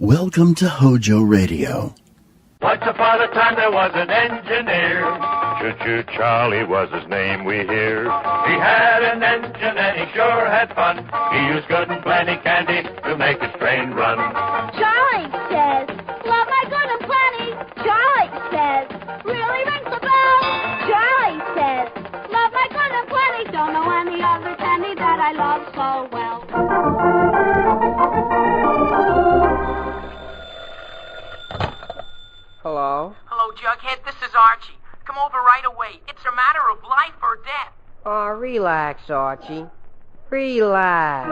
Welcome to Hojo Radio. Once upon a time there was an engineer. Choo-choo Charlie was his name, we hear. He had an engine and he sure had fun. He used good and plenty candy to make his train run. Charlie says, love my good and plenty. Charlie says, really rings the bell. Charlie says, love my good and plenty. Don't know any other candy that I love so well. Hello? Hello, Jughead. This is Archie. Come over right away. It's a matter of life or death. Oh, relax, Archie. Relax.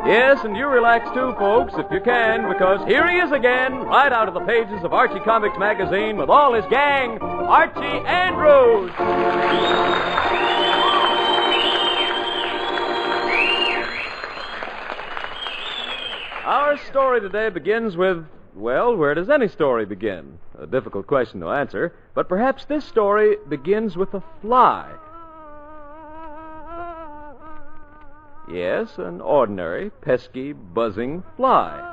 Yes, and you relax too, folks, if you can, because here he is again, right out of the pages of Archie Comics magazine with all his gang, Archie Andrews. Our story today begins with, well, where does any story begin? A difficult question to answer, but perhaps this story begins with a fly. Yes, an ordinary, pesky, buzzing fly.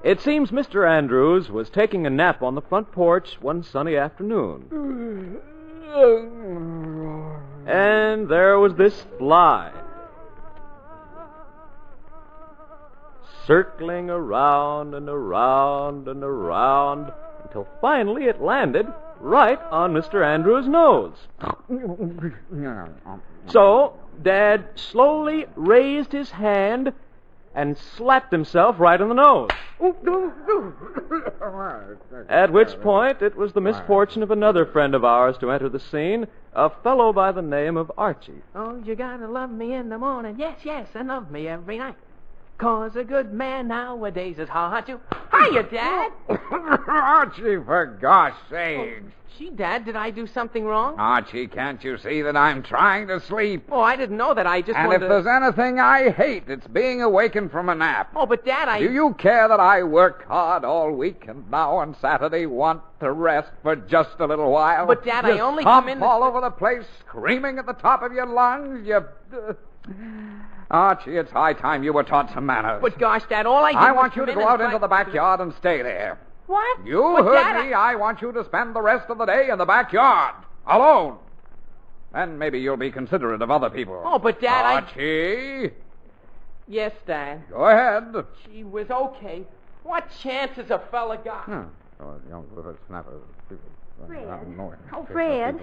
It seems Mr. Andrews was taking a nap on the front porch one sunny afternoon. And there was this fly, circling around and around and around until finally it landed right on Mr. Andrews' nose. So, Dad slowly raised his hand and slapped himself right on the nose. At which point, it was the misfortune of another friend of ours to enter the scene, a fellow by the name of Archie. Oh, you gotta love me in the morning. Yes, yes, and love me every night. 'Cause a good man nowadays is hard to... Hiya, Dad! Archie, for gosh sakes. Gee, Dad, did I do something wrong? Archie, can't you see that I'm trying to sleep? Oh, I didn't know that. I just And wanted if to... there's anything I hate, it's being awakened from a nap. Oh, but Dad, Do you care that I work hard all week and now on Saturday want to rest for just a little while? But, Dad, you I only stomp come in... all over the place, screaming at the top of your lungs. Archie, it's high time you were taught some manners. But gosh, Dad, all I did I was want you come to in go and out try- into the backyard and stay there. What? You But, heard Dad, me. I want you to spend the rest of the day in the backyard, alone. Then maybe you'll be considerate of other people. Oh, but, Dad, Archie, Yes, Dad. go ahead. Gee whiz, okay. What chance has a fella got? Fred. Oh, Fred.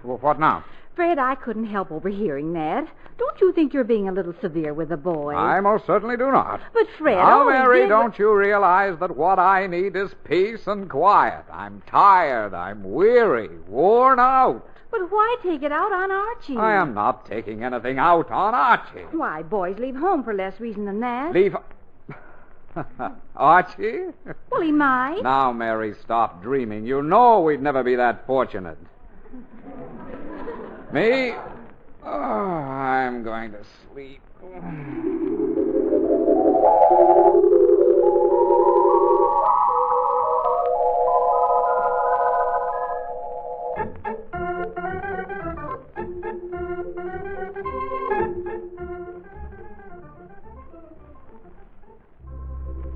What now? Fred, I couldn't help overhearing that. Don't you think you're being a little severe with the boy? I most certainly do not. But, Fred, Now, all he Mary, did don't you realize that what I need is peace and quiet? I'm tired, I'm weary, worn out. But why take it out on Archie? I am not taking anything out on Archie. Why, boys leave home for less reason than that. Leave... Archie? Well, he might. Now, Mary, stop dreaming. You know we'd never be that fortunate. Me? Oh, I'm going to sleep.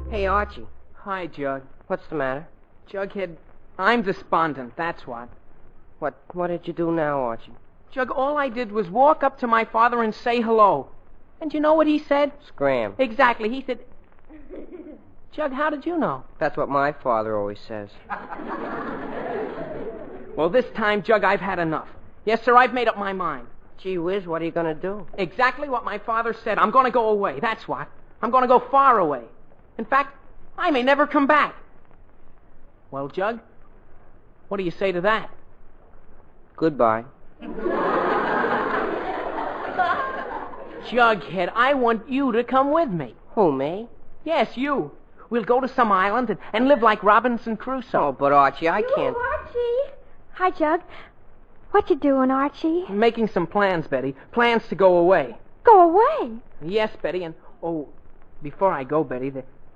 Hey, Archie. Hi, Jug. What's the matter? Jughead, I'm despondent, that's what. What did you do now, Archie? Jug, all I did was walk up to my father and say hello. And you know what he said? Scram. Exactly. He said... Jug, how did you know? That's what my father always says. Well, this time, Jug, I've had enough. Yes, sir, I've made up my mind. Gee whiz, what are you going to do? Exactly what my father said. I'm going to go away, that's what. I'm going to go far away. In fact, I may never come back. Well, Jug, what do you say to that? Goodbye. Jughead, I want you to come with me. Who, me? Yes, you. We'll go to some island and live like Robinson Crusoe. Oh, but Archie, I can't... Archie. Hi, Jug. What you doing, Archie? I'm making some plans, Betty. Plans to go away. Go away. Yes, Betty, and... Oh, before I go, Betty,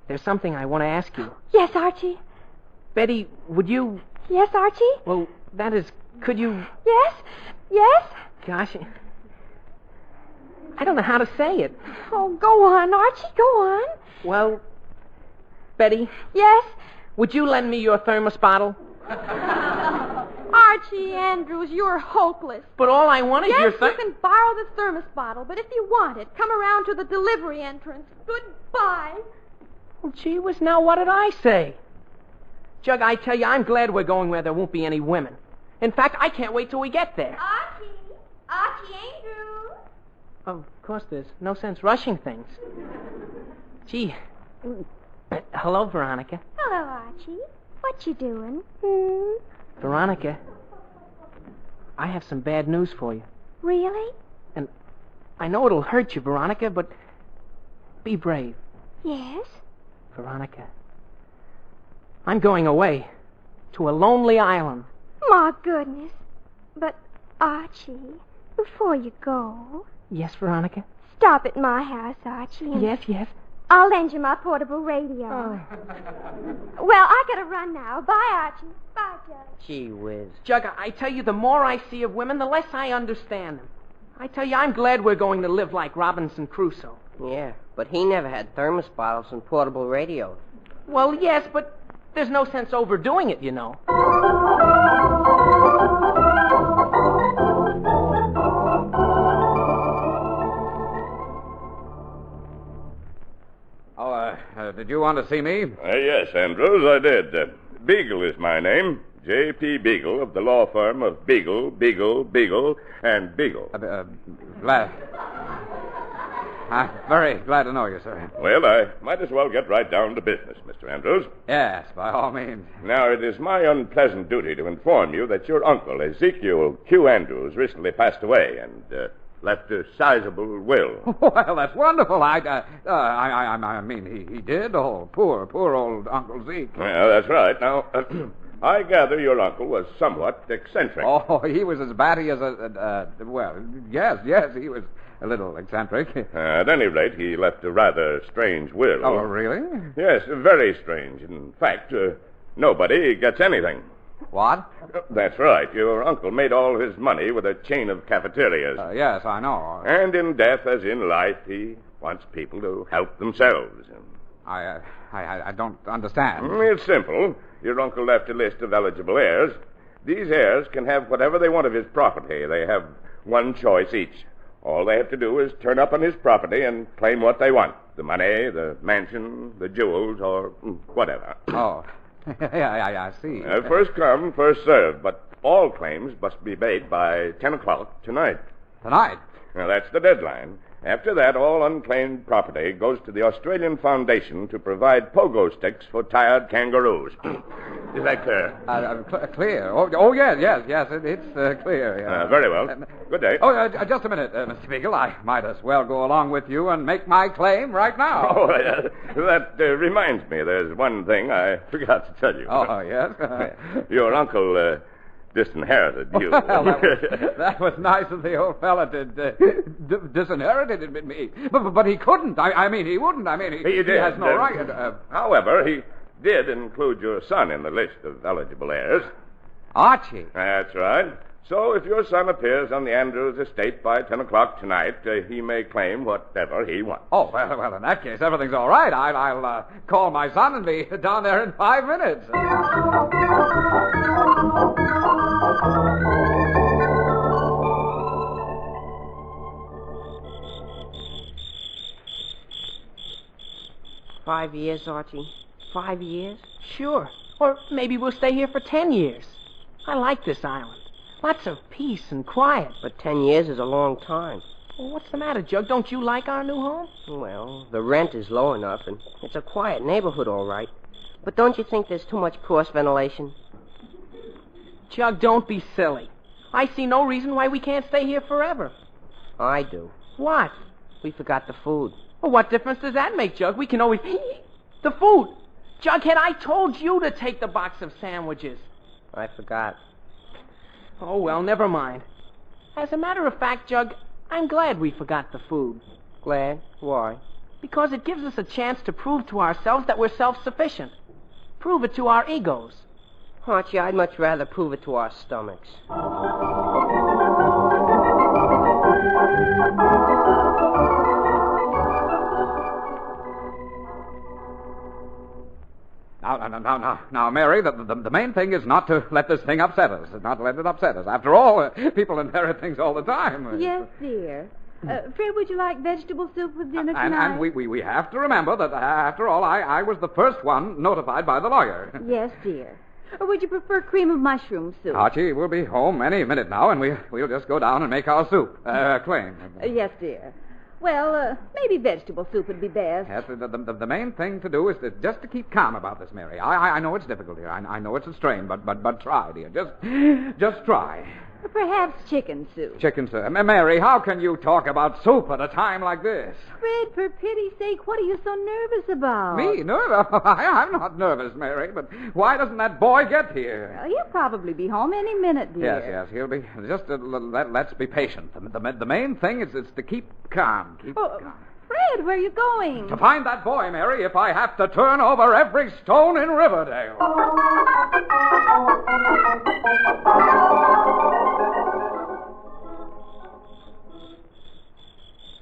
there's there's something I want to ask you. Yes, Archie. Betty, would you... Yes, Archie? Well, that is... Could you... Yes? Yes? Gosh, I don't know how to say it. Oh, go on, Archie, go on. Well, Betty, Yes? would you lend me your thermos bottle? Archie Andrews, you're hopeless. But all I want is Yes, your you can borrow the thermos bottle, but if you want it, come around to the delivery entrance. Goodbye. Well, gee whiz, now what did I say? Jug, I tell you, I'm glad we're going where there won't be any women. In fact, I can't wait till we get there. Archie Andrews. Of course, there's no sense rushing things. Gee. Hello, Veronica. Hello, Archie. What you doing? Veronica, I have some bad news for you. Really? And I know it'll hurt you, Veronica, but be brave. Yes? Veronica, I'm going away to a lonely island. My goodness. But, Archie, before you go... Yes, Veronica? Stop at my house, Archie. And Yes. I'll lend you my portable radio. Well, I gotta run now. Bye, Archie. Bye, Judge. Gee whiz. Jug, I tell you, the more I see of women, the less I understand them. I tell you, I'm glad we're going to live like Robinson Crusoe. Yeah, but he never had thermos bottles and portable radios. Well, yes, but there's no sense overdoing it, you know. Did you want to see me? Yes, Andrews, I did. Beagle is my name. J.P. Beagle of the law firm of Beagle, and Beagle. I'm very glad to know you, sir. Well, I might as well get right down to business, Mr. Andrews. Yes, by all means. Now, it is my unpleasant duty to inform you that your uncle, Ezekiel Q. Andrews, recently passed away and left a sizable will. Well, that's wonderful. I mean, he did. Oh, poor old Uncle Zeke. Well, that's right. Now, I gather your uncle was somewhat eccentric. Oh, he was as batty as well, yes, he was a little eccentric. At any rate, he left a rather strange will. Oh, really? Yes, very strange. In fact, nobody gets anything. What? That's right. Your uncle made all his money with a chain of cafeterias. Yes, I know. And in death, as in life, he wants people to help themselves. I don't understand. It's simple. Your uncle left a list of eligible heirs. These heirs can have whatever they want of his property. They have one choice each. All they have to do is turn up on his property and claim what they want. The money, the mansion, the jewels, or whatever. Oh. Yeah, I see. First come, first served, but all claims must be made by 10 o'clock tonight. Tonight? Now, that's the deadline. After that, all unclaimed property goes to the Australian Foundation to provide pogo sticks for tired kangaroos. Is that clear? Clear? Oh, yes, it's clear. Yeah. Very well. Good day. Oh, just a minute, Mr. Beagle. I might as well go along with you and make my claim right now. Oh, that reminds me. There's one thing I forgot to tell you. Oh, yes? Your uncle disinherited you. Well, that was nice of the old fella to disinherited me. But he couldn't. I mean, he wouldn't. I mean, he did. has no right. However, he did include your son in the list of eligible heirs. Archie? That's right. So if your son appears on the Andrews estate by 10 o'clock tonight, he may claim whatever he wants. Oh, well, in that case, everything's all right. I'll call my son and be down there in 5 minutes. $5 years, Archie? 5 years? Sure. Or maybe we'll stay here for 10 years. I like this island. Lots of peace and quiet. But 10 years is a long time. Well, what's the matter, Jug? Don't you like our new home? Well, the rent is low enough, and it's a quiet neighborhood, all right. But don't you think there's too much cross-ventilation? Jug, don't be silly. I see no reason why we can't stay here forever. I do. What? We forgot the food. Well, what difference does that make, Jug? We can always... The food! Jughead, I told you to take the box of sandwiches. I forgot. Oh, well, never mind. As a matter of fact, Jug, I'm glad we forgot the food. Glad? Why? Because it gives us a chance to prove to ourselves that we're self-sufficient. Prove it to our egos. Archie, I'd much rather prove it to our stomachs. Now, Mary, the main thing is not to let this thing upset us. Not to let it upset us. After all, people inherit things all the time. Yes, dear. Fred, would you like vegetable soup with dinner tonight? And we have to remember that, after all, I was the first one notified by the lawyer. Yes, dear. Or would you prefer cream of mushroom soup? Archie will be home any minute now, and we'll just go down and make our soup. Claim. Yes, dear. Well, maybe vegetable soup would be best. Yes, the main thing to do is just to keep calm about this, Mary. I know it's difficult here. I know it's a strain, but try, dear. Just try. Perhaps chicken soup. Chicken soup. Mary, how can you talk about soup at a time like this? Fred, for pity's sake, what are you so nervous about? Me? Nervous? I'm not nervous, Mary, but why doesn't that boy get here? Well, he'll probably be home any minute, dear. Yes, he'll be. Just let's be patient. The main thing is to keep calm. Keep calm. Fred, where are you going? To find that boy, Mary, if I have to turn over every stone in Riverdale.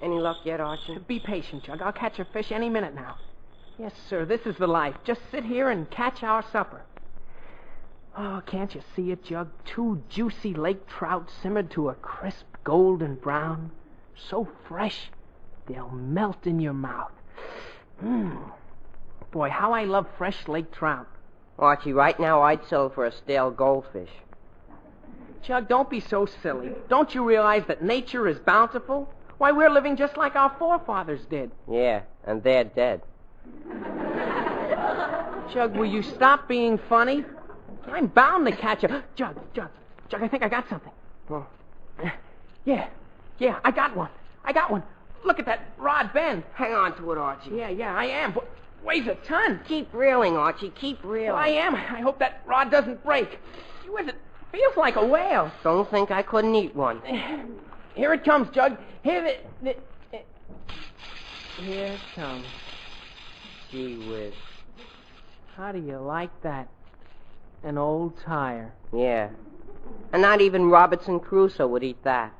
Any luck yet, Archie? Be patient, Jug. I'll catch a fish any minute now. Yes, sir, this is the life. Just sit here and catch our supper. Oh, can't you see it, Jug? 2 juicy lake trout simmered to a crisp golden brown. So fresh, they'll melt in your mouth. Boy, how I love fresh lake trout. Archie, right now I'd sell for a stale goldfish. Jug, don't be so silly. Don't you realize that nature is bountiful? Why, we're living just like our forefathers did. Yeah, and they're dead. Jug, will you stop being funny? I'm bound to catch a... Jug, I think I got something. Oh. Yeah, I got one. Look at that rod bend. Hang on to it, Archie. Yeah, I am. Weighs a ton. Keep reeling, Archie, keep reeling. Well, I am. I hope that rod doesn't break. Gee whiz, it feels like a whale. Don't think I couldn't eat one. Here it comes, Jug. Here it comes. Gee whiz. How do you like that? An old tire. Yeah. And not even Robinson Crusoe would eat that.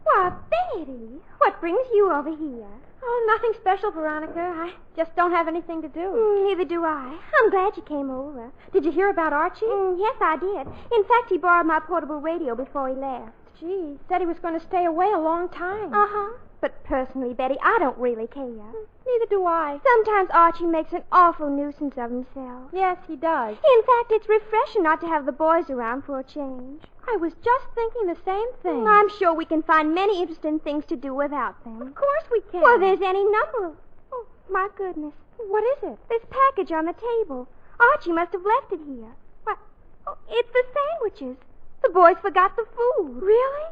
Why, Betty, what brings you over here? Oh, nothing special, Veronica. I just don't have anything to do. Neither do I. I'm glad you came over. Did you hear about Archie? Yes, I did. In fact, he borrowed my portable radio before he left. Gee, said he was going to stay away a long time. Uh-huh. But personally, Betty, I don't really care. Neither do I. Sometimes Archie makes an awful nuisance of himself. Yes, he does. In fact, it's refreshing not to have the boys around for a change. I was just thinking the same thing. I'm sure we can find many interesting things to do without them. Of course we can. Well, there's any number of... Oh, my goodness. What is it? This package on the table. Archie must have left it here. What? Oh, it's the sandwiches. The boys forgot the food. Really?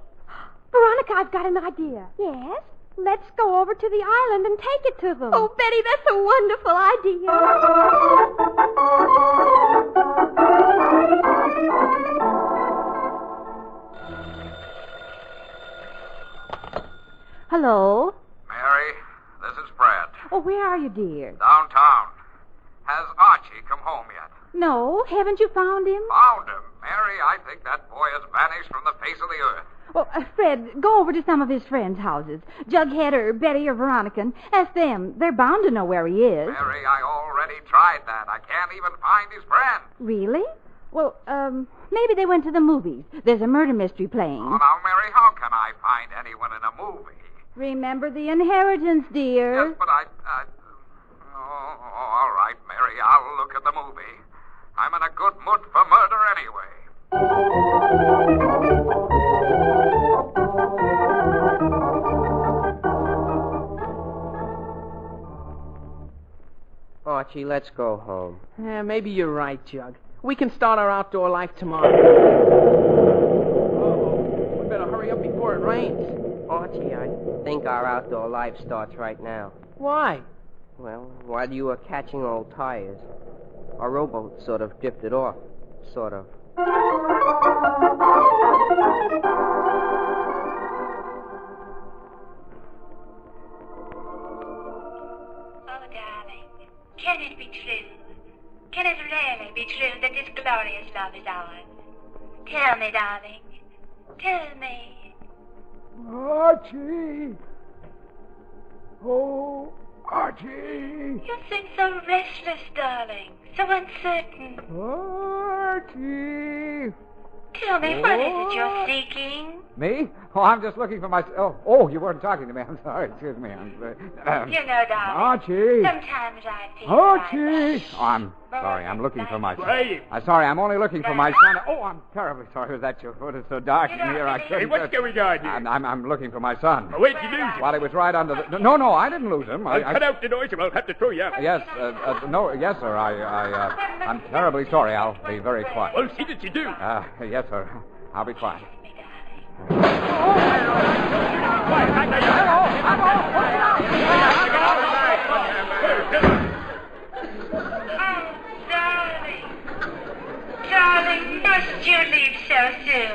Veronica, I've got an idea. Yes? Let's go over to the island and take it to them. Oh, Betty, that's a wonderful idea. Hello? Mary, this is Fred. Oh, where are you, dear? Downtown. Has Archie come home yet? No, haven't you found him? Found him. Mary, I think that boy has vanished from the face of the earth. Well, Fred, go over to some of his friends' houses. Jughead or Betty or Veronica, and ask them. They're bound to know where he is. Mary, I already tried that. I can't even find his friend. Really? Well, maybe they went to the movies. There's a murder mystery playing. Oh, now, Mary, how can I find anyone in a movie? Remember the inheritance, dear. Yes, but Oh, all right, Mary, I'll look at the movie. I'm in a good mood for murder anyway. Archie, let's go home. Yeah, maybe you're right, Jug. We can start our outdoor life tomorrow. Uh-oh. We better hurry up before it rains. Archie, I think our outdoor life starts right now. Why? Well, while you were catching old tires, our rowboat sort of drifted off. Sort of. darling, can it be true? Can it really be true that this glorious love is ours? Tell me, darling. Tell me. Archie! Oh, Archie! You seem so restless, darling. So uncertain. Archie! Tell me, what is it you're seeking? Me? Oh, I'm just looking for my... Oh, you weren't talking to me. I'm sorry. Excuse me. You know, darling. Archie! Sometimes I feel Archie! Oh, I'm sorry. I'm looking for my son. Hey! I'm sorry. I'm only looking for my son. Oh, I'm terribly sorry. Was that your foot? It's so dark in here. I couldn't... Hey, what's going on here? I'm looking for my son. Oh, where'd you lose him? Well, he was right under the... No, I didn't lose him. I'll cut out the noise or I'll have to throw you out. Yes, yes, sir. I'm terribly sorry. I'll be very quiet. Well, see that you do. Yes, sir. I'll be quiet. Darling, must you leave so soon?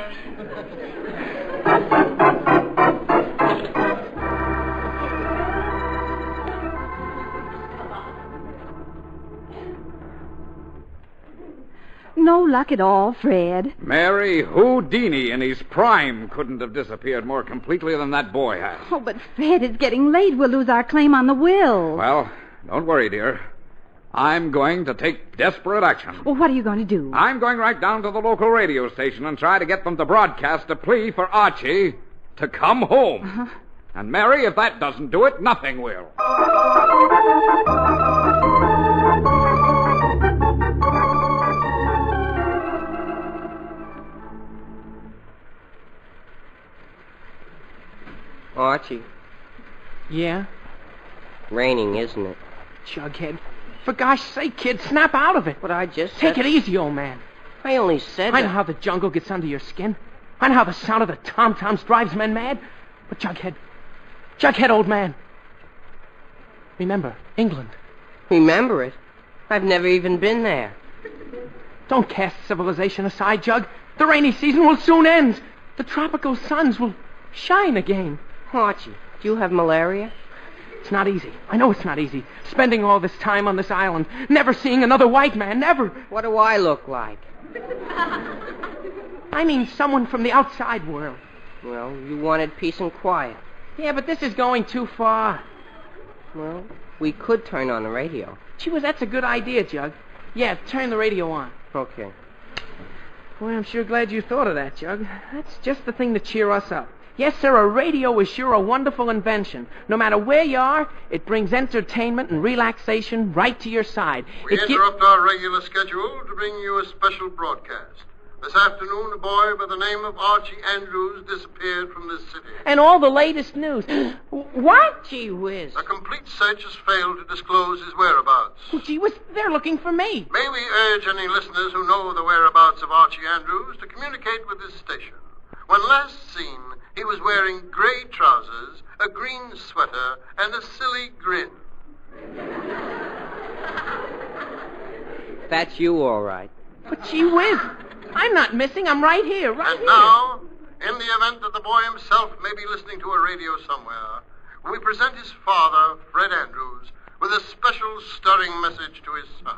No luck at all, Fred. Mary, Houdini in his prime couldn't have disappeared more completely than that boy has. Oh, but Fred, it's getting late. We'll lose our claim on the will. Well, don't worry, dear. I'm going to take desperate action. Well, what are you going to do? I'm going right down to the local radio station and try to get them to broadcast a plea for Archie to come home. Uh-huh. And, Mary, if that doesn't do it, nothing will. Archie, Yeah? raining, isn't it? Jughead. For gosh sake, kid, snap out of it. But I just Take said... it easy, old man. I only said I know that. how the jungle gets under your skin. I know how the sound of the tom-toms drives men mad. But Jughead, old man. Remember, England. Remember it? I've never even been there. Don't cast civilization aside, Jug. The rainy season will soon end. The tropical suns will shine again. Archie, do you have malaria? It's not easy. I know it's not easy. Spending all this time on this island, never seeing another white man, never. What do I look like? I mean someone from the outside world. Well, you wanted peace and quiet. Yeah, but this is going too far. Well, we could turn on the radio. Gee whiz, that's a good idea, Jug. Yeah, turn the radio on. Okay. Boy, I'm sure glad you thought of that, Jug. That's just the thing to cheer us up. Yes, sir, a radio is sure a wonderful invention. No matter where you are, it brings entertainment and relaxation right to your side. We interrupt our regular schedule to bring you a special broadcast. This afternoon, a boy by the name of Archie Andrews disappeared from this city. And all the latest news. What? Gee whiz. A complete search has failed to disclose his whereabouts. Oh, gee whiz, they're looking for me. May we urge any listeners who know the whereabouts of Archie Andrews to communicate with this station. When last seen, he was wearing gray trousers, a green sweater, and a silly grin. That's you, all right. But gee whiz, I'm not missing. I'm right here, right And here. now, in the event that the boy himself may be listening to a radio somewhere, we present his father, Fred Andrews, with a special stirring message to his son.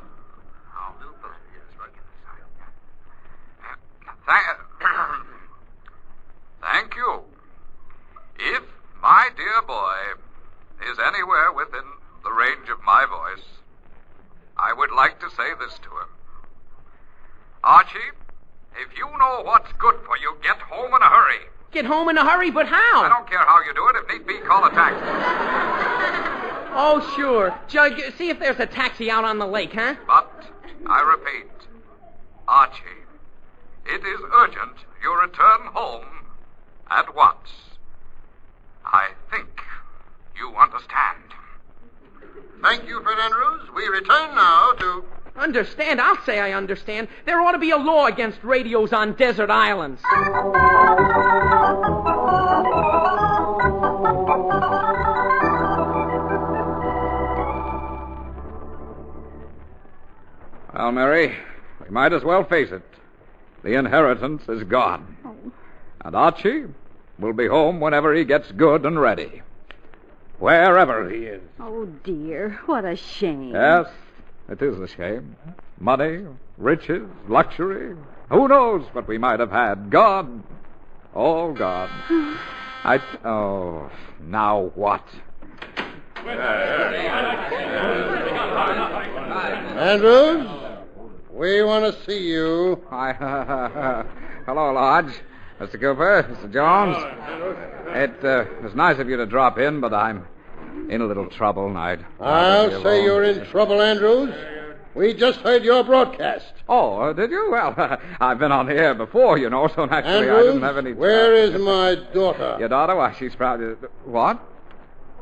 Thank you. If my dear boy is anywhere within the range of my voice, I would like to say this to him. Archie, if you know what's good for you, get home in a hurry. Get home in a hurry, but how? I don't care how you do it. If need be, call a taxi. Oh, sure. Jug, see if there's a taxi out on the lake, huh? But, I repeat, Archie, it is urgent you return home at once. I think you understand. Thank you, Fred Andrews. We return now to... Understand? I'll say I understand. There ought to be a law against radios on desert islands. Well, Mary, we might as well face it. The inheritance is gone. And Archie will be home whenever he gets good and ready. Wherever he is. Oh, dear. What a shame. Yes, it is a shame. Money, riches, luxury. Who knows what we might have had? Gone. All gone. Oh, now what? Andrews, we want to see you. Hello, Lodge. Mr. Cooper, Mr. Jones. It was nice of you to drop in, but I'm in a little trouble, and I'll say you're in trouble, Andrews. We just heard your broadcast. Oh, did you? Well, I've been on the air before, you know, so naturally Andrews, I didn't have any... where is my daughter? Your daughter? Why, she's probably... What?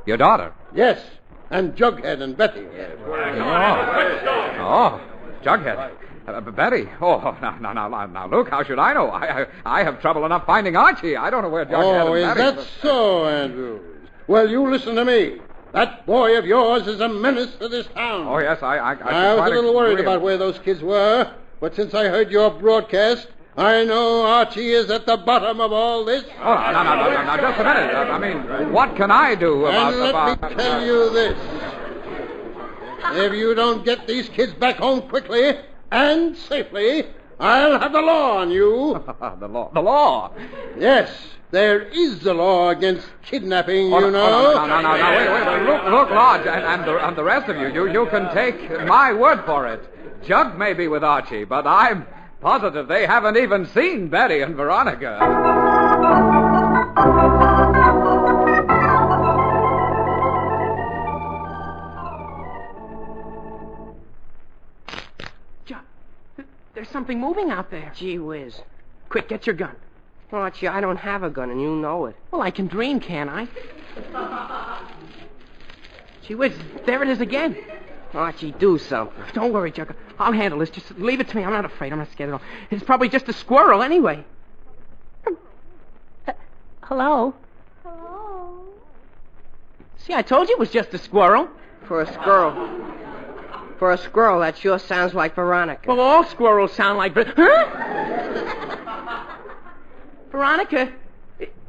Your daughter? Yes, and Jughead and Betty. Oh, Jughead. Betty. Oh, now, look, how should I know? I have trouble enough finding Archie. I don't know where Jughead and Betty... Oh, is that so, Andrews? Well, you listen to me. That boy of yours is a menace to this town. Oh, yes, I was a little worried about where those kids were, but since I heard your broadcast, I know Archie is at the bottom of all this. Oh, now, just a minute. I mean, what can I do about... And let me tell you this. If you don't get these kids back home quickly and safely, I'll have the law on you. The law? The law? Yes. There is a law against kidnapping, you know. No, wait. Look, Lodge, and the rest of you can take my word for it. Jug may be with Archie, but I'm positive they haven't even seen Betty and Veronica. Jug, there's something moving out there. Gee whiz. Quick, get your gun. Archie, I don't have a gun, and you know it. Well, I can dream, can't I? Gee whiz, there it is again. Archie, do something. Don't worry, Jugger. I'll handle this. Just leave it to me. I'm not afraid. I'm not scared at all. It's probably just a squirrel anyway. Hello? Hello? See, I told you it was just a squirrel. For a squirrel, that sure sounds like Veronica. Well, all squirrels sound like... Huh? Veronica,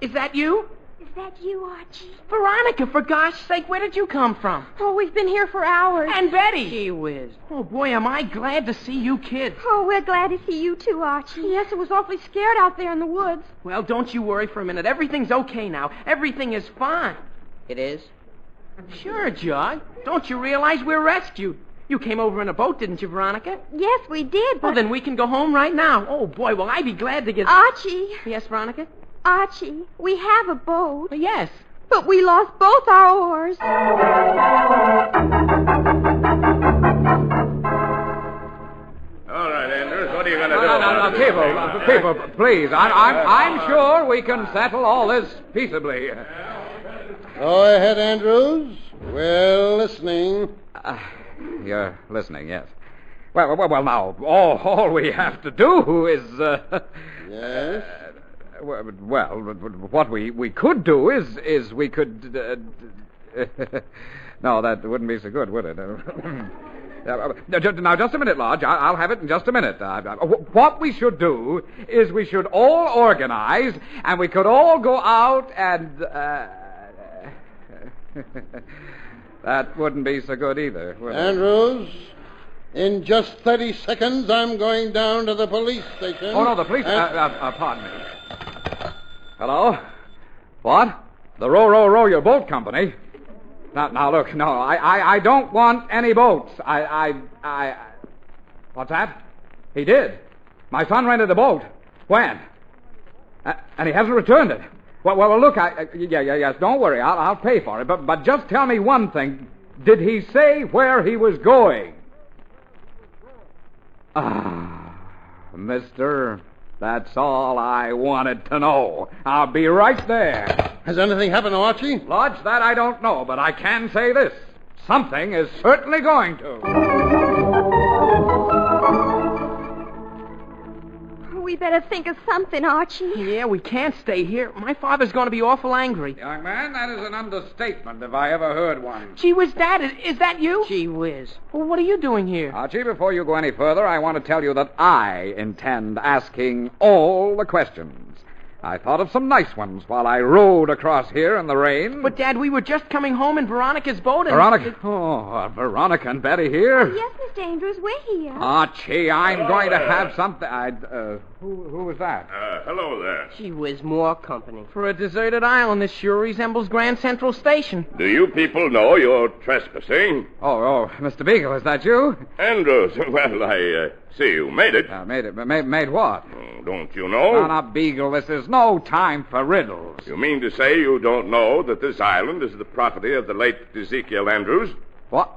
is that you? Is that you, Archie? Veronica, for gosh sake, where did you come from? Oh, we've been here for hours. And Betty! Gee whiz. Oh, boy, am I glad to see you kids. Oh, we're glad to see you too, Archie. Yes, it was awfully scared out there in the woods. Well, don't you worry for a minute. Everything's okay now. Everything is fine. It is? Sure, Jug. Don't you realize we're rescued? You came over in a boat, didn't you, Veronica? Yes, we did, but... Well, then we can go home right now. Oh, boy, will I be glad to get... Archie. Yes, Veronica? Archie, we have a boat. Well, yes. But we lost both our oars. All right, Andrews, what are you going to do? No, people, please. I'm sure we can settle all this peaceably. Go ahead, Andrews. We're listening. You're listening, yes. Well, now, all we have to do is... Yes? Well, what we could do is we could... No, that wouldn't be so good, would it? Now, just a minute, Lodge. I'll have it in just a minute. What we should do is we should all organize, and we could all go out and... That wouldn't be so good either, would it? Andrews, in just 30 seconds, I'm going down to the police station. Oh, no, the police... pardon me. Hello? What? The Row Your Boat Company? Now, look, no, I don't want any boats. What's that? He did. My son rented the boat. When? And he hasn't returned it. Well, look, yes, don't worry. I'll pay for it. But just tell me one thing. Did he say where he was going? Mister, that's all I wanted to know. I'll be right there. Has anything happened to Archie? Lodge, that I don't know, but I can say this. Something is certainly going to. we better think of something, Archie. Yeah, we can't stay here. My father's going to be awful angry. Young man, that is an understatement if I ever heard one. Gee whiz, Dad, is that you? Gee whiz. Well, what are you doing here? Archie, before you go any further, I want to tell you that I intend asking all the questions. I thought of some nice ones while I rowed across here in the rain. But, Dad, we were just coming home in Veronica's boat and... Veronica? Oh, Veronica and Betty here? Oh, yes, Mr. Andrews, we're here. Archie, I'm going to have something... Who was that? Hello there. Gee whiz, more company. For a deserted island, this sure resembles Grand Central Station. Do you people know you're trespassing? Oh, Mr. Beagle, is that you? Andrews, well, I see you made it. Made what? Don't you know? Now, Beagle, this is no time for riddles. You mean to say you don't know that this island is the property of the late Ezekiel Andrews? What?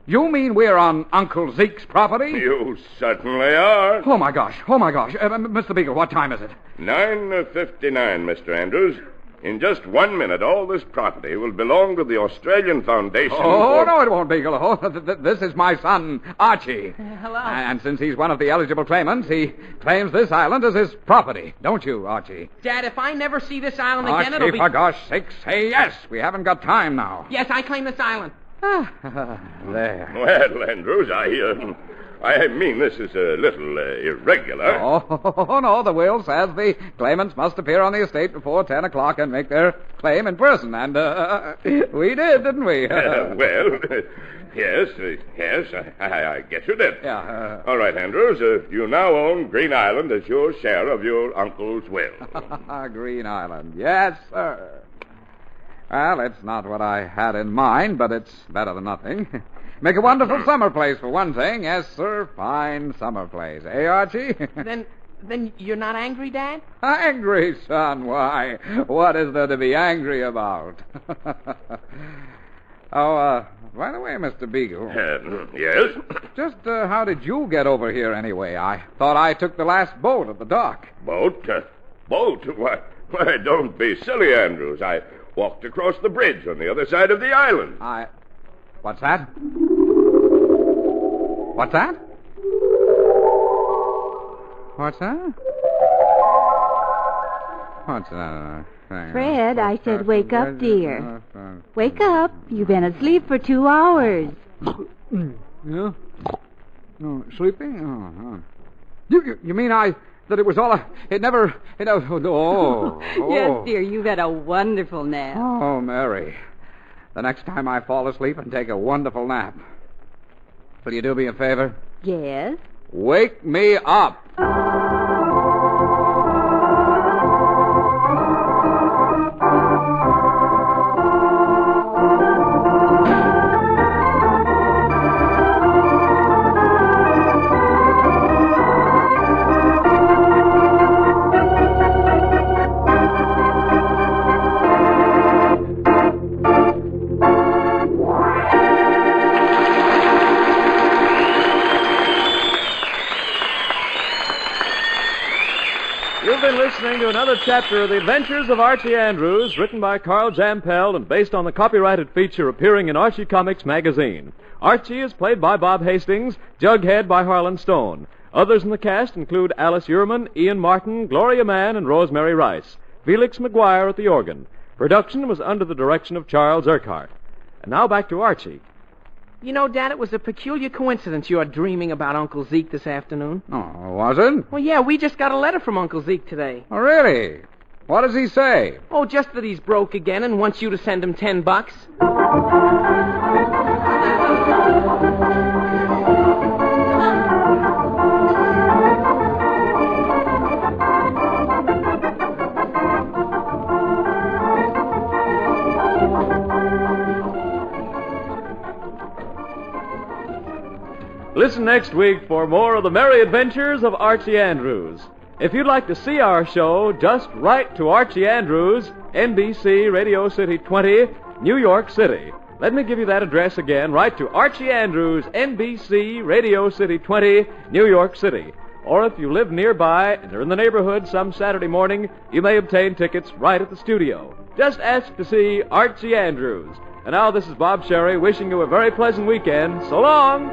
You mean we're on Uncle Zeke's property? You certainly are. Oh, my gosh. Mr. Beagle, what time is it? 9:59, Mr. Andrews. In just 1 minute, all this property will belong to the Australian Foundation. Oh, no, it won't, Beagle. Oh, this is my son, Archie. Hello. And since he's one of the eligible claimants, he claims this island as his property. Don't you, Archie? Dad, if I never see this island again, Archie, it'll be... for gosh sake, say yes. We haven't got time now. Yes, I claim this island. There. Well, Andrews, I mean, this is a little irregular. Oh, no, the will says the claimants must appear on the estate before 10 o'clock and make their claim in person. And we did, didn't we? Well, yes, I guess you did. Yeah. All right, Andrews, you now own Green Island as your share of your uncle's will. Green Island, yes, sir. Well, it's not what I had in mind, but it's better than nothing. Make a wonderful summer place, for one thing. Yes, sir, fine summer place. Eh, Archie? Then you're not angry, Dad? Angry, son? Why? What is there to be angry about? By the way, Mr. Beagle. Yes? Just how did you get over here anyway? I thought I took the last boat at the dock. Boat? Boat? Why, don't be silly, Andrews. I walked across the bridge on the other side of the island. What's that? What's that? What's that? What's that? Fred, I said wake up, dear. Wake up. You've been asleep for 2 hours. Yeah? No, sleeping? Oh. You mean that it was all it never... Oh. Yes, dear, you've had a wonderful nap. Oh, Mary. The next time I fall asleep and take a wonderful nap, will you do me a favor? Yes? Wake me up. Listening to another chapter of The Adventures of Archie Andrews, written by Carl Jampel and based on the copyrighted feature appearing in Archie Comics magazine. Archie is played by Bob Hastings, Jughead by Harlan Stone. Others in the cast include Alice Uhrman, Ian Martin, Gloria Mann, and Rosemary Rice. Felix McGuire at the organ. Production was under the direction of Charles Urquhart. And now back to Archie. You know, Dad, it was a peculiar coincidence you're dreaming about Uncle Zeke this afternoon. Oh, was it? Well, yeah, we just got a letter from Uncle Zeke today. Oh, really? What does he say? Oh, just that he's broke again and wants you to send him $10. Listen next week for more of the merry adventures of Archie Andrews. If you'd like to see our show, just write to Archie Andrews, NBC Radio City 20, New York City. Let me give you that address again. Write to Archie Andrews, NBC Radio City 20, New York City. Or if you live nearby and are in the neighborhood some Saturday morning, you may obtain tickets right at the studio. Just ask to see Archie Andrews. And now this is Bob Sherry wishing you a very pleasant weekend. So long!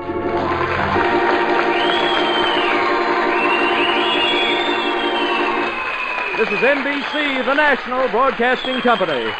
This is NBC, the national broadcasting company.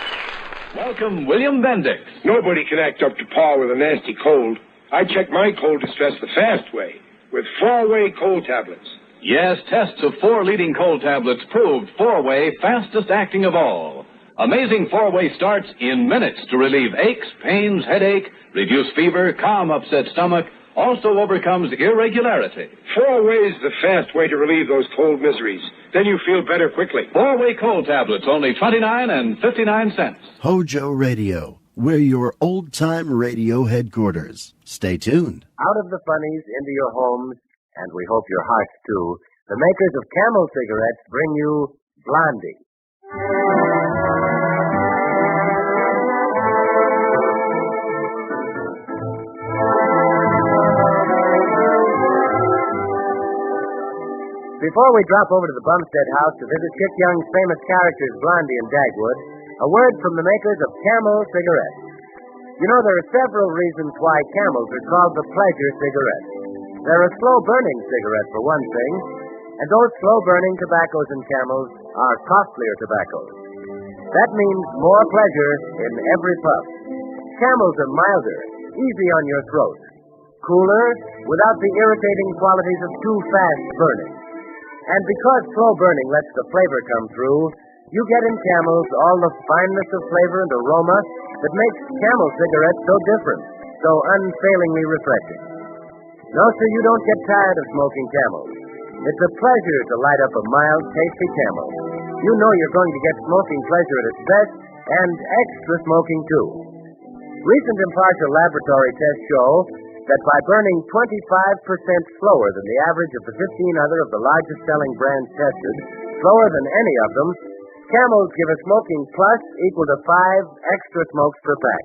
Welcome, William Bendix. Nobody can act up to par with a nasty cold. I check my cold distress the fast way, with 4-way cold tablets. Yes, tests of 4 leading cold tablets proved 4-way fastest acting of all. Amazing 4-way starts in minutes to relieve aches, pains, headache, reduce fever, calm upset stomach, also overcomes irregularity. 4-way's the fast way to relieve those cold miseries. Then you feel better quickly. 4-way cold tablets, only 29 and 59 cents. Hojo Radio. We're your old-time radio headquarters. Stay tuned. Out of the funnies into your homes, and we hope your hearts too, the makers of Camel cigarettes bring you Blondie. Before we drop over to the Bumstead house to visit Kit Young's famous characters Blondie and Dagwood, a word from the makers of Camel cigarettes. You know, there are several reasons why Camels are called the pleasure cigarette. They're a slow-burning cigarette, for one thing, and those slow-burning tobaccos in Camels are costlier tobaccos. That means more pleasure in every puff. Camels are milder, easy on your throat, cooler, without the irritating qualities of too fast burning. And because slow burning lets the flavor come through, you get in Camels all the fineness of flavor and aroma that makes Camel cigarettes so different, so unfailingly refreshing. No, sir, you don't get tired of smoking Camels. It's a pleasure to light up a mild, tasty Camel. You know you're going to get smoking pleasure at its best, and extra smoking, too. Recent impartial laboratory tests show that by burning 25% slower than the average of the 15 other of the largest selling brands tested, slower than any of them, Camels give a smoking plus equal to 5 extra smokes per pack.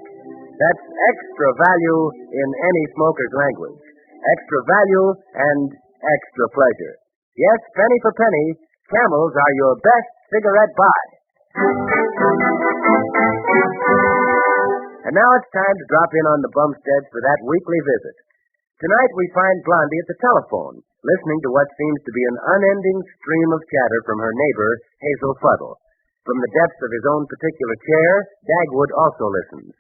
That's extra value in any smoker's language. Extra value and extra pleasure. Yes, penny for penny, Camels are your best cigarette buy. And now it's time to drop in on the Bumstead for that weekly visit. Tonight we find Blondie at the telephone, listening to what seems to be an unending stream of chatter from her neighbor, Hazel Fuddle. From the depths of his own particular chair, Dagwood also listens.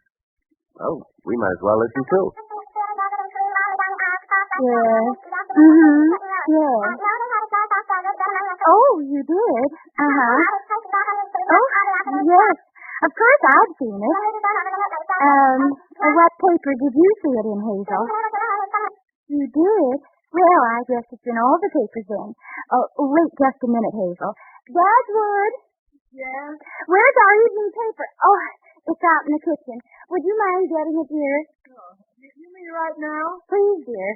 Oh, we might as well listen too. Yes. Mm-hmm. Yes. Oh, you did? Uh-huh. Oh, yes. Of course I've seen it. What paper did you see it in, Hazel? You did? Well, I guess it's in all the papers then. Oh, wait just a minute, Hazel. Dagwood? Yes? Where's our evening paper? Oh, it's out in the kitchen. Would you mind getting it, dear? Oh, you mean right now? Please, dear.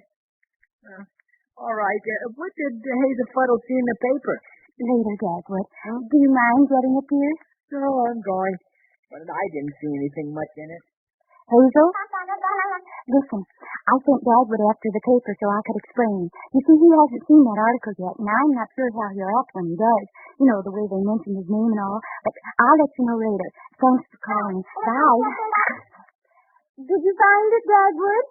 All right. What did Hazel Fuddle see in the paper? Later, Dagwood. Huh? Do you mind getting it, dear? No, I'm going. But I didn't see anything much in it. Hazel? Listen, I sent Dagwood after the paper so I could explain. You see, he hasn't seen that article yet, and I'm not sure how he'll act when he does. You know, the way they mention his name and all. But I'll let you know later. Thanks for calling. Bye. Did you find it, Dagwood?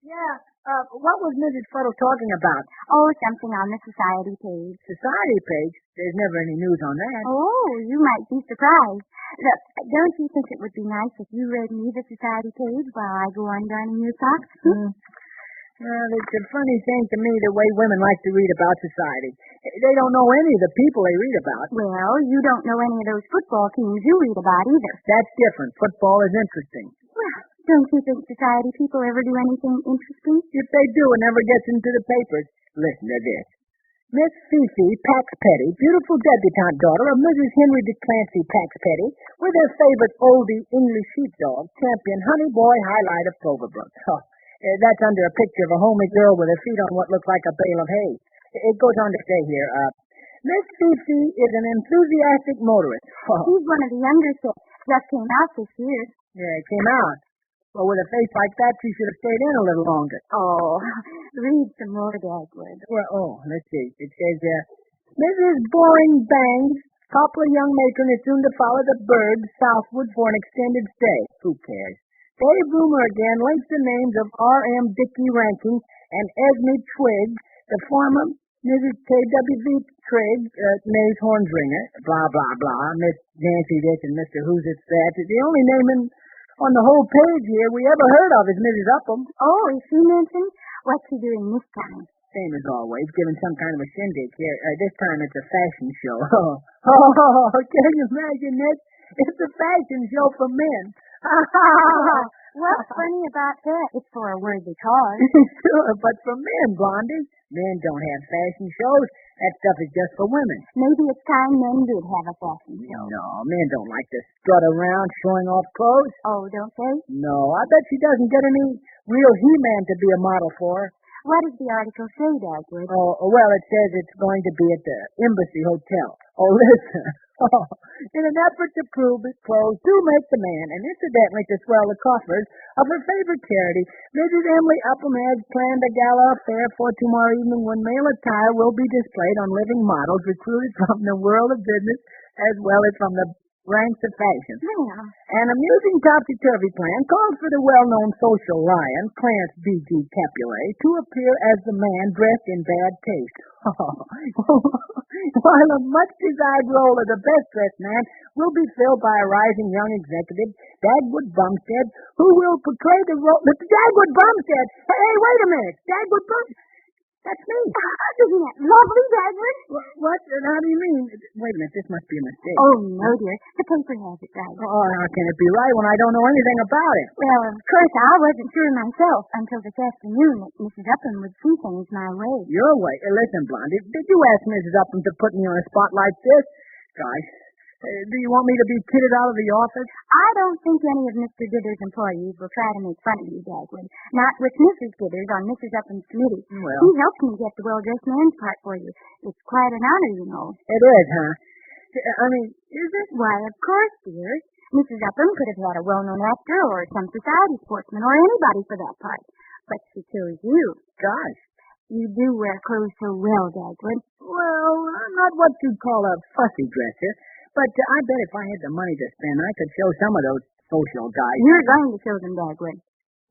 Yeah. What was Mrs. Fuddle talking about? Oh, something on the society page. Society page? There's never any news on that. Oh, you might be surprised. Look, don't you think it would be nice if you read me the society page while I go on darning your socks? Well, it's a funny thing to me the way women like to read about society. They don't know any of the people they read about. Well, you don't know any of those football teams you read about either. That's different. Football is interesting. Well, don't you think society people ever do anything interesting? If they do, it never gets into the papers. Listen to this. Miss Fifi Paxpetty, beautiful debutante daughter of Mrs. Henry de Clancy Paxpetty, with her favorite oldie English sheepdog, champion Honey Boy Highlight of Cloverbrook. Oh, that's under a picture of a homely girl with her feet on what looks like a bale of hay. It goes on to say here, Miss Fifi is an enthusiastic motorist. Oh. She's one of the younger set. Just came out this year. Yeah, it came out. Well, with a face like that, she should have stayed in a little longer. Oh, read some more, Dagwood. Well, let's see. It says, Mrs. Boring Bangs, popular young matron, is soon to follow the Bergs southward for an extended stay. Who cares? Dave Boomer again links the names of R.M. Dickey Rankin and Esme Twigg, the former Mrs. K.W.V. Craig, May's Hornsringer, blah, blah, blah, Miss Nancy this and Mr. Who's It's That. The only name on the whole page here we ever heard of is Mrs. Upham. Oh, is she mentioned? What's she doing this time? Same as always, giving some kind of a shindig here. This time it's a fashion show. Oh, can you imagine this? It's a fashion show for men. What's funny about that? It's for a worthy cause. Sure, but for men, Blondie. Men don't have fashion shows. That stuff is just for women. Maybe it's time men did have a fashion show. No, men don't like to strut around showing off clothes. Oh, don't they? No, I bet she doesn't get any real He-Man to be a model for. What does the article say, Dagwood? Oh, well, it says it's going to be at the Embassy Hotel. Oh, listen. In an effort to prove that clothes do make the man, and incidentally to swell the coffers of her favorite charity, Mrs. Emily Upham has planned a gala affair for tomorrow evening when male attire will be displayed on living models recruited from the world of business as well as from the ranks of fashion. Yeah. An amusing topsy-turvy plan calls for the well-known social lion, Clarence B.G. Capulet, to appear as the man dressed in bad taste. While a much-desired role of the best-dressed man will be filled by a rising young executive, Dagwood Bumstead, who will portray the role... Dagwood Bumstead! Hey, wait a minute! Dagwood Bumstead! That's me. Isn't that lovely, Dagwood? What? How do you mean? Wait a minute, this must be a mistake. Oh, no, dear. The paper has it right. Oh, how can it be right when I don't know anything about it? Well, of course, I wasn't sure myself until this afternoon that Mrs. Upham would see things my way. Your way? Listen, Blondie, did you ask Mrs. Upham to put me on a spot like this? Gosh, do you want me to be kidded out of the office? I don't think any of Mr. Didder's employees will try to make fun of you, Dagwood. Not with Mrs. Didders on Mrs. Upham's committee. Well, he helped me get the well-dressed man's part for you. It's quite an honor, you know. It is, huh? I mean, is it? Why, of course, dear. Mrs. Upham could have had a well-known actor or some society sportsman or anybody for that part. But she chose you. Gosh. You do wear clothes so well, Dagwood. Well, I'm not what you'd call a fussy dresser. But I bet if I had the money to spend, I could show some of those social guys. You're going to show them, Dagwood.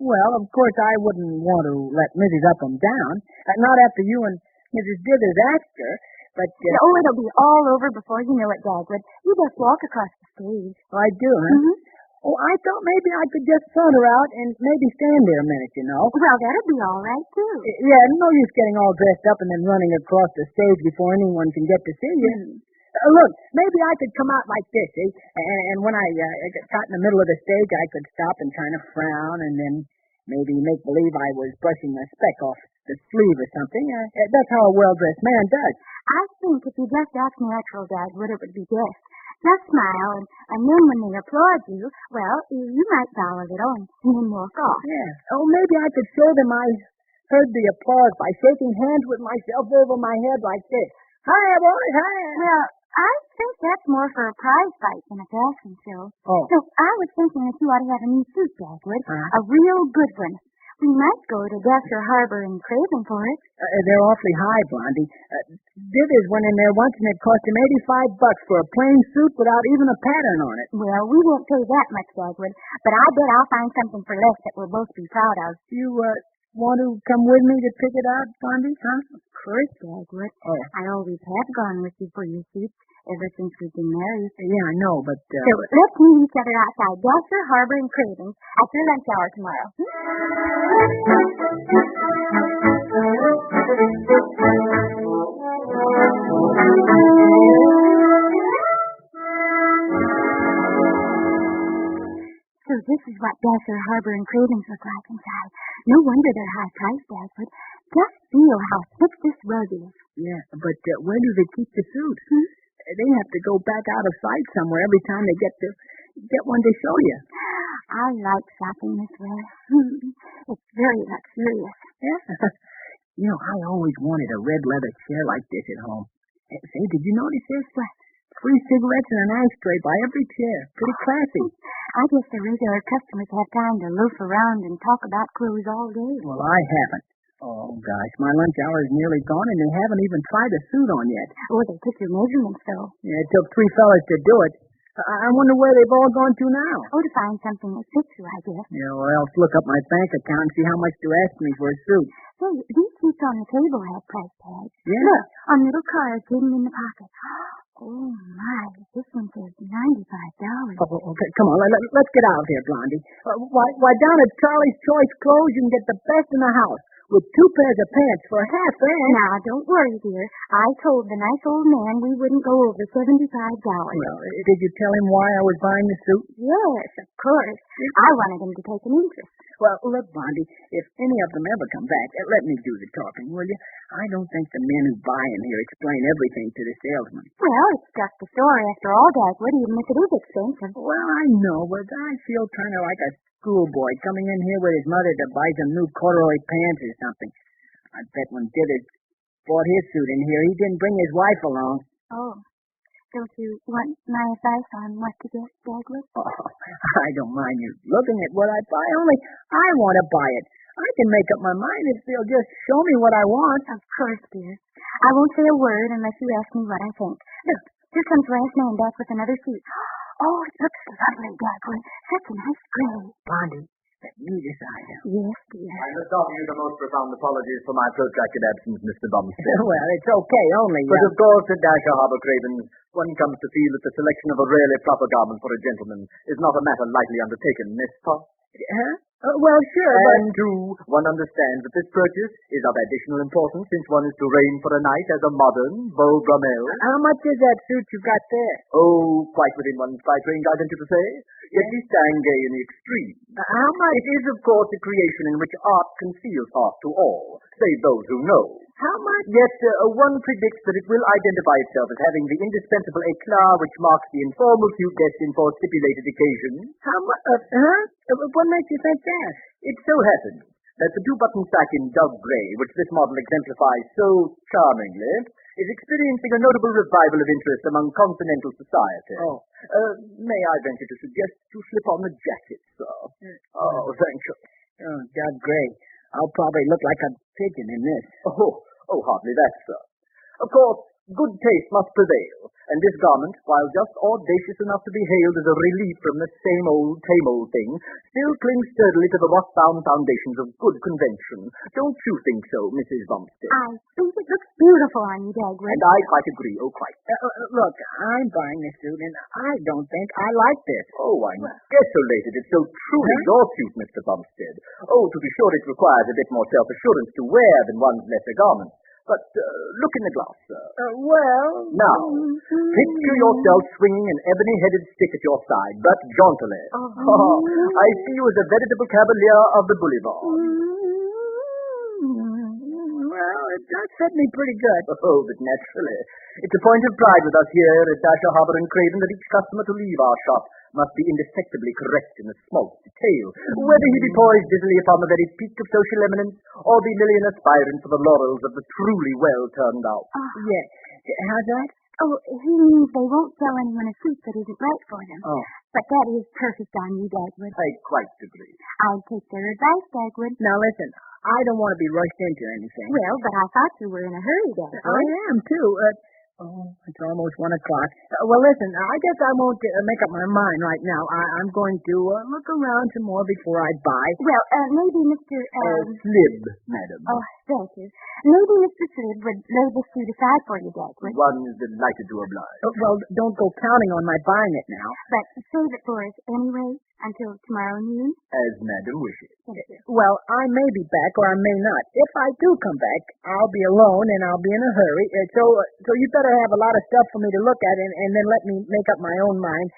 Well, of course, I wouldn't want to let Mrs. Upham down. Not after you and Mrs. Dithers asked her, but... Oh, it'll be all over before you know it, Dagwood. You just walk across the stage. I do, huh? Mm-hmm. Oh, I thought maybe I could just phone her out and maybe stand there a minute, you know. Well, that'd be all right, too. Yeah, no use getting all dressed up and then running across the stage before anyone can get to see you. Look, maybe I could come out like this, see? And when I got in the middle of the stage, I could stop and kind of frown and then maybe make believe I was brushing a speck off the sleeve or something. That's how a well-dressed man does. I think if you just act natural, Dagwood, it would be best. Just smile, and then when they applaud you, well, you might bow a little and then walk off. Yeah. Oh, maybe I could show them I heard the applause by shaking hands with myself over my head like this. Hiya, boys, hiya. Well, I think that's more for a prize fight than a fashion show. Oh. So I was thinking that you ought to have a new suit, Dagwood. A real good one. We might go to Dagwood Harbor and Craven for it. They're awfully high, Blondie. Dithers went in there once and it cost him $85 for a plain suit without even a pattern on it. Well, we won't pay that much, Dagwood, but I bet I'll find something for less that we'll both be proud of. You, want to come with me to pick it out, Blondie, huh? Of course, Dagwood. Oh. I always have gone with you for your suits ever since we've been married. Yeah, I know, but... So let's meet each other outside Dagwood Harbor and Craven at your lunch hour tomorrow. So this is what Dagwood Harbor and Craven's look like inside. No wonder they're high-priced, Dagwood. Just feel how thick this rug is. Yeah, but where do they keep the suit? They have to go back out of sight somewhere every time they get one to show you. I like shopping this way. It's very luxurious. Yeah. You know, I always wanted a red leather chair like this at home. Say, did you notice this? Free cigarettes and an ashtray by every chair. Pretty classy. I guess the regular customers have time to loaf around and talk about clothes all day. Well, I haven't. Oh, gosh, my lunch hour is nearly gone, and they haven't even tried a suit on yet. Oh, they took your measurements, though. Yeah, it took 3 fellas to do it. I wonder where they've all gone to now. Oh, to find something that fits you, I guess. Yeah, or else look up my bank account and see how much to ask me for a suit. Say, these suits on the table have price tags. Yeah? Look, on little cards hidden in the pocket. Oh, my. This one says $95. Oh, okay, come on, let's get out of here, Blondie. Why, down at Charlie's Choice Clothes, you can get the best in the house with 2 pairs of pants for half price. Now, don't worry, dear. I told the nice old man we wouldn't go over $75. Well, did you tell him why I was buying the suit? Yes, of course. I wanted him to take an interest. Well, look, Blondie, if any of them ever come back, let me do the talking, will you? I don't think the men who buy in here explain everything to the salesman. Well, it's just a story after all, Dagwood, even if it is expensive. Well, I know, but I feel kind of like a schoolboy coming in here with his mother to buy some new corduroy pants or something. I bet when Dithers bought his suit in here, he didn't bring his wife along. Oh. Don't you want my advice on what to get, Dagwood? Oh, I don't mind you looking at what I buy, only I want to buy it. I can make up my mind if they'll just show me what I want. Of course, dear. I won't say a word unless you ask me what I think. Look, here comes Last Man back with another suit. Oh, it looks lovely, Dagwood. Such a nice gray. Blondie, let me decide now. Yes, dear. I must offer you the most profound apologies for my protracted absence, Mr. Bumstead. Well, it's okay, only... But of course, at Dasher Harbor Craven, one comes to feel that the selection of a really proper garment for a gentleman is not a matter lightly undertaken, Miss Pop. Huh? Well, sure, And, too, one understands that this purchase is of additional importance since one is to reign for a night as a modern beau brummel. How much is that suit you got there? Oh, quite within one's price range, I venture to say. Yet we stand gay in the extreme. How much? It is, of course, a creation in which art conceals art to all, save those who know. How much? Yet one predicts that it will identify itself as having the indispensable éclat which marks the informal suit destined for stipulated occasions. How much? What makes you think that? It so happens that the 2-button satin dove gray, which this model exemplifies so charmingly, is experiencing a notable revival of interest among continental society. Oh. May I venture to suggest to slip on the jacket, sir? Oh, Rancho. Oh, dove gray. I'll probably look like a pigeon in this. Oh, hardly that, sir. Of course, good taste must prevail, and this garment, while just audacious enough to be hailed as a relief from the same old thing, still clings sturdily to the rock-bound foundations of good convention. Don't you think so, Mrs. Bumstead? I think it looks beautiful on you, Dagwood. And I quite agree, quite. Look, I'm buying this suit, and I don't think I like this. Oh, I'm desolated. It's so truly your suit, Mr. Bumstead. Oh, to be sure, it requires a bit more self-assurance to wear than one's lesser garments. But look in the glass, sir. Well... Now, picture yourself swinging an ebony-headed stick at your side, but jauntily. I see you as a veritable cavalier of the boulevard. Well, it does fit me pretty good. Oh, but naturally. It's a point of pride with us here at Dasher Harbor and Craven that each customer to leave our shop must be indefectibly correct in the smallest detail, whether he be poised dizzily upon the very peak of social eminence, or be merely an aspirant for the laurels of the truly well-turned-out. Yes. How's that? Oh, he means they won't sell anyone a suit that isn't right for them. Oh. But that is perfect on you, Dagwood. I quite agree. I'd take their advice, Dagwood. Now, listen, I don't want to be rushed into anything. Well, but I thought you were in a hurry, Dagwood. I am, too. It's almost 1 o'clock. Well, listen, I guess I won't make up my mind right now. I'm going to look around some more before I buy. Well, maybe Mr. Slib, madam. Oh, thank you. Maybe Mr. Slib would lay this suit aside for you, Dagwood. One is delighted to oblige. Well, don't go counting on my buying it now. But save it for us anyway until tomorrow noon. As madam wishes. Well, I may be back or I may not. If I do come back, I'll be alone and I'll be in a hurry. So you better have a lot of stuff for me to look at and then let me make up my own mind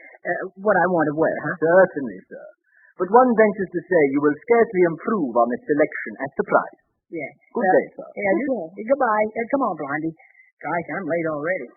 what I want to wear, huh? Certainly, sir. But one ventures to say you will scarcely improve on this selection at the price. Yeah. Good day, sir. Yeah, goodbye. Come on, Blondie. Gosh, I'm late already.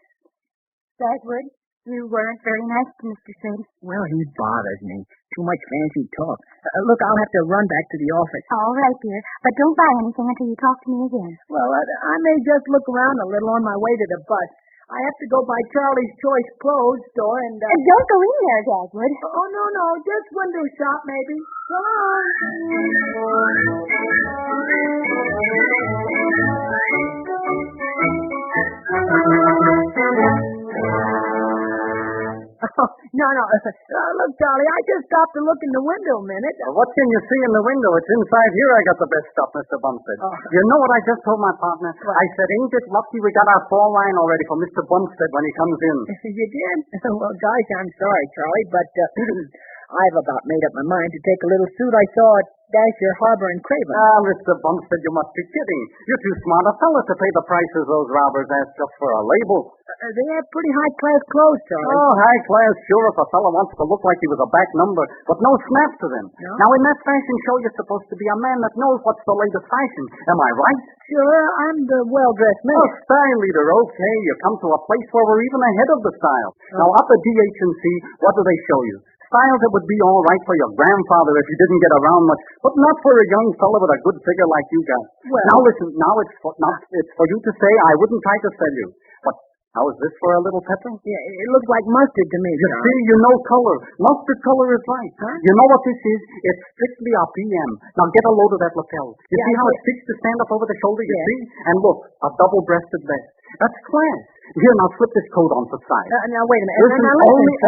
Dagwood, you weren't very nice to Mr. Slib. Well, he bothers me. Too much fancy talk. Look, I'll have to run back to the office. All right, dear. But don't buy anything until you talk to me again. Well, I may just look around a little on my way to the bus. I have to go by Charlie's Choice Clothes store and... Don't go in there, Dagwood. Oh, no. Just window shop, maybe. So long. No. Look, Charlie, I just stopped to look in the window a minute. What can you see in the window? It's inside here I got the best stuff, Mr. Bumstead. You know what I just told my partner? I said, ain't it lucky we got our fall line already for Mr. Bumstead when he comes in. You did? Well, gosh, I'm sorry, Charlie, but I've about made up my mind to take a little suit I saw at Dasher, Harbor, and Craven. Mr. Bumstead, you must be kidding. You're too smart a fella to pay the prices those robbers asked just for a label. They have pretty high-class clothes, Charlie. Oh, high class, sure, if a fella wants to look like he was a back number, but no snap to them. No? Now, in that fashion show, you're supposed to be a man that knows what's the latest fashion. Am I right? Sure, I'm the well-dressed man. Oh, style leader, okay. You come to a place where we're even ahead of the style. Now, up at DH&C, what do they show you? Styles that would be all right for your grandfather if you didn't get around much, but not for a young fella with a good figure like you got. Well, now listen, it's for you to say I wouldn't try to sell you. But how is this for a little pepper? Yeah, it looks like mustard to me, You see, you know color. Mustard color is right. Huh? You know what this is? It's strictly a PM. Now get a load of that lapel. You see how it fits to stand up over the shoulder, you see? And look, a double-breasted vest. That's class. Here, now slip this coat on for size. Now, wait a minute. Listen,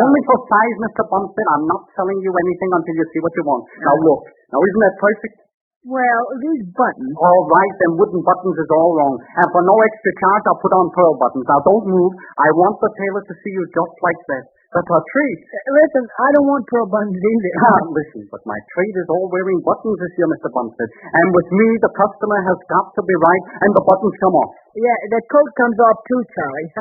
only for size, Mr. Bumstead. I'm not selling you anything until you see what you want. Now, look. Now, isn't that perfect? Well, these buttons. All right, them wooden buttons is all wrong. And for no extra charge, I'll put on pearl buttons. Now, don't move. I want the tailor to see you just like that. That's a treat. Listen, I don't want pearl buttons either. Listen, but my trade is all wearing buttons this year, Mr. Bumstead. And with me, the customer has got to be right, and the buttons come off. Yeah, that coat comes off too, Charlie.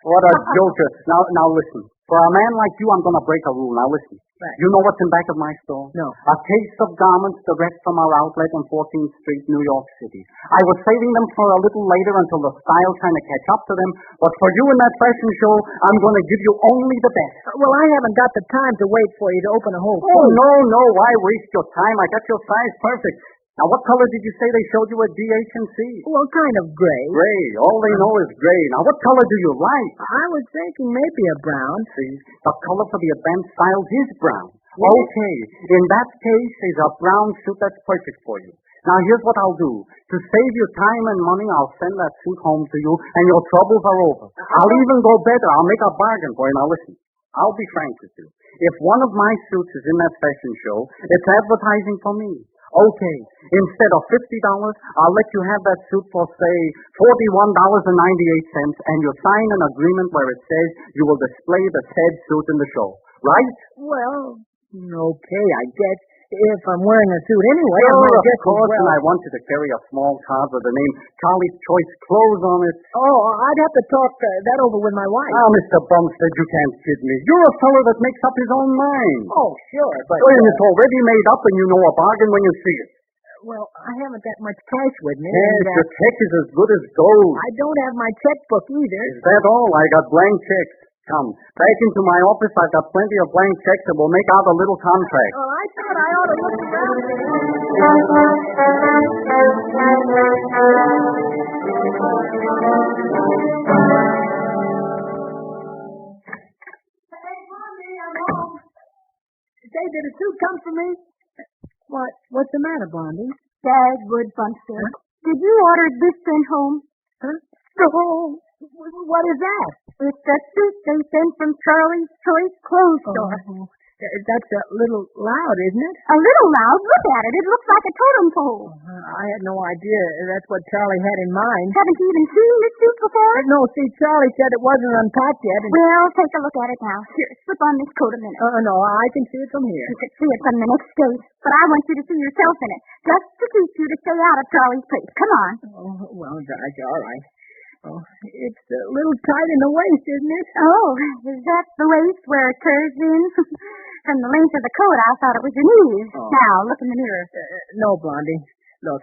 What a joker. Now listen. For a man like you, I'm going to break a rule. Now listen. Right. You know what's in back of my store? No. A case of garments direct from our outlet on 14th Street, New York City. I was saving them for a little later until the style kind of catch up to them. But for you in that fashion show, I'm going to give you only the best. Well, I haven't got the time to wait for you to open a whole Oh, no. Why waste your time? I got your size perfect. Now, what color did you say they showed you at DH&C? Well, kind of gray. Gray. All they know is gray. Now, what color do you like? I was thinking maybe a brown. See, the color for the advanced styles is brown. Yes. Okay. In that case, there's a brown suit that's perfect for you. Now, here's what I'll do. To save you time and money, I'll send that suit home to you, and your troubles are over. I'll even go better. I'll make a bargain for you. Now, listen. I'll be frank with you. If one of my suits is in that fashion show, it's advertising for me. Okay, instead of $50, I'll let you have that suit for, say, $41.98, and you'll sign an agreement where it says you will display the said suit in the show. Right? Well, okay, I guess. If I'm wearing a suit anyway, Sure, I might of guess course, well. and I want you to carry a small card with the name Charlie's Choice Clothes on it. Oh, I'd have to talk that over with my wife. Now, Mr. Bumstead, you can't kid me. You're a fellow that makes up his own mind. Oh, sure, but... And it's already made up, and you know a bargain when you see it. Well, I haven't that much cash with me. Yes, and, your check is as good as gold. I don't have my checkbook either. Is that all? I got blank checks. Come, back into my office. I've got plenty of blank checks, and we'll make out a little contract. Oh, I thought I ought to look around. Say, did a suit come for me? What's the matter, Blondie? Dagwood, Bumstead. Did you order this sent home? Huh? Oh, what is that? It's the suit they sent from Charlie's Choice Clothes Store. Oh, that's a little loud, isn't it? A little loud? Look at it. It looks like a totem pole. I had no idea that's what Charlie had in mind. Haven't you even seen this suit before? No, see, Charlie said it wasn't unpacked yet. Well, take a look at it now. Here, slip on this coat a minute. No, I can see it from here. You can see it from the next gate, but I want you to see yourself in it, just to teach you to stay out of Charlie's place. Come on. Oh, well, gosh, all right. Oh, it's a little tight in the waist, isn't it? Oh, is that the waist where it curves in? From the length of the coat, I thought it was your knees. Oh. Now, look in the mirror. No, Blondie. Look,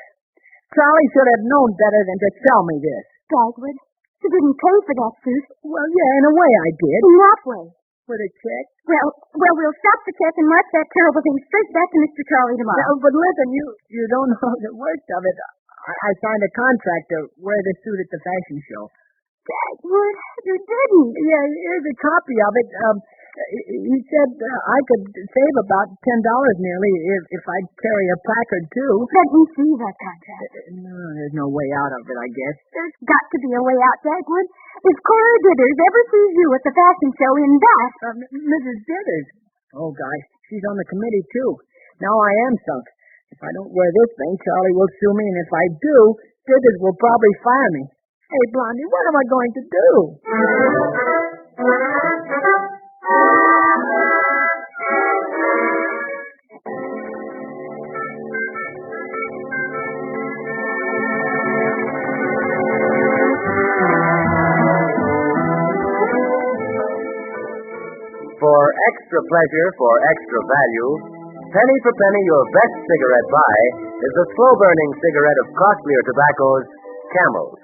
Charlie should have known better than to sell me this. Dagwood, you didn't pay for that suit. Well, yeah, in a way I did. In what way? With a check? Well, we'll stop the check and march that terrible thing straight back to Mr. Charlie tomorrow. No, but listen, you don't know the worst of it. I signed a contract to wear the suit at the fashion show. Dagwood, you didn't. Yeah, here's a copy of it. He said I could save about $10 nearly if I'd carry a placard, too. Let me see that contract. No, there's no way out of it, I guess. There's got to be a way out, Dagwood. If Cora Dithers ever sees you at the fashion show in that... Mrs. Dithers? Oh, gosh, she's on the committee, too. Now I am sunk. If I don't wear this thing, Charlie will sue me, and if I do, Dithers will probably fire me. Hey, Blondie, what am I going to do? For extra pleasure, for extra value, penny for penny your best cigarette buy is the slow-burning cigarette of costlier tobaccos, Camels.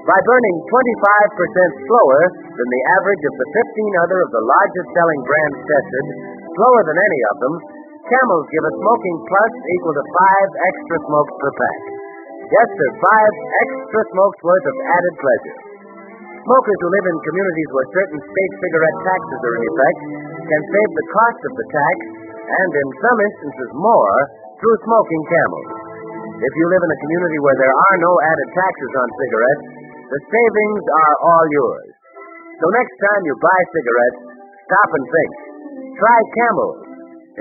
By burning 25% slower than the average of the 15 other of the largest-selling brands tested, slower than any of them, Camels give a smoking plus equal to 5 extra smokes per pack. Yes, there's 5 extra smokes worth of added pleasure. Smokers who live in communities where certain state cigarette taxes are in effect can save the cost of the tax and, in some instances, more through smoking Camels. If you live in a community where there are no added taxes on cigarettes, the savings are all yours. So next time you buy cigarettes, stop and think. Try Camels.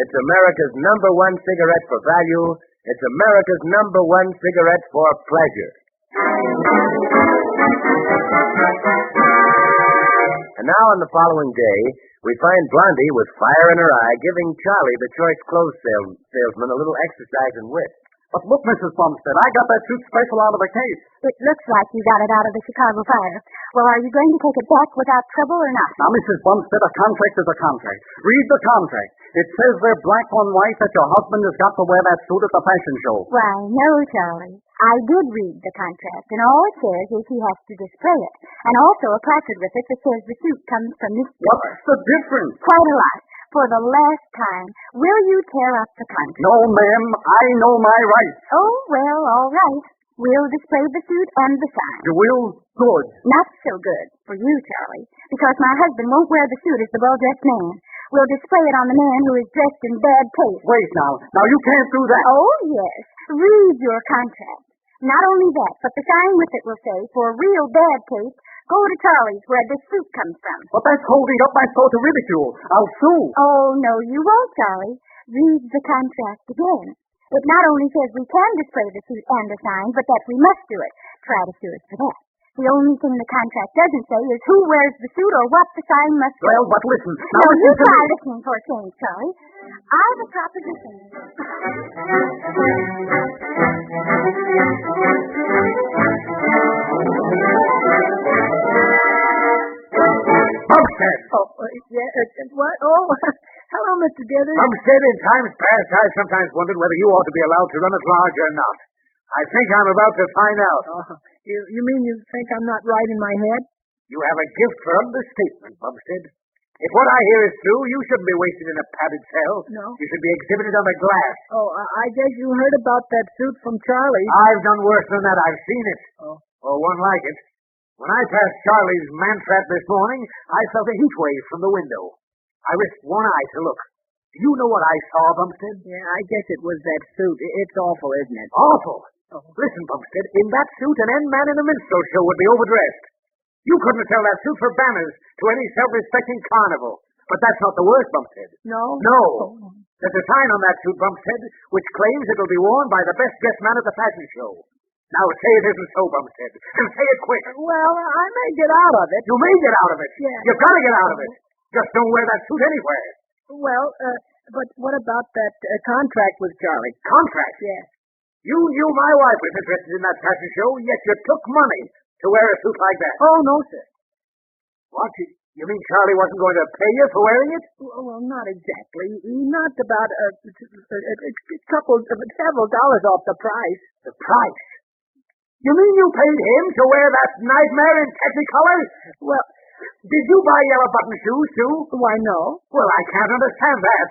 It's America's #1 cigarette for value. It's America's #1 cigarette for pleasure. And now on the following day, we find Blondie with fire in her eye giving Charlie, the choice clothes salesman, a little exercise in wit. But look, Mrs. Bumstead, I got that suit special out of the case. It looks like you got it out of the Chicago fire. Well, are you going to take it back without trouble or not? Now, Mrs. Bumstead, a contract is a contract. Read the contract. It says there black on white that your husband has got to wear that suit at the fashion show. Why, no, Charlie. I did read the contract, and all it says is he has to display it, and also a placard with it that says the suit comes from this store. What's the difference? Quite a lot. For the last time, will you tear up the contract? No, ma'am. I know my rights. Oh, well, all right. We'll display the suit and the sign. You will? Good. Not so good for you, Charlie, because my husband won't wear the suit as the well-dressed man. We'll display it on the man who is dressed in bad taste. Wait now. Now, you can't do that. Oh, yes. Read your contract. Not only that, but the sign with it will say, for real bad taste, go to Charlie's where this suit comes from. But that's holding up my soul to ridicule. I'll sue. Oh, no, you won't, Charlie. Read the contract again. It not only says we can display the suit and the sign, but that we must do it. Try to sue us for that. The only thing the contract doesn't say is who wears the suit or what the sign must say. Well, but listen. Now, you try listening for a change, Charlie. I've a proposition. Bumstead! Oh, what? Oh, hello, Mr. Dithers. Bumstead, in times past, I've sometimes wondered whether you ought to be allowed to run at large or not. I think I'm about to find out. Oh, you mean you think I'm not right in my head? You have a gift for understatement, Bumstead. If what I hear is true, you shouldn't be wasted in a padded cell. No. You should be exhibited on the glass. Oh, I guess you heard about that suit from Charlie. I've done worse than that. I've seen it. Oh. Or one like it. When I passed Charlie's mantrap this morning, I felt a heat wave from the window. I risked one eye to look. Do you know what I saw, Bumstead? Yeah, I guess it was that suit. It's awful, isn't it? Awful? Oh. Listen, Bumstead, in that suit, an end man in a minstrel show would be overdressed. You couldn't sell that suit for banners to any self-respecting carnival. But that's not the worst, Bumstead. No? No. Oh. There's a sign on that suit, Bumstead, which claims it'll be worn by the best-dressed man at the fashion show. Now, say it isn't so, Bumstead, and say it quick. Well, I may get out of it. You may get out of it. Yeah. You've got to get out of it. Just don't wear that suit anywhere. Well, but what about that contract with Charlie? Contract? Yes. You knew my wife was interested in that fashion show, yet you took money to wear a suit like that. Oh, no, sir. What? You mean Charlie wasn't going to pay you for wearing it? Well, not exactly. He knocked about several dollars off the price. The price? You mean you paid him to wear that nightmare in technicolor? Well, did you buy yellow button shoes, too? Why, no. Well, I can't understand that.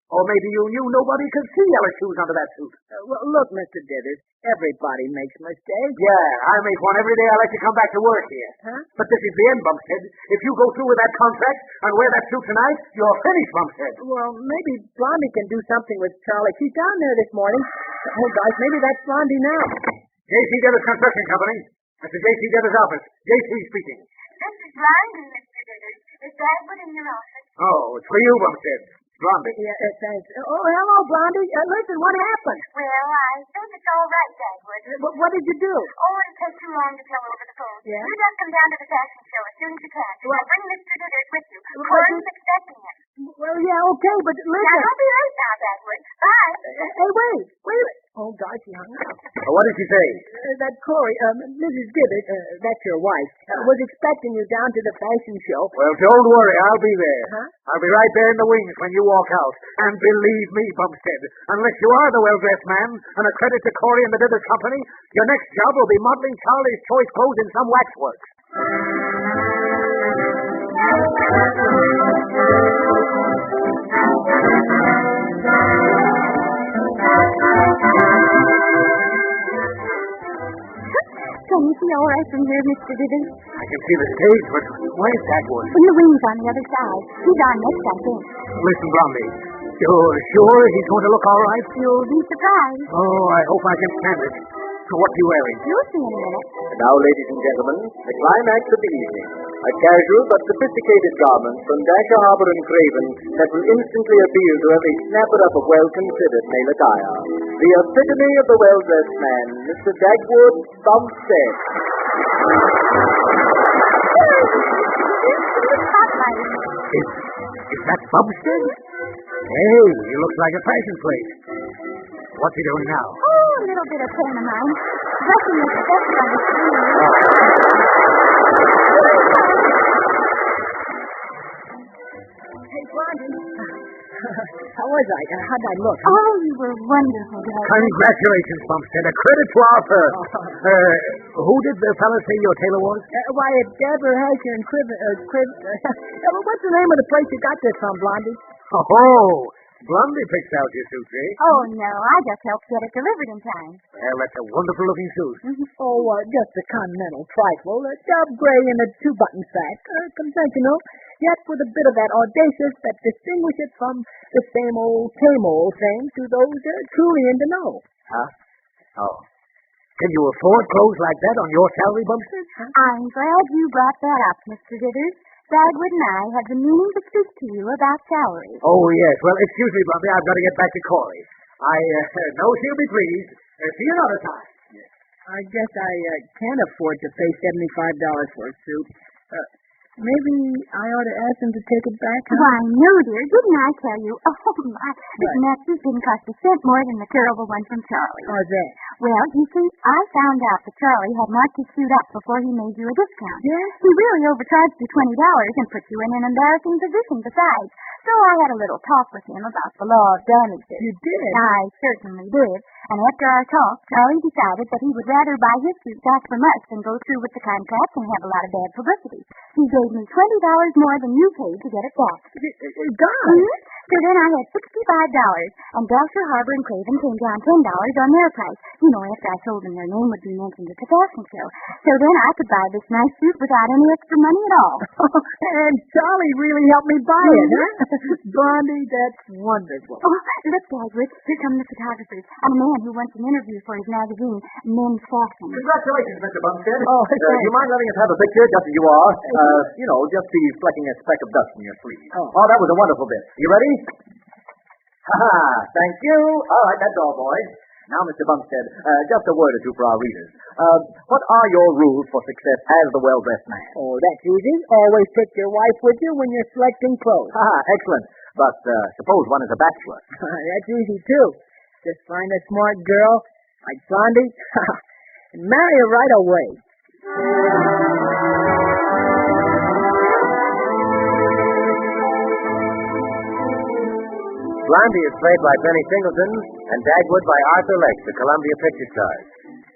Or maybe you knew nobody could see yellow shoes under that suit. Well, look, Mr. Dithers, everybody makes mistakes. Yeah, I make one every day I like to come back to work here. Huh? But this is the end, Bumstead. If you go through with that contract and wear that suit tonight, you're finished, Bumstead. Well, maybe Blondie can do something with Charlie. She's down there this morning. Oh, gosh, maybe that's Blondie now. J.C. Dithers Construction Company. Mr. J.C. Dithers' office. J.C. speaking. This is Blondie, Mr. Dithers. Is Dagwood in your office? Oh, it's for you, Bumstead. Blondie. Yeah, thanks. Oh, hello, Blondie. Listen, what happened? Well, I think it's all right, Dagwood. What did you do? Oh, it takes too long to tell over the phone. Yeah? You just come down to the fashion show as soon as you can. Well, Bring Mr. Dithers with you. Well, Corey's expecting him. Well, yeah, okay, but listen. Now, don't be late now, Dagwood. Bye. Hey, wait. Oh, gosh, he hung up. What did she say? That Corey, Mrs. Gibbet, that's your wife, was expecting you down to the fashion show. Well, don't worry, I'll be there. Huh? I'll be right there in the wings when you walk out. And believe me, Bumstead, unless you are the well-dressed man and a credit to Corey and the Dithers Company, your next job will be modeling Charlie's choice clothes in some waxworks. Can you see all right from here, Mr. Dithers? I can see the stage, but where's Dagwood? In the wings on the other side. He's on next, I think. Listen, Blondie, you're sure he's going to look all right? You'll be surprised. Oh, I hope I can stand it. So what's he wearing? You'll see in a minute. And now, ladies and gentlemen, the climax of the evening. A casual but sophisticated garment from Dasher Harbor and Craven that will instantly appeal to every snapper-up of well-considered male attire. The epitome of the well-dressed man, Mr. Dagwood Bumstead. Is that Bumstead? Hey, he looks like a fashion plate. What's he doing now? Oh, a little bit of pantomime. Brushing his steps on his sleeve. Hey, Blondie. How was I? How'd I look? Oh, you were wonderful, Dad. Congratulations, Bumstead. A credit to our firm. Who did the fellow say your tailor was? Why, it's Deborah Hasher and what's the name of the place you got this from, Blondie? Oh, Blondie picks out your suit, eh? Oh, no, I just helped get it delivered in time. Well, that's a wonderful-looking suit. Oh, just a continental trifle. A dove gray and a two-button sack. Conventional, yet with a bit of that audacious that distinguish it from the same old thing to those truly in the know. Huh? Oh. Can you afford clothes like that on your salary, Bumstead? I'm glad you brought that up, Mr. Dithers. Dagwood and I have the meaning to speak to you about salary. Oh, yes. Well, excuse me, Blondie. I've got to get back to Corey. I know she'll be pleased. See you another time. I guess I can't afford to pay $75 for a suit. Maybe I ought to ask him to take it back, huh? Why, no, dear. Didn't I tell you? Oh, my. This neck suit didn't cost a cent more than the terrible one from Charlie. How's that? Well, you see, I found out that Charlie had marked his suit up before he made you a discount. Yeah? He really overcharged you $20 and put you in an embarrassing position besides. So I had a little talk with him about the law of damages. You did? I certainly did. And after our talk, Charlie decided that he would rather buy his suit back from us than go through with the contract and have a lot of bad publicity. He gave me $20 more than you paid to get it back. God! Mm-hmm. So then I had $65, and Dasher Harbor and Craven came down $10 on their price. You know, after I told them their name would be mentioned at the fashion show. So then I could buy this nice suit without any extra money at all. And Charlie really helped me buy it, huh? Blondie, that's wonderful. Oh, look, Dagwood, here come the photographers, and a man who wants an interview for his magazine, Men's Fashion. Congratulations, Mr. Bumstead. Oh, do you mind letting us have a picture, just as you are? Just the flecking a speck of dust from your sleeve. Oh, that was a wonderful bit. You ready? Ha-ha, thank you. All right, that's all, boys. Now, Mr. Bumstead, just a word or two for our readers. What are your rules for success as the well-dressed man? Oh, that's easy. Always take your wife with you when you're selecting clothes. Excellent. But suppose one is a bachelor. That's easy, too. Just find a smart girl like Blondie and marry her right away. Blondie is played by Benny Singleton and Dagwood by Arthur Lake, the Columbia Picture Stars.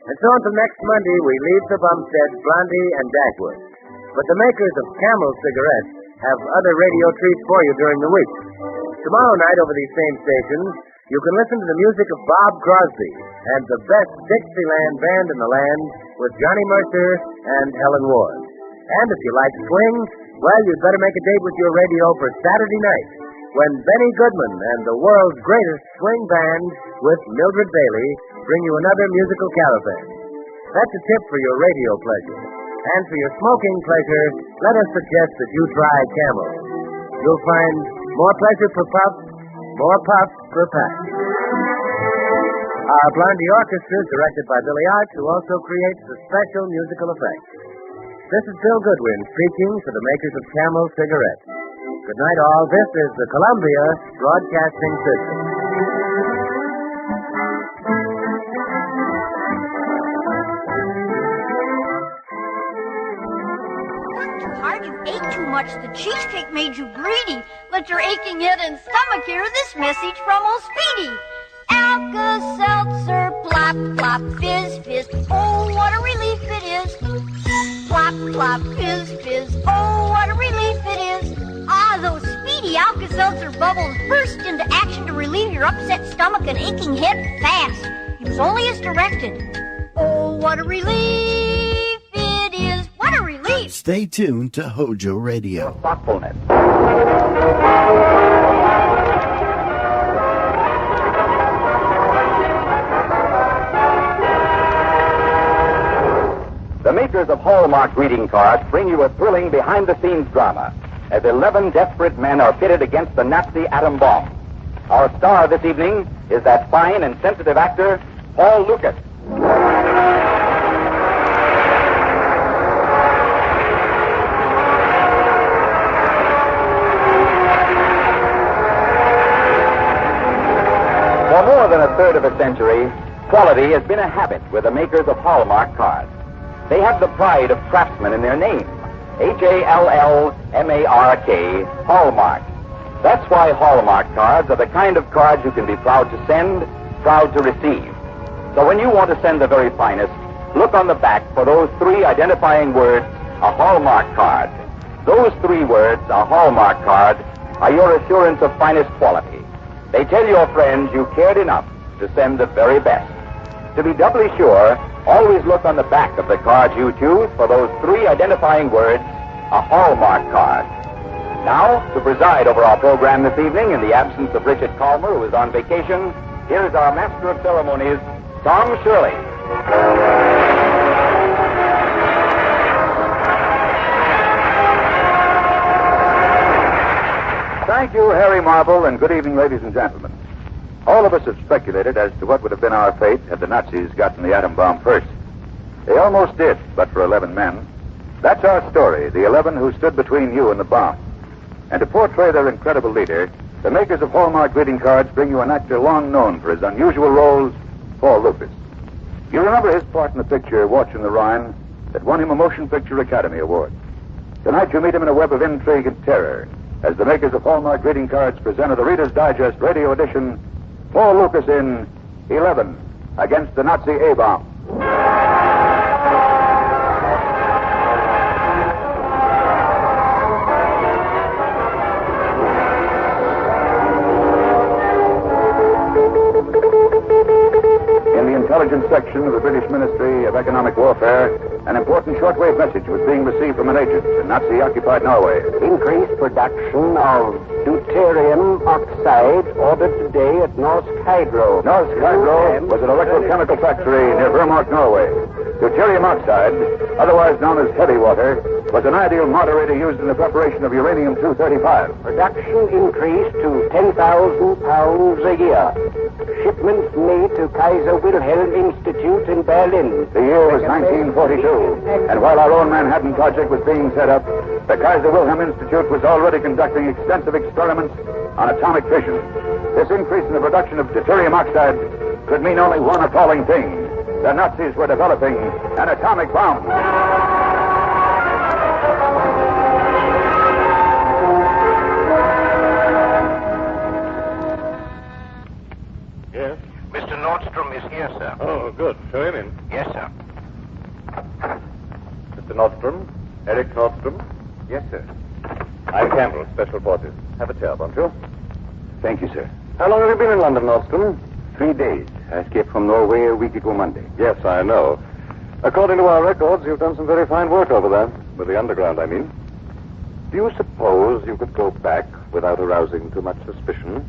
And so until next Monday, we leave for Bumstead, Blondie, and Dagwood. But the makers of Camel cigarettes have other radio treats for you during the week. Tomorrow night over these same stations, you can listen to the music of Bob Crosby and the best Dixieland band in the land with Johnny Mercer and Helen Ward. And if you like swing, well, you'd better make a date with your radio for Saturday night when Benny Goodman and the world's greatest swing band with Mildred Bailey bring you another musical caravan. That's a tip for your radio pleasure. And for your smoking pleasure, let us suggest that you try Camel. You'll find more pleasure per puff, more puffs per pack. Our Blondie Orchestra is directed by Billy Arch, who also creates the special musical effects. This is Bill Goodwin speaking for the makers of Camel cigarettes. Good night, all. This is the Columbia Broadcasting System. Hard, you ate too much. The cheesecake made you greedy. Let your aching head and stomach hear this message from old Speedy. Alka-Seltzer, plop, plop, fizz, fizz. Oh, what a relief it is. Plop, plop, fizz, fizz. Oh, what a relief it is. Ah, those Speedy Alka-Seltzer bubbles burst into action to relieve your upset stomach and aching head fast. Use only as directed. Oh, what a relief it is. What a relief. Stay tuned to Hojo Radio. Thoughtfulness. The makers of Hallmark greeting cards bring you a thrilling behind-the-scenes drama as 11 desperate men are pitted against the Nazi atom bomb. Our star this evening is that fine and sensitive actor, Paul Lucas. For more than a third of a century, quality has been a habit with the makers of Hallmark cards. They have the pride of craftsmen in their name. Hallmark, Hallmark. That's why Hallmark cards are the kind of cards you can be proud to send, proud to receive. So when you want to send the very finest, look on the back for those 3 identifying words, a Hallmark card. Those 3 words, a Hallmark card, are your assurance of finest quality. They tell your friends you cared enough to send the very best. To be doubly sure, always look on the back of the card you choose for those 3 identifying words, a Hallmark card. Now, to preside over our program this evening in the absence of Richard Calmer, who is on vacation, here is our Master of Ceremonies, Tom Shirley. Thank you, Harry Marble, and good evening, ladies and gentlemen. All of us have speculated as to what would have been our fate had the Nazis gotten the atom bomb first. They almost did, but for 11 men. That's our story, the 11 who stood between you and the bomb. And to portray their incredible leader, the makers of Hallmark greeting cards bring you an actor long known for his unusual roles, Paul Lucas. You remember his part in the picture, Watching the Rhine, that won him a Motion Picture Academy Award. Tonight you meet him in a web of intrigue and terror as the makers of Hallmark greeting cards presented the Reader's Digest radio edition, Paul Lucas in 11 Against the Nazi A-Bomb. In the intelligence section of the British Ministry of Economic Warfare, an important shortwave message was being received from an agent in Nazi-occupied Norway. Increased production of deuterium oxide ordered today at Norsk Hydro. Norsk Hydro was an electrochemical factory near Vermont, Norway. Deuterium oxide, otherwise known as heavy water, was an ideal moderator used in the preparation of uranium-235. Production increased to 10,000 pounds a year. Shipments made to Kaiser Wilhelm Institute in Berlin. The year was 1942, and while our own Manhattan Project was being set up, the Kaiser Wilhelm Institute was already conducting extensive experiments on atomic fission. This increase in the production of deuterium oxide could mean only one appalling thing. The Nazis were developing an atomic bomb. Yes? Mr. Nordstrom is here, sir. Oh, good. Show him in. Yes, sir. Mr. Nordstrom? Eric Nordstrom? Yes, sir. I'm Campbell, Special Forces. Have a chair, won't you? Thank you, sir. How long have you been in London, Nordstrom? 3 days. I escaped from Norway a week ago Monday. Yes, I know. According to our records, you've done some very fine work over there. With the underground, I mean. Do you suppose you could go back without arousing too much suspicion?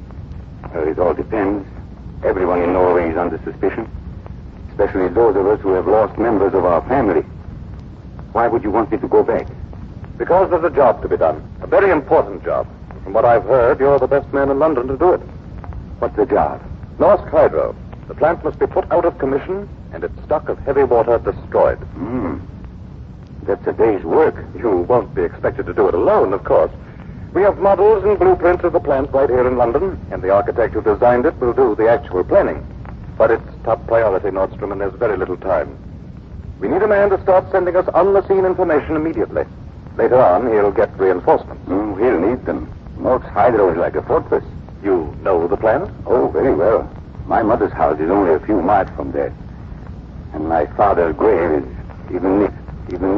Well, it all depends. Everyone in Norway is under suspicion. Especially those of us who have lost members of our family. Why would you want me to go back? Because there's a job to be done. A very important job. From what I've heard, you're the best man in London to do it. What's the job? Norsk Hydro. The plant must be put out of commission and its stock of heavy water destroyed. That's a day's work. You won't be expected to do it alone, of course. We have models and blueprints of the plant right here in London, and the architect who designed it will do the actual planning. But it's top priority, Nordstrom, and there's very little time. We need a man to start sending us on-the-scene information immediately. Later on, he'll get reinforcements. He'll need them. Norsk Hydro is like a fortress. You know the plant? Oh, very well. My mother's house is only a few miles from there. And my father's grave is even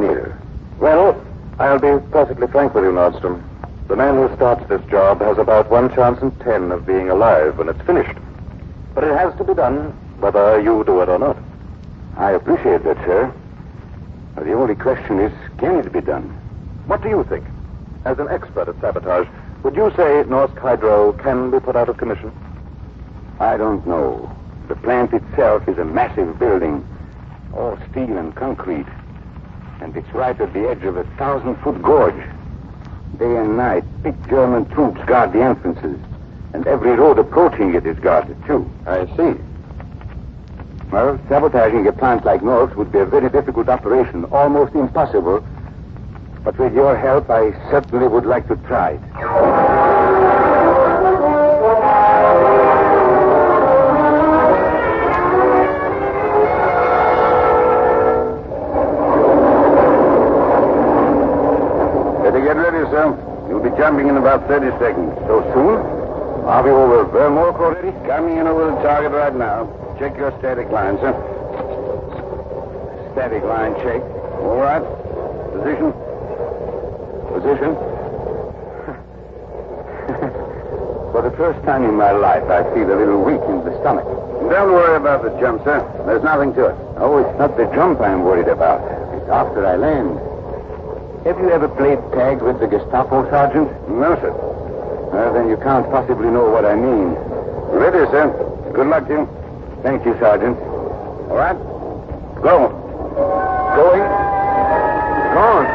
nearer. Well, I'll be perfectly frank with you, Nordstrom. The man who starts this job has about 1 chance in 10 of being alive when it's finished. But it has to be done, whether you do it or not. I appreciate that, sir. But the only question is, can it be done? What do you think? As an expert at sabotage, would you say Norsk Hydro can be put out of commission? I don't know. The plant itself is a massive building, all steel and concrete. And it's right at the edge of a 1,000-foot gorge. Day and night, big German troops guard the entrances. And every road approaching it is guarded, too. I see. Well, sabotaging a plant like Norsk would be a very difficult operation, almost impossible. But with your help, I certainly would like to try it. Better get ready, sir. You'll be jumping in about 30 seconds. So soon? Are we over Vermont already? Coming in over the target right now. Check your static line, sir. Static line check. All right. Position. For the first time in my life, I feel a little weak in the stomach. Don't worry about the jump, sir. There's nothing to it. Oh, it's not the jump I'm worried about. It's after I land. Have you ever played tag with the Gestapo, Sergeant? No, sir. Well, then you can't possibly know what I mean. Ready, sir. Good luck to you. Thank you, Sergeant. All right. Go. Going. Gone.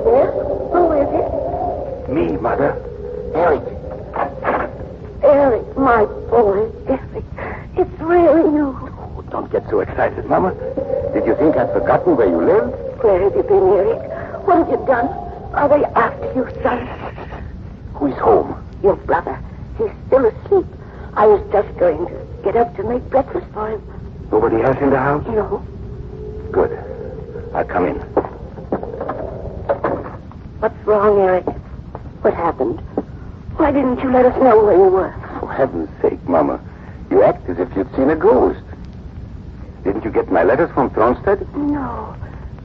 Yes? Who is it? Me, Mother. Eric. Eric, my boy. Eric. It's really you. Oh, don't get so excited, Mama. Did you think I'd forgotten where you lived? Where have you been, Eric? What have you done? Are they after you, son? Who's home? Your brother. He's still asleep. I was just going to get up to make breakfast for him. Nobody else in the house? No. Good. I'll come in. What's wrong, Eric? What happened? Why didn't you let us know where you were? For heaven's sake, Mama. You act as if you'd seen a ghost. Didn't you get my letters from Tronstedt? No.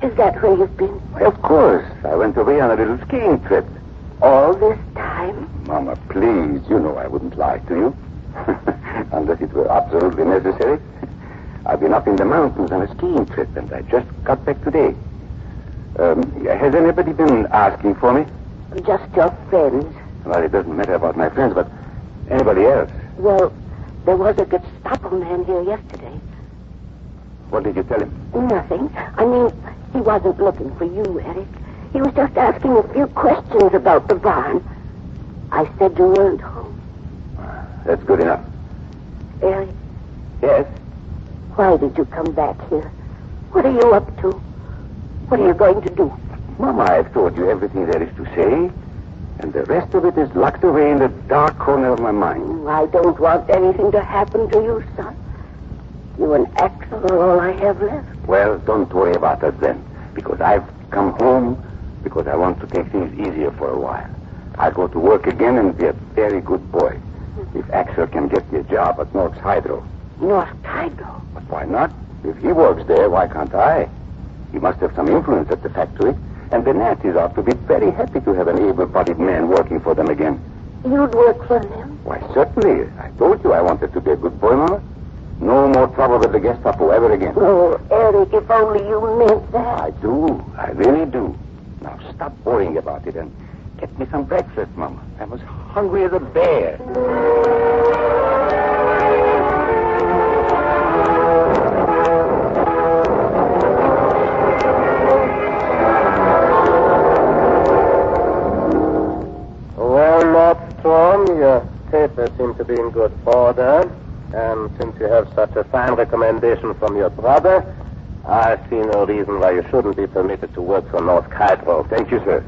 Is that where you've been? Why, of course. I went away on a little skiing trip. All this time? Mama, please. You know I wouldn't lie to you. Unless it were absolutely necessary. I've been up in the mountains on a skiing trip, and I just got back today. Has anybody been asking for me? Just your friends. Well, it doesn't matter about my friends, but anybody else? Well, there was a Gestapo man here yesterday. What did you tell him? Nothing. I mean, he wasn't looking for you, Eric. He was just asking a few questions about the barn. I said you weren't home. That's good enough. Eric? Yes? Why did you come back here? What are you up to? What are you going to do? Mama, I've told you everything there is to say, and the rest of it is locked away in the dark corner of my mind. I don't want anything to happen to you, son. You and Axel are all I have left. Well, don't worry about that then, because I've come home because I want to take things easier for a while. I'll go to work again and be a very good boy. If Axel can get me a job at Norsk Hydro. North Cairo. But why not? If he works there, why can't I? He must have some influence at the factory. And the Nazis ought to be very happy to have an able-bodied man working for them again. You'd work for them? Why, certainly. I told you I wanted to be a good boy, Mama. No more trouble with the Gestapo ever again. Oh, Eric, if only you meant that. I do. I really do. Now, stop worrying about it and get me some breakfast, Mama. I'm as hungry as a bear. Your papers seem to be in good order, and since you have such a fine recommendation from your brother, I see no reason why you shouldn't be permitted to work for North Cairo. Thank you, sir.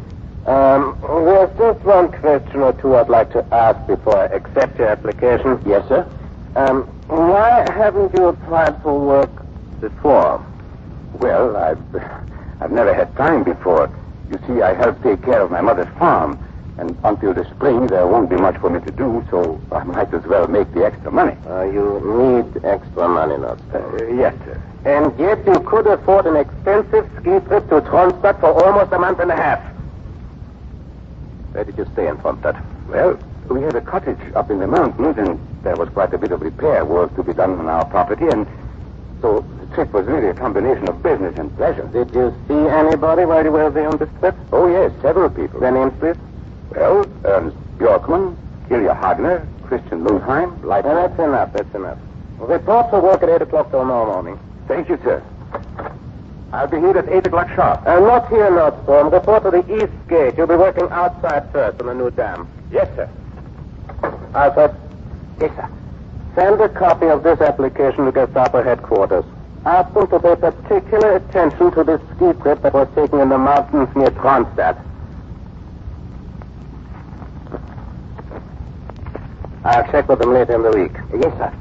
There's just one question or two I'd like to ask before I accept your application. Yes, sir? Why haven't you applied for work before? Well, I've never had time before. You see, I help take care of my mother's farm. And until the spring, there won't be much for me to do, so I might as well make the extra money. You need extra money, not yes, sir. And yet you could afford an expensive ski trip to Tronstadt for almost a month and a half. Where did you stay in Tronstadt? Well, we had a cottage up in the mountains, and there was quite a bit of repair work to be done on our property, and so the trip was really a combination of business and pleasure. Did you see anybody while you were there on this trip? Oh, yes, several people. Their names, please? Well, Ernst Bjorkman, Ilya Hagner, Christian Lundheim, Leitner. That's enough. Report for work at 8 o'clock tomorrow morning. Thank you, sir. I'll be here at 8 o'clock sharp. Not here, Nordstrom. Report to the East Gate. You'll be working outside first on the new dam. Yes, sir. Alfred? Yes, sir. Send a copy of this application to Gestapo headquarters. Ask them to pay particular attention to this ski trip that was taken in the mountains near Tronstadt. I'll check with them later in the week. Yes, sir.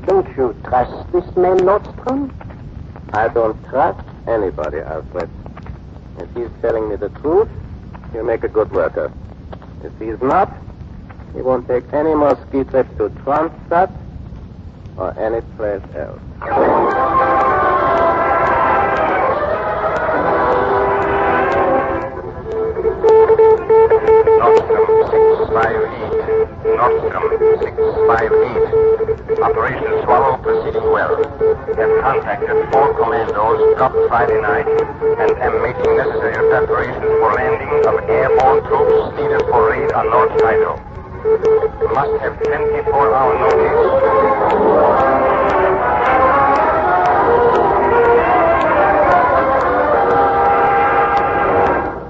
Don't you trust this man, Nordstrom? I don't trust anybody, Alfred. If he's telling me the truth, he'll make a good worker. If he's not, he won't take any more ski trips to Tronstadt or any place else. Nordstrom 658. Nordstrom 658. Operation Swallow proceeding well. Have contacted 4 commandos, dropped Friday night, and am making necessary preparations for landing of airborne troops needed for raid on North Cairo. Must have 24-hour notice.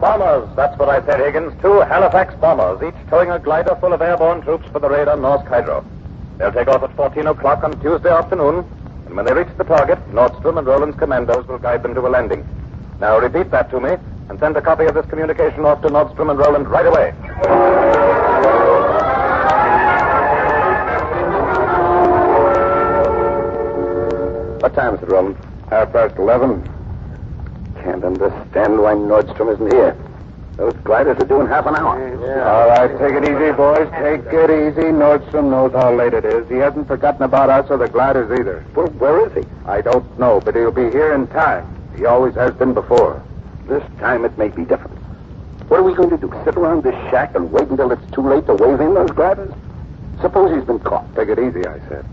Bombers, that's what I said, Higgins. 2 Halifax bombers, each towing a glider full of airborne troops for the raid on North Cairo. They'll take off at 14 o'clock on Tuesday afternoon, and when they reach the target, Nordstrom and Roland's commandos will guide them to a landing. Now repeat that to me, and send a copy of this communication off to Nordstrom and Roland right away. What time is it, Roland? 11:30. Can't understand why Nordstrom isn't here. Those gliders are due in half an hour. Yeah. All right, take it easy, boys. Take it easy. Nordstrom knows how late it is. He hasn't forgotten about us or the gliders either. Well, where is he? I don't know, but he'll be here in time. He always has been before. This time it may be different. What are we going to do? Sit around this shack and wait until it's too late to wave in those gliders? Suppose he's been caught. Take it easy, I said.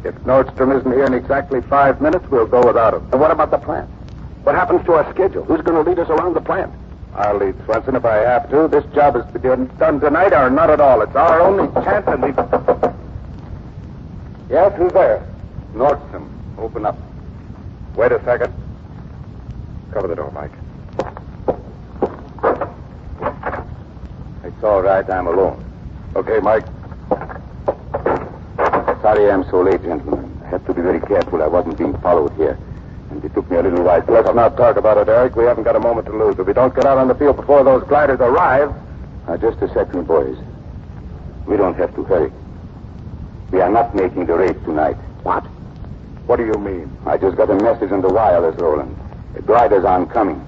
If Nordstrom isn't here in exactly 5 minutes, we'll go without him. And what about the plant? What happens to our schedule? Who's going to lead us around the plant? I'll lead, Swenson, if I have to. This job is to be done tonight or not at all. It's our only chance, and we... Yes, who's there? Nordstrom. Open up. Wait a second. Cover the door, Mike. It's all right. I'm alone. Okay, Mike. Sorry I'm so late, gentlemen. I had to be very careful. I wasn't being followed here. And it took me a little while to... Let's not talk about it, Eric. We haven't got a moment to lose. If we don't get out on the field before those gliders arrive... Now, just a second, boys. We don't have to hurry. We are not making the raid tonight. What? What do you mean? I just got a message on the wireless, Roland. The gliders aren't coming.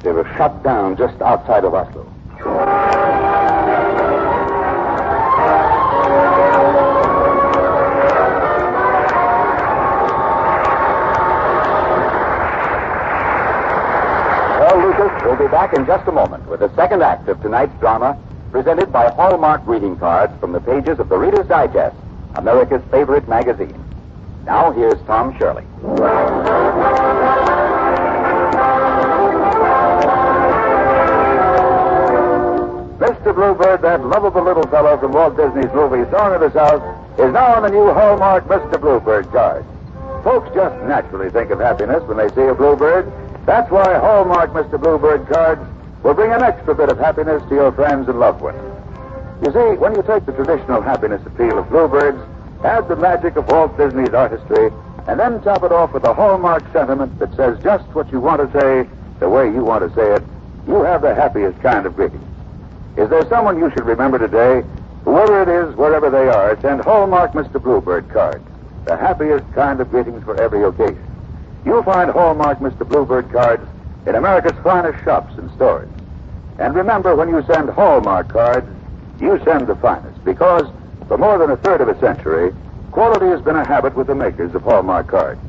They were shot down just outside of Oslo. Ranchos will be back in just a moment with the second act of tonight's drama, presented by Hallmark greeting cards from the pages of the Reader's Digest, America's favorite magazine. Now here's Tom Shirley. Mr. Bluebird, that lovable little fellow from Walt Disney's movie Song of the South, is now on the new Hallmark Mr. Bluebird card. Folks just naturally think of happiness when they see a bluebird. That's why Hallmark Mr. Bluebird cards will bring an extra bit of happiness to your friends and loved ones. You see, when you take the traditional happiness appeal of bluebirds, add the magic of Walt Disney's artistry, and then top it off with a Hallmark sentiment that says just what you want to say, the way you want to say it, you have the happiest kind of greeting. Is there someone you should remember today? Whoever it is, wherever they are, send Hallmark Mr. Bluebird cards. The happiest kind of greetings for every occasion. You'll find Hallmark Mr. Bluebird cards in America's finest shops and stores. And remember, when you send Hallmark cards, you send the finest, because for more than a third of a century, quality has been a habit with the makers of Hallmark cards.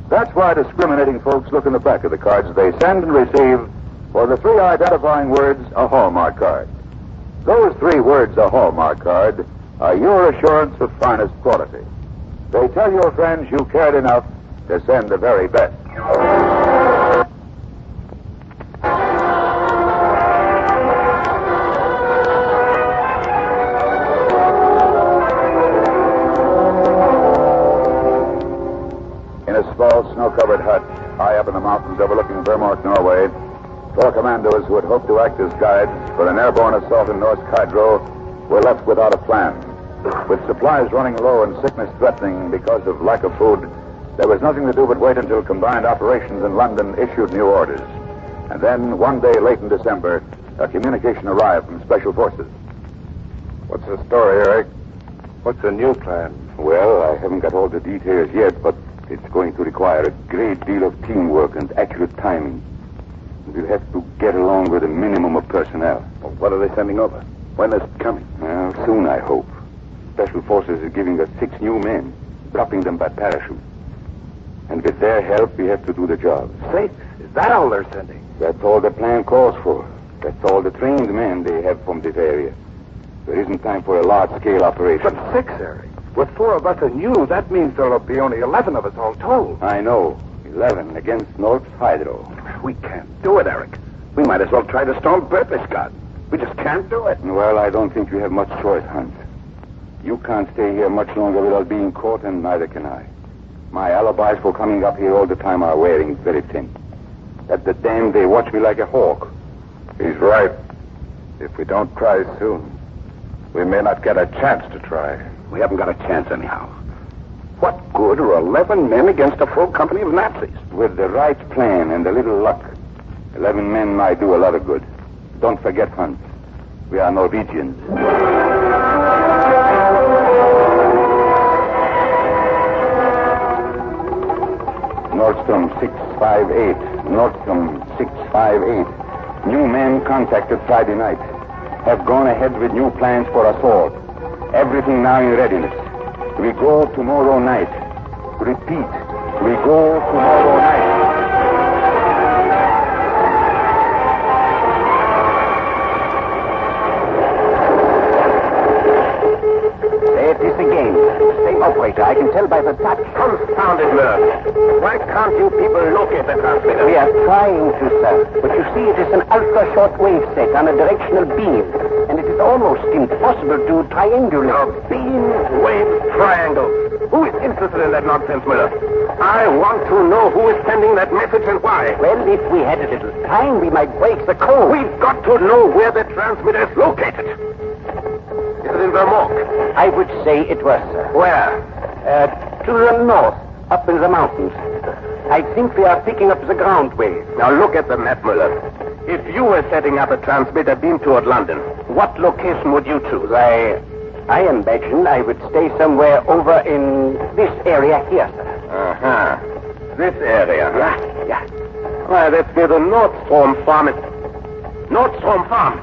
That's why discriminating folks look in the back of the cards they send and receive for the three identifying words, a Hallmark card. Those three words, a Hallmark card, are your assurance of finest quality. They tell your friends you cared enough to send the very best. In a small, snow-covered hut, high up in the mountains overlooking Vermont, Norway, four commandos who had hoped to act as guides for an airborne assault in North Cairo were left without a plan. With supplies running low and sickness threatening because of lack of food, there was nothing to do but wait until combined operations in London issued new orders. And then, one day late in December, a communication arrived from Special Forces. What's the story, Eric? What's the new plan? Well, I haven't got all the details yet, but it's going to require a great deal of teamwork and accurate timing. We'll have to get along with a minimum of personnel. Well, what are they sending over? When is it coming? Well, soon, I hope. Special Forces is giving us 6 new men, dropping them by parachute. And with their help, we have to do the job. 6? Is that all they're sending? That's all the plan calls for. That's all the trained men they have from this area. There isn't time for a large-scale operation. But 6, Eric. With 4 of us and you, that means there'll be only 11 of us all told. I know. 11 against North Hydro. We can't do it, Eric. We might as well try to storm Bertha. We just can't do it. Well, I don't think you have much choice, Hans. You can't stay here much longer without being caught, and neither can I. My alibis for coming up here all the time are wearing very thin. At the dam, they watch me like a hawk. He's right. If we don't try soon, we may not get a chance to try. We haven't got a chance anyhow. What good are 11 men against a full company of Nazis? With the right plan and a little luck, 11 men might do a lot of good. Don't forget, Hans, we are Norwegians. Nordstrom 658. Nordstrom 658. New men contacted Friday night. Have gone ahead with new plans for assault. Everything now in readiness. We go tomorrow night. Repeat, we go tomorrow night. There it is again. Same operator. I can tell by the touch. Confounded nerve. Why can't you people locate the transmitter? We are trying to, sir. But you see, it is an ultra-short wave set on a directional beam. And it is almost impossible to triangulate. A beam wave triangle. Who is interested in that nonsense, Miller? I want to know who is sending that message and why. Well, if we had a little time, we might break the code. We've got to know where the transmitter is located. Is it in Vermont? I would say it was, sir. Where? To the north, up in the mountains. I think we are picking up the ground wave. Now look at the map, Miller. If you were setting up a transmitter beam toward London, what location would you choose? I imagine I would stay somewhere over in this area here, sir. Uh-huh. This area, huh? Yeah. Why, that's where the Nordstrom farm is. Nordstrom farm.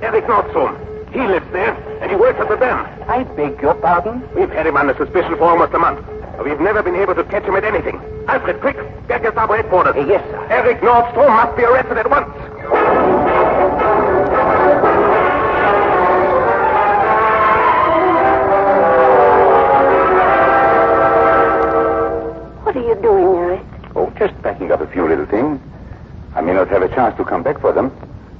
Eric Nordstrom. He lives there, and he works at the dam. I beg your pardon? We've had him under suspicion for almost a month. But we've never been able to catch him at anything. Alfred, quick, get Gestapo headquarters. Yes, sir. Eric Nordstrom must be arrested at once. Oh, just packing up a few little things. I may not have a chance to come back for them.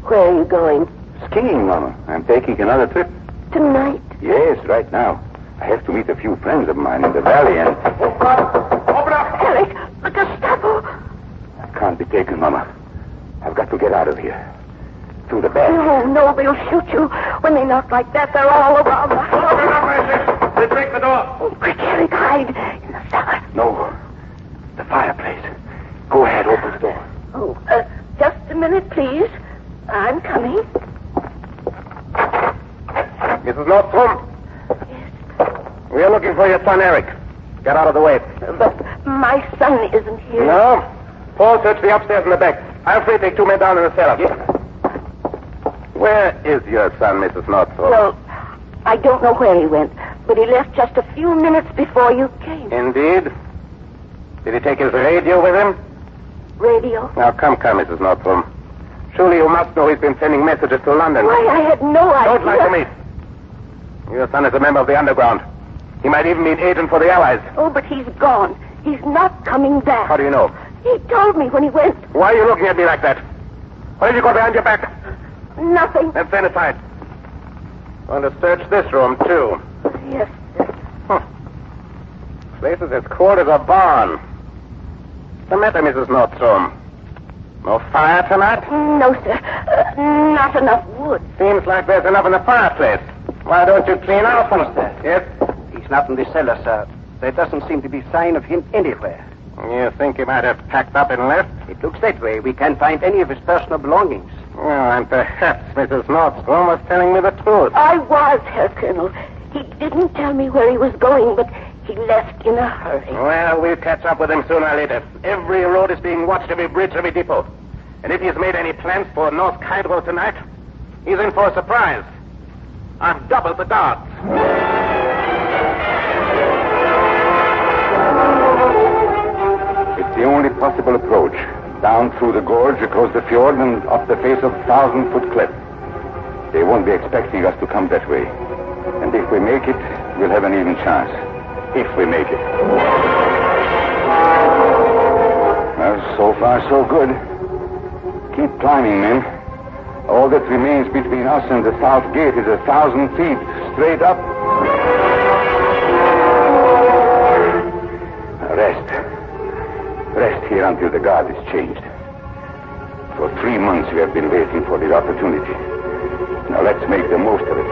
Where are you going? Skiing, Mama. I'm taking another trip. Tonight? Yes, right now. I have to meet a few friends of mine in the valley and... Open up! Eric, the Gestapo! I can't be taken, Mama. I've got to get out of here. Through the back. No, they'll shoot you. When they knock like that, they're all around the house. Open up, Rancho! They break the door. Oh, quick, Eric, hide in the cellar. No. The fireplace. Go ahead, open the door. Oh, just a minute, please. I'm coming. Mrs. Nordstrom? Yes? We are looking for your son, Eric. Get out of the way. But my son isn't here. No? Paul, search the upstairs and the back. Alfred, take 2 men down in the cellar. Yes. Where is your son, Mrs. Nordstrom? Well, I don't know where he went, but he left just a few minutes before you came. Indeed? Did he take his radio with him? Radio? Now, come, Mrs. Nordstrom. Surely you must know he's been sending messages to London. Why, I had no idea. Don't lie to me. Your son is a member of the underground. He might even be an agent for the Allies. Oh, but he's gone. He's not coming back. How do you know? He told me when he went. Why are you looking at me like that? What have you got behind your back? Nothing. Then stand aside. I want to search this room, too. Yes, sir. This is as cold as a barn. What's the matter, Mrs. Nordstrom? No fire tonight? No, sir. Not enough wood. Seems like there's enough in the fireplace. Why don't you clean out some? Yes? He's not in the cellar, sir. There doesn't seem to be sign of him anywhere. You think he might have packed up and left? It looks that way. We can't find any of his personal belongings. Oh, and perhaps Mrs. Nordstrom was telling me the truth. I was, Herr Colonel. He didn't tell me where he was going, but he left in a hurry. Well, we'll catch up with him sooner or later. Every road is being watched, every bridge, every depot. And if he's made any plans for North Cairo tonight, he's in for a surprise. I've doubled the guards. It's the only possible approach. Down through the gorge, across the fjord, and up the face of 1,000-foot cliff. They won't be expecting us to come that way. And if we make it, we'll have an even chance. If we make it. Well, so far, so good. Keep climbing, men. All that remains between us and the south gate is 1,000 feet, straight up. Now rest. Rest here until the guard is changed. For 3 months we have been waiting for the opportunity. Now let's make the most of it.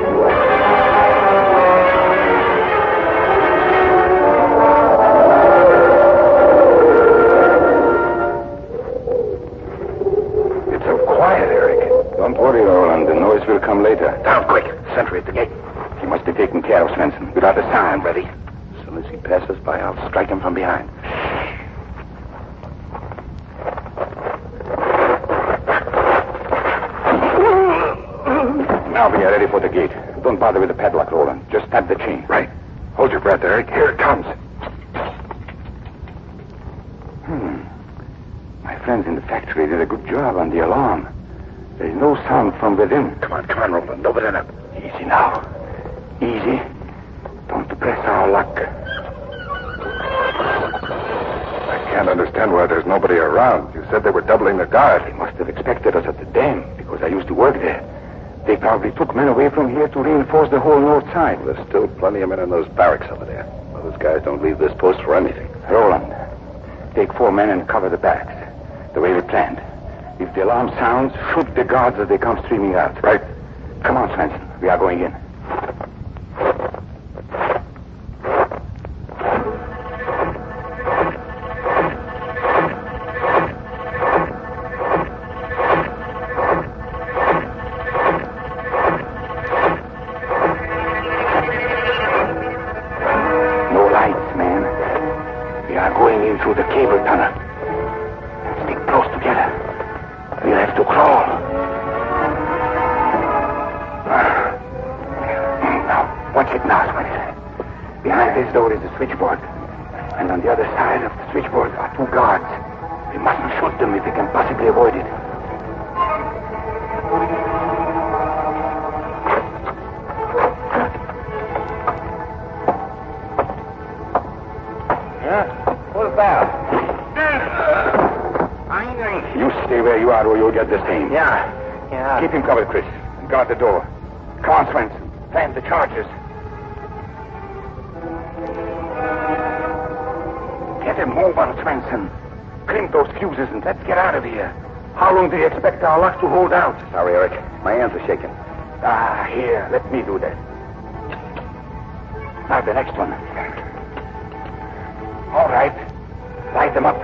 It's so quiet, Eric. Don't worry, Roland. The noise will come later. Down quick. Sentry at the gate. He must be taken care of, Svensson. Without a sound. Ready. As soon as he passes by, I'll strike him from behind. Now we are ready for the gate. Don't bother with the padlock, Roland. Just snap the chain. Right. Hold your breath, Eric. Here it comes. My friends in the factory did a good job on the alarm. There's no sound from within. Come on, Roland. Open it up. Easy now. Easy. Don't press our luck. I can't understand why there's nobody around. You said they were doubling the guard. They must have expected us at the dam, because I used to work there. They probably took men away from here to reinforce the whole north side. There's still plenty of men in those barracks over there. Well, those guys don't leave this post for anything. Roland, take 4 men and cover the barracks, the way we planned. If the alarm sounds, shoot the guards as they come streaming out. Right. Come on, Svensson. We are going in. Through the cable tunnel. Stick close together. We'll have to crawl. Now, watch it now, Svensson. Behind this door is the switchboard. And on the other side of the switchboard are 2 guards. We mustn't shoot them if we can possibly avoid it. mind. You stay where you are or you'll get the same. Yeah. Keep him covered, Chris. And guard the door. Come on, Swenson. Plant the charges. Get him moving, Swenson. Crimp those fuses and let's get out of here. How long do you expect our luck to hold out? Sorry, Eric. My hands are shaking. Here. Let me do that. Now the next one. All right. Light them up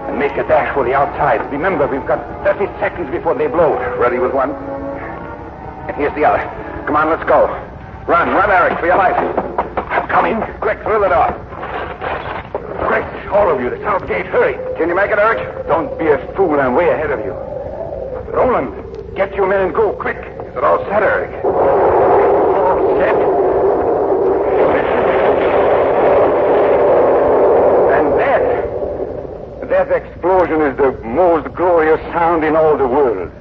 and make a dash for the outside. Remember, we've got 30 seconds before they blow. Ready with one? And here's the other. Come on, let's go. Run, Eric, for your life. I'm coming. Quick, through the door. Quick, all of you, the south gate, hurry. Can you make it, Eric? Don't be a fool, I'm way ahead of you. Roland, get your men and go, quick. Is it all set, Eric? All set. And that explosion is the most glorious sound in all the world.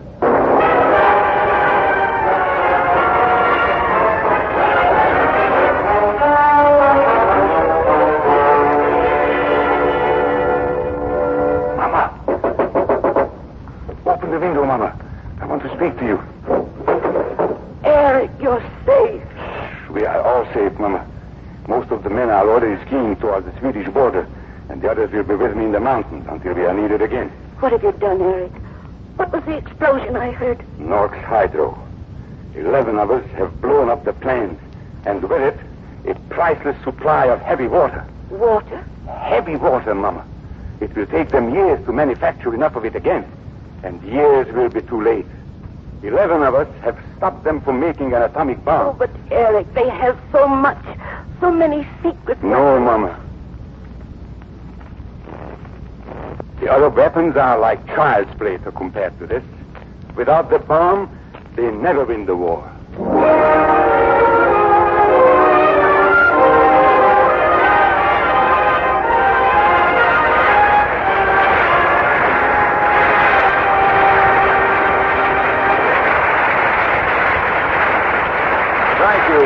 Mama. I want to speak to you. Eric, you're safe. We are all safe, Mama. Most of the men are already skiing towards the Swedish border, and the others will be with me in the mountains until we are needed again. What have you done, Eric? What was the explosion I heard? Nork's Hydro. 11 of us have blown up the plans, and with it, a priceless supply of heavy water. Water? Heavy water, Mama. It will take them years to manufacture enough of it again. And years will be too late. 11 of us have stopped them from making an atomic bomb. Oh, but Eric, they have so much, so many secrets. No, Mama. The other weapons are like child's play compared to this. Without the bomb, they never win the war.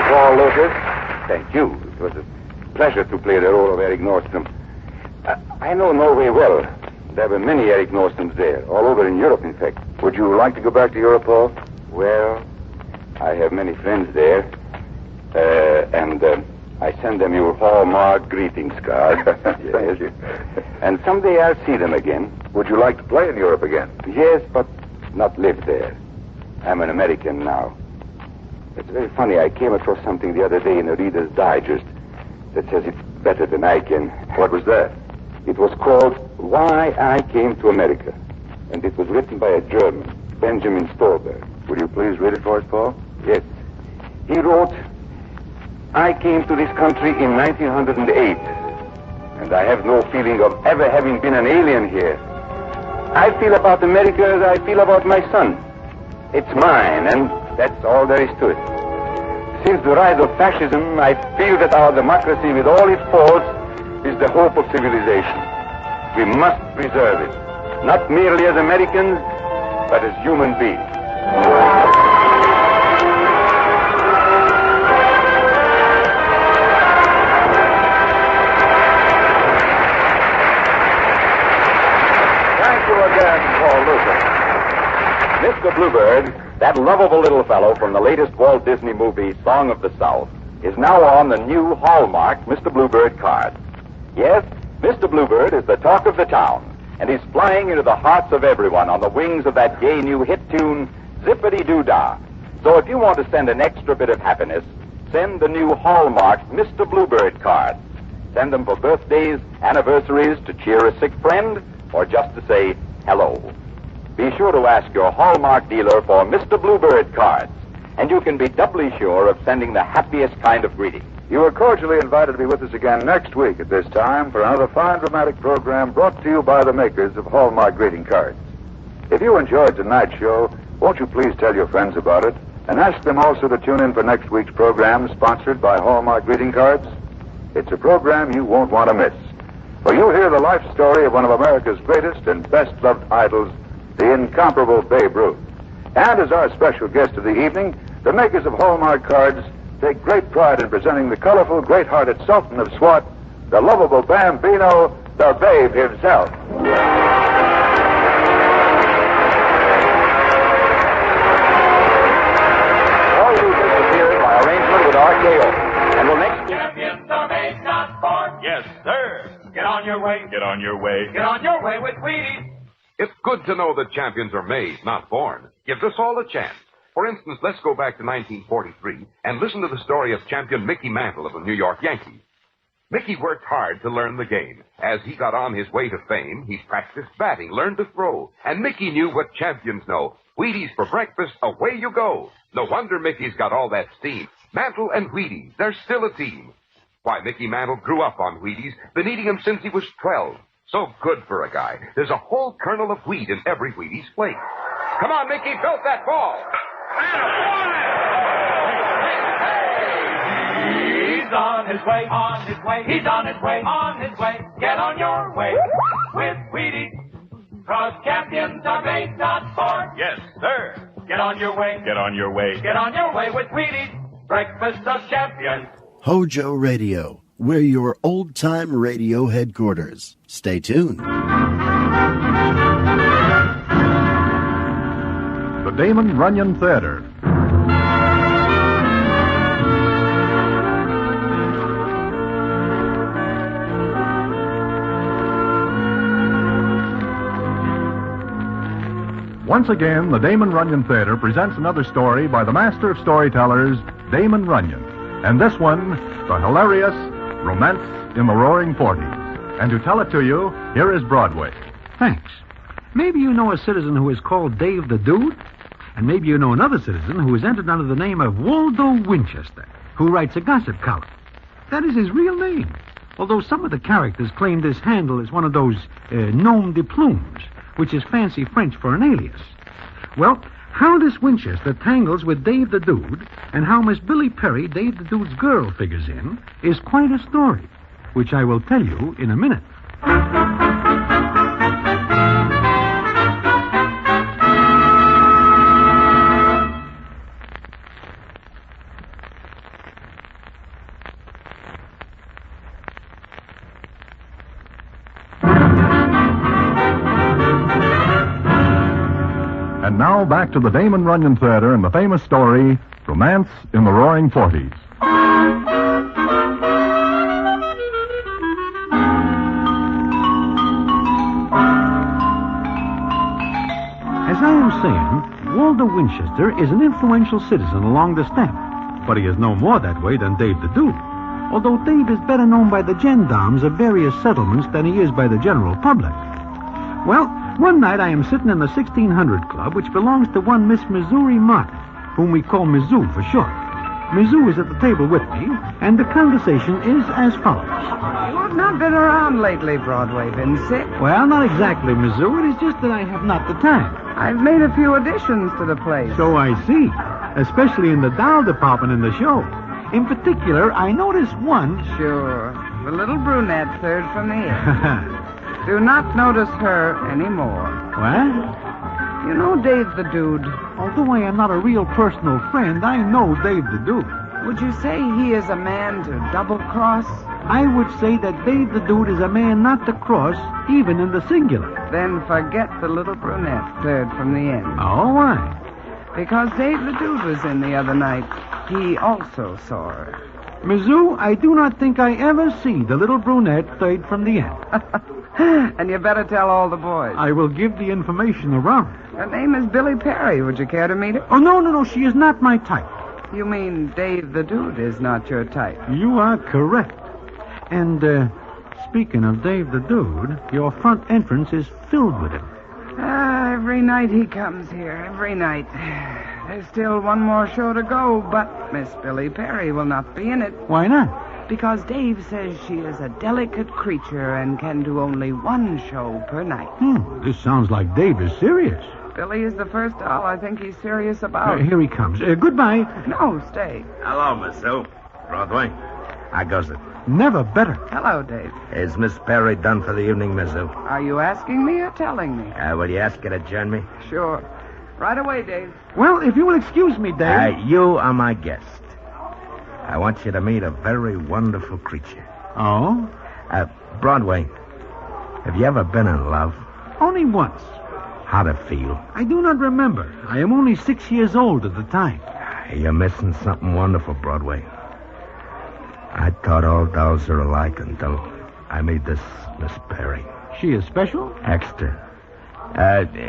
Paul Lucas. Thank you. It was a pleasure to play the role of Eric Nordstrom. I know Norway well. There were many Eric Nordstroms there, all over in Europe, in fact. Would you like to go back to Europe, Paul? Well, I have many friends there, and I send them your Hallmark greetings card. Thank you. And someday I'll see them again. Would you like to play in Europe again? Yes, but not live there. I'm an American now. It's very funny. I came across something the other day in a Reader's Digest that says it's better than I can. What was that? It was called Why I Came to America. And it was written by a German, Benjamin Stolberg. Would you please read it for us, Paul? Yes. He wrote, I came to this country in 1908, and I have no feeling of ever having been an alien here. I feel about America as I feel about my son. It's mine, and that's all there is to it. Since the rise of fascism, I feel that our democracy, with all its faults, is the hope of civilization. We must preserve it, not merely as Americans, but as human beings. Thank you again, Paul Lucas. Mr. Bluebird, that lovable little fellow from the latest Walt Disney movie, Song of the South, is now on the new Hallmark Mr. Bluebird card. Yes, Mr. Bluebird is the talk of the town, and he's flying into the hearts of everyone on the wings of that gay new hit tune, Zippity-Doo-Dah. So if you want to send an extra bit of happiness, send the new Hallmark Mr. Bluebird card. Send them for birthdays, anniversaries, to cheer a sick friend, or just to say hello. Be sure to ask your Hallmark dealer for Mr. Bluebird cards, and you can be doubly sure of sending the happiest kind of greeting. You are cordially invited to be with us again next week at this time for another fine dramatic program brought to you by the makers of Hallmark greeting cards. If you enjoyed tonight's show, won't you please tell your friends about it, and ask them also to tune in for next week's program sponsored by Hallmark greeting cards? It's a program you won't want to miss, for you'll hear the life story of one of America's greatest and best-loved idols, the incomparable Babe Ruth. And as our special guest of the evening, the makers of Hallmark cards take great pride in presenting the colorful, great-hearted Sultan of Swat, the lovable Bambino, the Babe himself. way. Get on your way. Get on your way with Wheaties. It's good to know that champions are made, not born. Gives us all a chance. For instance, let's go back to 1943 and listen to the story of champion Mickey Mantle of the New York Yankees. Mickey worked hard to learn the game. As he got on his way to fame, he practiced batting, learned to throw. And Mickey knew what champions know. Wheaties for breakfast, away you go. No wonder Mickey's got all that steam. Mantle and Wheaties, they're still a team. Why, Mickey Mantle grew up on Wheaties, been eating them since he was 12. So good for a guy. There's a whole kernel of wheat in every Wheaties flake. Come on, Mickey, belt that ball. He's on his way, on his way. He's on his way, on his way. Get on your way with Wheaties. 'Cause champions are made, not born. Yes, sir. Get on your way. Get on your way. Get on your way with Wheaties. Breakfast of champions. Hojo Radio. We're your old-time radio headquarters. Stay tuned. The Damon Runyon Theater. Once again, the Damon Runyon Theater presents another story by the master of storytellers, Damon Runyon. And this one, the hilarious Romance in the Roaring Forties. And to tell it to you, here is Broadway. Thanks. Maybe you know a citizen who is called Dave the Dude, and maybe you know another citizen who is entered under the name of Waldo Winchester, who writes a gossip column. That is his real name, although some of the characters claim this handle is one of those nom de plumes, which is fancy French for an alias. Well, how this Winchester tangles with Dave the Dude and how Miss Billy Perry, Dave the Dude's girl, figures in is quite a story, which I will tell you in a minute. And now back to the Damon Runyon Theater and the famous story, Romance in the Roaring Forties. As I am saying, Waldo Winchester is an influential citizen along the stamp, but he is no more that way than Dave the Dude, although Dave is better known by the gendarmes of various settlements than he is by the general public. Well, one night I am sitting in the 1600 Club, which belongs to one Miss Missouri Martin, whom we call Mizzou for short. Mizzou is at the table with me, and the conversation is as follows. You have not been around lately, Broadway. Been sick? Well, not exactly, Mizzou. It is just that I have not the time. I've made a few additions to the place. So I see, especially in the doll department in the show. In particular, I noticed one... Sure. The little brunette, third from the end. Do not notice her anymore. What? You know Dave the Dude. Although I am not a real personal friend, I know Dave the Dude. Would you say he is a man to double-cross? I would say that Dave the Dude is a man not to cross, even in the singular. Then forget the little brunette, third from the end. Oh, why? Because Dave the Dude was in the other night. He also saw her. Mizzou, I do not think I ever see the little brunette third from the end. And you better tell all the boys. I will give the information around. Her name is Billy Perry. Would you care to meet her? Oh, no, she is not my type. You mean Dave the Dude is not your type? You are correct. And, speaking of Dave the Dude, your front entrance is filled with him. Every night he comes here, every night. There's still one more show to go, but Miss Billy Perry will not be in it. Why not? Because Dave says she is a delicate creature and can do only one show per night. This sounds like Dave is serious. Billy is the first doll I think he's serious about. Here he comes. Goodbye. No, stay. Hello, Miss Sue. Broadway. How goes it? Never better. Hello, Dave. Is Miss Perry done for the evening, Miss Sue? Are you asking me or telling me? Will you ask her to join me? Sure. Right away, Dave. Well, if you will excuse me, Dave. You are my guest. I want you to meet a very wonderful creature. Oh? Broadway, have you ever been in love? Only once. How'd it feel? I do not remember. I am only 6 years old at the time. You're missing something wonderful, Broadway. I thought all dolls are alike until I meet this Miss Perry. She is special? Extra.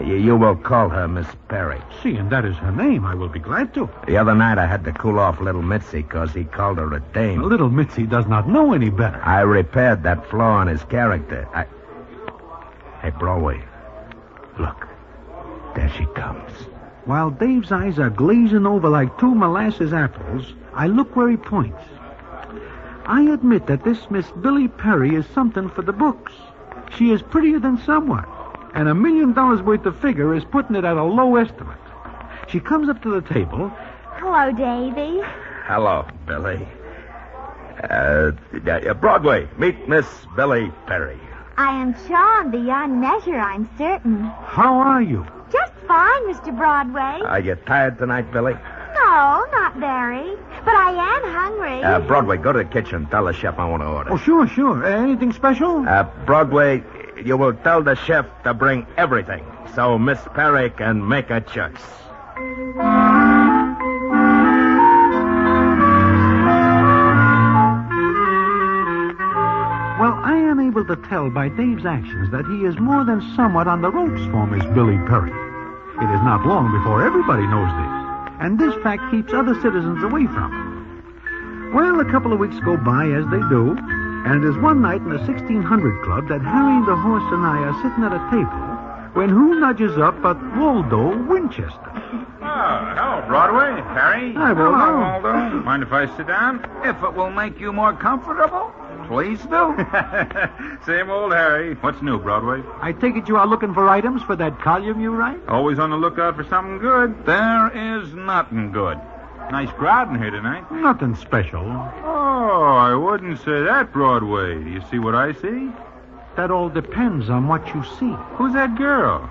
You will call her Miss Perry. Seeing that is her name, I will be glad to. The other night I had to cool off little Mitzi because he called her a dame. Little Mitzi does not know any better. I repaired that flaw in his character. Hey, Broadway, look. There she comes. While Dave's eyes are glazing over like two molasses apples, I look where he points. I admit that this Miss Billy Perry is something for the books. She is prettier than someone, and $1 million worth of figure is putting it at a low estimate. She comes up to the table. Hello, Davy. Hello, Billy. Broadway, meet Miss Billy Perry. I am charmed beyond measure, I'm certain. How are you? Just fine, Mr. Broadway. Are you tired tonight, Billy? No, not very. But I am hungry. Broadway, go to the kitchen. Tell the chef I want to order. Oh, sure. Anything special? Broadway, you will tell the chef to bring everything so Miss Perry can make a choice. Well, I am able to tell by Dave's actions that he is more than somewhat on the ropes for Miss Billy Perry. It is not long before everybody knows this, and this fact keeps other citizens away from it. Well, a couple of weeks go by as they do, and it is one night in the 1600 Club that Harry the horse and I are sitting at a table when who nudges up but Waldo Winchester. Hello, Broadway. Harry. Hi, Waldo. Hello, Waldo. Mind if I sit down? If it will make you more comfortable, please do. Same old Harry. What's new, Broadway? I take it you are looking for items for that column you write? Always on the lookout for something good. There is nothing good. Nice crowd in here tonight. Nothing special. Oh, I wouldn't say that, Broadway. Do you see what I see? That all depends on what you see. Who's that girl?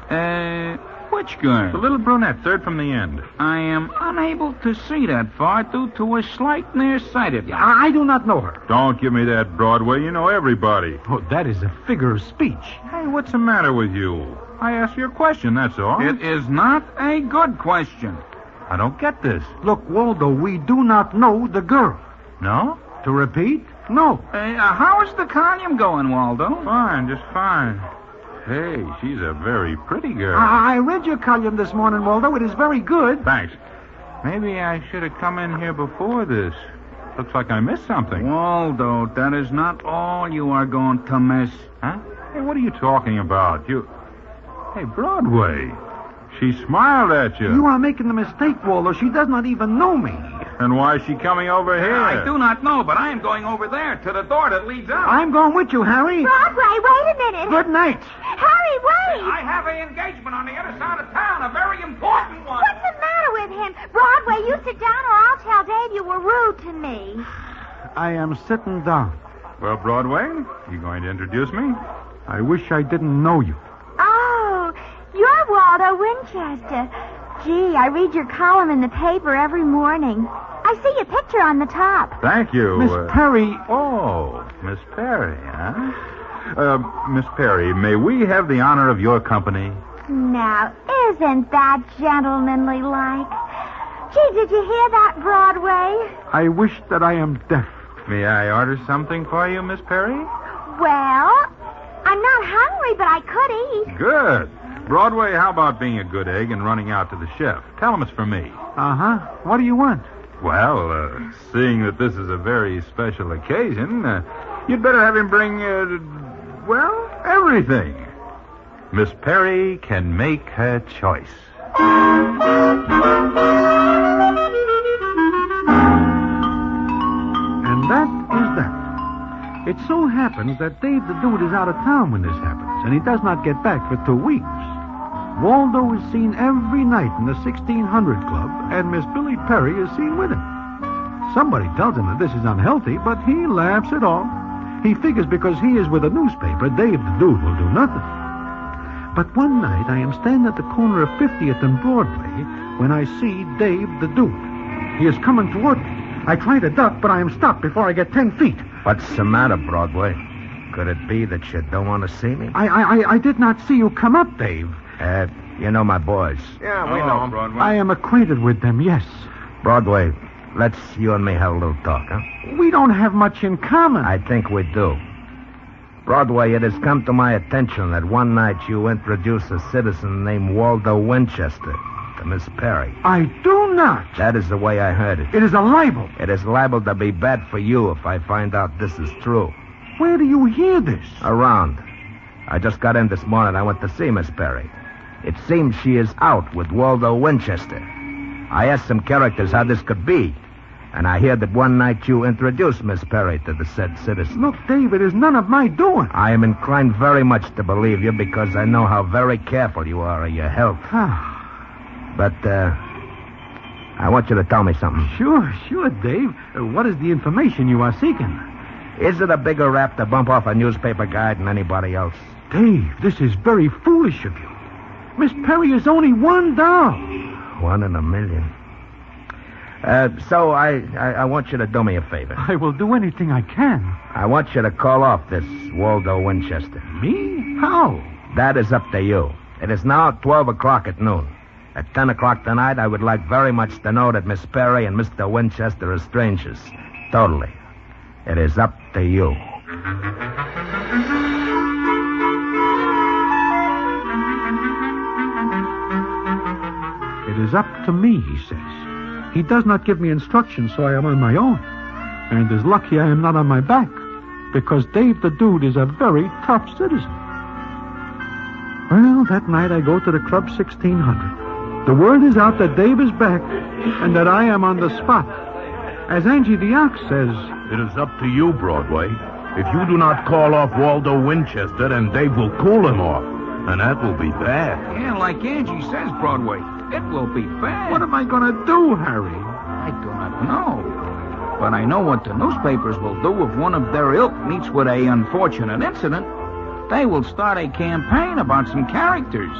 Which girl? The little brunette, third from the end. I am unable to see that far due to a slight nearsightedness. I do not know her. Don't give me that, Broadway. You know everybody. Oh, that is a figure of speech. Hey, what's the matter with you? I asked you a question, that's all. It is not a good question. I don't get this. Look, Waldo, we do not know the girl. No? To repeat, no. How is the column going, Waldo? Fine, just fine. Hey, she's a very pretty girl. I read your column this morning, Waldo. It is very good. Thanks. Maybe I should have come in here before this. Looks like I missed something. Waldo, that is not all you are going to miss. Huh? Hey, what are you talking about? Hey, Broadway. She smiled at you. You are making a mistake, Waldo. She does not even know me. And why is she coming over here? I do not know, but I am going over there to the door that leads out. I'm going with you, Harry. Broadway, wait a minute. Good night. Harry, wait. I have an engagement on the other side of town, a very important one. What's the matter with him? Broadway, you sit down or I'll tell Dave you were rude to me. I am sitting down. Well, Broadway, you going to introduce me? I wish I didn't know you. Oh, you're Waldo Winchester. Gee, I read your column in the paper every morning. I see your picture on the top. Thank you. Miss Perry. Oh, Miss Perry, huh? Miss Perry, may we have the honor of your company? Now, isn't that gentlemanly like? Gee, did you hear that, Broadway? I wish that I am deaf. May I order something for you, Miss Perry? Well, I'm not hungry, but I could eat. Good. Broadway, how about being a good egg and running out to the chef? Tell him it's for me. Uh-huh. What do you want? Well, seeing that this is a very special occasion, you'd better have him bring, everything. Miss Perry can make her choice. And that is that. It so happens that Dave the Dude is out of town when this happens, and he does not get back for 2 weeks. Waldo is seen every night in the 1600 Club, and Miss Billy Perry is seen with him. Somebody tells him that this is unhealthy, but he laughs it off. He figures because he is with a newspaper, Dave the Dude will do nothing. But one night, I am standing at the corner of 50th and Broadway when I see Dave the Dude. He is coming toward me. I try to duck, but I am stopped before I get 10 feet. What's the matter, Broadway? Could it be that you don't want to see me? I did not see you come up, Dave. You know my boys. Yeah, we know them, Broadway. I am acquainted with them, yes. Broadway, let's you and me have a little talk, huh? We don't have much in common. I think we do. Broadway, it has come to my attention that one night you introduced a citizen named Waldo Winchester to Miss Perry. I do not. That is the way I heard it. It is a libel. It is liable to be bad for you if I find out this is true. Where do you hear this? Around. I just got in this morning. I went to see Miss Perry. It seems she is out with Waldo Winchester. I asked some characters how this could be, and I hear that one night you introduced Miss Perry to the said citizen. Look, Dave, it is none of my doing. I am inclined very much to believe you because I know how very careful you are of your health. But, I want you to tell me something. Sure, Dave. What is the information you are seeking? Is it a bigger rap to bump off a newspaper guy than anybody else? Dave, this is very foolish of you. Miss Perry is only one doll. 1 in a million. So I want you to do me a favor. I will do anything I can. I want you to call off this Waldo Winchester. Me? How? That is up to you. It is now 12 o'clock at noon. At 10 o'clock tonight, I would like very much to know that Miss Perry and Mr. Winchester are strangers. Totally. It is up to you. It is up to me, he says. He does not give me instructions, so I am on my own. And it is lucky I am not on my back, because Dave the Dude is a very tough citizen. Well, that night I go to the Club 1600. The word is out that Dave is back, and that I am on the spot. As Angie the Ox says... It is up to you, Broadway. If you do not call off Waldo Winchester, then Dave will cool him off. And that will be bad. Yeah, like Angie says, Broadway, it will be bad. What am I going to do, Harry? I do not know. But I know what the newspapers will do if one of their ilk meets with a unfortunate incident. They will start a campaign about some characters.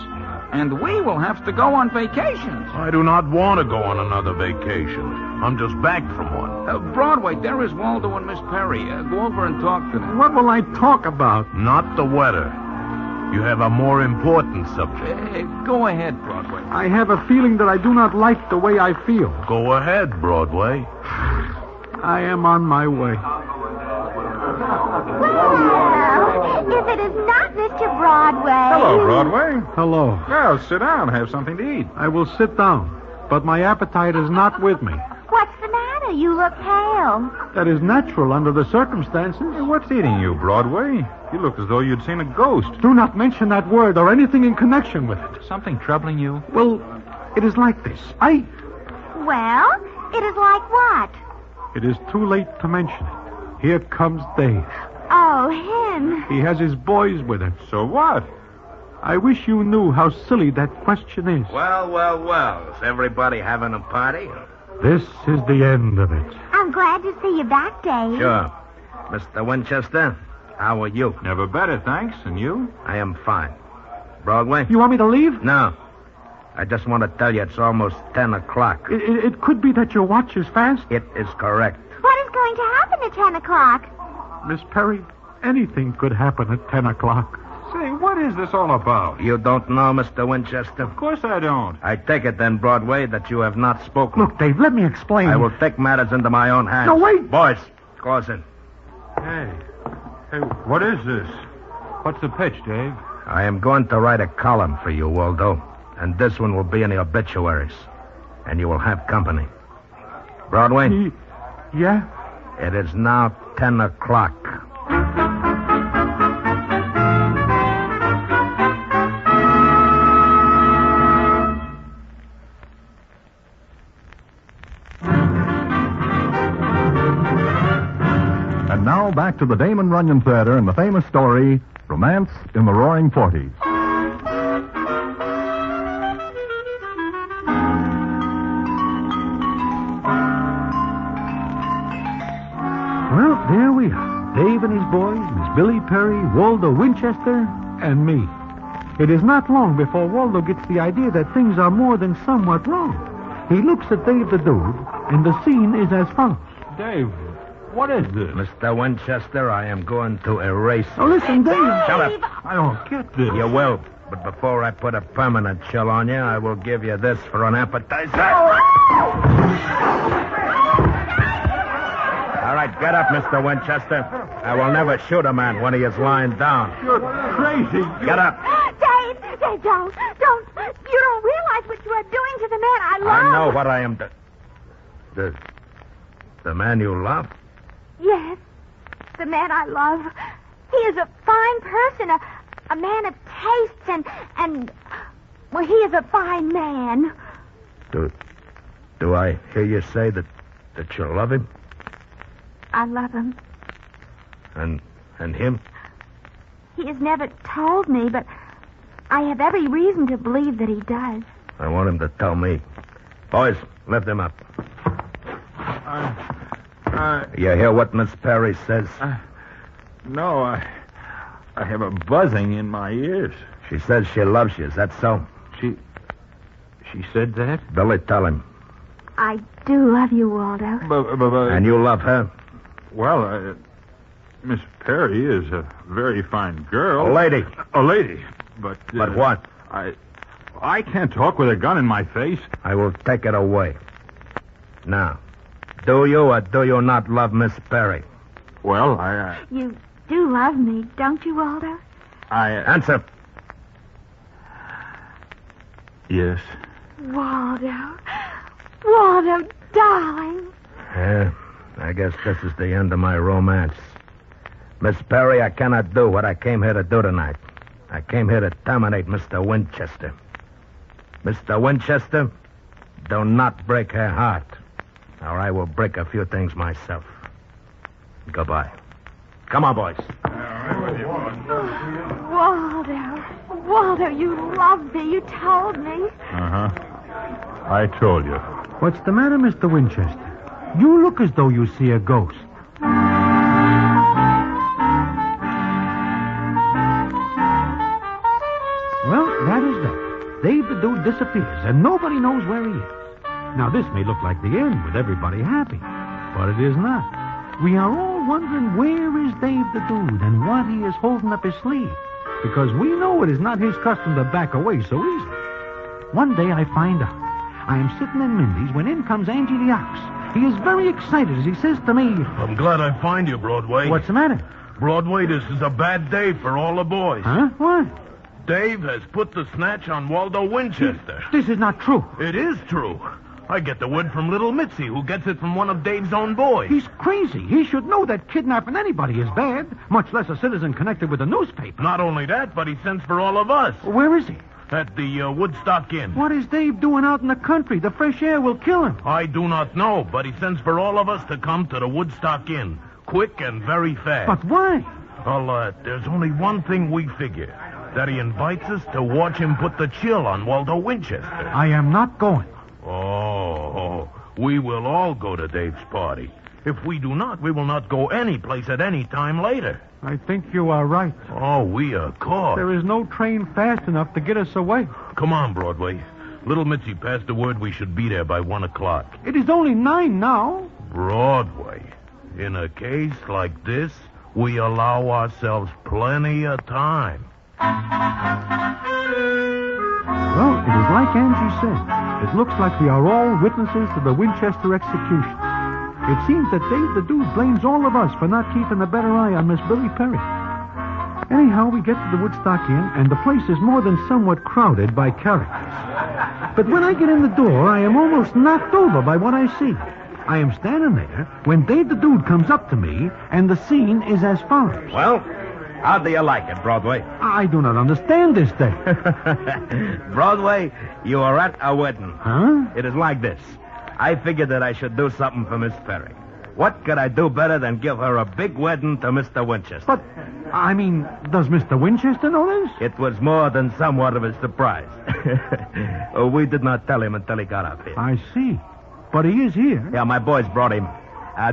And we will have to go on vacations. I do not want to go on another vacation. I'm just back from one. Broadway, there is Waldo and Miss Perry. Go over and talk to them. What will I talk about? Not the weather. You have a more important subject. Go ahead, Broadway. I have a feeling that I do not like the way I feel. Go ahead, Broadway. I am on my way. Well, if it is not Mr. Broadway... Hello, Broadway. Hello. Well, sit down. Have something to eat. I will sit down, but my appetite is not with me. What's the matter? You look pale. That is natural under the circumstances. What's eating you, Broadway? You look as though you'd seen a ghost. Do not mention that word or anything in connection with it. Something troubling you? Well, it is like this. Well, it is like what? It is too late to mention it. Here comes Dave. Oh, him. He has his boys with him. So what? I wish you knew how silly that question is. Well. Is everybody having a party? This is the end of it. I'm glad to see you back, Dave. Sure. Mr. Winchester, how are you? Never better, thanks. And you? I am fine. Broadway? You want me to leave? No. I just want to tell you it's almost 10 o'clock. It could be that your watch is fast. It is correct. What is going to happen at 10 o'clock? Miss Perry, anything could happen at 10 o'clock. Say, what is this all about? You don't know, Mr. Winchester? Of course I don't. I take it then, Broadway, that you have not spoken. Look, Dave, let me explain. I will take matters into my own hands. No, wait. Boys, close in. Hey, what is this? What's the pitch, Dave? I am going to write a column for you, Waldo. And this one will be in the obituaries. And you will have company. Broadway? Yeah? It is now 10 o'clock. And now back to the Damon Runyon Theater and the famous story, Romance in the Roaring Forties. Well, there we are. Dave and his boys, Miss Billy Perry, Waldo Winchester, and me. It is not long before Waldo gets the idea that things are more than somewhat wrong. He looks at Dave the Dude, and the scene is as follows. Dave, what is this? Mr. Winchester, I am going to erase you. Oh, listen, Dave. Shut up. I don't get this. You will. But before I put a permanent chill on you, I will give you this for an appetizer. All right, right, get up, Mr. Winchester. I will never shoot a man when he is lying down. You're crazy. Get up. Dave, don't. You don't realize what you are doing to the man I love. I know what I am doing. The man you love? Yes, the man I love. He is a fine person, a man of tastes, and well, he is a fine man. Do I hear you say that you love him? I love him. And him? He has never told me, but I have every reason to believe that he does. I want him to tell me. Boys, lift him up. You hear what Miss Perry says? No, I have a buzzing in my ears. She says she loves you. Is that so? She said that? Billy, tell him. I do love you, Waldo. But And you love her? Well, Miss Perry is a very fine girl. A lady. A lady. But what? I can't talk with a gun in my face. I will take it away. Now, do you or do you not love Miss Perry? Well, You do love me, don't you, Waldo? Answer. Yes. Waldo, darling. Yeah, I guess this is the end of my romance. Miss Perry, I cannot do what I came here to do tonight. I came here to terminate Mr. Winchester. Mr. Winchester, do not break her heart, or I will break a few things myself. Goodbye. Come on, boys. Waldo, you love me. You told me. Uh-huh. I told you. What's the matter, Mr. Winchester? You look as though you see a ghost. Well, that is that. Dave the Dude disappears, and nobody knows where he is. Now, this may look like the end with everybody happy, but it is not. We are all wondering where is Dave the Dude and what he is holding up his sleeve, because we know it is not his custom to back away so easily. One day I find out. I am sitting in Mindy's when in comes Angie the Ox. He is very excited as he says to me, I'm glad I find you, Broadway. What's the matter? Broadway, this is a bad day for all the boys. Huh? What? Dave has put the snatch on Waldo Winchester. This is not true. It is true. I get the word from little Mitzi, who gets it from one of Dave's own boys. He's crazy. He should know that kidnapping anybody is bad, much less a citizen connected with a newspaper. Not only that, but he sends for all of us. Where is he? At the Woodstock Inn. What is Dave doing out in the country? The fresh air will kill him. I do not know, but he sends for all of us to come to the Woodstock Inn. Quick and very fast. But why? Well, there's only one thing we figure. That he invites us to watch him put the chill on Waldo Winchester. I am not going. Oh, we will all go to Dave's party. If we do not, we will not go any place at any time later. I think you are right. Oh, we are caught. There is no train fast enough to get us away. Come on, Broadway. Little Mitzi passed the word we should be there by 1 o'clock. It is only 9 now. Broadway. In a case like this, we allow ourselves plenty of time. Well, it is like Angie said. It looks like we are all witnesses to the Winchester execution. It seems that Dave the Dude blames all of us for not keeping a better eye on Miss Billy Perry. Anyhow, we get to the Woodstock Inn, and the place is more than somewhat crowded by characters. But when I get in the door, I am almost knocked over by what I see. I am standing there when Dave the Dude comes up to me, and the scene is as follows. Well, how do you like it, Broadway? I do not understand this thing. Broadway, you are at a wedding. Huh? It is like this. I figured that I should do something for Miss Perry. What could I do better than give her a big wedding to Mr. Winchester? But, I mean, does Mr. Winchester know this? It was more than somewhat of a surprise. We did not tell him until he got up here. I see. But he is here. Yeah, my boys brought him.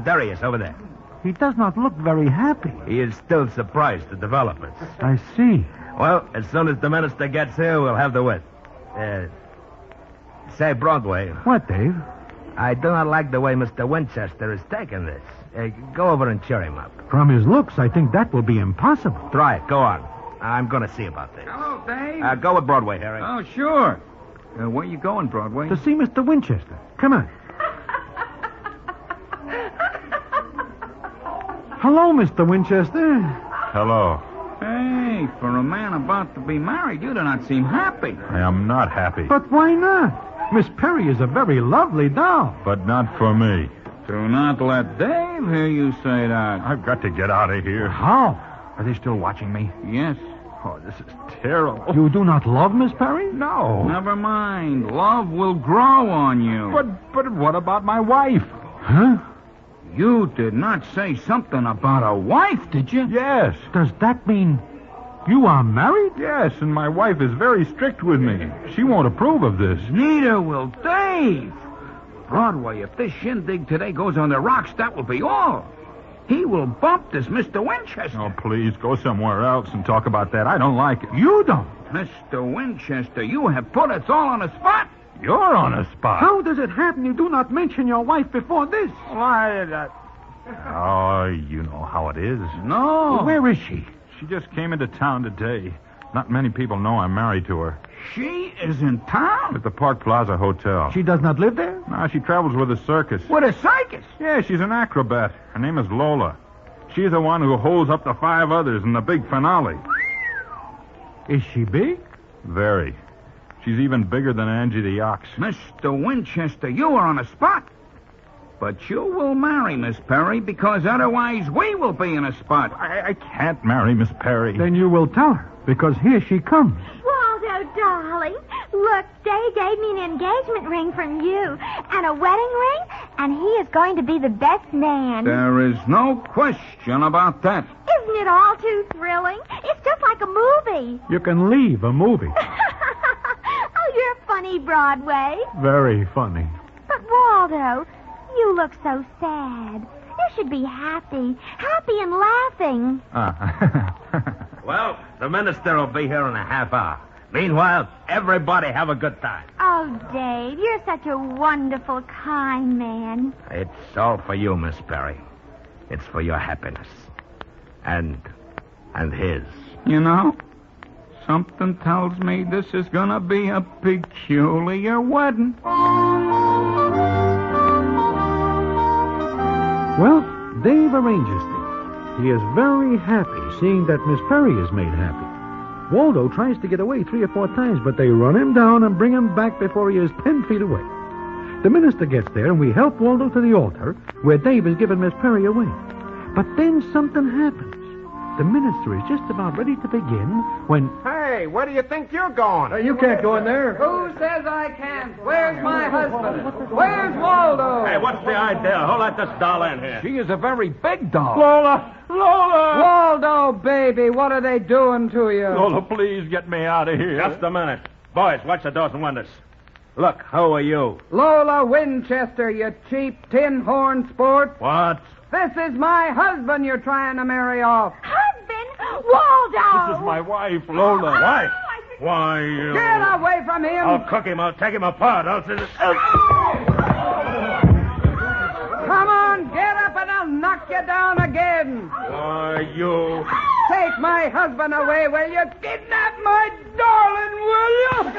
There he is, over there. He does not look very happy. He is still surprised at developments. I see. Well, as soon as the minister gets here, we'll have the wedding. Say, Broadway. What, Dave? I do not like the way Mr. Winchester is taking this. Go over and cheer him up. From his looks, I think that will be impossible. Try it. Go on. I'm going to see about this. Hello, Dave. Go with Broadway, Harry. Oh, sure. Where you going, Broadway? To see Mr. Winchester. Come on. Hello, Mr. Winchester. Hello. Hey, for a man about to be married, you do not seem happy. I am not happy. But why not? Miss Perry is a very lovely doll. But not for me. Do not let Dave hear you say that. I've got to get out of here. How? Are they still watching me? Yes. Oh, this is terrible. You do not love Miss Perry? No. Never mind. Love will grow on you. But what about my wife? Huh? You did not say something about a wife, did you? Yes. Does that mean you are married? Yes, and my wife is very strict with me. She won't approve of this. Neither will Dave. Broadway, if this shindig today goes on the rocks, that will be all. He will bump this Mr. Winchester. Oh, please, go somewhere else and talk about that. I don't like it. You don't. Mr. Winchester, you have put us all on a spot. You're on a spot. How does it happen you do not mention your wife before this? Why, Oh, you know how it is. No. Where is she? She just came into town today. Not many people know I'm married to her. She is in town? At the Park Plaza Hotel. She does not live there? No, she travels with a circus. With a circus? Yeah, she's an acrobat. Her name is Lola. She's the one who holds up the 5 others in the big finale. Is she big? Very. She's even bigger than Angie the Ox. Mr. Winchester, you are on a spot. But you will marry Miss Perry, because otherwise we will be in a spot. I can't marry Miss Perry. Then you will tell her, because here she comes. Waldo, darling, look, Dave gave me an engagement ring from you and a wedding ring, and he is going to be the best man. There is no question about that. Isn't it all too thrilling? It's just like a movie. You can leave a movie. Oh, you're funny, Broadway. Very funny. But, Waldo, you look so sad. You should be happy and laughing. Well, the minister will be here in a half hour. Meanwhile, everybody have a good time. Oh, Dave, you're such a wonderful, kind man. It's all for you, Miss Perry. It's for your happiness. And his. You know, something tells me this is going to be a peculiar wedding. Well, Dave arranges things. He is very happy seeing that Miss Perry is made happy. Waldo tries to get away 3 or 4 times, but they run him down and bring him back before he is 10 feet away. The minister gets there, and we help Waldo to the altar, where Dave is giving Miss Perry away. But then something happens. The minister is just about ready to begin when... Hey, where do you think you're going? You can't go in there. Who says I can't? Where's my husband? Where's Waldo? Hey, what's the idea? Who let this doll in here? She is a very big doll. Lola! Waldo, baby, what are they doing to you? Lola, please get me out of here. Just a minute. Boys, watch the doors and windows. Look, who are you? Lola Winchester, you cheap tin-horn sport. What? This is my husband you're trying to marry off. Husband? Waldo! This is my wife, Lola. Wife? Why, you... Get away from him! I'll cook him. I'll take him apart. Come on, get up and I'll knock you down again. Why, you... Take my husband away, will you? Kidnap my darling, will you?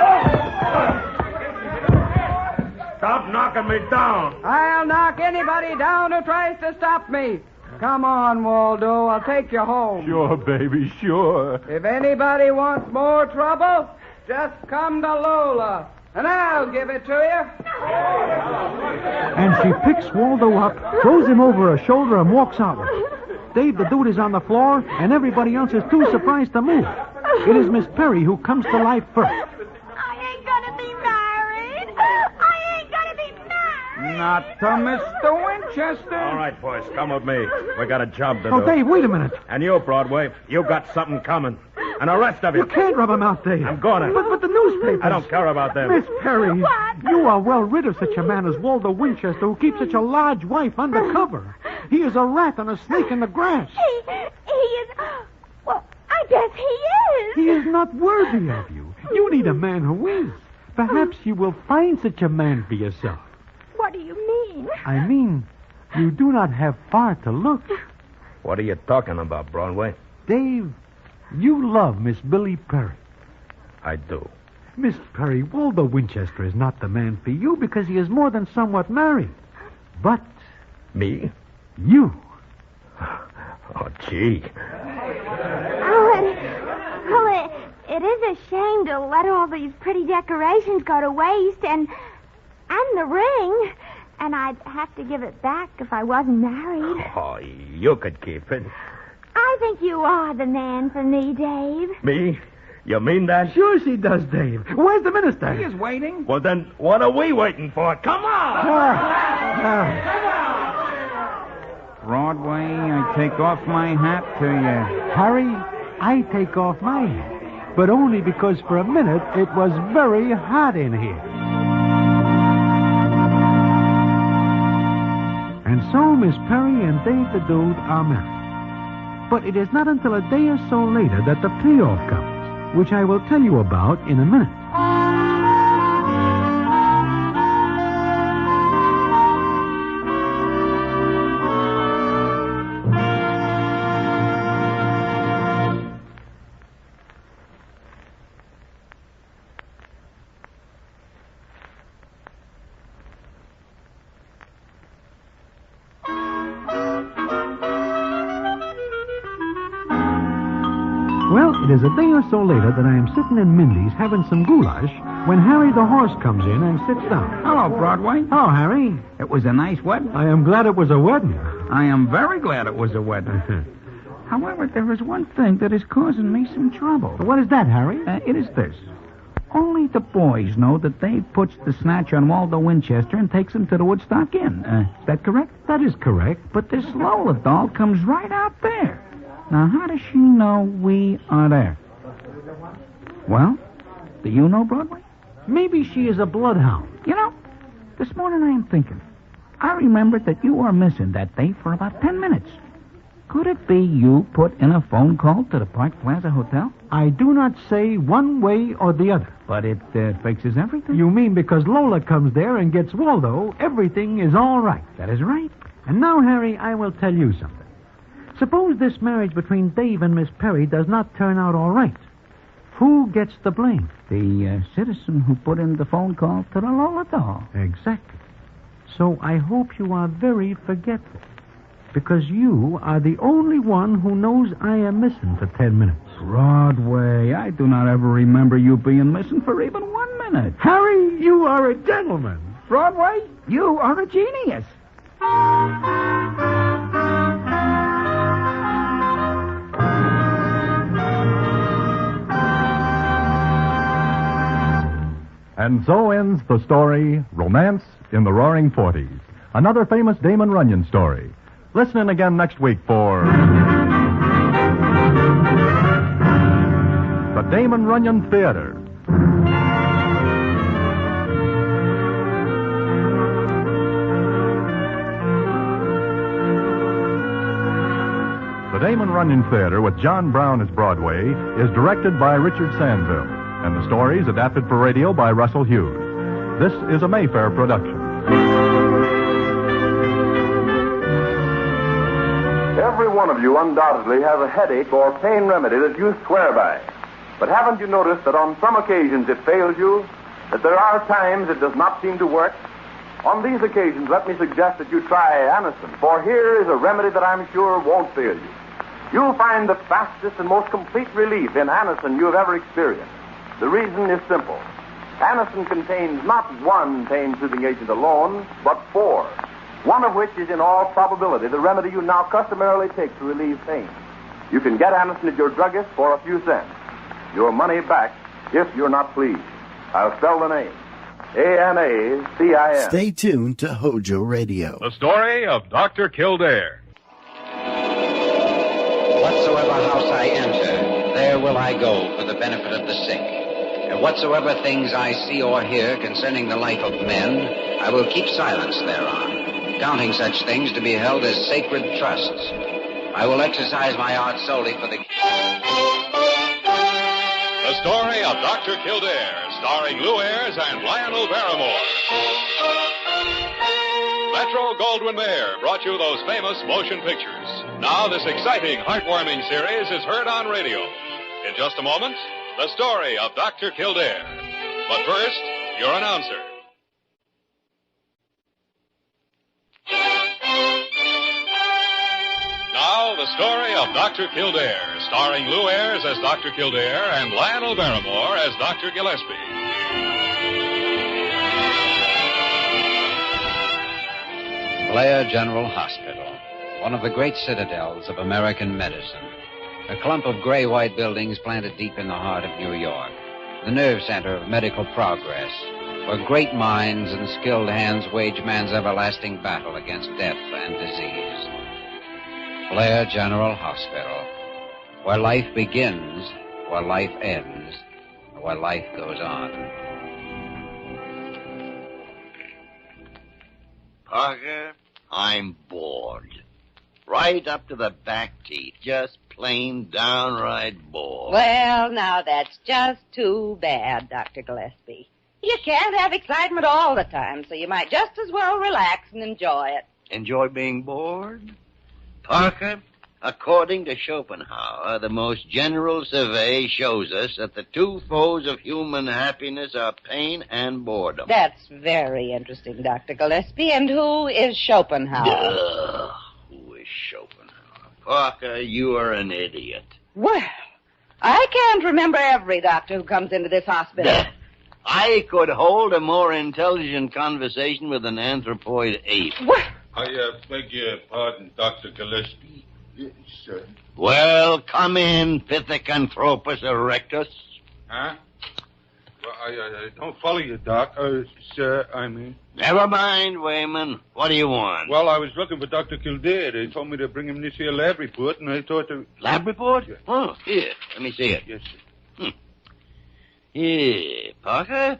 Stop knocking me down. I'll knock anybody down who tries to stop me. Come on, Waldo. I'll take you home. Sure, baby, sure. If anybody wants more trouble, just come to Lola, and I'll give it to you. And she picks Waldo up, throws him over her shoulder, and walks out with him. Dave the Dude is on the floor, and everybody else is too surprised to move. It is Miss Perry who comes to life first. I ain't gonna be married. I ain't gonna be married. Not to Mr. Winchester. All right, boys, come with me. We got a job to do. Oh, Dave, wait a minute. And you, Broadway, you got something coming. And the rest of you... You can't rub him out, Dave. I'm gonna. But the newspapers... I don't care about them. Miss Perry, you are well rid of such a man as Waldo Winchester, who keeps such a large wife undercover. He is a rat and a snake in the grass. He is... Well, I guess he is. He is not worthy of you. You need a man who is. Perhaps you will find such a man for yourself. What do you mean? I mean, you do not have far to look. What are you talking about, Broadway? Dave, you love Miss Billy Perry. I do. Miss Perry, Waldo Winchester is not the man for you because he is more than somewhat married. But... Me? You. Gee. It is a shame to let all these pretty decorations go to waste, and the ring. And I'd have to give it back if I wasn't married. Oh, you could keep it. I think you are the man for me, Dave. Me? You mean that? Sure she does, Dave. Where's the minister? He is waiting. Well, then, what are we waiting for? Come on! Broadway, I take off my hat to you. Harry, I take off my hat. But only because for a minute it was very hot in here. And so Miss Perry and Dave the Dude are married. But it is not until a day or so later that the payoff comes, which I will tell you about in a minute. Well, it is a day or so later that I am sitting in Mindy's having some goulash when Harry the horse comes in and sits down. Hello, Broadway. Hello, Harry. It was a nice wedding. I am glad it was a wedding. I am very glad it was a wedding. However, there is one thing that is causing me some trouble. What is that, Harry? It is this. Only the boys know that Dave puts the snatch on Waldo Winchester and takes him to the Woodstock Inn. Is that correct? That is correct. But this Lola doll comes right out there. Now, how does she know we are there? Well, do you know, Broadway? Maybe she is a bloodhound. You know, this morning I am thinking. I remembered that you were missing that day for about 10 minutes. Could it be you put in a phone call to the Park Plaza Hotel? I do not say one way or the other. But it fixes everything. You mean because Lola comes there and gets Waldo, everything is all right. That is right. And now, Harry, I will tell you something. Suppose this marriage between Dave and Miss Perry does not turn out all right. Who gets the blame? The citizen who put in the phone call to the Lola doll. Exactly. So I hope you are very forgetful, because you are the only one who knows I am missing for 10 minutes. Broadway, I do not ever remember you being missing for even 1 minute. Harry, you are a gentleman. Broadway, you are a genius. And so ends the story, Romance in the Roaring Forties. Another famous Damon Runyon story. Listen in again next week for the Damon Runyon Theater. The Damon Runyon Theater with John Brown as Broadway is directed by Richard Sandville, and the story is adapted for radio by Russell Hughes. This is a Mayfair production. Every one of you undoubtedly has a headache or pain remedy that you swear by. But haven't you noticed that on some occasions it fails you? That there are times it does not seem to work? On these occasions, let me suggest that you try Anacin, for here is a remedy that I'm sure won't fail you. You'll find the fastest and most complete relief in Anacin you have ever experienced. The reason is simple. Anacin contains not one pain-soothing agent alone, but 4. One of which is in all probability the remedy you now customarily take to relieve pain. You can get Anacin at your druggist for a few cents. Your money back if you're not pleased. I'll spell the name. Anacin. Stay tuned to Hojo Radio. The story of Dr. Kildare. Whatsoever house I enter, there will I go for the benefit of the sick. And whatsoever things I see or hear concerning the life of men, I will keep silence thereon, counting such things to be held as sacred trusts. I will exercise my art solely for the... The story of Dr. Kildare, starring Lou Ayres and Lionel Barrymore. Metro-Goldwyn-Mayer brought you those famous motion pictures. Now this exciting, heartwarming series is heard on radio. In just a moment, the story of Dr. Kildare. But first, your announcer. Now, the story of Dr. Kildare, starring Lou Ayres as Dr. Kildare and Lionel Barrymore as Dr. Gillespie. Blair General Hospital, one of the great citadels of American medicine. A clump of gray-white buildings planted deep in the heart of New York. The nerve center of medical progress, where great minds and skilled hands wage man's everlasting battle against death and disease. Blair General Hospital, where life begins, where life ends, where life goes on. Parker, I'm bored. Right up to the back teeth. Just plain downright bored. Well, now that's just too bad, Dr. Gillespie. You can't have excitement all the time, so you might just as well relax and enjoy it. Enjoy being bored? Parker, according to Schopenhauer, the most general survey shows us that the two foes of human happiness are pain and boredom. That's very interesting, Dr. Gillespie. And who is Schopenhauer? Who is Schopenhauer? Parker, you are an idiot. Well, I can't remember every doctor who comes into this hospital. I could hold a more intelligent conversation with an anthropoid ape. What? I beg your pardon, Dr. Gillespie. Yes, sir. Well, come in, Pithecanthropus erectus. Huh? Well, I don't follow you, Doc. Sir, I mean. Never mind, Wayman. What do you want? Well, I was looking for Dr. Kildare. They told me to bring him this here lab report, and I thought to... Lab report? Yeah. Oh, here. Let me see it. Yes, sir. Here, Parker.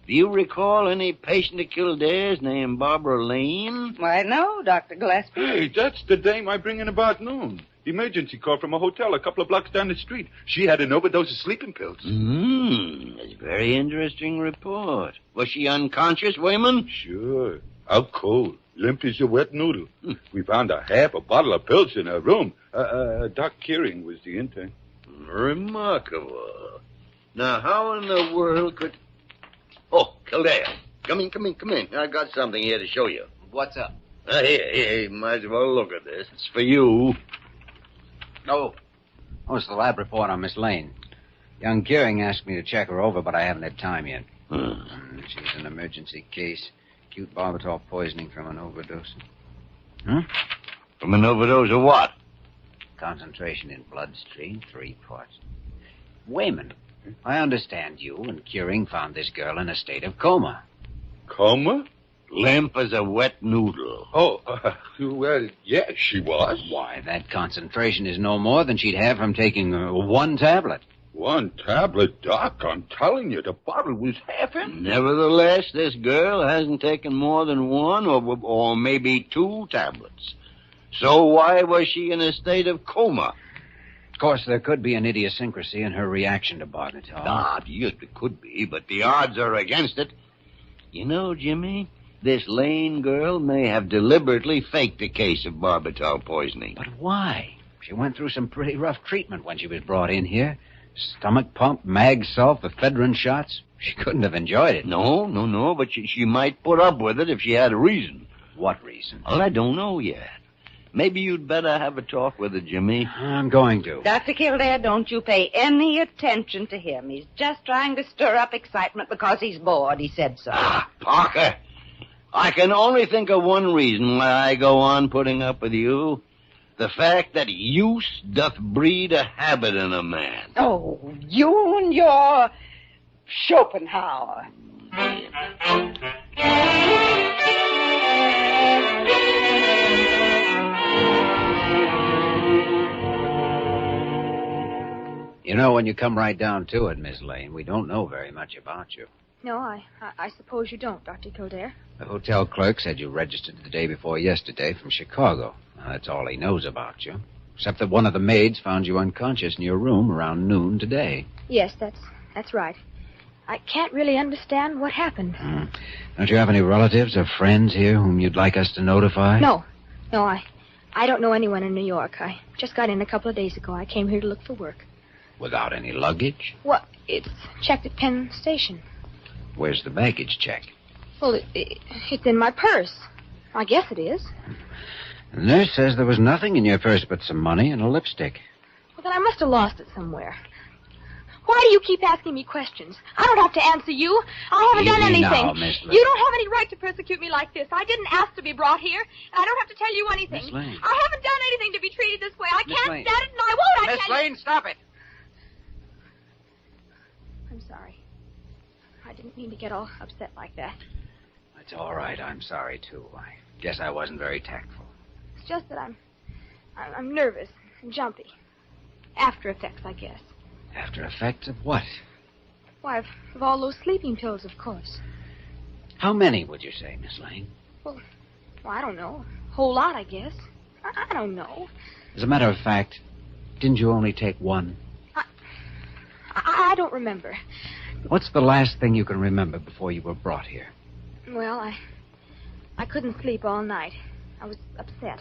Do you recall any patient of Kildare's named Barbara Lane? Why, no, Dr. Gillespie. Hey, that's the dame I bring in about noon. Emergency call from a hotel a couple of blocks down the street. She had an overdose of sleeping pills. That's a very interesting report. Was she unconscious, Wayman? Sure. Out cold. Limp as a wet noodle. We found a half a bottle of pills in her room. Doc Kearing was the intern. Remarkable. Now, how in the world could... Oh, Kildare. Come in. I've got something here to show you. What's up? Here, might as well look at this. It's for you. Oh, it's the lab report on Miss Lane. Young Gearing asked me to check her over, but I haven't had time yet. She's an emergency case. Acute barbital poisoning from an overdose. From an overdose of what? Concentration in bloodstream, 3 parts. Wayman, I understand you and Curing found this girl in a state of coma. Coma? Limp as a wet noodle. Well, yes, she was. Why, that concentration is no more than she'd have from taking 1 tablet. 1 tablet, Doc? I'm telling you, the bottle was half empty. Nevertheless, this girl hasn't taken more than 1 or maybe 2 tablets. So why was she in a state of coma? Of course, there could be an idiosyncrasy in her reaction to barbital. Yes, it could be, but the odds are against it. You know, Jimmy, this Lane girl may have deliberately faked a case of barbital poisoning. But why? She went through some pretty rough treatment when she was brought in here. Stomach pump, mag salt, ephedrine shots. She couldn't have enjoyed it. No, but she might put up with it if she had a reason. What reason? Well, I don't know yet. Maybe you'd better have a talk with her, Jimmy. I'm going to. Dr. Kildare, don't you pay any attention to him. He's just trying to stir up excitement because he's bored. He said so. Parker, I can only think of one reason why I go on putting up with you. The fact that use doth breed a habit in a man. Oh, you and your Schopenhauer. You know, when you come right down to it, Miss Lane, we don't know very much about you. No, I suppose you don't, Dr. Kildare. The hotel clerk said you registered the day before yesterday from Chicago. Now, that's all he knows about you. Except that one of the maids found you unconscious in your room around noon today. Yes, that's right. I can't really understand what happened. Don't you have any relatives or friends here whom you'd like us to notify? No, I don't know anyone in New York. I just got in a couple of days ago. I came here to look for work. Without any luggage? Well, it's checked at Penn Station. Where's the baggage check? Well, it's in my purse. I guess it is. The nurse says there was nothing in your purse but some money and a lipstick. Well, then I must have lost it somewhere. Why do you keep asking me questions? I don't have to answer you. I haven't done anything. Now, Miss Lane. You don't have any right to persecute me like this. I didn't ask to be brought here. I don't have to tell you anything. Miss Lane. I haven't done anything to be treated this way. I Miss can't Lane. stand it, and I won't. I Miss tell you. Lane, stop it. I'm sorry. I didn't mean to get all upset like that. It's all right. I'm sorry, too. I guess I wasn't very tactful. It's just that I'm nervous and jumpy. After effects, I guess. After effects of what? Why, of all those sleeping pills, of course. How many would you say, Miss Lane? Well, I don't know. A whole lot, I guess. I don't know. As a matter of fact, didn't you only take one? I don't remember. What's the last thing you can remember before you were brought here? Well, I couldn't sleep all night. I was upset.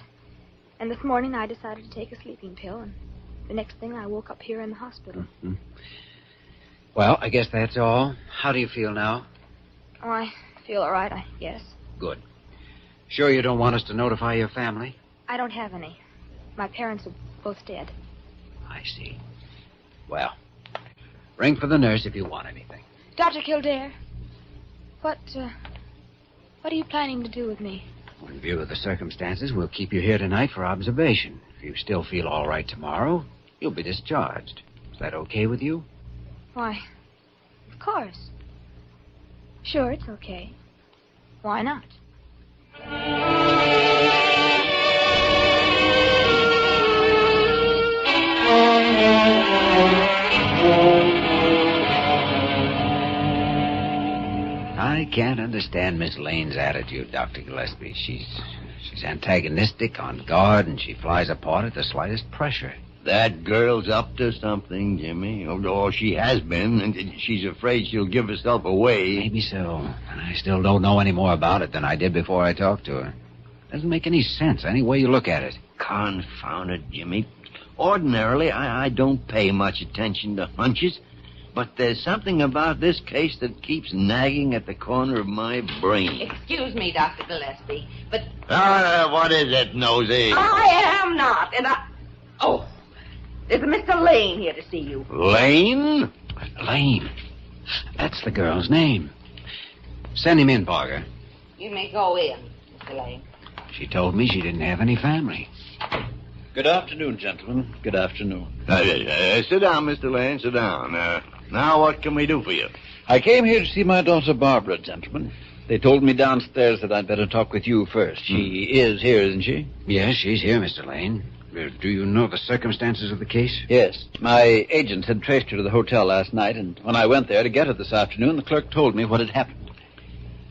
And this morning I decided to take a sleeping pill, and the next thing I woke up here in the hospital. Mm-hmm. Well, I guess that's all. How do you feel now? Oh, I feel all right, I guess. Good. Sure you don't want us to notify your family? I don't have any. My parents are both dead. I see. Well, ring for the nurse if you want anything. Dr. Kildare, what are you planning to do with me? In view of the circumstances, we'll keep you here tonight for observation. If you still feel all right tomorrow, you'll be discharged. Is that okay with you? Why, of course. Sure, it's okay. Why not? I can't understand Miss Lane's attitude, Dr. Gillespie. She's antagonistic, on guard, and she flies apart at the slightest pressure. That girl's up to something, Jimmy. Or she has been, and she's afraid she'll give herself away. Maybe so. And I still don't know any more about it than I did before I talked to her. Doesn't make any sense, any way you look at it. Confound it, Jimmy. Ordinarily, I don't pay much attention to hunches, but there's something about this case that keeps nagging at the corner of my brain. Excuse me, Dr. Gillespie, but... What is it, Nosy? I am not, and Oh, there's a Mr. Lane here to see you. Lane? Lane. That's the girl's name. Send him in, Parker. You may go in, Mr. Lane. She told me she didn't have any family. Good afternoon, gentlemen. Good afternoon. Sit down, Mr. Lane, sit down. Now what can we do for you? I came here to see my daughter Barbara, gentlemen. They told me downstairs that I'd better talk with you first. She is here, isn't she? Yes, she's here, Mr. Lane. Do you know the circumstances of the case? Yes. My agent had traced her to the hotel last night, and when I went there to get her this afternoon, the clerk told me what had happened.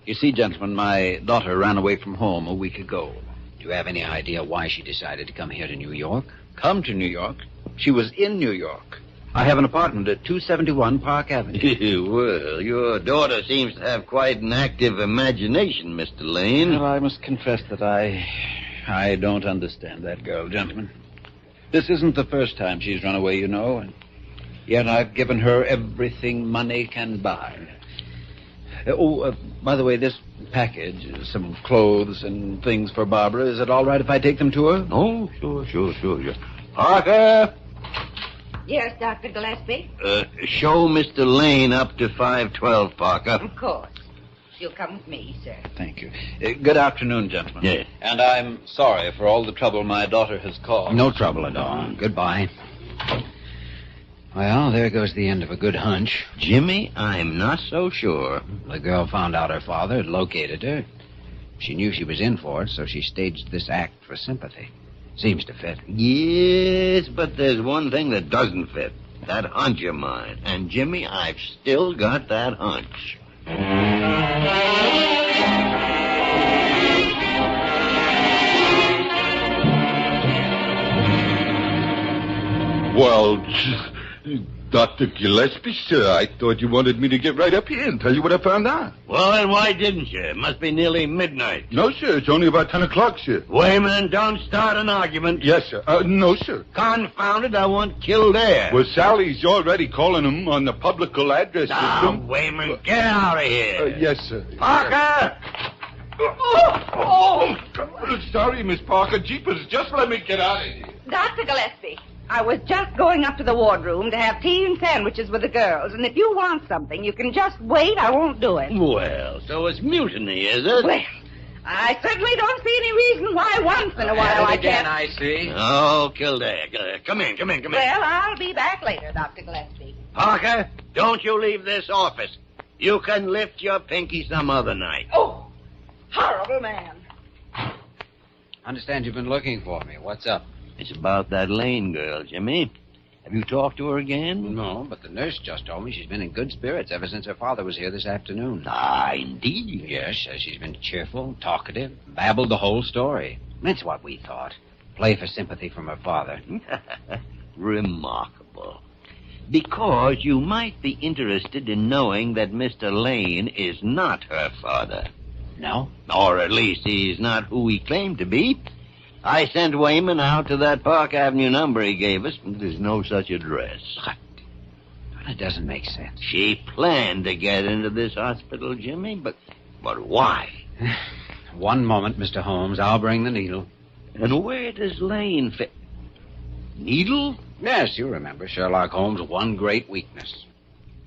You see, gentlemen, my daughter ran away from home a week ago. Do you have any idea why she decided to come here to New York? Come to New York? She was in New York. I have an apartment at 271 Park Avenue. Well, your daughter seems to have quite an active imagination, Mr. Lane. Well, I must confess that I don't understand that girl, gentlemen. This isn't the first time she's run away, you know, and yet I've given her everything money can buy. By the way, this package, some clothes and things for Barbara, is it all right if I take them to her? Oh, sure. Parker! Yes, Dr. Gillespie? Show Mr. Lane up to 512, Parker. Of course. She'll come with me, sir. Thank you. Good afternoon, gentlemen. Yes. And I'm sorry for all the trouble my daughter has caused. No trouble at all. Goodbye. Well, there goes the end of a good hunch. Jimmy, I'm not so sure. The girl found out her father had located her. She knew she was in for it, so she staged this act for sympathy. Seems to fit. Yes, but there's one thing that doesn't fit. That hunch of mine. And, Jimmy, I've still got that hunch. Well, Dr. Gillespie, sir, I thought you wanted me to get right up here and tell you what I found out. Well, then why didn't you? It must be nearly midnight. No, sir, it's only about 10 o'clock, sir. Wayman, don't start an argument. Yes, sir. No, sir. Confound it, I want Kildare. Well, Sally's already calling him on the publical address Now, system. Wayman, get out of here. Yes, sir. Parker! Oh, sorry, Miss Parker. Jeepers, just let me get out of here. Dr. Gillespie, I was just going up to the wardroom to have tea and sandwiches with the girls, and if you want something, you can just wait. I won't do it. Well, so it's mutiny, is it? Well, I certainly don't see any reason why once in a while I can't. I see. Oh, Kildare. Come in. Well, I'll be back later, Dr. Gillespie. Parker, don't you leave this office. You can lift your pinky some other night. Oh, horrible man. Understand you've been looking for me. What's up? It's about that Lane girl, Jimmy. Have you talked to her again? No, but the nurse just told me she's been in good spirits ever since her father was here this afternoon. Ah, indeed. Yes, says she's been cheerful, talkative, babbled the whole story. That's what we thought. Play for sympathy from her father. Remarkable. Because you might be interested in knowing that Mr. Lane is not her father. No? Or at least he's not who he claimed to be. I sent Wayman out to that Park Avenue number he gave us, but there's no such address. That doesn't make sense. She planned to get into this hospital, Jimmy, but why? One moment, Mr. Holmes. I'll bring the needle. And where does Lane fit? Needle? Yes, you remember Sherlock Holmes' one great weakness.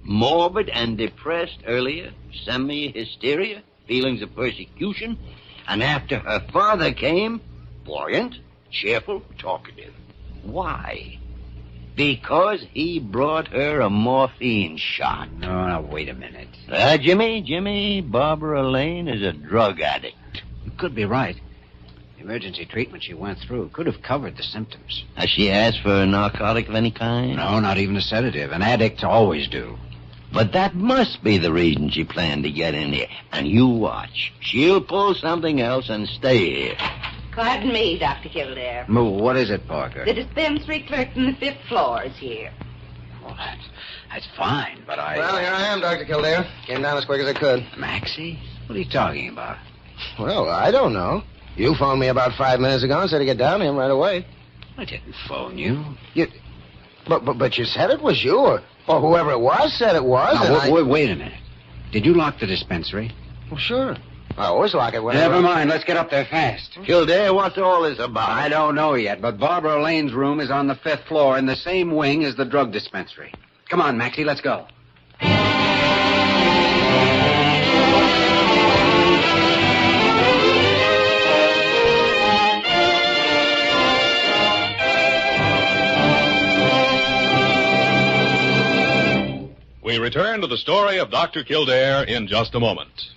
Morbid and depressed earlier, semi-hysteria, feelings of persecution, and after her father came, buoyant, cheerful, talkative. Why? Because he brought her a morphine shot. No, wait a minute. Jimmy, Barbara Lane is a drug addict. You could be right. The emergency treatment she went through could have covered the symptoms. Has she asked for a narcotic of any kind? No, not even a sedative. An addict always do. But that must be the reason she planned to get in here. And you watch. She'll pull something else and stay here. Pardon me, Dr. Kildare. What is it, Parker? The dispensary clerk from the 5th floor is here. Well, that's fine, but Well, here I am, Dr. Kildare. Came down as quick as I could. Maxie? What are you talking about? Well, I don't know. You phoned me about 5 minutes ago and said to get down to him right away. I didn't phone you. But you said it was you, or whoever it was said it was. Now, wait a minute. Did you lock the dispensary? Well, sure. I always lock it when Never mind. Let's get up there fast. Kildare, what's all this about? I don't know yet, but Barbara Lane's room is on the 5th floor in the same wing as the drug dispensary. Come on, Maxie, let's go. We return to the story of Dr. Kildare in just a moment.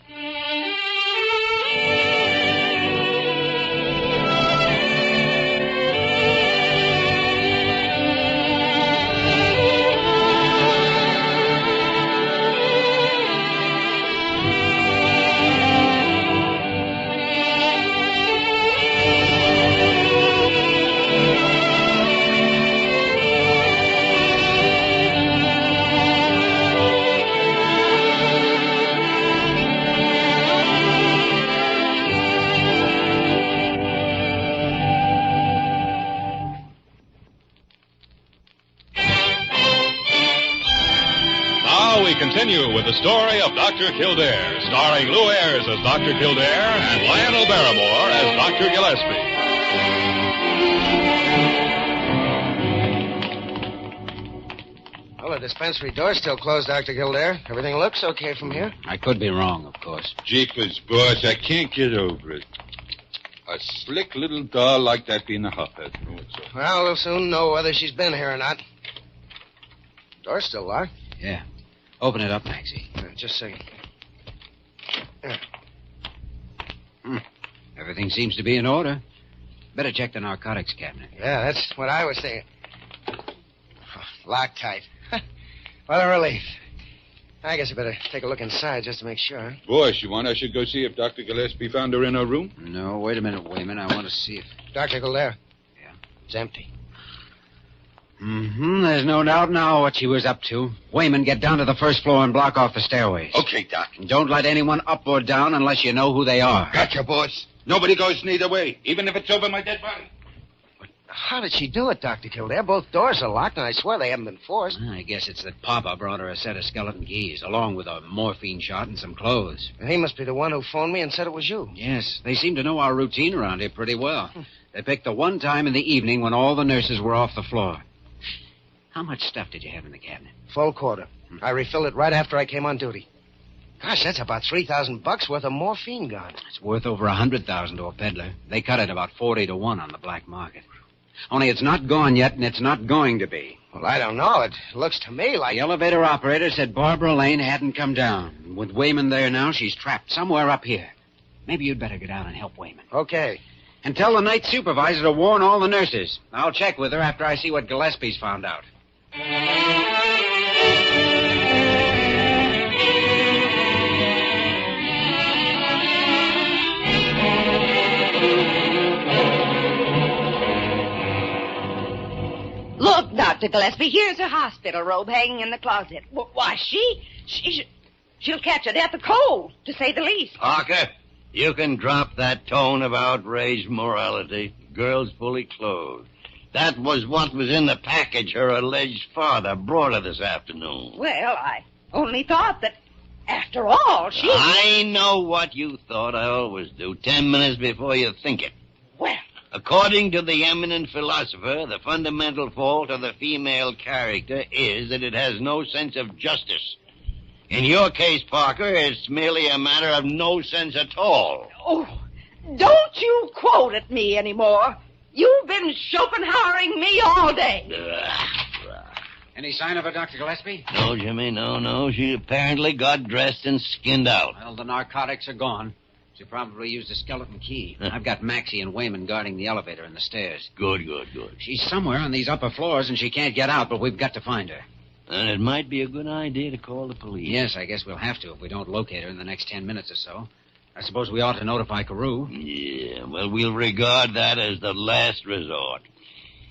Continue with the story of Dr. Kildare, starring Lou Ayres as Dr. Kildare and Lionel Barrymore as Dr. Gillespie. Well, the dispensary door's still closed, Dr. Kildare. Everything looks okay from here. I could be wrong, of course. Jeepers, boss, I can't get over it. A slick little doll like that being a hophead. No, it's all. Well, we'll soon know whether she's been here or not. Door's still locked. Yeah. Open it up, Maxie. Just a second. Everything seems to be in order. Better check the narcotics cabinet. Yeah, that's what I was thinking. Locked tight. What a relief. I guess I better take a look inside just to make sure. Boss, you want I should go see if Dr. Gillespie found her in her room? No, wait a minute, Wayman. I want to see if... Dr. Kildare. Yeah? It's empty. There's no doubt now what she was up to. Wayman, get down to the 1st floor and block off the stairways. Okay, Doc. And don't let anyone up or down unless you know who they are. Gotcha, boss. Nobody goes neither way, even if it's over my dead body. But How did she do it, Dr. Kildare? Both doors are locked, and I swear they haven't been forced. I guess it's that Papa brought her a set of skeleton keys, along with a morphine shot and some clothes. He must be the one who phoned me and said it was you. Yes, they seem to know our routine around here pretty well. They picked the one time in the evening when all the nurses were off the floor. How much stuff did you have in the cabinet? Full quarter. I refilled it right after I came on duty. Gosh, that's about $3,000 worth of morphine gone. It's worth over $100,000 to a peddler. They cut it about 40 to 1 on the black market. Only it's not gone yet, and it's not going to be. Well, I don't know. It looks to me like... The elevator operator said Barbara Lane hadn't come down. With Wayman there now, she's trapped somewhere up here. Maybe you'd better get out and help Wayman. Okay. And tell the night supervisor to warn all the nurses. I'll check with her after I see what Gillespie's found out. Look, Dr. Gillespie, here's her hospital robe hanging in the closet. Why, she'll catch a death of cold, to say the least. Parker, you can drop that tone of outraged morality. Girl's fully clothed. That was what was in the package her alleged father brought her this afternoon. Well, I only thought that, after all, she... I know what you thought. I always do. 10 minutes before you think it. Well... According to the eminent philosopher, the fundamental fault of the female character is that it has no sense of justice. In your case, Parker, it's merely a matter of no sense at all. Oh, don't you quote at me anymore. You've been Schopenhauering me all day. Any sign of her, Dr. Gillespie? No, Jimmy, no. She apparently got dressed and skinned out. Well, the narcotics are gone. She probably used a skeleton key. I've got Maxie and Wayman guarding the elevator and the stairs. Good. She's somewhere on these upper floors, and she can't get out, but we've got to find her. And it might be a good idea to call the police. Yes, I guess we'll have to if we don't locate her in the next 10 minutes or so. I suppose we ought to notify Carew. Yeah, well, we'll regard that as the last resort.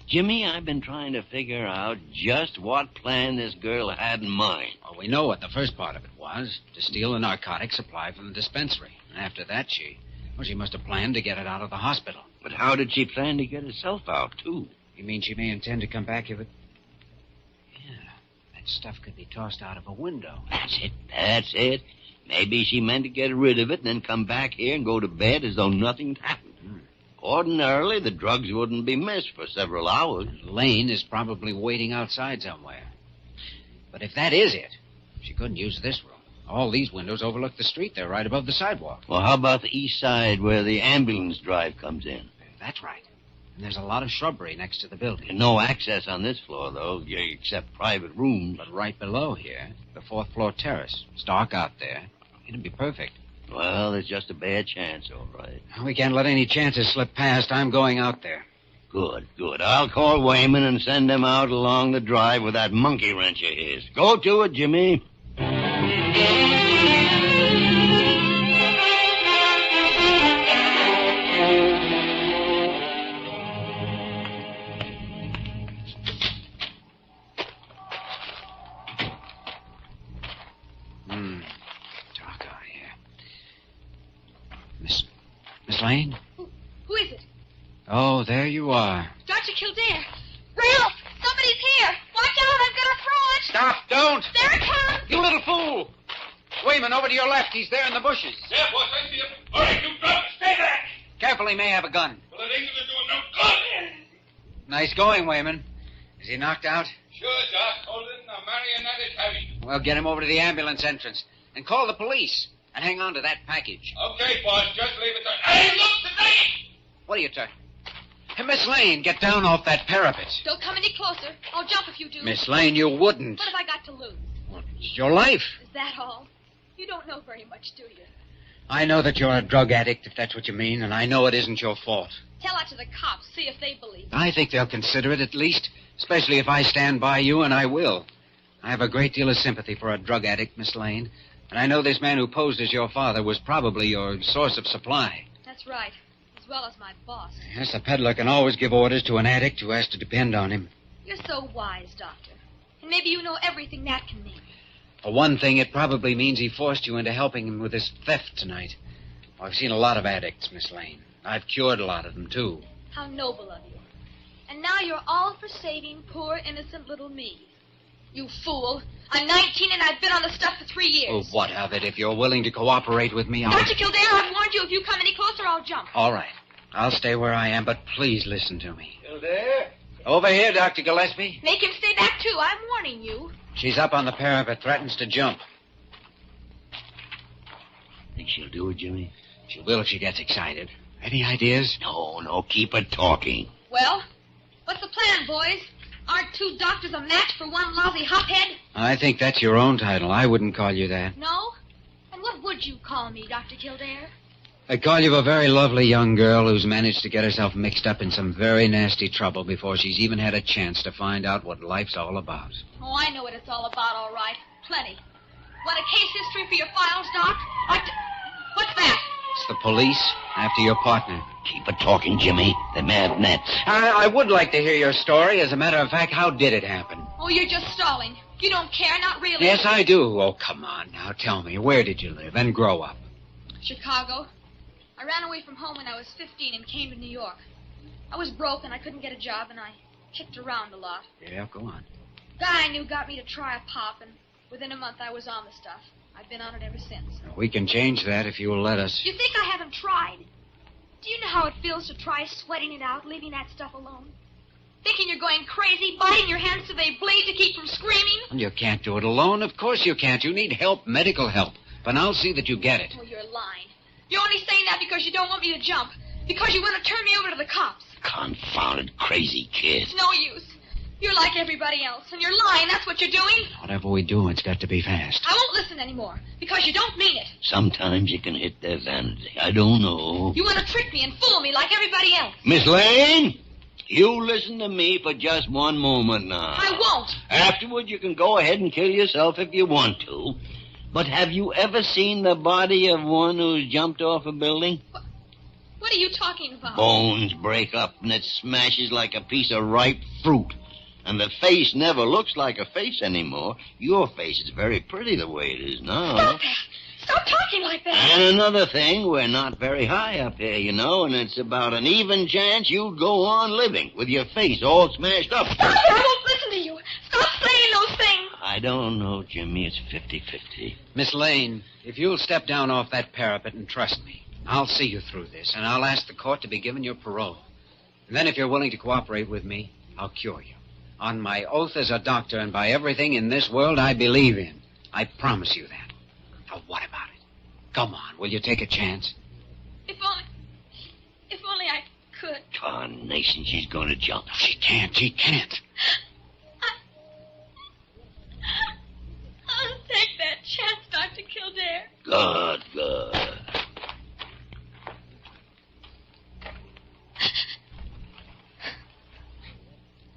Jimmy, I've been trying to figure out just what plan this girl had in mind. Well, we know what the first part of it was, to steal the narcotic supply from the dispensary. And after that, she must have planned to get it out of the hospital. But how did she plan to get herself out, too? You mean she may intend to come back if it... Yeah, that stuff could be tossed out of a window. That's it. Maybe she meant to get rid of it and then come back here and go to bed as though nothing happened. Ordinarily, the drugs wouldn't be missed for several hours. Lane is probably waiting outside somewhere. But if that is it, she couldn't use this room. All these windows overlook the street. They're right above the sidewalk. Well, how about the east side where the ambulance drive comes in? That's right. And there's a lot of shrubbery next to the building. No access on this floor, though, except private rooms. But right below here, the 4th floor terrace. It's dark out there. It'd be perfect. Well, there's just a bad chance, all right. We can't let any chances slip past. I'm going out there. Good. I'll call Wayman and send him out along the drive with that monkey wrench of his. Go to it, Jimmy. Dark out here. Miss Lane? Who is it? Oh, there you are. Dr. Kildare. Ralph, somebody's here. Watch out, I'm going to throw it. Stop, don't. There it comes. You little fool. Wayman, over to your left. He's there in the bushes. Yeah, boss, I see him. All right, you drop. Stay back. Careful, he may have a gun. Well, it ain't gonna do him no good. Nice going, Wayman. Is he knocked out? Sure, Doc. Holding a marionette heavy. Well, get him over to the ambulance entrance. And call the police. And hang on to that package. Okay, boss, just leave it there. Hey, look, the thing! What are you talking? Hey, Miss Lane, get down off that parapet. Don't come any closer. I'll jump if you do. Miss Lane, you wouldn't. What have I got to lose? It's your life. Is that all? You don't know very much, do you? I know that you're a drug addict, if that's what you mean, and I know it isn't your fault. Tell that to the cops. See if they believe it. I think they'll consider it at least, especially if I stand by you, and I will. I have a great deal of sympathy for a drug addict, Miss Lane, and I know this man who posed as your father was probably your source of supply. That's right, as well as my boss. Yes, a peddler can always give orders to an addict who has to depend on him. You're so wise, Doctor. And maybe you know everything that can mean. For one thing, it probably means he forced you into helping him with this theft tonight. I've seen a lot of addicts, Miss Lane. I've cured a lot of them, too. How noble of you. And now you're all for saving poor, innocent little me. You fool. I'm 19 and I've been on the stuff for 3 years. Oh, what of it? If you're willing to cooperate with me, I'll... Dr. Kildare, I've warned you. If you come any closer, I'll jump. All right. I'll stay where I am, but please listen to me. Kildare? Over here, Dr. Gillespie. Make him stay back, too. I'm warning you. She's up on the parapet, threatens to jump. Think she'll do it, Jimmy? She will if she gets excited. Any ideas? No, keep her talking. Well, what's the plan, boys? Aren't 2 doctors a match for one lousy hophead? I think that's your own title. I wouldn't call you that. No? And what would you call me, Dr. Kildare? I'd call you a very lovely young girl who's managed to get herself mixed up in some very nasty trouble before she's even had a chance to find out what life's all about. Oh, I know what it's all about, all right. Plenty. Want a case history for your files, Doc? What's that? It's the police after your partner. Keep her talking, Jimmy. The mad nets. I would like to hear your story. As a matter of fact, how did it happen? Oh, you're just stalling. You don't care, not really. Yes, I do. Oh, come on now. Tell me, where did you live and grow up? Chicago. I ran away from home when I was 15 and came to New York. I was broke and I couldn't get a job and I kicked around a lot. Yeah, go on. Guy I knew got me to try a pop and within a month I was on the stuff. I've been on it ever since. We can change that if you will let us. You think I haven't tried? Do you know how it feels to try sweating it out, leaving that stuff alone? Thinking you're going crazy, biting your hands so they bleed to keep from screaming? You can't do it alone. Of course you can't. You need help, medical help. But I'll see that you get it. Oh, you're lying. You're only saying that because you don't want me to jump. Because you want to turn me over to the cops. Confounded crazy kid. It's no use. You're like everybody else, and you're lying. That's what you're doing. Whatever we do, it's got to be fast. I won't listen anymore, because you don't mean it. Sometimes you can hit their vanity. I don't know. You want to trick me and fool me like everybody else. Miss Lane, you listen to me for just one moment now. I won't. Afterward, you can go ahead and kill yourself if you want to. But have you ever seen the body of one who's jumped off a building? What are you talking about? Bones break up and it smashes like a piece of ripe fruit. And the face never looks like a face anymore. Your face is very pretty the way it is now. Stop that. Stop talking like that. And another thing, we're not very high up here, you know, and it's about an even chance you'd go on living with your face all smashed up. Stop it. I won't listen to you. Stop saying those things. I don't know, Jimmy. It's 50-50. Miss Lane, if you'll step down off that parapet and trust me, I'll see you through this, and I'll ask the court to be given your parole. And then if you're willing to cooperate with me, I'll cure you. On my oath as a doctor and by everything in this world I believe in. I promise you that. Now, what about it? Come on, will you take a chance? If only I could. Tarnation, she's going to jump. She can't. I'll take that chance, Dr. Kildare. Good.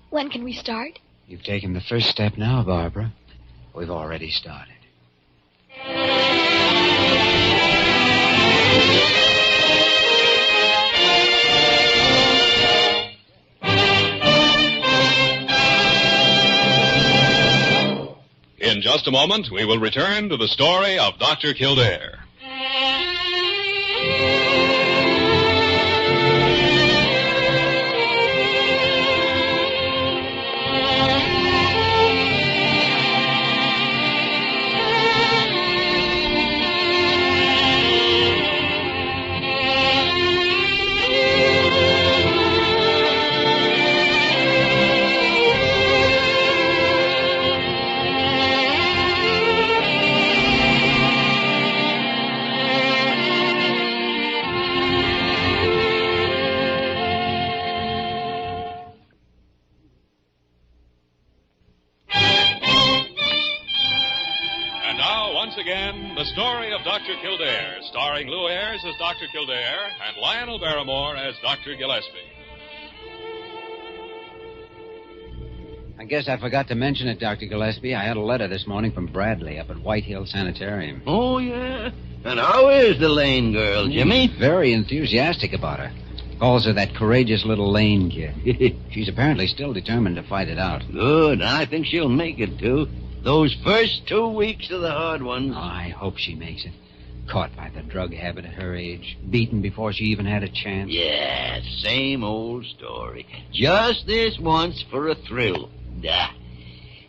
When can we start? You've taken the first step now, Barbara. We've already started. In just a moment, we will return to the story of Dr. Kildare. The story of Dr. Kildare, starring Lou Ayres as Dr. Kildare and Lionel Barrymore as Dr. Gillespie. I guess I forgot to mention it, Dr. Gillespie. I had a letter this morning from Bradley up at White Hill Sanitarium. Oh, yeah? And how is the Lane girl, Jimmy? Very enthusiastic about her. Calls her that courageous little Lane kid. She's apparently still determined to fight it out. Good. I think she'll make it, too. Those first 2 weeks are the hard ones. Oh, I hope she makes it. Caught by the drug habit at her age. Beaten before she even had a chance. Yeah, same old story. Just this once for a thrill.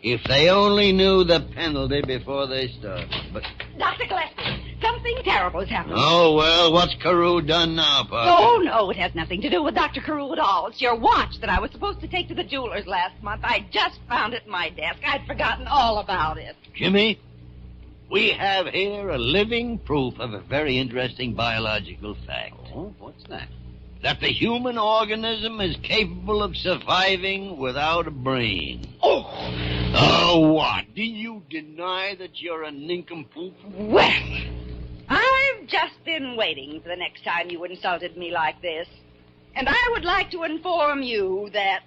If they only knew the penalty before they started. But Dr. Gillespie, something terrible has happened. oh, well, what's Carew done now, Parker? Oh, no, it has nothing to do with Dr. Carew at all. It's your watch that I was supposed to take to the jeweler's last month. I just found it in my desk. I'd forgotten all about it. Jimmy, we have here a living proof of a very interesting biological fact. Oh, what's that? That the human organism is capable of surviving without a brain. Oh! Oh, what? Do you deny that you're a nincompoop? Well, I've just been waiting for the next time you insulted me like this. And I would like to inform you that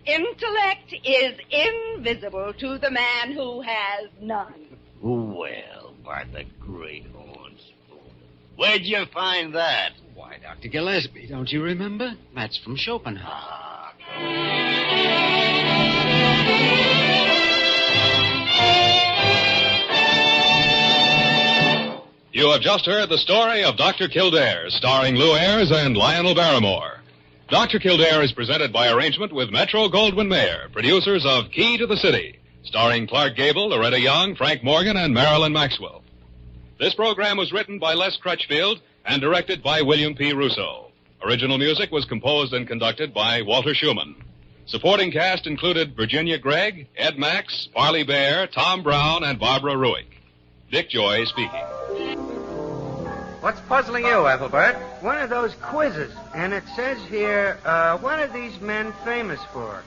intellect is invisible to the man who has none. Well, by the great horn spoon. Where'd you find that? Why, Dr. Gillespie, don't you remember? That's from Schopenhauer. You have just heard the story of Dr. Kildare, starring Lou Ayres and Lionel Barrymore. Dr. Kildare is presented by arrangement with Metro-Goldwyn-Mayer, producers of Key to the City, starring Clark Gable, Loretta Young, Frank Morgan, and Marilyn Maxwell. This program was written by Les Crutchfield and directed by William P. Russo. Original music was composed and conducted by Walter Schumann. Supporting cast included Virginia Gregg, Ed Max, Parley Bear, Tom Brown, and Barbara Ruick. Dick Joy speaking. What's puzzling you, Ethelbert? One of those quizzes. And it says here, what are these men famous for?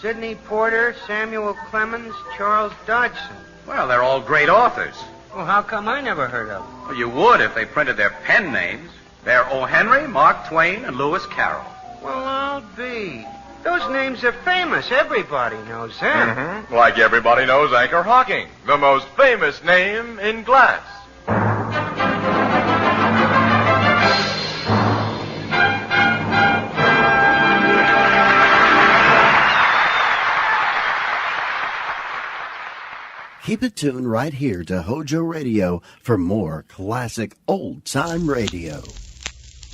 Sidney Porter, Samuel Clemens, Charles Dodgson. Well, they're all great authors. Well, how come I never heard of them? Well, you would if they printed their pen names. They're O. Henry, Mark Twain, and Lewis Carroll. Well, I'll be. Those names are famous. Everybody knows them. Mm-hmm. Like everybody knows Anchor Hocking, the most famous name in glass. Keep it tuned right here to Hojo Radio for more classic old-time radio.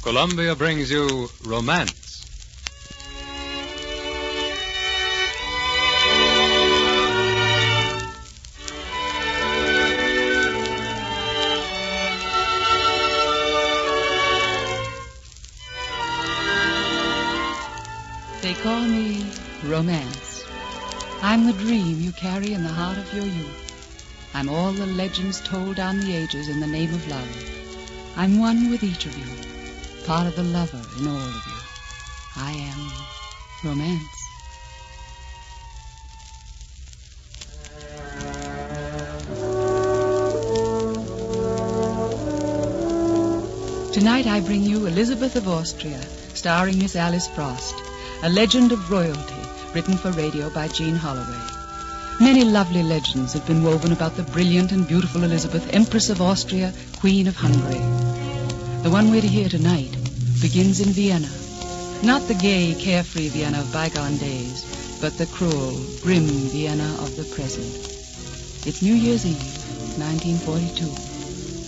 Columbia brings you Romance. They call me Romance. I'm the dream you carry in the heart of your youth. I'm all the legends told down the ages in the name of love. I'm one with each of you, part of the lover in all of you. I am Romance. Tonight I bring you Elisabeth of Austria, starring Miss Alice Frost, a legend of royalty written for radio by Jean Holloway. Many lovely legends have been woven about the brilliant and beautiful Elisabeth, Empress of Austria, Queen of Hungary. The one we're to hear tonight begins in Vienna. Not the gay, carefree Vienna of bygone days, but the cruel, grim Vienna of the present. It's New Year's Eve, 1942.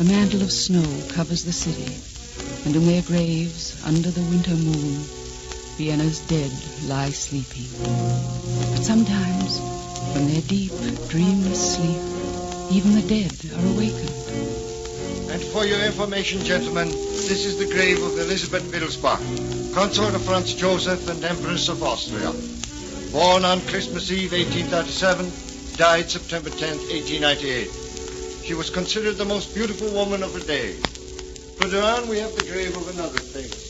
A mantle of snow covers the city, and in their graves, under the winter moon, Vienna's dead lie sleeping. But sometimes, from their deep, dreamless sleep, even the dead are awakened. And for your information, gentlemen, this is the grave of Elisabeth Wittelsbach, consort of Franz Joseph and Empress of Austria. Born on Christmas Eve, 1837, died September 10th, 1898. She was considered the most beautiful woman of her day. Further on, we have the grave of another famous.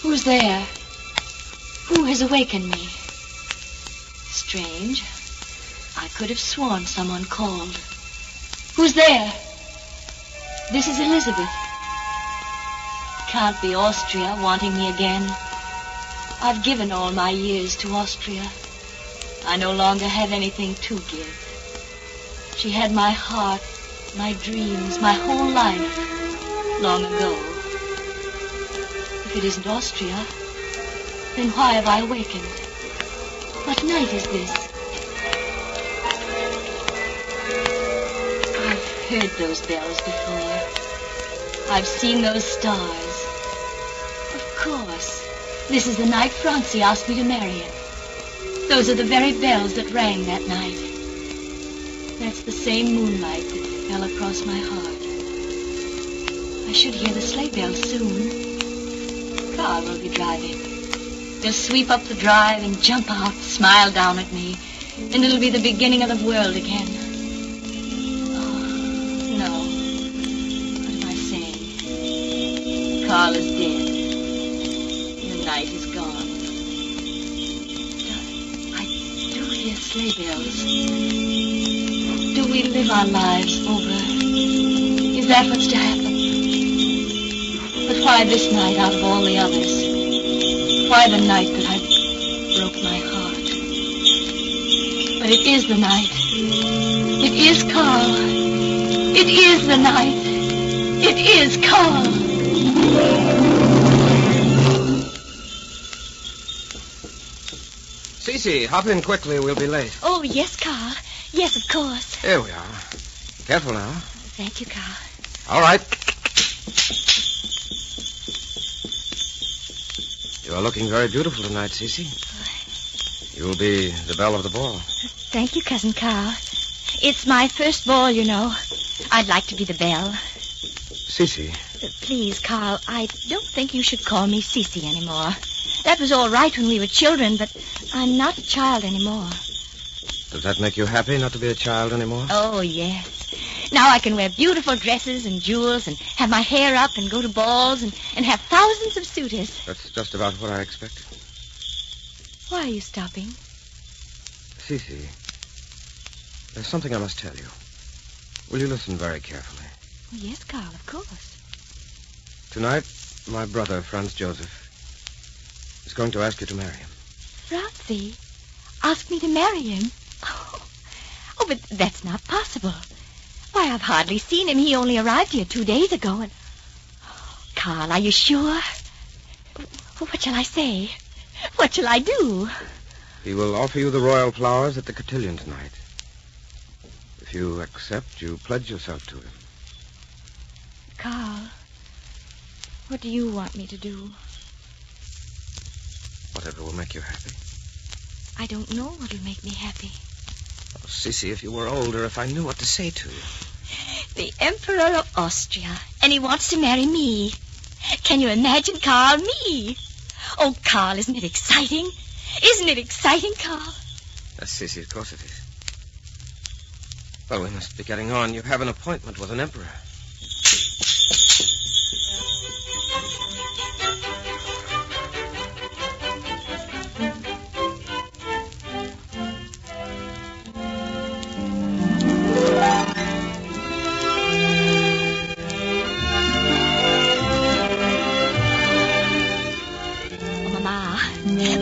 Who's there? Who has awakened me? Strange. I could have sworn someone called. Who's there? This is Elisabeth. Can't be Austria wanting me again. I've given all my years to Austria. I no longer have anything to give. She had my heart, my dreams, my whole life, long ago. If it isn't Austria, then why have I awakened? What night is this? I've heard those bells before. I've seen those stars. Of course. This is the night Francie asked me to marry him. Those are the very bells that rang that night. That's the same moonlight that fell across my heart. I should hear the sleigh bells soon. Carl will be driving. He'll sweep up the drive and jump out, smile down at me, and it'll be the beginning of the world again. Oh, no. What am I saying? Carl is dead. The night is gone. I do hear sleigh bells. Do we live our lives over? Is that what's to happen? But why this night out of all the others? Why the night that I broke my heart? But it is the night. It is Carl. It is the night. It is Carl. Cece, hop in quickly. We'll be late. Oh, yes, Carl. Yes, of course. Here we are. Careful now. Thank you, Carl. All right. You are looking very beautiful tonight, Cece. You'll be the belle of the ball. Thank you, Cousin Carl. It's my first ball, you know. I'd like to be the belle. Cece. Please, Carl, I don't think you should call me Cece anymore. That was all right when we were children, but I'm not a child anymore. Does that make you happy not to be a child anymore? Oh, yes. Now I can wear beautiful dresses and jewels and have my hair up and go to balls and have thousands of suitors. That's just about what I expected. Why are you stopping? Cece, there's something I must tell you. Will you listen very carefully? Yes, Carl, of course. Tonight, my brother, Franz Joseph, is going to ask you to marry him. Francie asked me to marry him? Oh, but that's not possible. Why, I've hardly seen him. He only arrived here 2 days ago, and... Oh, Carl, are you sure? What shall I say? What shall I do? He will offer you the royal flowers at the cotillion tonight. If you accept, you pledge yourself to him. Carl, what do you want me to do? Whatever will make you happy. I don't know what'll make me happy. Oh, Cece, if you were older, if I knew what to say to you. The Emperor of Austria, and he wants to marry me. Can you imagine, Carl, me? Oh, Carl, isn't it exciting? Isn't it exciting, Carl? Yes, Cece, of course it is. Well, we must be getting on. You have an appointment with an emperor.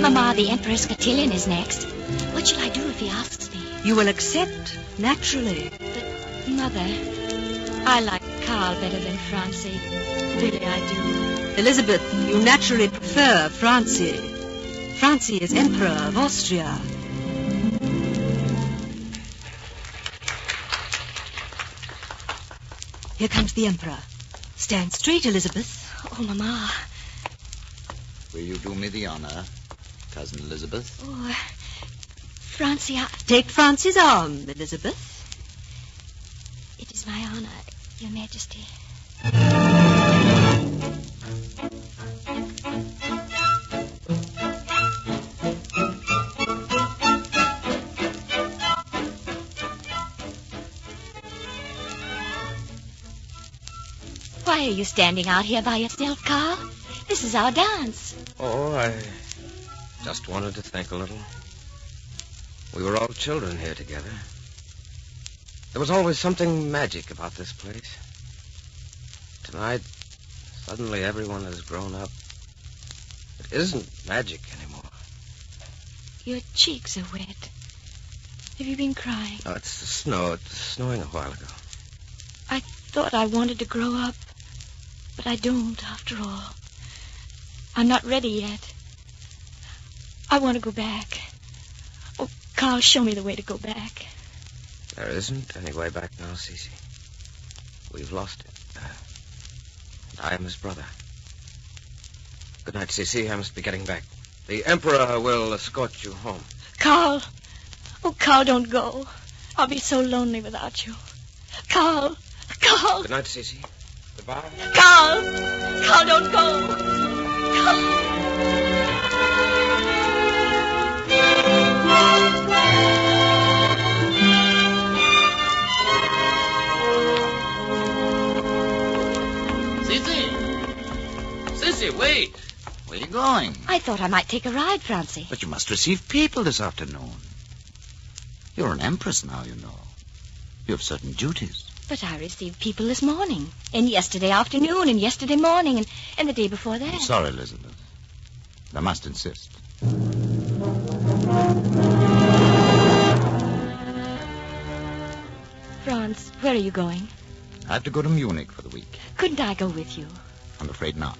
Mama, the Emperor's cotillion is next. What shall I do if he asks me? You will accept, naturally. But, Mother, I like Carl better than Francie. Really, I do. Elisabeth, you naturally prefer Francie. Francie is Emperor of Austria. Here comes the Emperor. Stand straight, Elisabeth. Oh, Mama. Will you do me the honor, Cousin Elisabeth? Oh, Francie, Take Francie's arm, Elisabeth. It is my honor, Your Majesty. Why are you standing out here by yourself, Carl? This is our dance. Oh, I just wanted to think a little. We were all children here together. There was always something magic about this place. Tonight, suddenly everyone has grown up. It isn't magic anymore. Your cheeks are wet. Have you been crying? Oh, it's the snow. It was snowing a while ago. I thought I wanted to grow up, but I don't, after all. I'm not ready yet. I want to go back. Carl, show me the way to go back. There isn't any way back now, Cece. We've lost him. And I am his brother. Good night, Cece. I must be getting back. The Emperor will escort you home. Carl. Oh, Carl, don't go. I'll be so lonely without you. Carl. Carl. Good night, Cece. Goodbye. Carl. Carl, don't go. Carl. Sissy, wait. Where are you going? I thought I might take a ride, Francie. But you must receive people this afternoon. You're an empress now, you know. You have certain duties. But I received people this morning, and yesterday afternoon, and yesterday morning, and the day before that. I'm sorry, Elisabeth. I must insist. Franz, where are you going? I have to go to Munich for the week. Couldn't I go with you? I'm afraid not.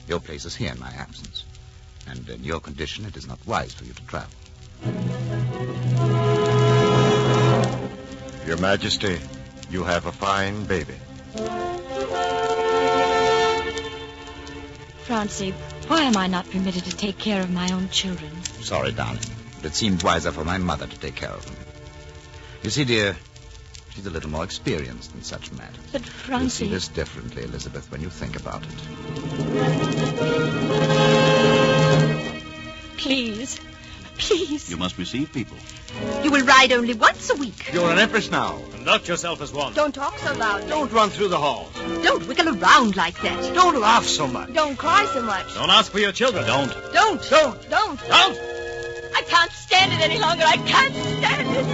Your place is here in my absence. And in your condition, it is not wise for you to travel. Your Majesty, you have a fine baby. Francie, why am I not permitted to take care of my own children? Sorry, darling, but it seemed wiser for my mother to take care of them. You see, dear, she's a little more experienced in such matters. But, Francie... You'll see this differently, Elisabeth, when you think about it. Please. Please. You must receive people. You will ride only once a week. You're an empress now. Conduct yourself as one. Don't talk so loud. Don't run through the halls. Don't wiggle around like that. Don't laugh so much. Don't cry so much. Don't ask for your children. Don't. Don't. Don't. Don't. Don't. I can't stand it any longer. I can't stand it.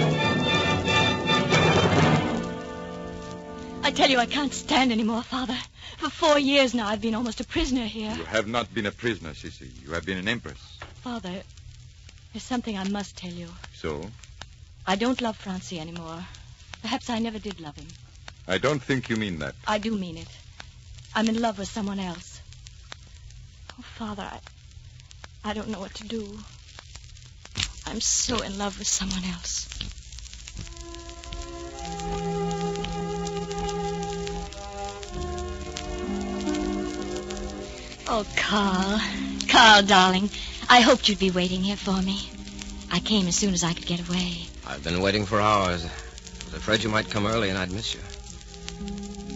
I tell you, I can't stand anymore, Father. For 4 years now, I've been almost a prisoner here. You have not been a prisoner, Sissy. You have been an empress. Father, there's something I must tell you. So? I don't love Francie anymore. Perhaps I never did love him. I don't think you mean that. I do mean it. I'm in love with someone else. Oh, Father, I don't know what to do. I'm so in love with someone else. Oh, Carl. Carl, darling. I hoped you'd be waiting here for me. I came as soon as I could get away. I've been waiting for hours. I was afraid you might come early and I'd miss you.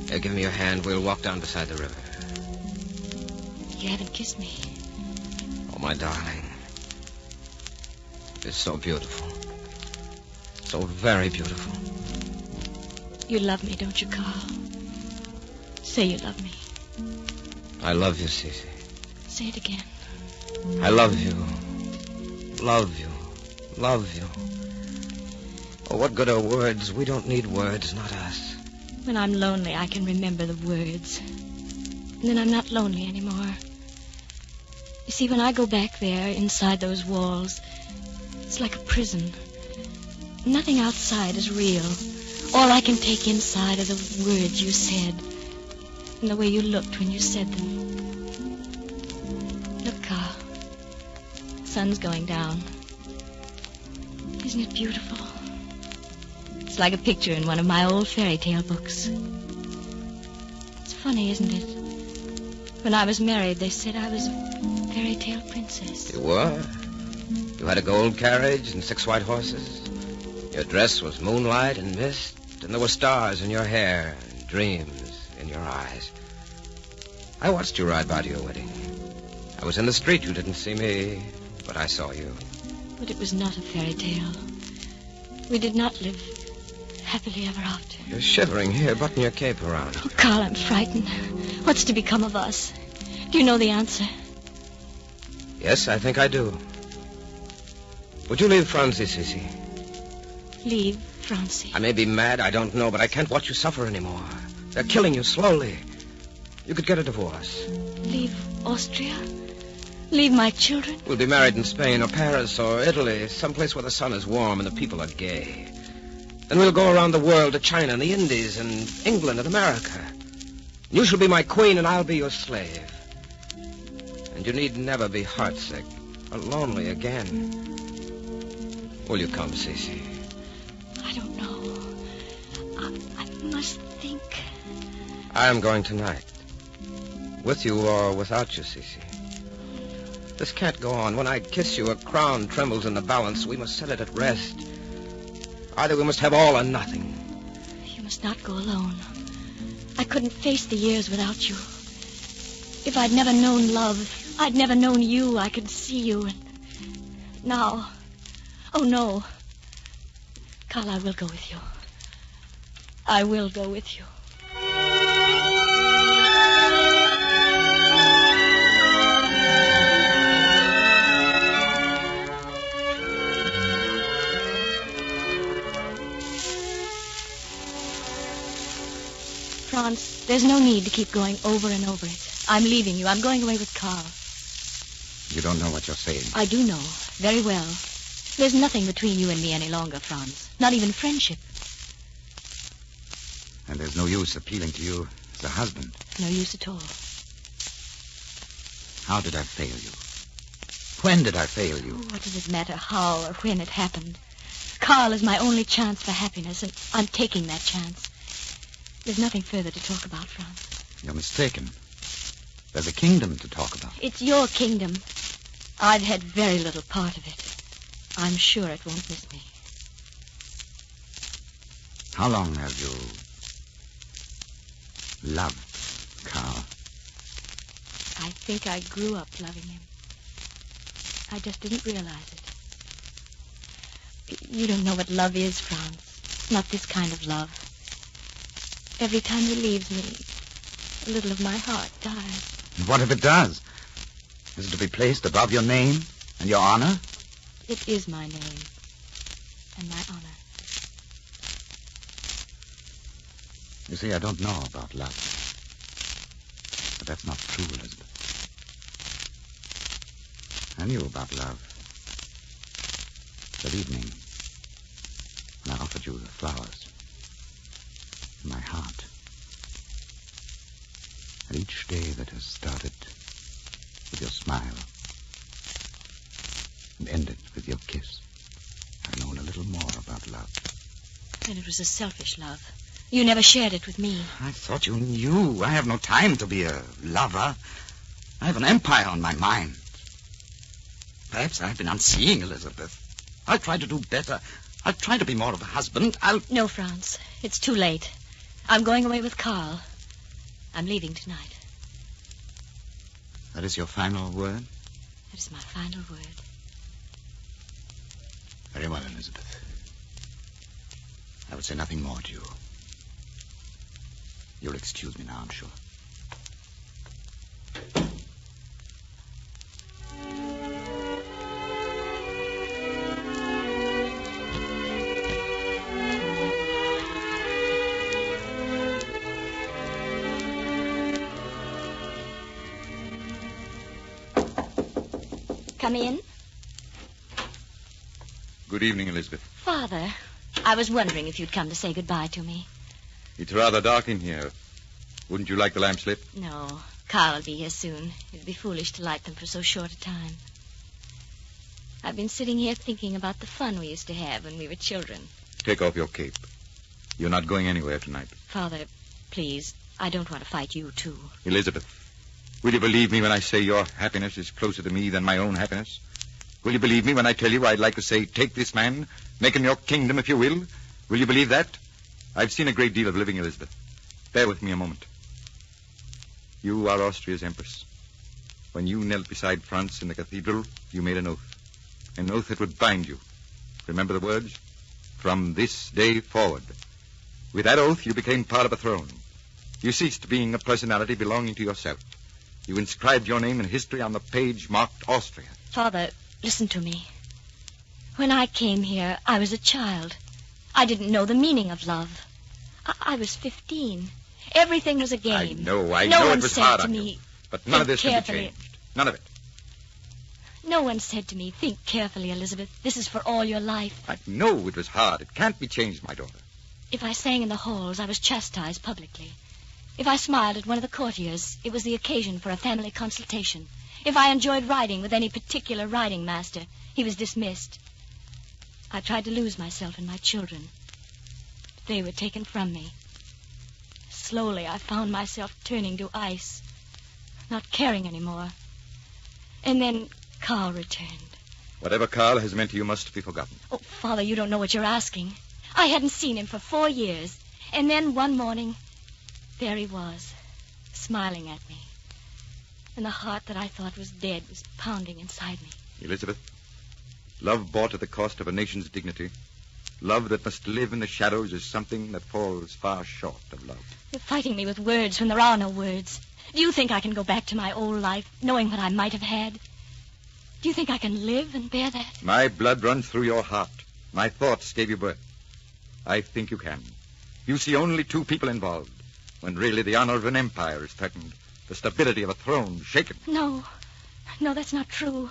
Here, give me your hand. We'll walk down beside the river. You haven't kissed me. Oh, my darling. It's so beautiful. So very beautiful. You love me, don't you, Carl? Say you love me. I love you, Cece. Say it again. I love you. Love you. Love you. Oh, what good are words? We don't need words, not us. When I'm lonely, I can remember the words. And then I'm not lonely anymore. You see, when I go back there, inside those walls, it's like a prison. Nothing outside is real. All I can take inside are the words you said, and the way you looked when you said them. Look, Carl. The sun's going down. Isn't it beautiful? It's like a picture in one of my old fairy tale books. It's funny, isn't it? When I was married, they said I was a fairy tale princess. You were? You had a gold carriage and 6 white horses. Your dress was moonlight and mist, and there were stars in your hair and dreams in your eyes. I watched you ride by to your wedding. I was in the street. You didn't see me, but I saw you. But it was not a fairy tale. We did not live happily ever after. You're shivering. Here, button your cape around. Oh, Carl, I'm frightened. What's to become of us? Do you know the answer? Yes, I think I do. Would you leave Francie, Cece? Leave Francie? I may be mad, I don't know, but I can't watch you suffer anymore. They're killing you slowly. You could get a divorce. Leave Austria? Leave my children? We'll be married in Spain or Paris or Italy, someplace where the sun is warm and the people are gay. Then we'll go around the world to China and the Indies and England and America. You shall be my queen and I'll be your slave. And you need never be heartsick or lonely again. Will you come, Cece? I don't know. I must think. I am going tonight. With you or without you, Cece. This can't go on. When I kiss you, a crown trembles in the balance. We must set it at rest. Either we must have all or nothing. You must not go alone. I couldn't face the years without you. If I'd never known love, if I'd never known you, I could see you. And now, oh no. Carl, I will go with you. I will go with you. Franz, there's no need to keep going over and over it. I'm leaving you. I'm going away with Carl. You don't know what you're saying. I do know. Very well. There's nothing between you and me any longer, Franz. Not even friendship. And there's no use appealing to you as a husband. No use at all. How did I fail you? When did I fail you? What does it matter how or when it happened? Carl is my only chance for happiness, and I'm taking that chance. There's nothing further to talk about, Franz. You're mistaken. There's a kingdom to talk about. It's your kingdom. I've had very little part of it. I'm sure it won't miss me. How long have you loved Carl? I think I grew up loving him. I just didn't realize it. You don't know what love is, Franz. Not this kind of love. Every time he leaves me, a little of my heart dies. And what if it does? Is it to be placed above your name and your honor? It is my name and my honor. You see, I don't know about love. But that's not true, Elisabeth. I knew about love. That evening, when I offered you the flowers. In my heart. And each day that has started with your smile and ended with your kiss, I've known a little more about love. And it was a selfish love. You never shared it with me. I thought you knew. I have no time to be a lover. I have an empire on my mind. Perhaps I've been unseeing, Elisabeth. I'll try to do better. I'll try to be more of a husband. No, Franz. It's too late. I'm going away with Carl. I'm leaving tonight. That is your final word? That is my final word. Very well, Elisabeth. I will say nothing more to you. You'll excuse me now, I'm sure. Come in. Good evening, Elisabeth. Father, I was wondering if you'd come to say goodbye to me. It's rather dark in here. Wouldn't you like the lamps lit? No. Carl will be here soon. It'd be foolish to light them for so short a time. I've been sitting here thinking about the fun we used to have when we were children. Take off your cape. You're not going anywhere tonight. Father, please, I don't want to fight you, too. Elisabeth, will you believe me when I say your happiness is closer to me than my own happiness? Will you believe me when I tell you I'd like to say, take this man, make him your kingdom if you will? Will you believe that? I've seen a great deal of living, Elisabeth. Bear with me a moment. You are Austria's empress. When you knelt beside France in the cathedral, you made an oath. An oath that would bind you. Remember the words? From this day forward. With that oath, you became part of a throne. You ceased being a personality belonging to yourself. You inscribed your name in history on the page marked Austria. Father, listen to me. When I came here, I was a child. I didn't know the meaning of love. I was 15. Everything was a game. I know No it one was said hard to on me, you. But none of this think can be carefully. changed. None of it. No one said to me, think carefully, Elisabeth. This is for all your life. I know it was hard. It can't be changed, my daughter. If I sang in the halls, I was chastised publicly. If I smiled at one of the courtiers, it was the occasion for a family consultation. If I enjoyed riding with any particular riding master, he was dismissed. I tried to lose myself and my children. But they were taken from me. slowly I found myself turning to ice, not caring anymore. And then Carl returned. Whatever Carl has meant to you must be forgotten. Oh, Father, you don't know what you're asking. I hadn't seen him for 4 years. And then one morning, there he was, smiling at me. And the heart that I thought was dead was pounding inside me. Elisabeth, love bought at the cost of a nation's dignity, love that must live in the shadows, is something that falls far short of love. You're fighting me with words when there are no words. Do you think I can go back to my old life, knowing what I might have had? Do you think I can live and bear that? My blood runs through your heart. My thoughts gave you birth. I think you can. You see only 2 people involved, when really the honor of an empire is threatened, the stability of a throne shaken. No, that's not true.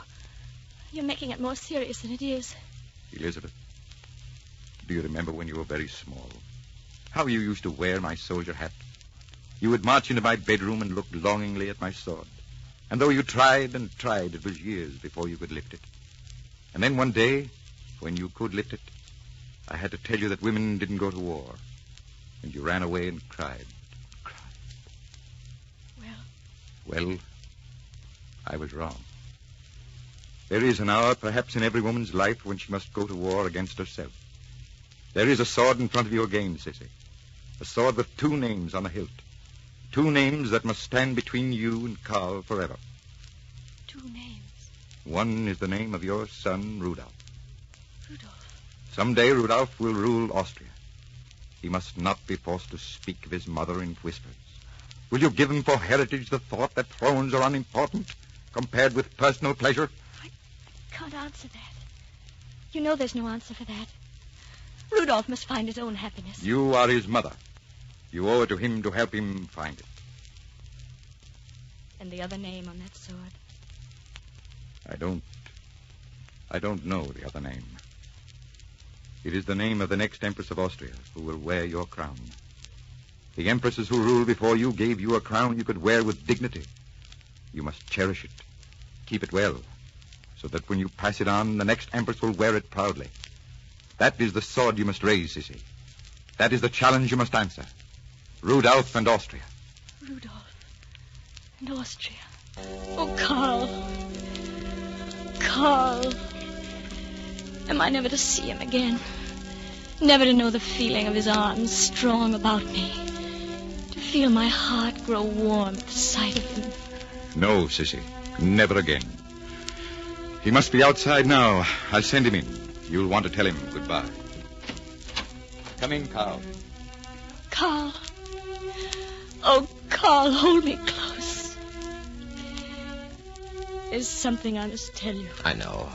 You're making it more serious than it is. Elisabeth, do you remember when you were very small? How you used to wear my soldier hat? You would march into my bedroom and look longingly at my sword. And though you tried and tried, it was years before you could lift it. And then one day, when you could lift it, I had to tell you that women didn't go to war. And you ran away and cried. Well, I was wrong. There is an hour, perhaps in every woman's life, when she must go to war against herself. There is a sword in front of you again, Sissy. A sword with 2 names on the hilt. 2 names that must stand between you and Carl forever. 2 names? One is the name of your son, Rudolph. Rudolph? Someday Rudolph will rule Austria. He must not be forced to speak of his mother in whispers. Will you give him for heritage the thought that thrones are unimportant compared with personal pleasure? I can't answer that. You know there's no answer for that. Rudolph must find his own happiness. You are his mother. You owe it to him to help him find it. And the other name on that sword? I don't know the other name. It is the name of the next Empress of Austria, who will wear your crown. The empresses who ruled before you gave you a crown you could wear with dignity. You must cherish it, keep it well, so that when you pass it on, the next empress will wear it proudly. That is the sword you must raise, Sissy. That is the challenge you must answer. Rudolph and Austria. Rudolph and Austria. Oh, Carl. Carl. Am I never to see him again? Never to know the feeling of his arms strong about me? To feel my heart grow warm at the sight of him? No, Sissy. Never again. He must be outside now. I'll send him in. You'll want to tell him goodbye. Come in, Carl. Carl. Oh, Carl, hold me close. There's something I must tell you. I know.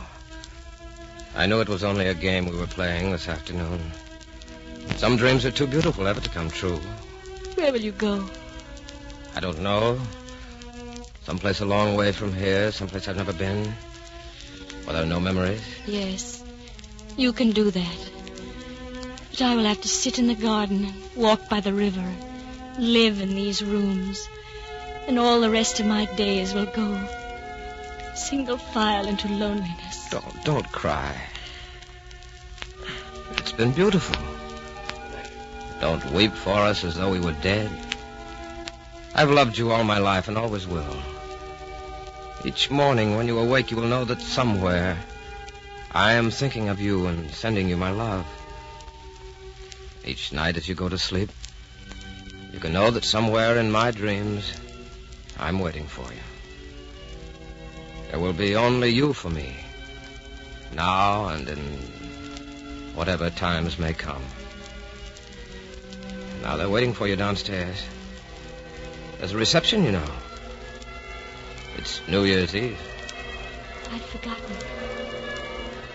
I knew it was only a game we were playing this afternoon. Some dreams are too beautiful ever to come true. Where will you go? I don't know. Someplace a long way from here, someplace I've never been. Where there are no memories. Yes, you can do that. But I will have to sit in the garden and walk by the river, live in these rooms, and all the rest of my days will go single file into loneliness. Don't cry. It's been beautiful. Don't weep for us as though we were dead. I've loved you all my life and always will. Each morning when you awake, you will know that somewhere I am thinking of you and sending you my love. Each night as you go to sleep, you can know that somewhere in my dreams, I'm waiting for you. There will be only you for me, now and in whatever times may come. Now they're waiting for you downstairs. There's a reception, you know. It's New Year's Eve. I'd forgotten.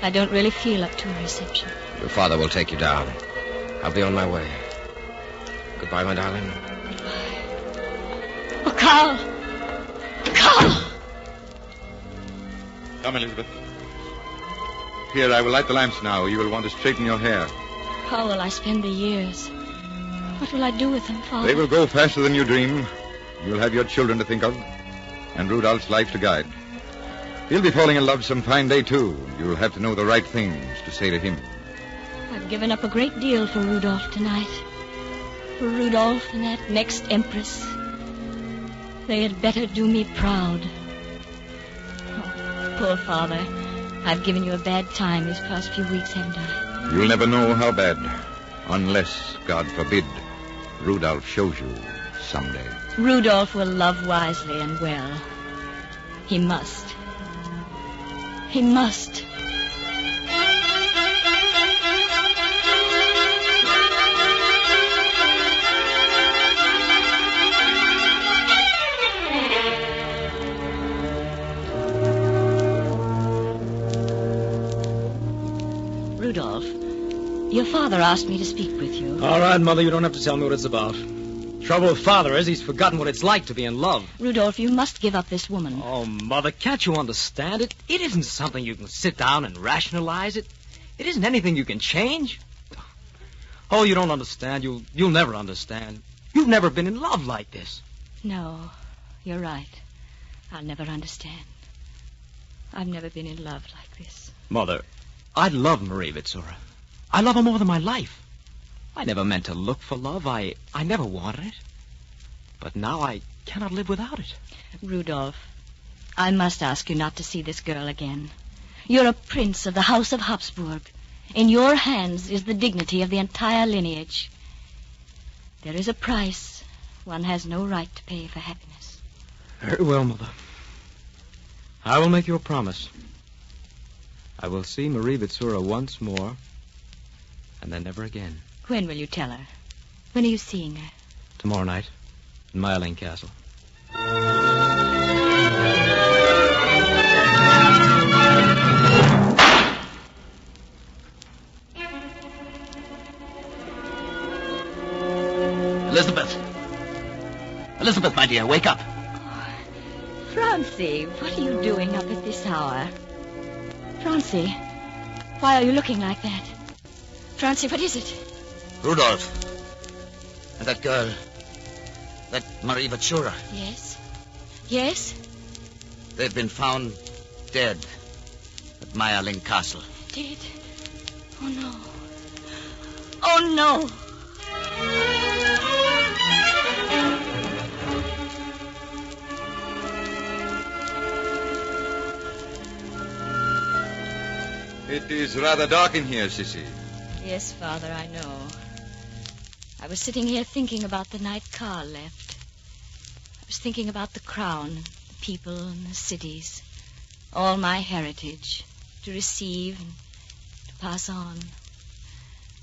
I don't really feel up to a reception. Your father will take you down. I'll be on my way. Goodbye, my darling. Oh, Carl! Carl! Come, Elisabeth. Here, I will light the lamps now. You will want to straighten your hair. How will I spend the years? What will I do with them, Father? They will go faster than you dream. You'll have your children to think of, and Rudolph's life to guide. He'll be falling in love some fine day, too. You'll have to know the right things to say to him. I've given up a great deal for Rudolph tonight. for Rudolph and that next empress. They had better do me proud. Oh, poor father. I've given you a bad time these past few weeks, haven't I? You'll never know how bad, unless, God forbid, Rudolph shows you someday. Rudolph will love wisely and well. He must. He must. Rudolph, your father asked me to speak with you. All right, Mother, you don't have to tell me what it's about. Trouble with Father is he's forgotten what it's like to be in love. Rudolph, you must give up this woman. Oh, Mother, can't you understand it? It isn't something you can sit down and rationalize it. It isn't anything you can change. Oh, you don't understand. You'll never understand. You've never been in love like this. No, you're right. I'll never understand. I've never been in love like this. Mother, I love Marie Vitsura. I love her more than my life. I never meant to look for love. I never wanted it. But now I cannot live without it. Rudolph, I must ask you not to see this girl again. You're a prince of the House of Habsburg. In your hands is the dignity of the entire lineage. There is a price one has no right to pay for happiness. Very well, Mother. I will make you a promise. I will see Marie Vitsura once more, and then never again. When will you tell her? When are you seeing her? Tomorrow night, in Meiling Castle. Elisabeth! Elisabeth, my dear, wake up. Francie, what are you doing up at this hour? Francie, why are you looking like that? Francie, what is it? Rudolph. And that girl. That Marie Vitsura. Yes? Yes? They've been found dead at Meiling Castle. Dead? Oh, no. Oh, no. It is rather dark in here, Sissy. Yes, Father, I know. I was sitting here thinking about the night Carl left. I was thinking about the crown, the people and the cities, all my heritage, to receive and to pass on.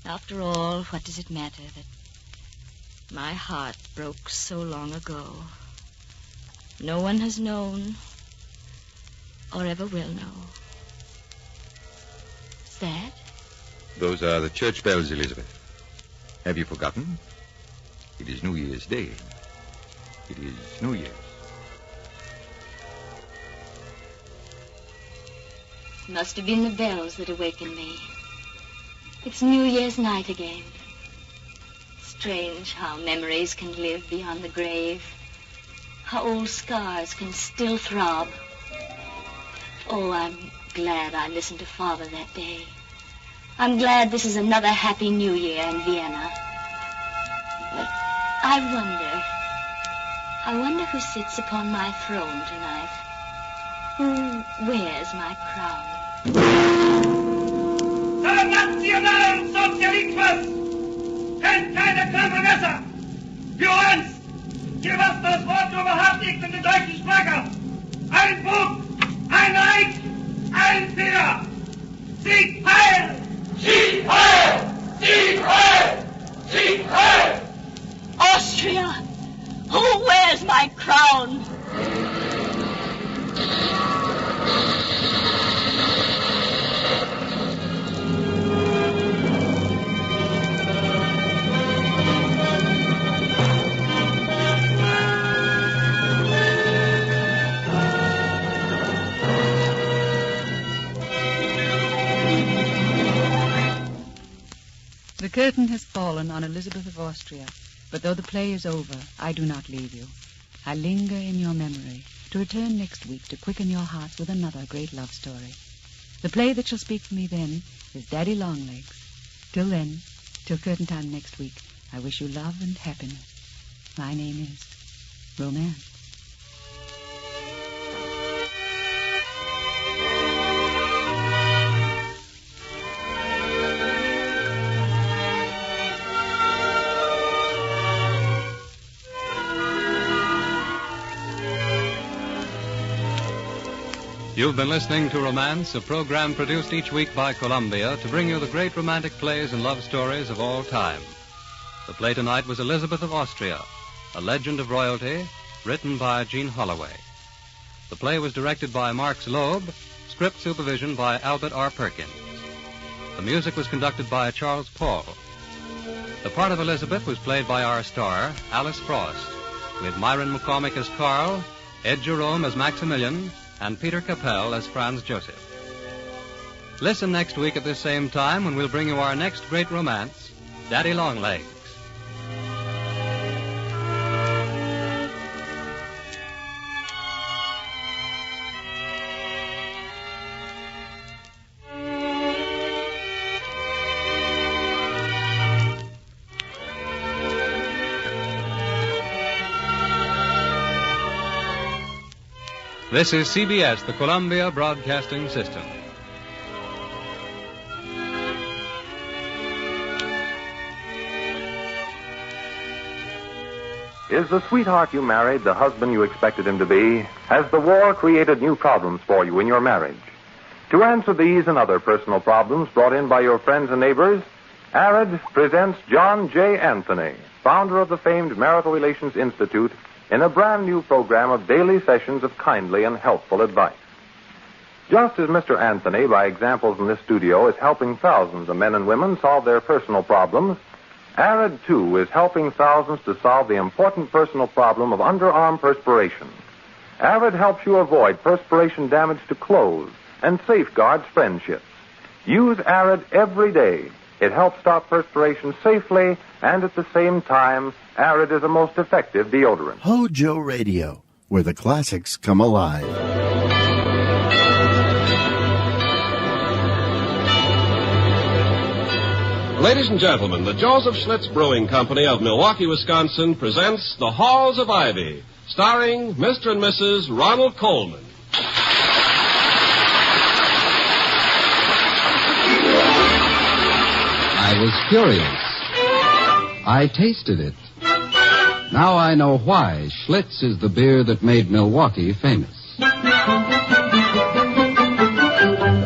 After all, what does it matter that my heart broke so long ago? No one has known or ever will know. What's that? Those are the church bells, Elisabeth. Have you forgotten? It is New Year's Day. It is New Year's. Must have been the bells that awakened me. It's New Year's night again. Strange how memories can live beyond the grave. How old scars can still throb. Oh, I'm glad I listened to Father that day. I'm glad this is another happy New Year in Vienna. But I wonder who sits upon my throne tonight. Who wears my crown? Der nationalen Sozialismus kennt keine Kompromisse. Für uns, hier was das Wort überhaupt nicht in der deutschen Sprache. Ein Bug, ein Reich, ein Führer. Sieg heil! Sieg heil! Sieg heil! Sieg heil! Austria! Who wears my crown? The curtain has fallen on Elisabeth of Austria, but though the play is over, I do not leave you. I linger in your memory, to return next week to quicken your hearts with another great love story. The play that shall speak for me then is Daddy Longlegs. Till then, till curtain time next week, I wish you love and happiness. My name is Romance. You've been listening to Romance, a program produced each week by Columbia to bring you the great romantic plays and love stories of all time. The play tonight was Elisabeth of Austria, a legend of royalty, written by Jean Holloway. The play was directed by Marx Loeb, script supervision by Albert R. Perkins. The music was conducted by Charles Paul. The part of Elisabeth was played by our star, Alice Frost, with Myron McCormick as Carl, Ed Jerome as Maximilian, and Peter Capell as Franz Joseph. Listen next week at this same time when we'll bring you our next great romance, Daddy Longlegs. This is CBS, the Columbia Broadcasting System. Is the sweetheart you married the husband you expected him to be? Has the war created new problems for you in your marriage? To answer these and other personal problems brought in by your friends and neighbors, ARID presents John J. Anthony, founder of the famed Marital Relations Institute, in a brand new program of daily sessions of kindly and helpful advice. Just as Mr. Anthony, by examples in this studio, is helping thousands of men and women solve their personal problems, ARID, too, is helping thousands to solve the important personal problem of underarm perspiration. ARID helps you avoid perspiration damage to clothes and safeguards friendships. Use ARID every day. It helps stop perspiration safely, and at the same time, ARID is a most effective deodorant. Hojo Radio, where the classics come alive. Ladies and gentlemen, the Joseph Schlitz Brewing Company of Milwaukee, Wisconsin presents The Halls of Ivy, starring Mr. and Mrs. Ronald Coleman. I was curious. I tasted it. Now I know why Schlitz is the beer that made Milwaukee famous.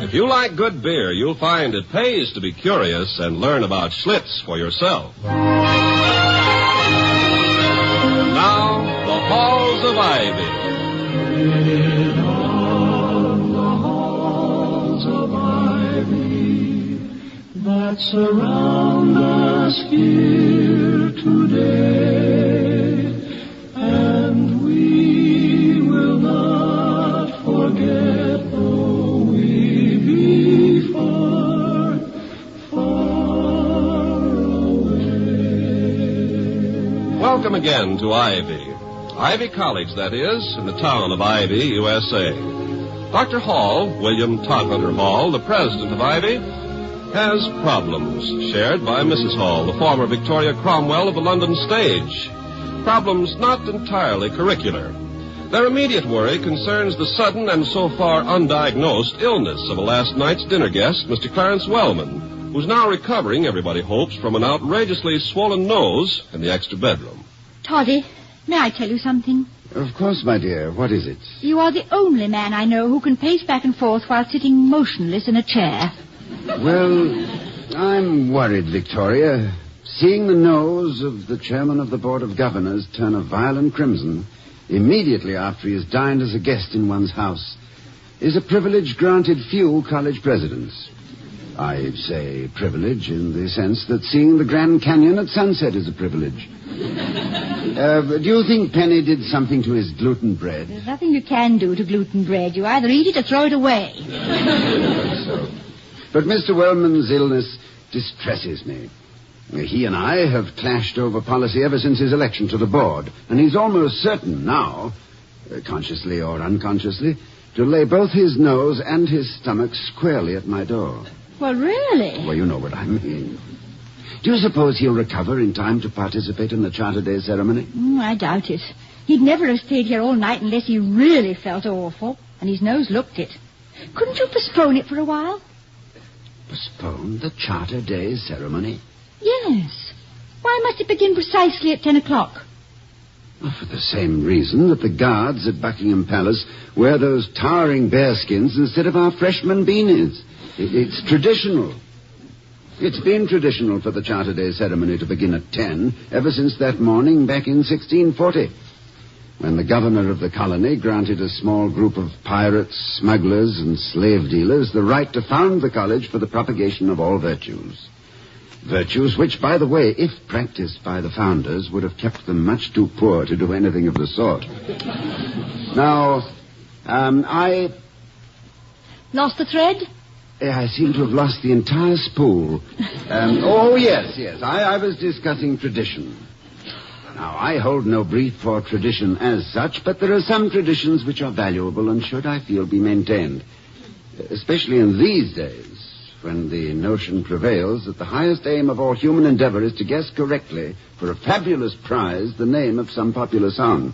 If you like good beer, you'll find it pays to be curious and learn about Schlitz for yourself. Now, The Halls of Ivy. That surround us here today, and we will not forget, though we be far, far away. Welcome again to Ivy. Ivy College, that is, in the town of Ivy, USA. Dr. Hall, William Todhunter Hall, the president of Ivy, has problems shared by Mrs. Hall, the former Victoria Cromwell of the London stage. Problems not entirely curricular. Their immediate worry concerns the sudden and so far undiagnosed illness of a last night's dinner guest, Mr. Clarence Wellman, who's now recovering, everybody hopes, from an outrageously swollen nose in the extra bedroom. Toddy, may I tell you something? Of course, my dear. What is it? You are the only man I know who can pace back and forth while sitting motionless in a chair. Well, I'm worried, Victoria. Seeing the nose of the chairman of the Board of Governors turn a violent crimson immediately after he has dined as a guest in one's house is a privilege granted few college presidents. I say privilege in the sense that seeing the Grand Canyon at sunset is a privilege. Do you think Penny did something to his gluten bread? There's nothing you can do to gluten bread. You either eat it or throw it away. So. But Mr. Wellman's illness distresses me. He and I have clashed over policy ever since his election to the board, and he's almost certain now, consciously or unconsciously, to lay both his nose and his stomach squarely at my door. Well, really? Well, you know what I mean. Do you suppose he'll recover in time to participate in the Charter Day ceremony? I doubt it. He'd never have stayed here all night unless he really felt awful, and his nose looked it. Couldn't you postpone it for a while? Postpone the Charter Day ceremony? Yes. Why must it begin precisely at 10 o'clock? Well, for the same reason that the guards at Buckingham Palace wear those towering bearskins instead of our freshman beanies. It's traditional. It's been traditional for the Charter Day ceremony to begin at 10 ever since that morning back in 1640, when the governor of the colony granted a small group of pirates, smugglers, and slave dealers the right to found the college for the propagation of all virtues. Virtues which, by the way, if practiced by the founders, would have kept them much too poor to do anything of the sort. Now, I Lost the thread? I seem to have lost the entire spool. Oh, yes. I was discussing tradition. Now, I hold no brief for tradition as such, but there are some traditions which are valuable and should, I feel, be maintained. Especially in these days, when the notion prevails that the highest aim of all human endeavor is to guess correctly, for a fabulous prize, the name of some popular song.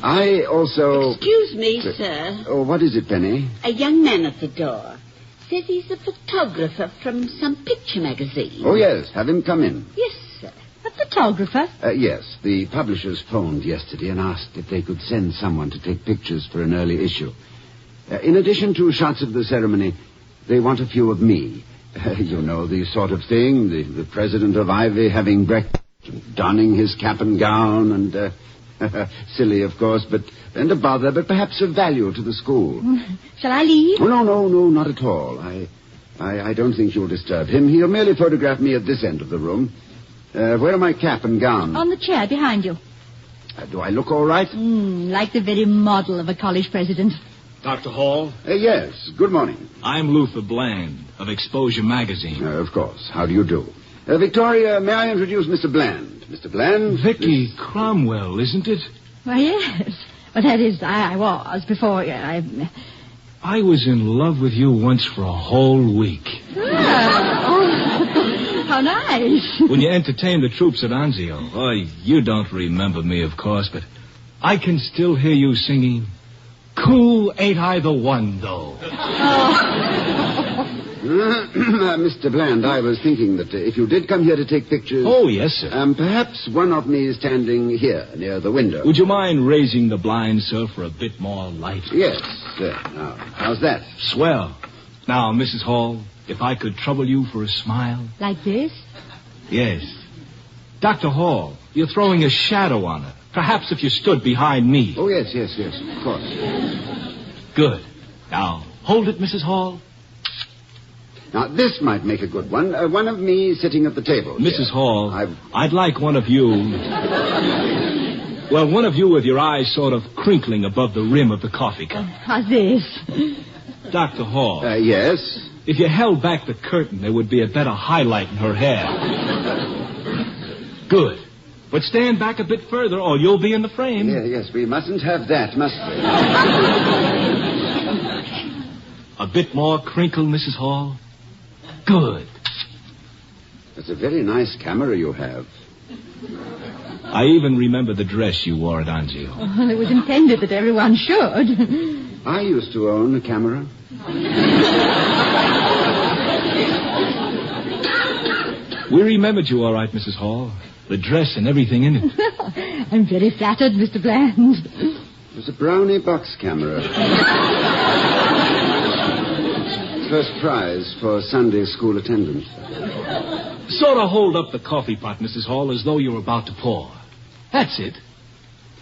I also... Excuse me, sir. Oh, what is it, Penny? A young man at the door. Says he's a photographer from some picture magazine. Oh, yes. Have him come in. Yes, sir. A photographer? Yes. The publishers phoned yesterday and asked if they could send someone to take pictures for an early issue. In addition to shots of the ceremony, they want a few of me. You know, the sort of thing, the president of Ivy having breakfast, donning his cap and gown, and... silly, of course, and a bother, but perhaps of value to the school. Shall I leave? Oh, no, not at all. I don't think you'll disturb him. He'll merely photograph me at this end of the room. Where are my cap and gown? On the chair behind you. Do I look all right? Like the very model of a college president. Dr. Hall? Yes, good morning. I'm Luther Bland of Exposure Magazine. Of course. How do you do? Victoria, may I introduce Mr. Bland? Mr. Bland? Vicky Cromwell, isn't it? Why, yes. Well, that is, I was before... I was in love with you once for a whole week. How nice. When you entertained the troops at Anzio. Oh, you don't remember me, of course, but I can still hear you singing, "Cool Ain't I the One, though." Mr. Bland, I was thinking that if you did come here to take pictures... Oh, yes, sir. Perhaps one of me is standing here, near the window. Would you mind raising the blind, sir, for a bit more light? Yes, sir. Now, how's that? Swell. Now, Mrs. Hall, if I could trouble you for a smile. Like this? Yes. Dr. Hall, you're throwing a shadow on her. Perhaps if you stood behind me. Oh, yes, of course. Good. Now, hold it, Mrs. Hall. Now, this might make a good one. One of me sitting at the table. Mrs. Hall, I'd like one of you... Well, one of you with your eyes sort of crinkling above the rim of the coffee cup. How's this? Dr. Hall. Yes? If you held back the curtain, there would be a better highlight in her hair. Good. But stand back a bit further or you'll be in the frame. Yes, we mustn't have that, must we? A bit more crinkle, Mrs. Hall. Good. That's a very nice camera you have. I even remember the dress you wore at Anzio. Well, it was intended that everyone should. I used to own a camera. We remembered you all right, Mrs. Hall. The dress and everything in it. I'm very flattered, Mr. Bland. It was a Brownie box camera. First prize for Sunday school attendance. Sort of hold up the coffee pot, Mrs. Hall, as though you were about to pour. That's it.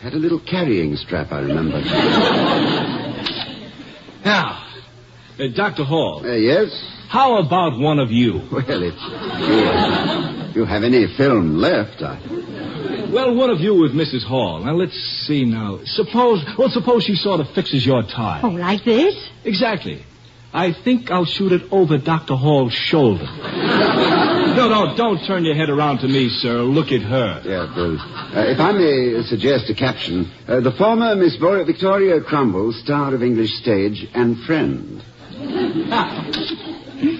Had a little carrying strap, I remember. Now, Dr. Hall. Yes? How about one of you? Well, if you have any film left, Well, one of you with Mrs. Hall. Now, let's see now. Suppose she sort of fixes your tie. Oh, like this? Exactly. I think I'll shoot it over Dr. Hall's shoulder. No, don't turn your head around to me, sir. Look at her. Yeah, well, if I may suggest a caption, the former Miss Victoria Cromwell, star of English stage and friend.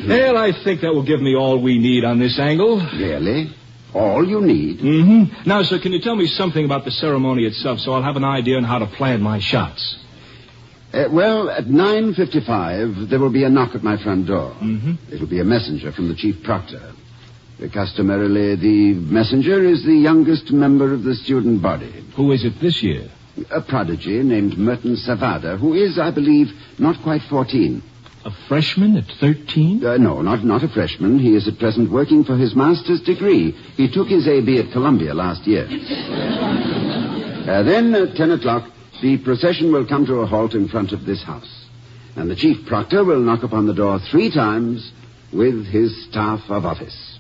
Well, I think that will give me all we need on this angle. Really? All you need? Mm-hmm. Now, sir, can you tell me something about the ceremony itself so I'll have an idea on how to plan my shots? Well, at 9:55, there will be a knock at my front door. Mm-hmm. It'll be a messenger from the chief proctor. Customarily, the messenger is the youngest member of the student body. Who is it this year? A prodigy named Merton Savada, who is, I believe, not quite 14. A freshman at 13? No, not a freshman. He is at present working for his master's degree. He took his A.B. at Columbia last year. Then, at 10 o'clock, the procession will come to a halt in front of this house. And the chief proctor will knock upon the door 3 times with his staff of office.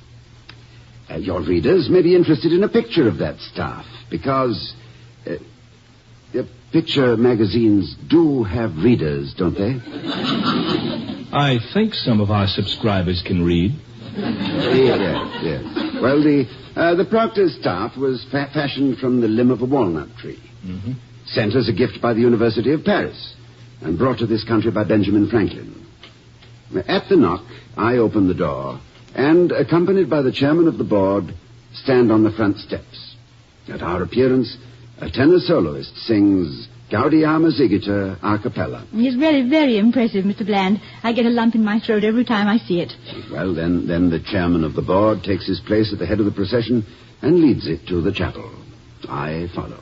Your readers may be interested in a picture of that staff, because picture magazines do have readers, don't they? I think some of our subscribers can read. Yes. Well, the proctor's staff was fashioned from the limb of a walnut tree. Mm-hmm. Sent as a gift by the University of Paris, and brought to this country by Benjamin Franklin. At the knock, I open the door, and, accompanied by the chairman of the board, stand on the front steps. At our appearance, a tenor soloist sings Gaudium Exigiter a cappella. It's really very impressive, Mr. Bland. I get a lump in my throat every time I see it. Well, then the chairman of the board takes his place at the head of the procession and leads it to the chapel. I follow.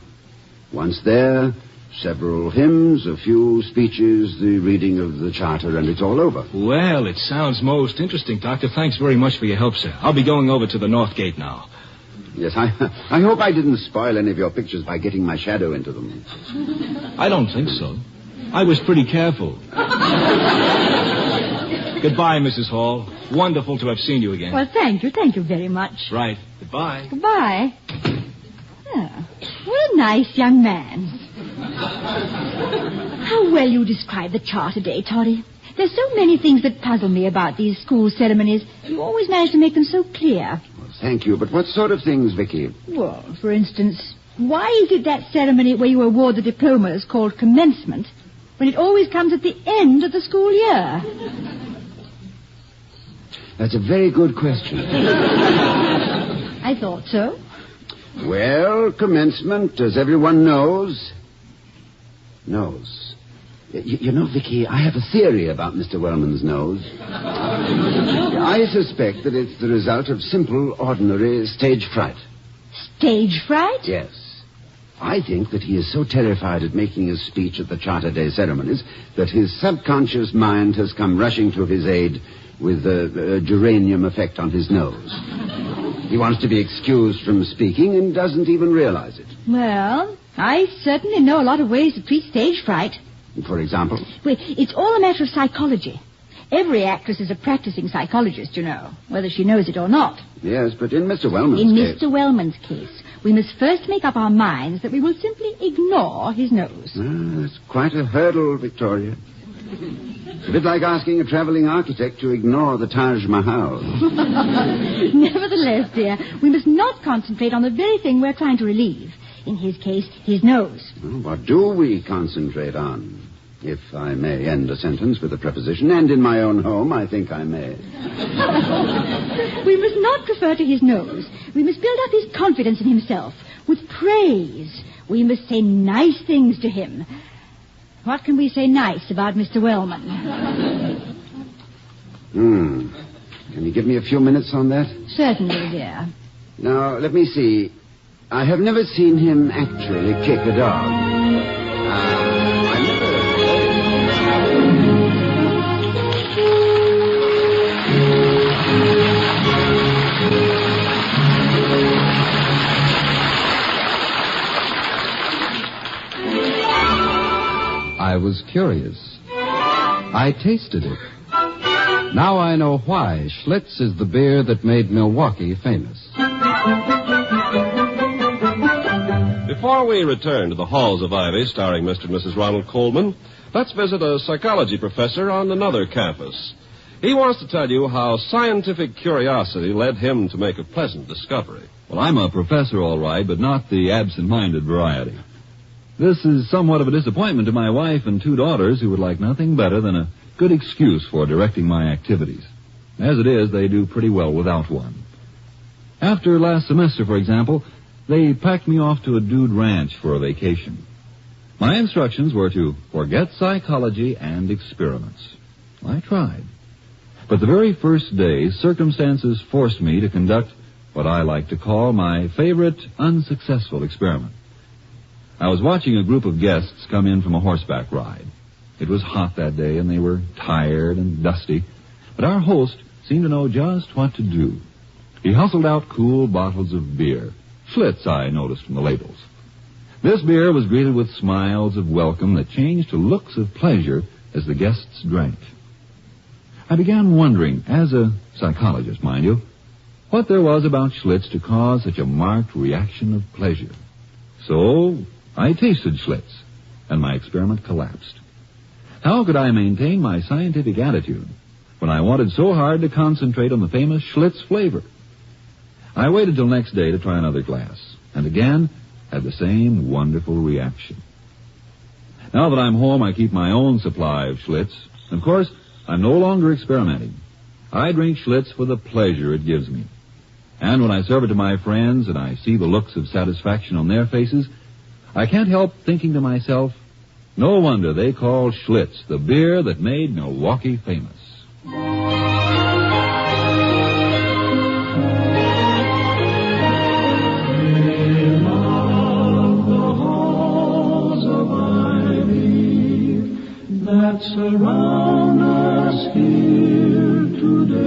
Once there, several hymns, a few speeches, the reading of the charter, and it's all over. Well, it sounds most interesting, Doctor. Thanks very much for your help, sir. I'll be going over to the North Gate now. Yes, I hope I didn't spoil any of your pictures by getting my shadow into them. I don't think so. I was pretty careful. Goodbye, Mrs. Hall. Wonderful to have seen you again. Well, thank you very much. Right. Goodbye. Goodbye. Oh, what a nice young man. How well you describe the charter day, Toddy. There's so many things that puzzle me about these school ceremonies. You always manage to make them so clear. Well, thank you, but what sort of things, Vicky? Well, for instance, why is it that ceremony where you award the diplomas called commencement when it always comes at the end of the school year? That's a very good question. I thought so. Well, commencement, as everyone knows. You know, Vicky, I have a theory about Mr. Wellman's nose. I suspect that it's the result of simple, ordinary stage fright. Stage fright? Yes. I think that he is so terrified at making his speech at the Charter Day ceremonies that his subconscious mind has come rushing to his aid with a geranium effect on his nose. He wants to be excused from speaking and doesn't even realize it. Well, I certainly know a lot of ways to treat stage fright. For example? Well, it's all a matter of psychology. Every actress is a practicing psychologist, you know, whether she knows it or not. Yes, but in Mr. Wellman's case... In Mr. Wellman's case, we must first make up our minds that we will simply ignore his nose. That's quite a hurdle, Victoria. It's a bit like asking a traveling architect to ignore the Taj Mahal. Nevertheless, dear, we must not concentrate on the very thing we're trying to relieve. In his case, his nose. Well, what do we concentrate on? If I may end a sentence with a preposition, and in my own home, I think I may. We must not refer to his nose. We must build up his confidence in himself with praise. We must say nice things to him. What can we say nice about Mr. Wellman? Can you give me a few minutes on that? Certainly, dear. Now, let me see. I have never seen him actually kick a dog. I was curious. I tasted it. Now I know why Schlitz is the beer that made Milwaukee famous. Before we return to the halls of Ivy, starring Mr. and Mrs. Ronald Coleman, let's visit a psychology professor on another campus. He wants to tell you how scientific curiosity led him to make a pleasant discovery. Well, I'm a professor, all right, but not the absent-minded variety. This is somewhat of a disappointment to my wife and 2 daughters who would like nothing better than a good excuse for directing my activities. As it is, they do pretty well without one. After last semester, for example, they packed me off to a dude ranch for a vacation. My instructions were to forget psychology and experiments. I tried. But the very first day, circumstances forced me to conduct what I like to call my favorite unsuccessful experiment. I was watching a group of guests come in from a horseback ride. It was hot that day, and they were tired and dusty, but our host seemed to know just what to do. He hustled out cool bottles of beer. Schlitz, I noticed from the labels. This beer was greeted with smiles of welcome that changed to looks of pleasure as the guests drank. I began wondering, as a psychologist, mind you, what there was about Schlitz to cause such a marked reaction of pleasure. So I tasted Schlitz, and my experiment collapsed. How could I maintain my scientific attitude when I wanted so hard to concentrate on the famous Schlitz flavor? I waited till next day to try another glass, and again had the same wonderful reaction. Now that I'm home, I keep my own supply of Schlitz. Of course, I'm no longer experimenting. I drink Schlitz for the pleasure it gives me. And when I serve it to my friends and I see the looks of satisfaction on their faces, I can't help thinking to myself, no wonder they call Schlitz the beer that made Milwaukee famous. That surround us here today.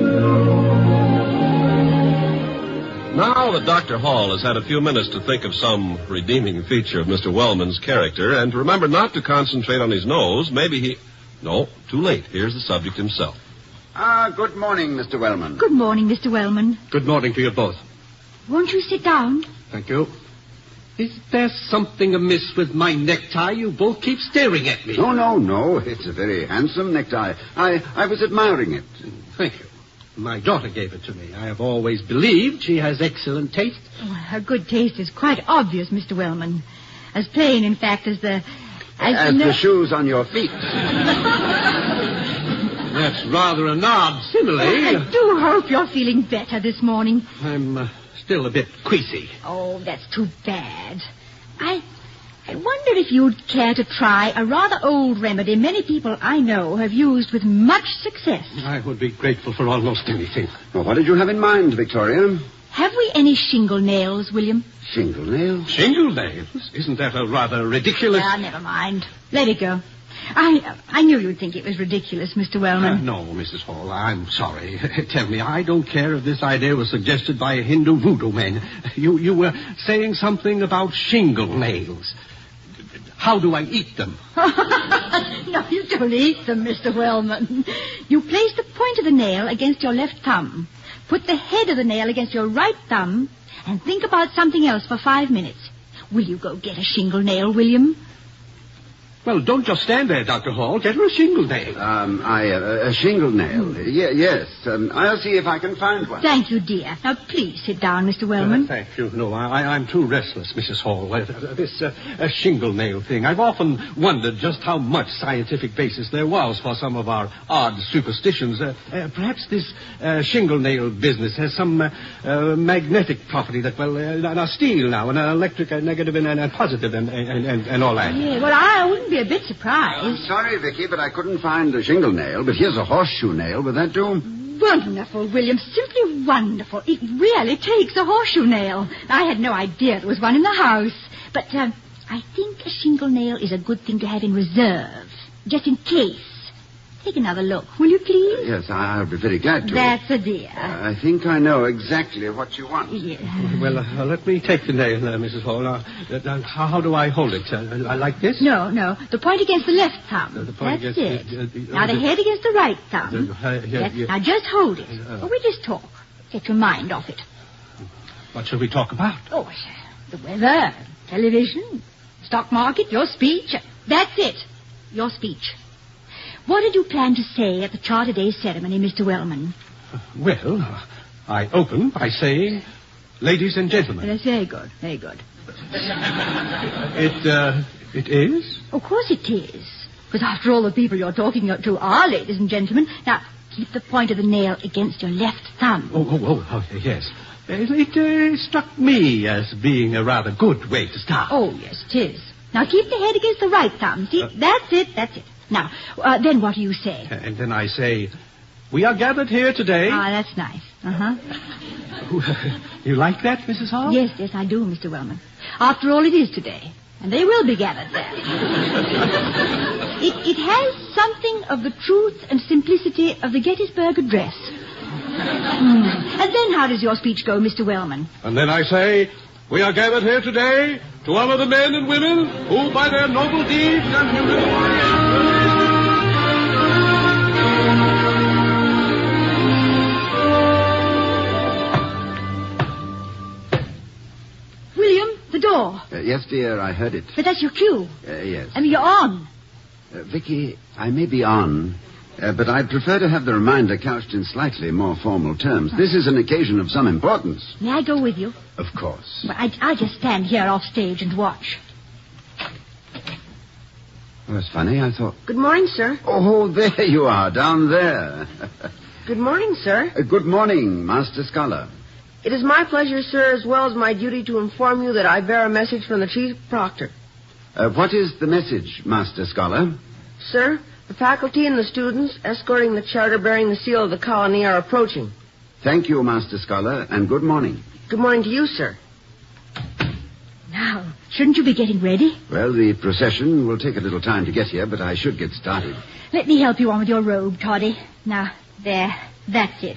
Now that Dr. Hall has had a few minutes to think of some redeeming feature of Mr. Wellman's character and to remember not to concentrate on his nose, maybe he... No, too late. Here's the subject himself. Good morning, Mr. Wellman. Good morning, Mr. Wellman. Good morning to you both. Won't you sit down? Thank you. Is there something amiss with my necktie? You both keep staring at me. No. It's a very handsome necktie. I was admiring it. Thank you. My daughter gave it to me. I have always believed she has excellent taste. Oh, her good taste is quite obvious, Mr. Wellman. As plain, in fact, as the... As the shoes on your feet. That's rather an odd simile. I do hope you're feeling better this morning. I'm still a bit queasy. Oh, that's too bad. I wonder if you'd care to try a rather old remedy many people I know have used with much success. I would be grateful for almost anything. Well, what did you have in mind, Victoria? Have we any shingle nails, William? Shingle nails? Shingle nails? Isn't that a rather ridiculous... Never mind. Let it go. I knew you'd think it was ridiculous, Mr. Wellman. No, Mrs. Hall, I'm sorry. Tell me, I don't care if this idea was suggested by a Hindu voodoo man. You were saying something about shingle nails. How do I eat them? No, you don't eat them, Mr. Wellman. You place the point of the nail against your left thumb, put the head of the nail against your right thumb, and think about something else for 5 minutes. Will you go get a shingle nail, William? Well, don't just stand there, Dr. Hall. Get her a shingle nail. A shingle nail? Yes. I'll see if I can find one. Thank you, dear. Now, please sit down, Mr. Wellman. Thank you. No, I'm too restless, Mrs. Hall. This shingle nail thing. I've often wondered just how much scientific basis there was for some of our odd superstitions. Perhaps this shingle nail business has some magnetic property that, now steel now, an electric, negative, and positive, and all that. Yeah, well, I wouldn't be a bit surprised. I'm sorry, Vicky, but I couldn't find a shingle nail. But here's a horseshoe nail. Would that do? Wonderful, William. Simply wonderful. It really takes a horseshoe nail. I had no idea there was one in the house. But I think a shingle nail is a good thing to have in reserve, just in case. Take another look, will you, please? Yes, I'll be very glad to. That's a dear. I think I know exactly what you want. Yeah. Well, let me take the nail, Mrs. Hall. How do I hold it? Like this? No. The point against the left thumb. That's it. Now the head against the right thumb. Now just hold it. We just talk. Get your mind off it. What shall we talk about? Oh, the weather, television, stock market, your speech. That's it. Your speech. What did you plan to say at the Charter Day ceremony, Mr. Wellman? Well, I open by saying, ladies and gentlemen. That's very good, very good. It is? Of course it is. Because after all, the people you're talking to are ladies and gentlemen. Now, Keep the point of the nail against your left thumb. Oh, yes. It struck me as being a rather good way to start. Oh, yes, it is. Now, keep the head against the right thumb. See, that's it. Now, then what do you say? And then I say, we are gathered here today. Ah, that's nice. Uh-huh. You like that, Mrs. Hall? Yes, I do, Mr. Wellman. After all, it is today. And they will be gathered there. It has something of the truth and simplicity of the Gettysburg Address. And then how does your speech go, Mr. Wellman? And then I say, we are gathered here today to honor the men and women who, by their noble deeds and humility... William, the door. Yes, dear, I heard it. But that's your cue. Yes. I mean, you're on. Vicky, I may be on, but I'd prefer to have the reminder couched in slightly more formal terms. This is an occasion of some importance. May I go with you? Of course. Well, I'll just stand here off stage and watch. Oh, it's funny, I thought... Good morning, sir. Oh, there you are, down there. Good morning, sir. Good morning, Master Scholar. It is my pleasure, sir, as well as my duty to inform you that I bear a message from the chief proctor. What is the message, Master Scholar? Sir, the faculty and the students escorting the charter bearing the seal of the colony are approaching. Thank you, Master Scholar, and good morning. Good morning to you, sir. Now, shouldn't you be getting ready? Well, the procession will take a little time to get here, but I should get started. Let me help you on with your robe, Toddy. Now, there, that's it.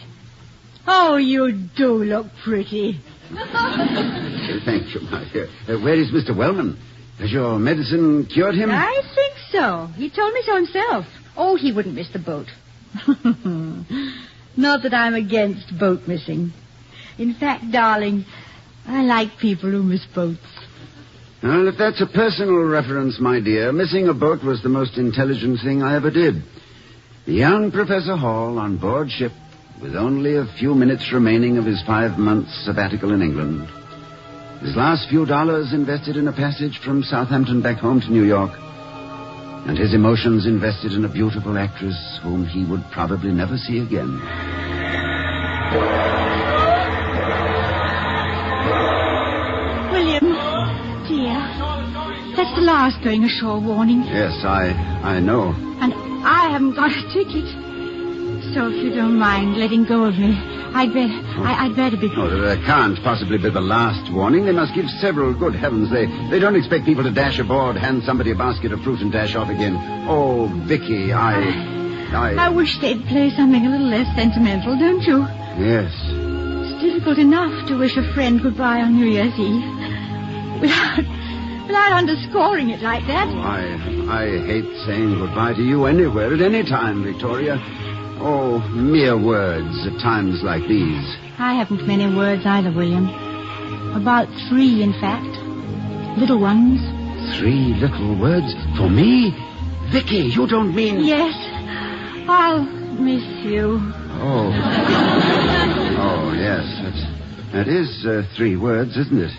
Oh, you do look pretty. Thank you, my dear. Where is Mr. Wellman? Has your medicine cured him? I think so. He told me so himself. Oh, he wouldn't miss the boat. Not that I'm against boat missing. In fact, darling, I like people who miss boats. Well, if that's a personal reference, my dear, missing a boat was the most intelligent thing I ever did. The young Professor Hall on board ship, with only a few minutes remaining of his 5 months sabbatical in England. His last few dollars invested in a passage from Southampton back home to New York. And his emotions invested in a beautiful actress whom he would probably never see again. William, dear, that's the last going ashore warning. Yes, I know. And I haven't got a ticket. So if you don't mind letting go of me, I'd better be... Oh, that can't possibly be the last warning. They must give several. Good heavens, they don't expect people to dash aboard, hand somebody a basket of fruit and dash off again. Oh, Vicky, I wish they'd play something a little less sentimental, don't you? Yes. It's difficult enough to wish a friend goodbye on New Year's Eve. Without underscoring it like that. Oh, I hate saying goodbye to you anywhere at any time, Victoria. Oh, mere words at times like these. I haven't many words either, William. About 3, in fact. Little ones. 3 little words? For me? Vicky, you don't mean... Yes. I'll miss you. Oh. Oh, yes. That is 3 words, isn't it?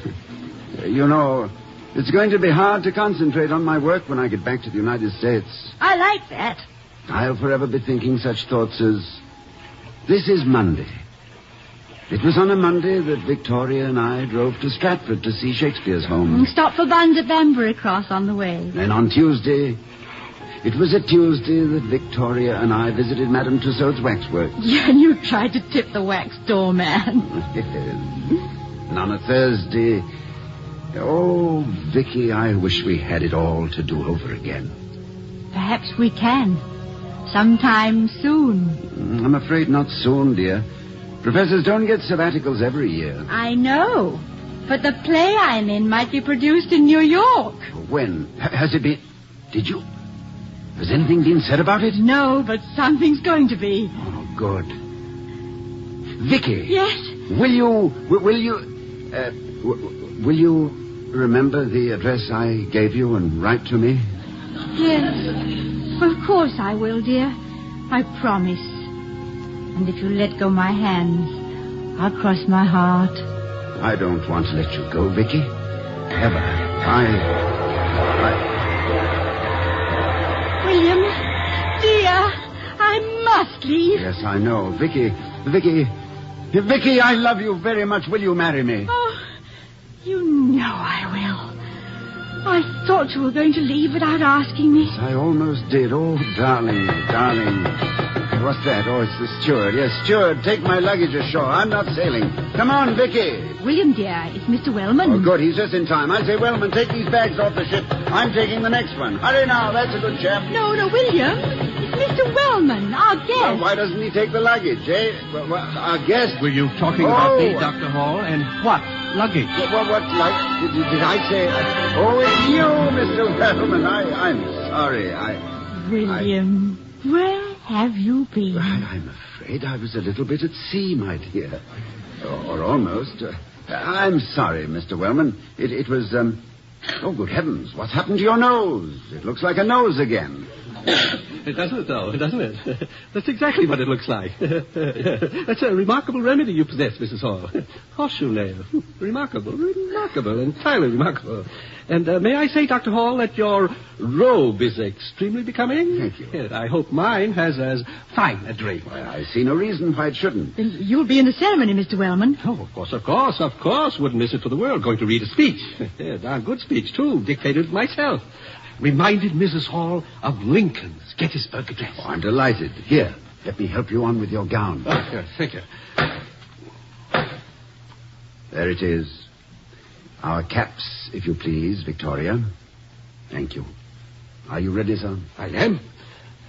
You know, it's going to be hard to concentrate on my work when I get back to the United States. I like that. I'll forever be thinking such thoughts as, this is Monday. It was on a Monday that Victoria and I drove to Stratford to see Shakespeare's home. Stop for buns at Banbury Cross on the way. And on Tuesday, it was a Tuesday that Victoria and I visited Madame Tussaud's waxworks. Yeah, and you tried to tip the wax doorman. And on a Thursday, oh, Vicky, I wish we had it all to do over again. Perhaps we can. Sometime soon. I'm afraid not soon, dear. Professors don't get sabbaticals every year. I know. But the play I'm in might be produced in New York. When? Has it been... Did you... Has anything been said about it? No, but something's going to be. Oh, good. Vicky. Yes? Will you remember the address I gave you and write to me? Yes. Of course I will, dear. I promise. And if you let go my hands, I'll cross my heart. I don't want to let you go, Vicky. Ever. William, dear, I must leave. Yes, I know. Vicky, I love you very much. Will you marry me? Oh, you know I will. I thought you were going to leave without asking me. I almost did. Oh, darling. What's that? Oh, it's the steward. Yes, steward, take my luggage ashore. I'm not sailing. Come on, Vicky. William, dear, it's Mr. Wellman. Oh, good. He's just in time. I say, Wellman, take these bags off the ship. I'm taking the next one. Hurry now. That's a good chap. No, William. It's Mr. Wellman, our guest. Well, why doesn't he take the luggage, eh? Well, our guest. Were you talking about me, Dr. Hall? And what? Luggage? What luggage? Did I say... Oh, it's you, Mr. Wellman. I'm sorry. William, where have you been? I'm afraid I was a little bit at sea, my dear. Or almost. I'm sorry, Mr. Wellman. It was... Oh, good heavens. What's happened to your nose? It looks like a nose again. It doesn't, though, doesn't it? That's exactly what it looks like. That's a remarkable remedy you possess, Mrs. Hall. Horseshoe nail. Remarkable, entirely remarkable. And may I say, Dr. Hall, that your robe is extremely becoming? Thank you. Yes, I hope mine has as fine a drape. Well, I see no reason why it shouldn't. You'll be in the ceremony, Mr. Wellman. Oh, of course. Wouldn't miss it for the world. Going to read a speech. Darn good speech, too. Dictated myself. Reminded Mrs. Hall of Lincoln's Gettysburg Address. Oh, I'm delighted. Here, let me help you on with your gown. Oh, yes, thank you. There it is. Our caps, if you please, Victoria. Thank you. Are you ready, sir? I am.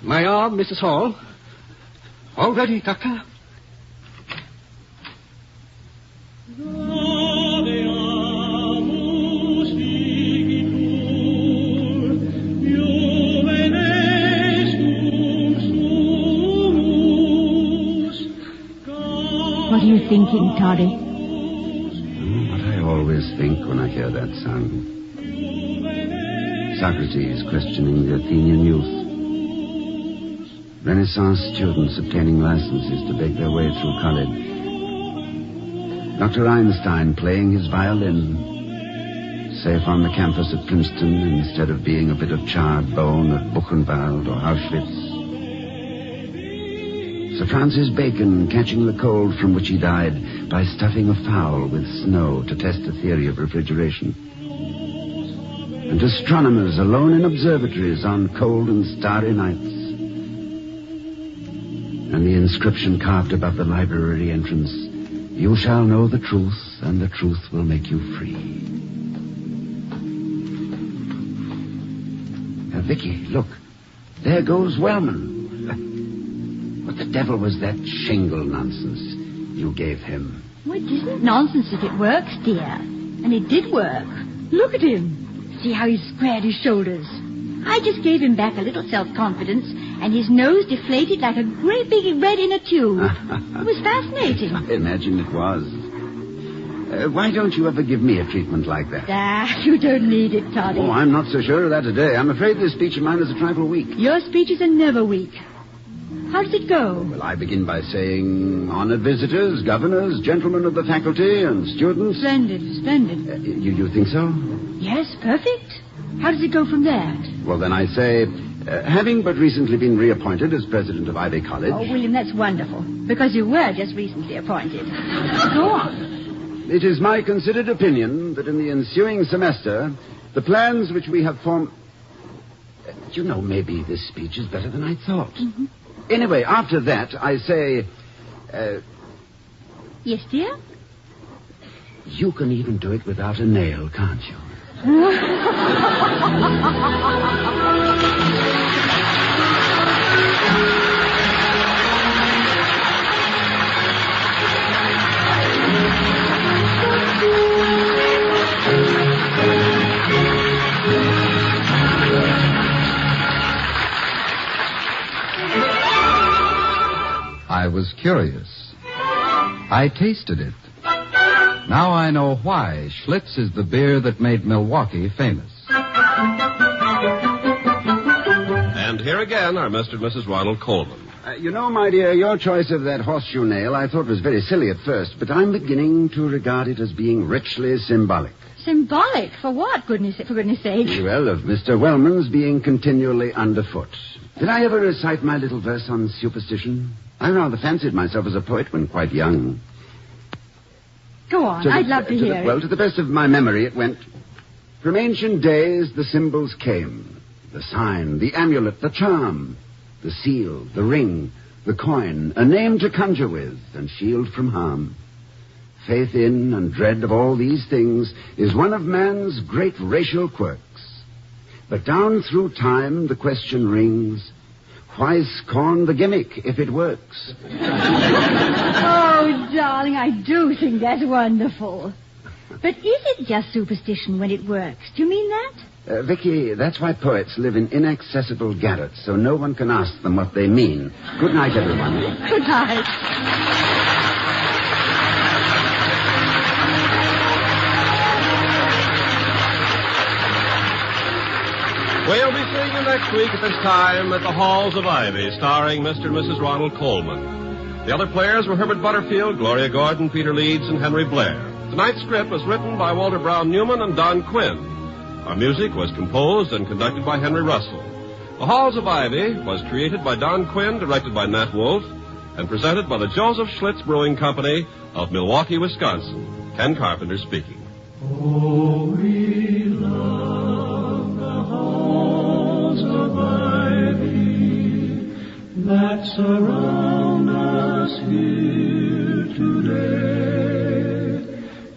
My arm, Mrs. Hall. All ready, Doctor. What are you thinking, Toddy? What I always think when I hear that song. Socrates questioning the Athenian youth. Renaissance students obtaining licenses to beg their way through college. Dr. Einstein playing his violin, safe on the campus at Princeton instead of being a bit of charred bone at Buchenwald or Auschwitz. Sir Francis Bacon catching the cold from which he died by stuffing a fowl with snow to test the theory of refrigeration. And astronomers alone in observatories on cold and starry nights. And the inscription carved above the library entrance, "You shall know the truth, and the truth will make you free." Vicky, look. There goes Wellman. What the devil was that shingle nonsense you gave him? Well, it isn't nonsense if it works, dear. And it did work. Look at him. See how he's squared his shoulders. I just gave him back a little self-confidence, and his nose deflated like a great big red in a tube. It was fascinating. I imagine it was. Why don't you ever give me a treatment like that? You don't need it, Toddy. Oh, I'm not so sure of that today. I'm afraid this speech of mine is a trifle weak. Your speeches are never weak. How does it go? Well, I begin by saying honored visitors, governors, gentlemen of the faculty, and students. Splendid. You think so? Yes, perfect. How does it go from there? Well, then I say, having but recently been reappointed as president of Ivy College... Oh, William, that's wonderful. Because you were just recently appointed. Go on. It is my considered opinion that in the ensuing semester, the plans which we have formed... You know, maybe this speech is better than I thought. Mm-hmm. Anyway, after that, I say... Yes, dear? You can even do it without a nail, can't you? I was curious. I tasted it. Now I know why Schlitz is the beer that made Milwaukee famous. And here again are Mr. and Mrs. Ronald Coleman. You know, my dear, your choice of that horseshoe nail I thought was very silly at first, but I'm beginning to regard it as being richly symbolic. Symbolic? For what, for goodness sake? Well, of Mr. Wellman's being continually underfoot. Did I ever recite my little verse on superstition? I rather fancied myself as a poet when quite young. Go on, I'd love to hear it. Well, to the best of my memory, it went, from ancient days the symbols came, the sign, the amulet, the charm, the seal, the ring, the coin, a name to conjure with and shield from harm. Faith in and dread of all these things is one of man's great racial quirks. But down through time the question rings, why scorn the gimmick if it works? Oh, darling, I do think that's wonderful. But is it just superstition when it works? Do you mean that? Vicky, that's why poets live in inaccessible garrets, so no one can ask them what they mean. Good night, everyone. Good night. We'll be seeing you next week at this time at the Halls of Ivy, starring Mr. and Mrs. Ronald Coleman. The other players were Herbert Butterfield, Gloria Gordon, Peter Leeds, and Henry Blair. Tonight's script was written by Walter Brown Newman and Don Quinn. Our music was composed and conducted by Henry Russell. The Halls of Ivy was created by Don Quinn, directed by Nat Wolfe, and presented by the Joseph Schlitz Brewing Company of Milwaukee, Wisconsin. Ken Carpenter speaking. Oh, we love the halls of ivy that surround us here today,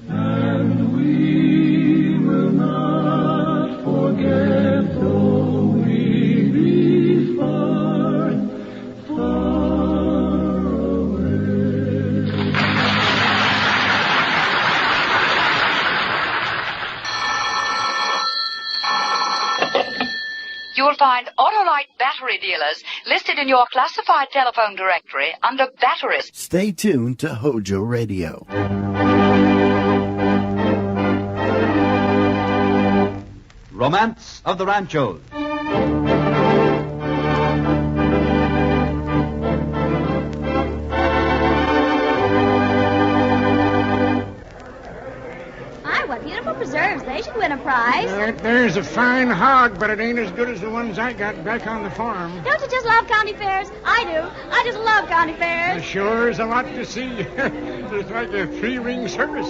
and we will not forget though we be far, far away. You will find Autolite battery dealers listed in your classified telephone directory under batteries. Stay tuned to Hojo Radio. Romance of the Ranchos. What beautiful preserves. They should win a prize. There's a fine hog, but it ain't as good as the ones I got back on the farm. Don't you just love county fairs? I do. I just love county fairs. Sure is a lot to see. It's like a three-ring circus.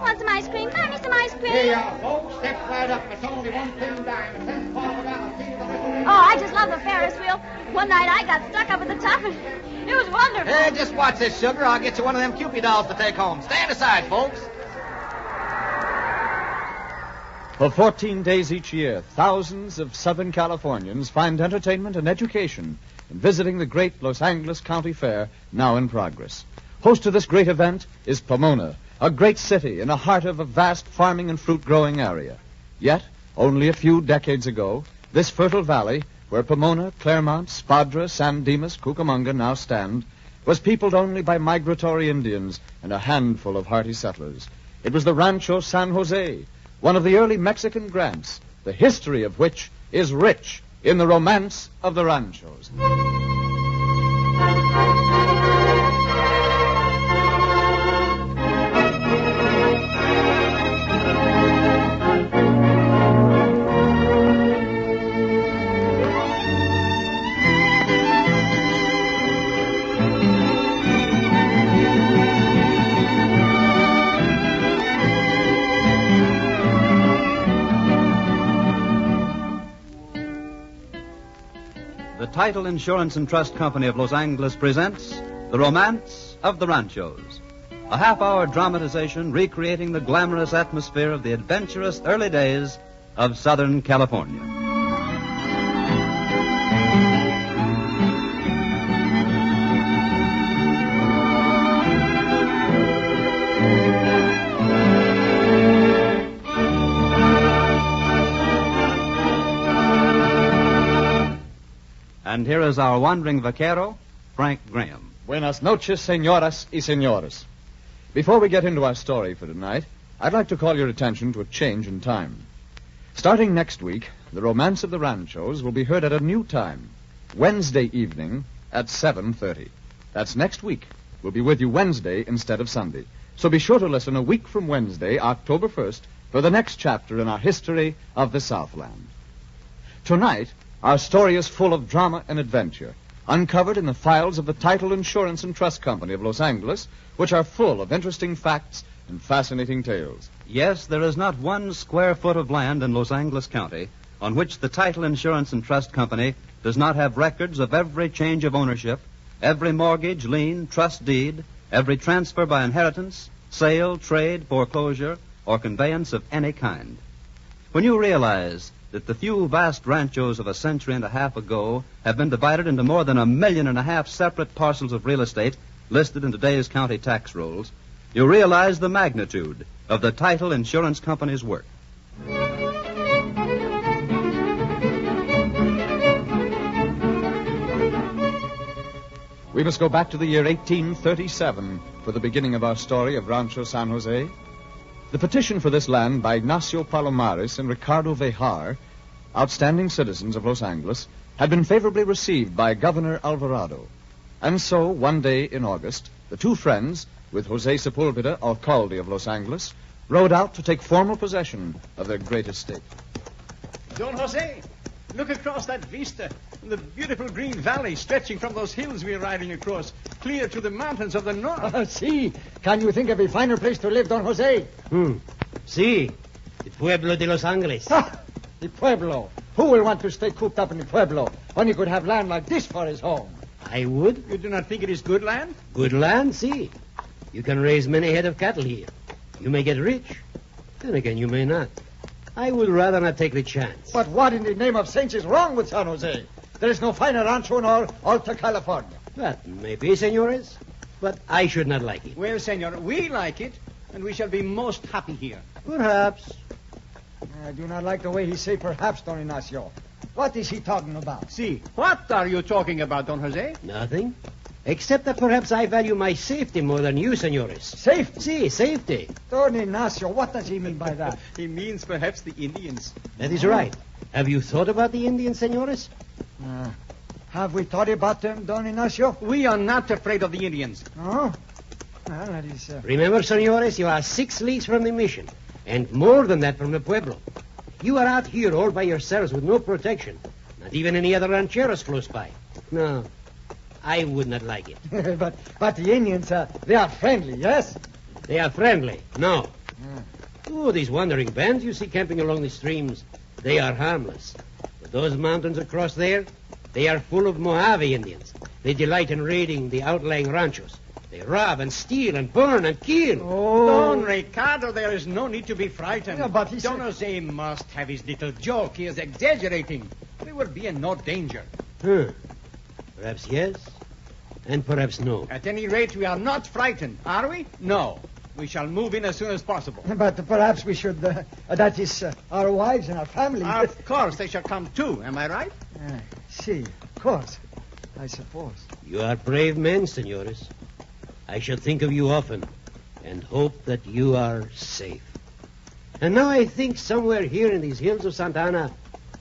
Want some ice cream? Buy me some ice cream. Hey, folks, step right up. It's only $1 dime. Oh, I just love the Ferris wheel. One night I got stuck up at the top and it was wonderful. Hey, just watch this, sugar. I'll get you one of them Cupid dolls to take home. Stand aside, folks. For 14 days each year, thousands of Southern Californians find entertainment and education in visiting the great Los Angeles County Fair, now in progress. Host of this great event is Pomona, a great city in the heart of a vast farming and fruit-growing area. Yet, only a few decades ago, this fertile valley, where Pomona, Claremont, Spadra, San Dimas, Cucamonga now stand, was peopled only by migratory Indians and a handful of hardy settlers. It was the Rancho San Jose, one of the early Mexican grants, the history of which is rich in the romance of the Ranchos. The Title Insurance and Trust Company of Los Angeles presents The Romance of the Ranchos, a half-hour dramatization recreating the glamorous atmosphere of the adventurous early days of Southern California. And here is our wandering vaquero, Frank Graham. Buenas noches, señoras y señores. Before we get into our story for tonight, I'd like to call your attention to a change in time. Starting next week, The Romance of the Ranchos will be heard at a new time, Wednesday evening at 7:30. That's next week. We'll be with you Wednesday instead of Sunday. So be sure to listen a week from Wednesday, October 1st, for the next chapter in our history of the Southland. Tonight, our story is full of drama and adventure, uncovered in the files of the Title Insurance and Trust Company of Los Angeles, which are full of interesting facts and fascinating tales. Yes, there is not 1 square foot of land in Los Angeles County on which the Title Insurance and Trust Company does not have records of every change of ownership, every mortgage, lien, trust deed, every transfer by inheritance, sale, trade, foreclosure, or conveyance of any kind. When you realize that the few vast ranchos of a century and a half ago have been divided into more than 1.5 million separate parcels of real estate listed in today's county tax rolls, you realize the magnitude of the Title Insurance Company's work. We must go back to the year 1837 for the beginning of our story of Rancho San Jose. The petition for this land by Ignacio Palomares and Ricardo Vejar, outstanding citizens of Los Angeles, had been favorably received by Governor Alvarado. And so, one day in August, the two friends, with Jose Sepulveda, alcalde of Los Angeles, rode out to take formal possession of their great estate. Don Jose, look across that vista, the beautiful green valley stretching from those hills we're riding across, clear to the mountains of the north. See, can you think of a finer place to live, Don Jose? See, the Pueblo de Los Angeles. The Pueblo. Who will want to stay cooped up in the Pueblo when he could have land like this for his home? I would. You do not think it is good land? Good land, see. You can raise many head of cattle here. You may get rich. Then again, you may not. I would rather not take the chance. But what in the name of saints is wrong with San Jose? There is no finer rancho in all Alta California. That may be, senores, but I should not like it. Well, senor, we like it, and we shall be most happy here. Perhaps. I do not like the way he say perhaps, Don Ignacio. What is he talking about? See, what are you talking about, Don Jose? Nothing. Except that perhaps I value my safety more than you, senores. Safety? Si, safety. Don Ignacio, what does he mean by that? He means perhaps the Indians. That is right. Have you thought about the Indians, senores? Have we thought about them, Don Ignacio? We are not afraid of the Indians. Oh? Well, that is... Remember, senores, you are 6 leagues from the mission, and more than that from the Pueblo. You are out here all by yourselves with no protection. Not even any other rancheros close by. No, I would not like it. but the Indians, they are friendly, yes? They are friendly, no. Oh, these wandering bands you see camping along the streams, they are harmless. But those mountains across there, they are full of Mojave Indians. They delight in raiding the outlying ranchos. They rob and steal and burn and kill. Oh, Don Ricardo, there is no need to be frightened. Yeah, but Don Jose must have his little joke. He is exaggerating. We will be in no danger. Perhaps yes, and perhaps no. At any rate, we are not frightened, are we? No. We shall move in as soon as possible. But perhaps we should, that is, our wives and our families. Of course, they shall come too, am I right? See, of course, I suppose. You are brave men, senores. I shall think of you often and hope that you are safe. And now I think somewhere here in these hills of Santa Ana,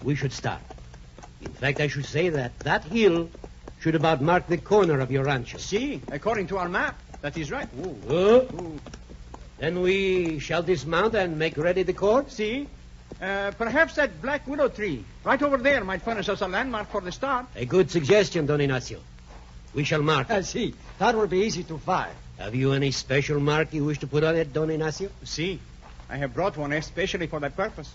we should stop. In fact, I should say that hill should about mark the corner of your rancho. See, according to our map, that is right. Then we shall dismount and make ready the court? See, perhaps that black willow tree right over there might furnish us a landmark for the start. A good suggestion, Don Ignacio. We shall mark it. See, that will be easy to find. Have you any special mark you wish to put on it, Don Ignacio? See, I have brought one especially for that purpose.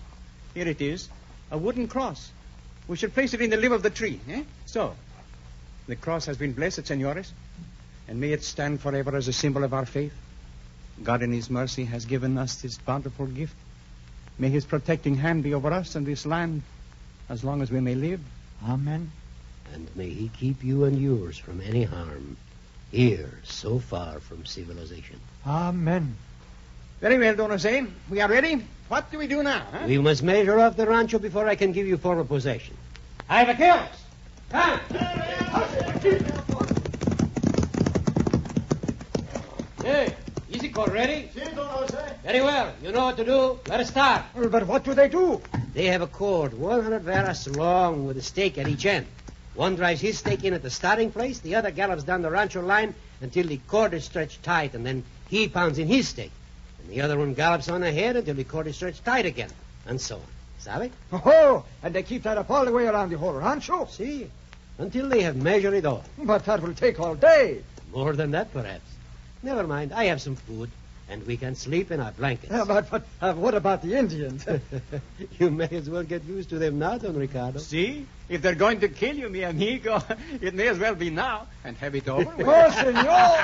Here it is, a wooden cross. We should place it in the limb of the tree, eh? So, the cross has been blessed, senores, and may it stand forever as a symbol of our faith. God in his mercy has given us this bountiful gift. May his protecting hand be over us and this land as long as we may live. Amen. And may he keep you and yours from any harm here, so far from civilization. Amen. Very well, Don Jose. We are ready. What do we do now? Huh? We must measure off the rancho before I can give you formal possession. High vaqueros! Come! Hey, easy call, ready? Very well. You know what to do. Let us start. Well, but what do they do? They have a cord 100 varas long with a stake at each end. One drives his stake in at the starting place, the other gallops down the rancho line until the cord is stretched tight, and then he pounds in his stake. And the other one gallops on ahead until the cord is stretched tight again, and so on. sabe? Oh, and they keep that up all the way around the whole rancho? See, until they have measured it all. But that will take all day. More than that, perhaps. Never mind, I have some food, and we can sleep in our blankets. But what about the Indians? You may as well get used to them now, Don Ricardo. See? If they're going to kill you, mi amigo, it may as well be now and have it over with. Oh, senor!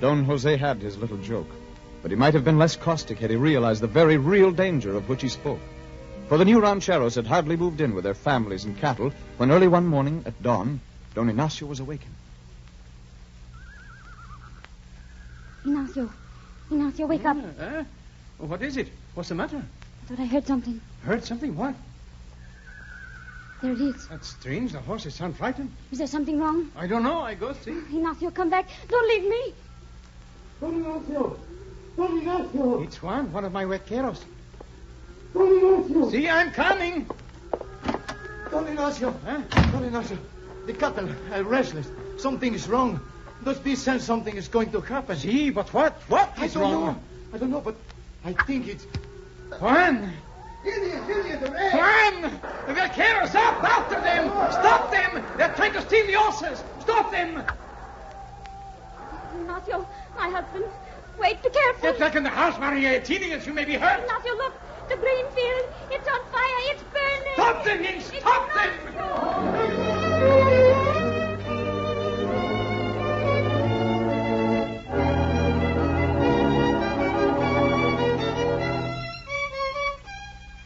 Don Jose had his little joke, but he might have been less caustic had he realized the very real danger of which he spoke. For the new rancheros had hardly moved in with their families and cattle when early one morning at dawn, Don Ignacio was awakened. Ignacio, wake up. What is it? What's the matter? I thought I heard something. Heard something? What? There it is. That's strange. The horses sound frightened. Is there something wrong? I don't know. I go see. Ignacio, come back. Don't leave me. Don Ignacio! Don Ignacio! It's one of my vaqueros. Don Ignacio! See, I'm coming. Don Ignacio! Don Ignacio, the cattle are restless. Something is wrong. Those beasts sense something is going to happen. See, but what? What is wrong? I don't know, but I think it's... Juan! Indians, the red! Juan! The vaqueros up! After them! Stop them! They're trying to steal the horses! Stop them! Ignacio, my husband. Wait, be careful. Get back in the house, Maria. Tedious, you may be hurt. Ignacio, look. The green field. It's on fire. It's burning. Stop them, Stop them!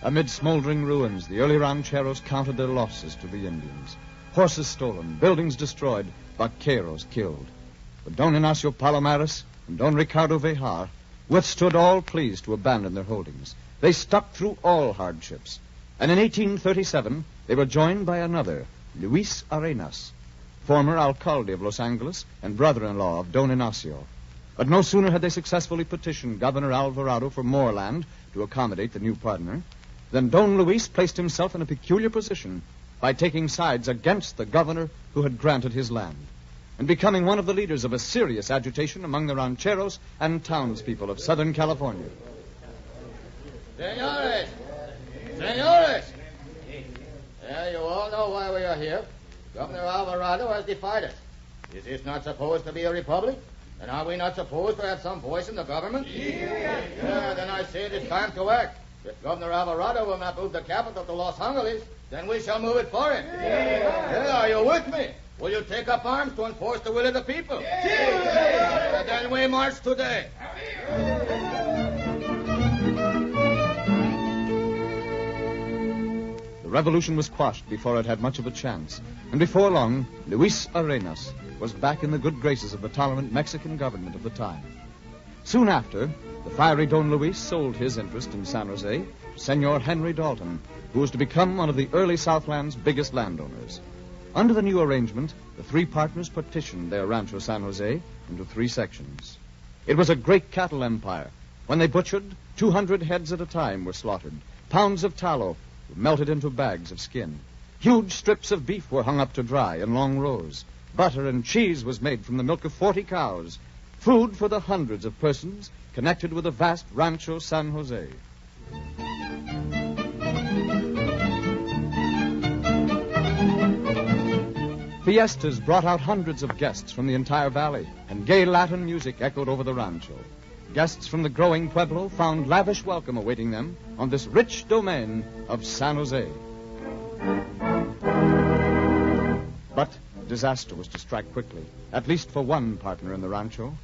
Amid smoldering ruins, the early rancheros counted their losses to the Indians. Horses stolen, buildings destroyed, vaqueros killed. But Don Ignacio Palomares and Don Ricardo Vejar withstood all pleas to abandon their holdings. They stuck through all hardships. And in 1837, they were joined by another, Luis Arenas, former alcalde of Los Angeles and brother-in-law of Don Ignacio. But no sooner had they successfully petitioned Governor Alvarado for more land to accommodate the new partner than Don Luis placed himself in a peculiar position by taking sides against the governor who had granted his land, and becoming one of the leaders of a serious agitation among the rancheros and townspeople of Southern California. Senores! Senores! Yeah, you all know why we are here. Governor Alvarado has defied us. Is this not supposed to be a republic? And are we not supposed to have some voice in the government? Yeah, then I say it is time to act. If Governor Alvarado will not move the capital to Los Angeles, then we shall move it for him. Yeah, are you with me? Will you take up arms to enforce the will of the people? Then we march today. The revolution was quashed before it had much of a chance, and before long, Luis Arenas was back in the good graces of the tolerant Mexican government of the time. Soon after, the fiery Don Luis sold his interest in San Jose to Senor Henry Dalton, who was to become one of the early Southland's biggest landowners. Under the new arrangement, the three partners partitioned their Rancho San Jose into three sections. It was a great cattle empire. When they butchered, 200 heads at a time were slaughtered. Pounds of tallow were melted into bags of skin. Huge strips of beef were hung up to dry in long rows. Butter and cheese was made from the milk of 40 cows. Food for the hundreds of persons connected with the vast Rancho San Jose. Fiestas brought out hundreds of guests from the entire valley, and gay Latin music echoed over the rancho. Guests from the growing pueblo found lavish welcome awaiting them on this rich domain of San Jose. But disaster was to strike quickly, at least for one partner in the rancho.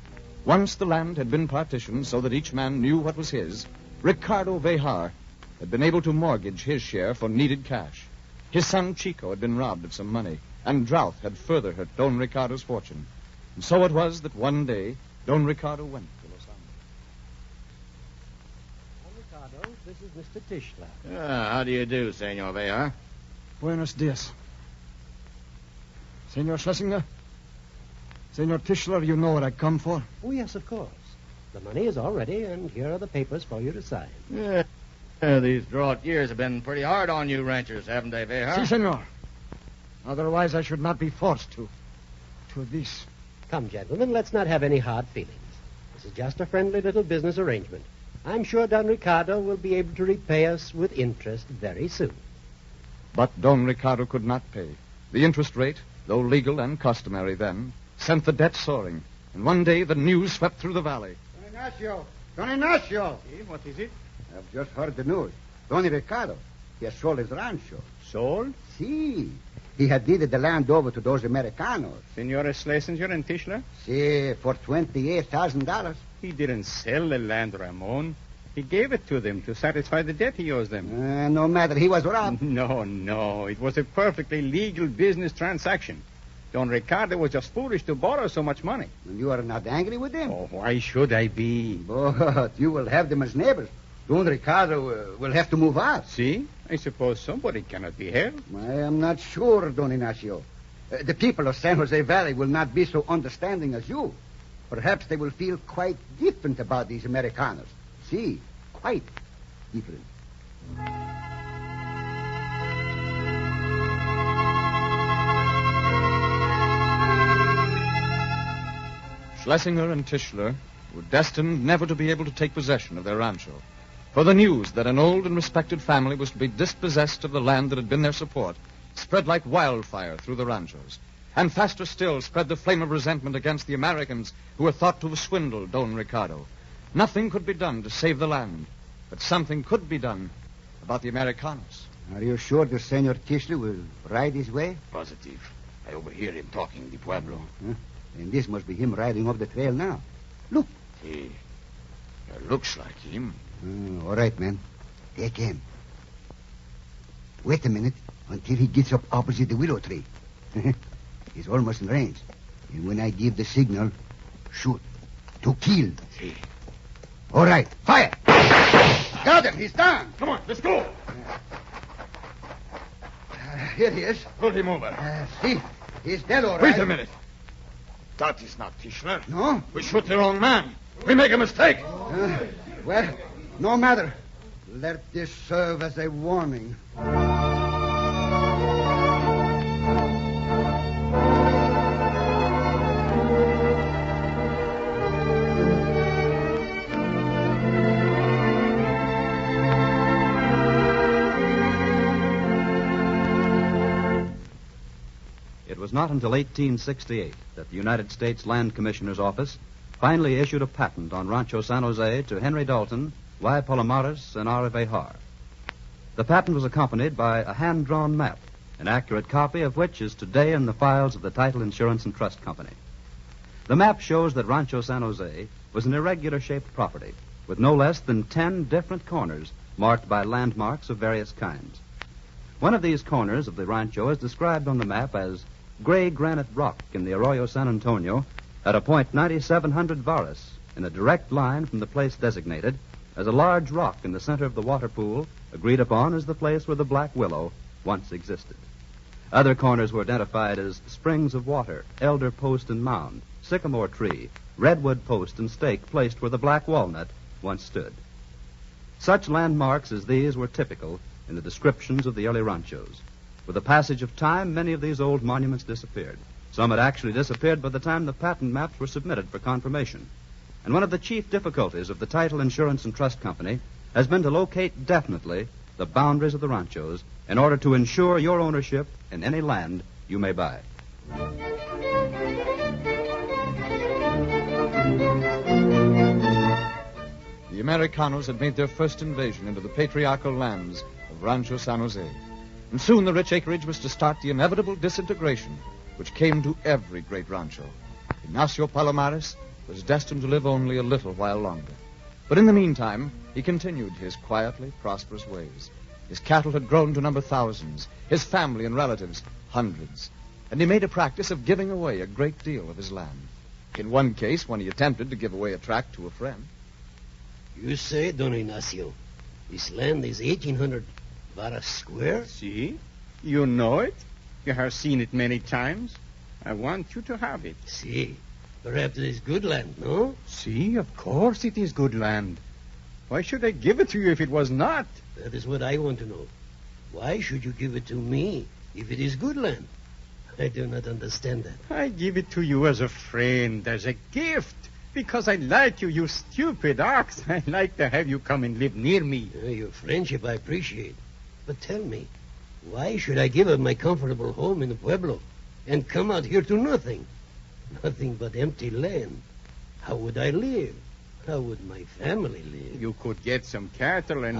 Once the land had been partitioned so that each man knew what was his, Ricardo Vejar had been able to mortgage his share for needed cash. His son Chico had been robbed of some money, and drought had further hurt Don Ricardo's fortune. And so it was that one day Don Ricardo went to Los Angeles. Don Ricardo, this is Mr. Tischler. How do you do, Senor Vejar? Buenos dias. Senor Schlesinger? Senor Tischler, you know what I come for? Oh, yes, of course. The money is all ready, and here are the papers for you to sign. Yeah, these drought years have been pretty hard on you ranchers, haven't they, Vejar? Si, senor. Otherwise, I should not be forced to this. Come, gentlemen, let's not have any hard feelings. This is just a friendly little business arrangement. I'm sure Don Ricardo will be able to repay us with interest very soon. But Don Ricardo could not pay. The interest rate, though legal and customary then, sent the debt soaring. And one day the news swept through the valley. Don Ignacio! See, what is it? I've just heard the news. Don Ricardo, he has sold his rancho. Sold? Si. He had deeded the land over to those Americanos. Senores Schlesinger and Tischler? Si, for $28,000. He didn't sell the land, Ramon. He gave it to them to satisfy the debt he owes them. No matter, he was robbed. No. It was a perfectly legal business transaction. Don Ricardo was just foolish to borrow so much money. You are not angry with him? Oh, why should I be? But you will have them as neighbors. Don Ricardo will have to move out. See? I suppose somebody cannot be held. I am not sure, Don Ignacio. The people of San Jose Valley will not be so understanding as you. Perhaps they will feel quite different about these Americanos. See, quite different. Schlesinger and Tischler were destined never to be able to take possession of their rancho. For the news that an old and respected family was to be dispossessed of the land that had been their support spread like wildfire through the ranchos. And faster still spread the flame of resentment against the Americans who were thought to have swindled Don Ricardo. Nothing could be done to save the land, but something could be done about the Americanos. Are you sure the Senor Tischler will ride his way? Positive. I overhear him talking in the pueblo. Huh? And this must be him riding up the trail now. Look. He looks like him. All right, man. Take him. Wait a minute until he gets up opposite the willow tree. He's almost in range. And when I give the signal, shoot. To kill. See. All right. Fire. Got him. He's down. Come on, let's go. Here he is. Pull him over. See. He's dead, all right. Wait a minute. That is not Tischler. No? We shoot the wrong man. We make a mistake. Well, no matter. Let this serve as a warning. It was not until 1868 that the United States Land Commissioner's Office finally issued a patent on Rancho San Jose to Henry Dalton, Y. Palomares, and R. Behar. The patent was accompanied by a hand-drawn map, an accurate copy of which is today in the files of the Title Insurance and Trust Company. The map shows that Rancho San Jose was an irregular-shaped property with no less than 10 different corners marked by landmarks of various kinds. One of these corners of the rancho is described on the map as gray granite rock in the Arroyo San Antonio at a point 9,700 varas in a direct line from the place designated as a large rock in the center of the water pool agreed upon as the place where the Black Willow once existed. Other corners were identified as springs of water, elder post and mound, sycamore tree, redwood post and stake placed where the black walnut once stood. Such landmarks as these were typical in the descriptions of the early ranchos. With the passage of time, many of these old monuments disappeared. Some had actually disappeared by the time the patent maps were submitted for confirmation. And one of the chief difficulties of the Title Insurance and Trust Company has been to locate definitely the boundaries of the ranchos in order to ensure your ownership in any land you may buy. The Americanos had made their first invasion into the patriarchal lands of Rancho San Jose. And soon the rich acreage was to start the inevitable disintegration which came to every great rancho. Ignacio Palomares was destined to live only a little while longer. But in the meantime, he continued his quietly prosperous ways. His cattle had grown to number thousands, his family and relatives hundreds. And he made a practice of giving away a great deal of his land. In one case, when he attempted to give away a tract to a friend. You say, Don Ignacio, this land is 1,800 varas square? See? You know it. You have seen it many times. I want you to have it. See. Perhaps it is good land, no? See, of course it is good land. Why should I give it to you if it was not? That is what I want to know. Why should you give it to me if it is good land? I do not understand that. I give it to you as a friend, as a gift. Because I like you, you stupid ox. I like to have you come and live near me. Your friendship I appreciate. But tell me, why should I give up my comfortable home in the Pueblo and come out here to nothing? Nothing but empty land. How would I live? How would my family live? You could get some cattle and...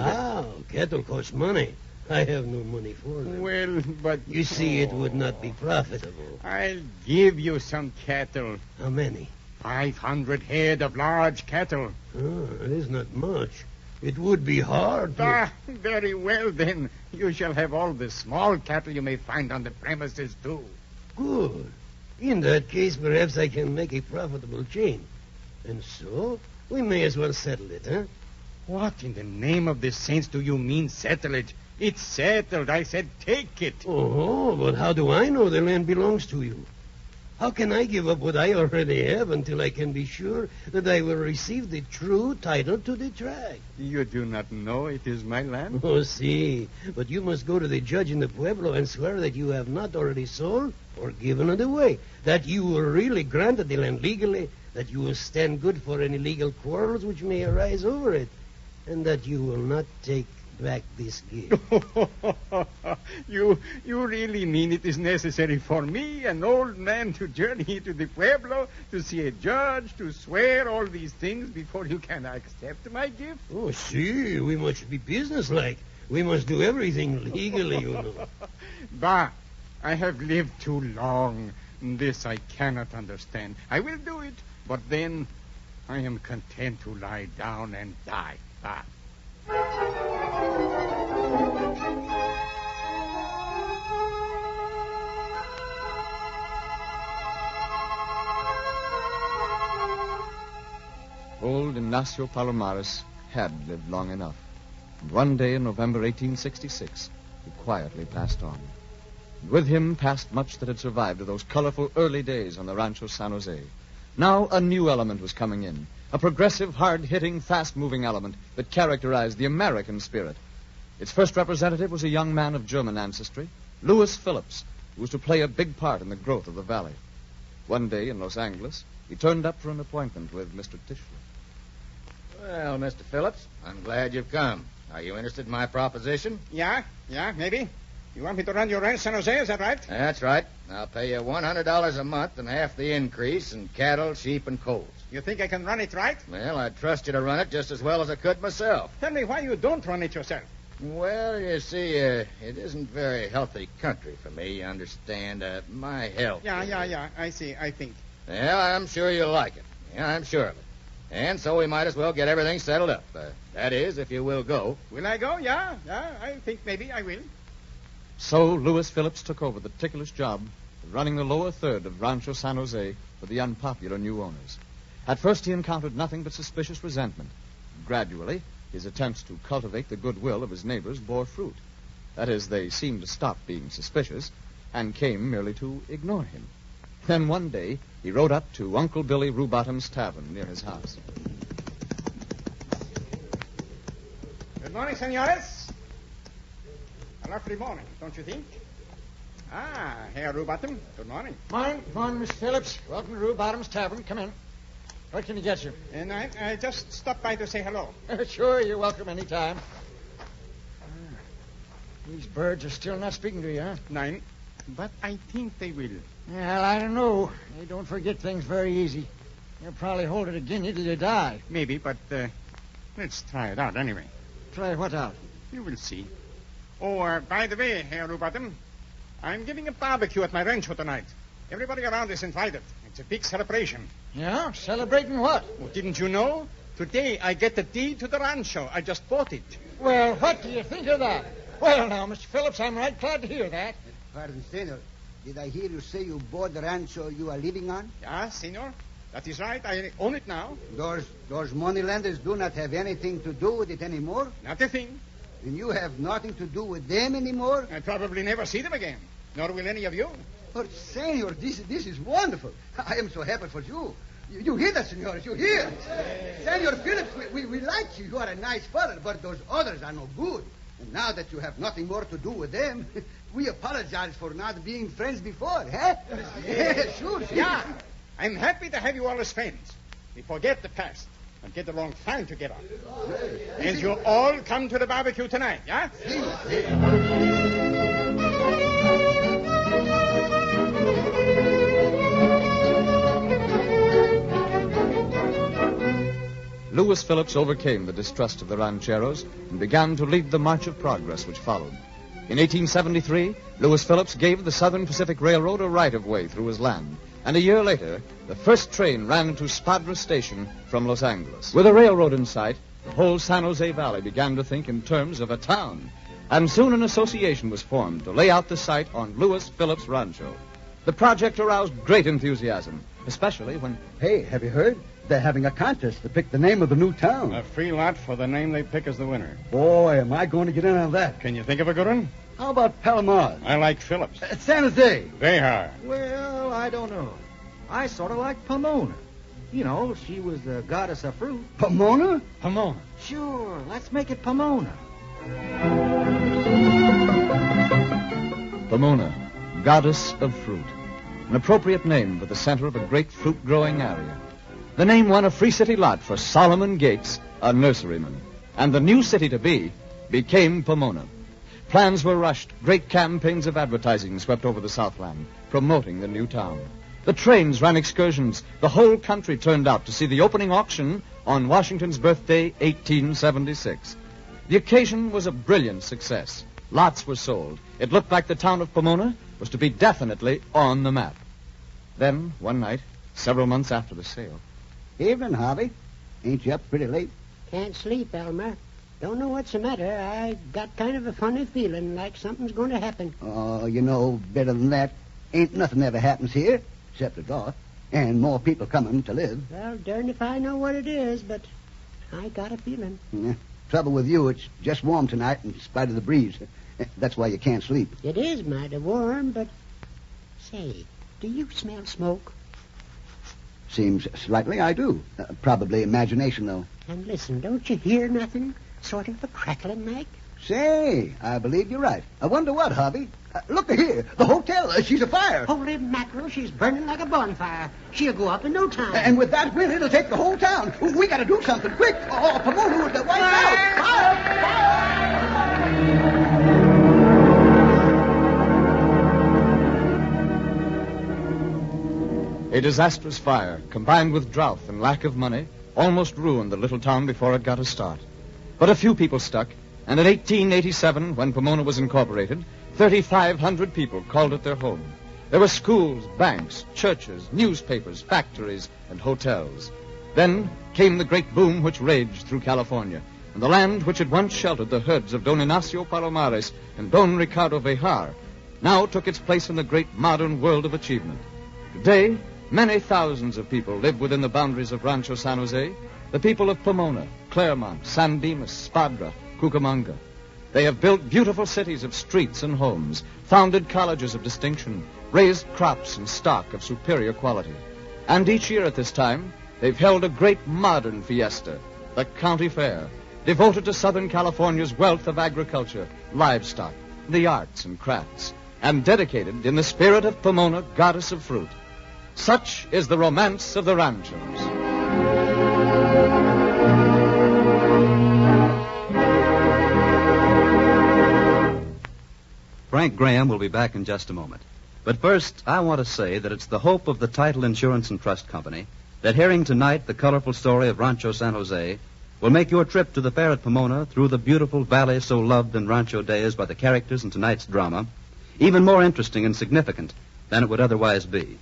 Cattle cost money. I have no money for them. Well, but... You see, it would not be profitable. I'll give you some cattle. How many? 500 head of large cattle. It is not much. It would be hard to... Very well, then. You shall have all the small cattle you may find on the premises, too. Good. In that case, perhaps I can make a profitable chain. And so, we may as well settle it, huh? What in the name of the saints do you mean, settle it? It's settled. I said take it. Oh, but how do I know the land belongs to you? How can I give up what I already have until I can be sure that I will receive the true title to the tract? You do not know it is my land? Oh, see. But you must go to the judge in the Pueblo and swear that you have not already sold or given it away, that you were really granted the land legally, that you will stand good for any legal quarrels which may arise over it, and that you will not take back this gift. You really mean it is necessary for me, an old man, to journey to the Pueblo, to see a judge, to swear all these things before you can accept my gift? Oh, see, we must be businesslike. We must do everything legally, you know. Bah, I have lived too long. This I cannot understand. I will do it, but then I am content to lie down and die. Bah. Old Ignacio Palomares had lived long enough. And one day in November 1866, he quietly passed on. And with him passed much that had survived of those colorful early days on the Rancho San Jose. Now a new element was coming in, a progressive, hard-hitting, fast-moving element that characterized the American spirit. Its first representative was a young man of German ancestry, Louis Phillips, who was to play a big part in the growth of the valley. One day in Los Angeles, he turned up for an appointment with Mr. Tischler. Well, Mr. Phillips, I'm glad you've come. Are you interested in my proposition? Yeah, maybe. You want me to run your ranch, San Jose, is that right? That's right. I'll pay you $100 a month and half the increase in cattle, sheep, and coals. You think I can run it right? Well, I'd trust you to run it just as well as I could myself. Tell me why you don't run it yourself. Well, you see, it isn't very healthy country for me, you understand. My health. Yeah, I see, I think. Well, I'm sure you'll like it. Yeah, I'm sure of it. And so we might as well get everything settled up. That is, if you will go. Will I go? Yeah, I think maybe I will. So Louis Phillips took over the ticklish job of running the lower third of Rancho San Jose for the unpopular new owners. At first he encountered nothing but suspicious resentment. Gradually, his attempts to cultivate the goodwill of his neighbors bore fruit. That is, they seemed to stop being suspicious and came merely to ignore him. Then one day, he rode up to Uncle Billy Rubottom's tavern near his house. Good morning, senores. A lovely morning, don't you think? Herr Rubottom, good morning. Morning, Miss Phillips. Welcome to Rubottom's Tavern. Come in. What can I get you? And I just stopped by to say hello. Sure, you're welcome anytime. These birds are still not speaking to you, huh? Nein, but I think they will. Well, I don't know. They don't forget things very easy. They'll probably hold it against you till you die. Maybe, but let's try it out anyway. Try what out? You will see. Oh, by the way, Herr Rubottom, I'm giving a barbecue at my Rancho tonight. Everybody around is invited. It's a big celebration. Yeah? Celebrating what? Oh, didn't you know? Today I get the deed to the Rancho. I just bought it. Well, what do you think of that? Well, now, Mr. Phillips, I'm right glad to hear that. Pardon, senor. Did I hear you say you bought the rancho you are living on? Yeah, senor. That is right. I own it now. Those moneylenders do not have anything to do with it anymore? Not a thing. And you have nothing to do with them anymore? I probably never see them again. Nor will any of you. But, senor, this is wonderful. I am so happy for you. You hear that, senores? You hear? Senor Phillips, we like you. You are a nice fellow, but those others are no good. And now that you have nothing more to do with them, we apologize for not being friends before, huh? Yeah, sure. Yeah, I'm happy to have you all as friends. We forget the past and get along fine together. And you all come to the barbecue tonight, yeah? Lewis Phillips overcame the distrust of the rancheros and began to lead the march of progress which followed. In 1873, Lewis Phillips gave the Southern Pacific Railroad a right-of-way through his land, and a year later, the first train ran to Spadra Station from Los Angeles. With a railroad in sight, the whole San Jose Valley began to think in terms of a town, and soon an association was formed to lay out the site on Lewis Phillips Rancho. The project aroused great enthusiasm, especially when... Hey, have you heard? They're having a contest to pick the name of the new town. A free lot for the name they pick as the winner. Boy, am I going to get in on that. Can you think of a good one? How about Palomar? I like Phillips. San Jose. They are. Well, I don't know. I sort of like Pomona. You know, she was the goddess of fruit. Pomona? Pomona. Sure, let's make it Pomona. Pomona, goddess of fruit. An appropriate name for the center of a great fruit-growing area. The name won a free city lot for Solomon Gates, a nurseryman. And the new city to be became Pomona. Plans were rushed. Great campaigns of advertising swept over the Southland, promoting the new town. The trains ran excursions. The whole country turned out to see the opening auction on Washington's birthday, 1876. The occasion was a brilliant success. Lots were sold. It looked like the town of Pomona was to be definitely on the map. Then, one night, several months after the sale... Evening, Harvey. Ain't you up pretty late? Can't sleep, Elmer. Don't know what's the matter. I got kind of a funny feeling like something's going to happen. Oh, you know better than that. Ain't nothing ever happens here, except the dark, and more people coming to live. Well, darn if I know what it is, but I got a feeling. Yeah. Trouble with you, it's just warm tonight in spite of the breeze. That's why you can't sleep. It is mighty warm, but... Say, do you smell smoke? Seems slightly I do. Probably imagination, though. And listen, don't you hear nothing? Sort of a crackling like? Say, I believe you're right. I wonder what, Harvey. Look here. The hotel, she's afire. Holy mackerel, she's burning like a bonfire. She'll go up in no time. And with that wind, it'll take the whole town. We gotta do something quick. Oh, Pomona would get wiped out. Fire! A disastrous fire, combined with drought and lack of money, almost ruined the little town before it got a start. But a few people stuck, and in 1887, when Pomona was incorporated, 3,500 people called it their home. There were schools, banks, churches, newspapers, factories, and hotels. Then came the great boom which raged through California, and the land which had once sheltered the herds of Don Ignacio Palomares and Don Ricardo Vejar now took its place in the great modern world of achievement. Today, many thousands of people live within the boundaries of Rancho San Jose, the people of Pomona, Claremont, San Dimas, Spadra, Cucamonga. They have built beautiful cities of streets and homes, founded colleges of distinction, raised crops and stock of superior quality. And each year at this time, they've held a great modern fiesta, the County Fair, devoted to Southern California's wealth of agriculture, livestock, the arts and crafts, and dedicated in the spirit of Pomona, goddess of fruit. Such is the romance of the Ranchos. Frank Graham will be back in just a moment. But first, I want to say that it's the hope of the Title Insurance and Trust Company that hearing tonight the colorful story of Rancho San Jose will make your trip to the fair at Pomona through the beautiful valley so loved in Rancho days by the characters in tonight's drama even more interesting and significant than it would otherwise be.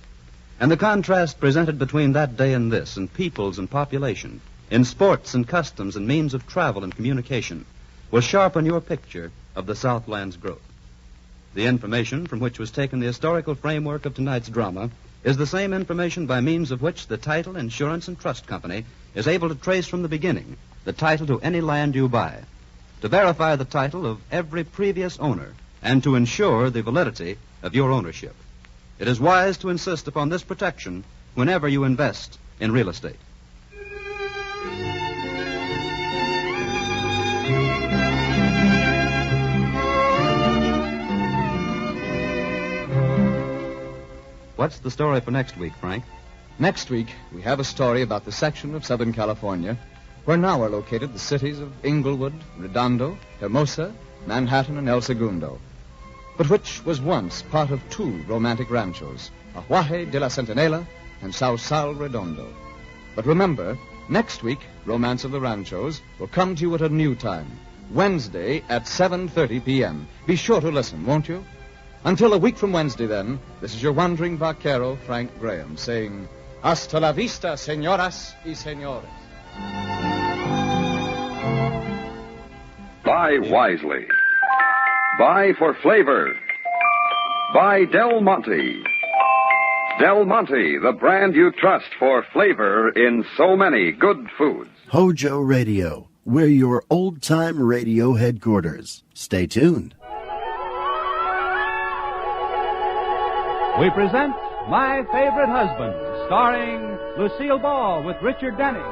And the contrast presented between that day and this, in peoples and population, in sports and customs and means of travel and communication, will sharpen your picture of the Southland's growth. The information from which was taken the historical framework of tonight's drama is the same information by means of which the Title Insurance and Trust Company is able to trace from the beginning the title to any land you buy, to verify the title of every previous owner, and to ensure the validity of your ownership. It is wise to insist upon this protection whenever you invest in real estate. What's the story for next week, Frank? Next week, we have a story about the section of Southern California where now are located the cities of Inglewood, Redondo, Hermosa, Manhattan, and El Segundo, but which was once part of two romantic ranchos, Ajuaje de la Centinela and Sausal Redondo. But remember, next week, Romance of the Ranchos will come to you at a new time, Wednesday at 7:30 p.m. Be sure to listen, won't you? Until a week from Wednesday, then, this is your wandering vaquero, Frank Graham, saying, Hasta la vista, señoras y señores. Buy wisely. Buy for flavor. Buy Del Monte. Del Monte, the brand you trust for flavor in so many good foods. Hojo Radio, we're your old-time radio headquarters. Stay tuned. We present My Favorite Husband, starring Lucille Ball with Richard Denning.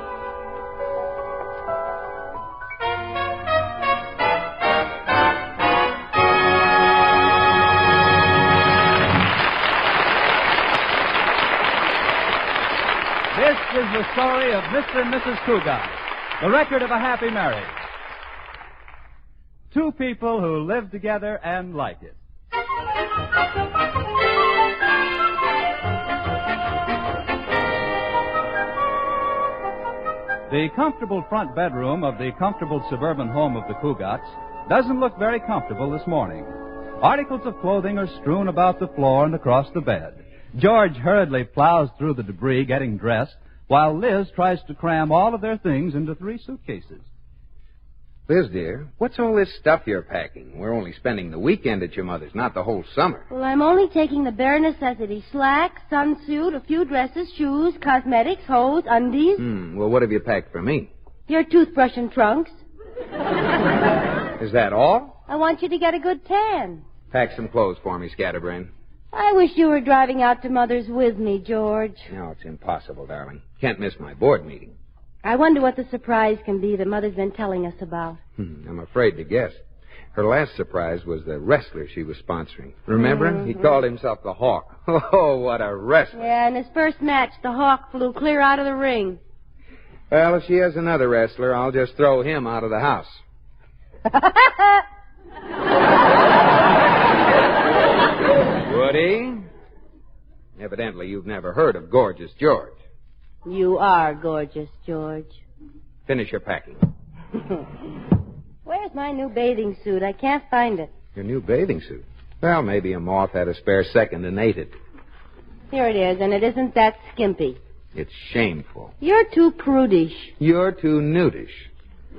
This is the story of Mr. and Mrs. Cougat, the record of a happy marriage. Two people who live together and like it. The comfortable front bedroom of the comfortable suburban home of the Cougats doesn't look very comfortable this morning. Articles of clothing are strewn about the floor and across the bed. George hurriedly plows through the debris getting dressed, while Liz tries to cram all of their things into 3 suitcases. Liz, dear, what's all this stuff you're packing? We're only spending the weekend at your mother's, not the whole summer. Well, I'm only taking the bare necessities. Slacks, sunsuit, a few dresses, shoes, cosmetics, hose, undies. Well, what have you packed for me? Your toothbrush and trunks. Is that all? I want you to get a good tan. Pack some clothes for me, Scatterbrain. I wish you were driving out to Mother's with me, George. No, it's impossible, darling. Can't miss my board meeting. I wonder what the surprise can be that Mother's been telling us about. I'm afraid to guess. Her last surprise was the wrestler she was sponsoring. Remember? He called himself the Hawk. Oh, what a wrestler. Yeah, in his first match, the Hawk flew clear out of the ring. Well, if she has another wrestler, I'll just throw him out of the house. Woody? Evidently, you've never heard of Gorgeous George. You are gorgeous, George. Finish your packing. Where's my new bathing suit? I can't find it. Your new bathing suit? Well, maybe a moth had a spare second and ate it. Here it is, and it isn't that skimpy. It's shameful. You're too prudish. You're too nudish.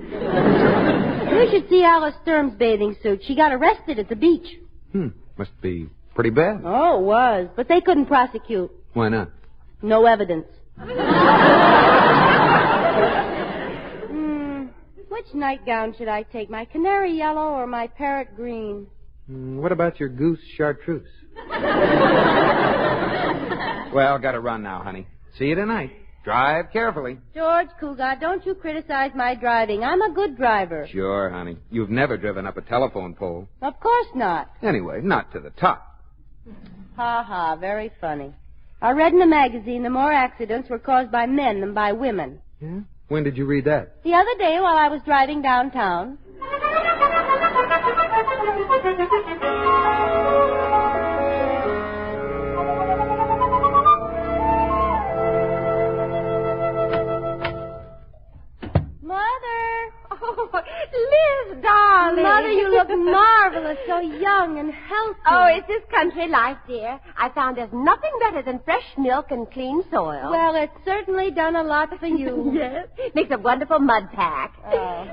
You should see Alice Sturm's bathing suit. She got arrested at the beach. Must be pretty bad. Oh, it was. But they couldn't prosecute. Why not? No evidence. Which nightgown should I take? My canary yellow or my parrot green? What about your goose chartreuse? Well, gotta run now, honey. See you tonight. Drive carefully. George Cougat, don't you criticize my driving. I'm a good driver. Sure, honey. You've never driven up a telephone pole. Of course not. Anyway, not to the top. Ha ha, very funny. I read in a magazine that more accidents were caused by men than by women. Yeah? When did you read that? The other day while I was driving downtown. Liz, darling. Mother, you look marvelous, so young and healthy. Oh, it's this country life, dear. I found there's nothing better than fresh milk and clean soil. Well, it's certainly done a lot for you. Yes. Makes a wonderful mud pack. Oh.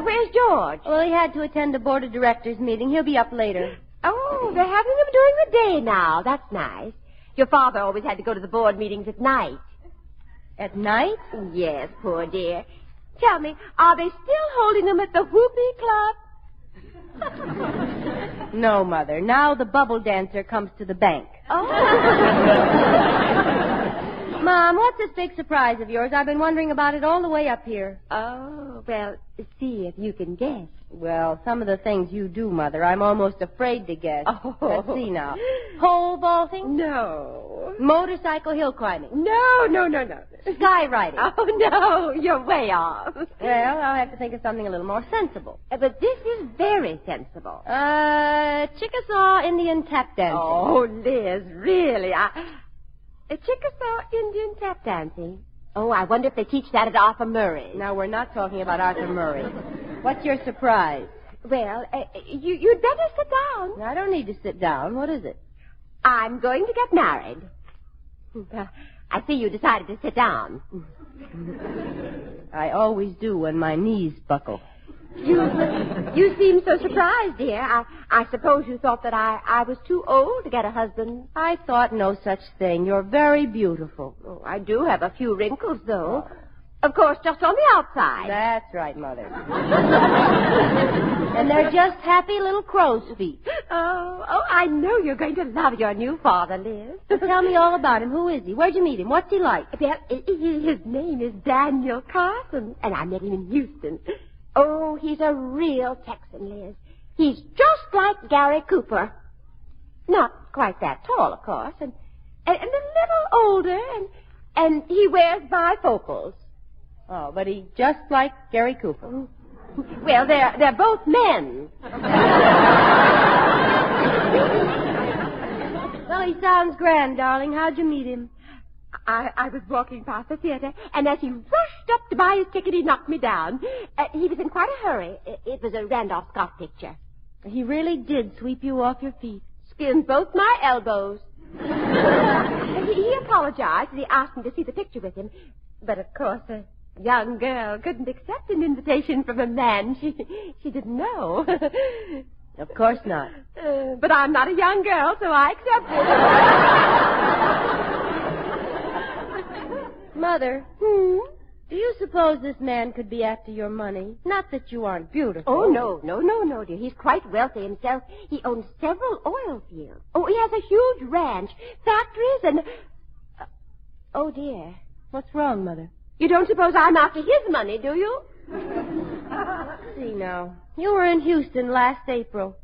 Where's George? Well, he had to attend a board of directors meeting. He'll be up later. Oh, they're having them during the day now. That's nice. Your father always had to go to the board meetings at night. At night? Yes, poor dear. Tell me, are they still holding them at the Whoopee Club? No, Mother. Now the bubble dancer comes to the bank. Oh. Mom, what's this big surprise of yours? I've been wondering about it all the way up here. Oh, well, see if you can guess. Well, some of the things you do, Mother, I'm almost afraid to guess. Oh. Let's see now. Pole vaulting? No. Motorcycle hill climbing? No. Skywriting? Oh, no, you're way off. Well, I'll have to think of something a little more sensible. But this is very sensible. Chickasaw Indian tap dancing. Oh, Liz, really? Chickasaw Indian tap dancing. Oh, I wonder if they teach that at Arthur Murray. Now, we're not talking about Arthur Murray. What's your surprise? Well, you'd better sit down. I don't need to sit down. What is it? I'm going to get married. I see you decided to sit down. I always do when my knees buckle. You seem so surprised, dear. I suppose you thought that I was too old to get a husband. I thought no such thing. You're very beautiful. Oh, I do have a few wrinkles, though. Of course, just on the outside. That's right, Mother. And they're just happy little crow's feet. Oh, I know you're going to love your new father, Liz. Tell me all about him. Who is he? Where'd you meet him? What's he like? Well, his name is Daniel Carson, and I met him in Houston. Oh, he's a real Texan, Liz. He's just like Gary Cooper. Not quite that tall, of course, and a little older, and he wears bifocals. Oh, but he's just like Gary Cooper. Well, they're both men. Well, he sounds grand, darling. How'd you meet him? I was walking past the theater, and as he rushed up to buy his ticket, he knocked me down. He was in quite a hurry. It was a Randolph Scott picture. He really did sweep you off your feet. Skinned both my elbows. He apologized, and he asked me to see the picture with him. But, of course, a young girl couldn't accept an invitation from a man she didn't know. Of course not. But I'm not a young girl, so I accepted. Mother, do you suppose this man could be after your money? Not that you aren't beautiful. Oh, no, dear. He's quite wealthy himself. He owns several oil fields. Oh, he has a huge ranch, factories, and... Oh, dear. What's wrong, Mother? You don't suppose I'm after his money, do you? See now. You were in Houston last April.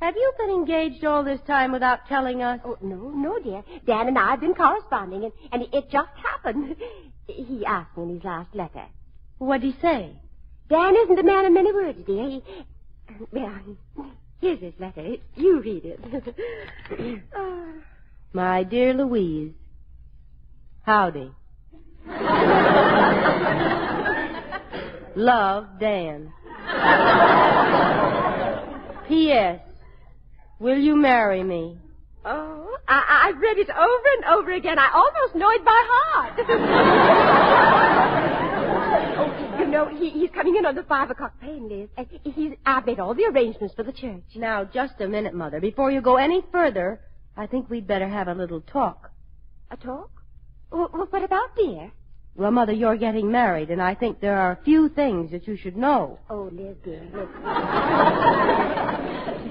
Have you been engaged all this time without telling us? Oh, no, dear. Dan and I have been corresponding, and it just happened. He asked me in his last letter. What'd he say? Dan isn't a man of many words, dear. Well, here's his letter. You read it. My dear Louise, howdy. Love, Dan. P.S. Will you marry me? Oh, I've read it over and over again. I almost know it by heart. Oh, you know, he's coming in on the 5 o'clock train, Liz. And I've made all the arrangements for the church. Now, just a minute, Mother. Before you go any further, I think we'd better have a little talk. A talk? Well, what about, dear? Well, Mother, you're getting married, and I think there are a few things that you should know. Oh, Liz, dear, Liz.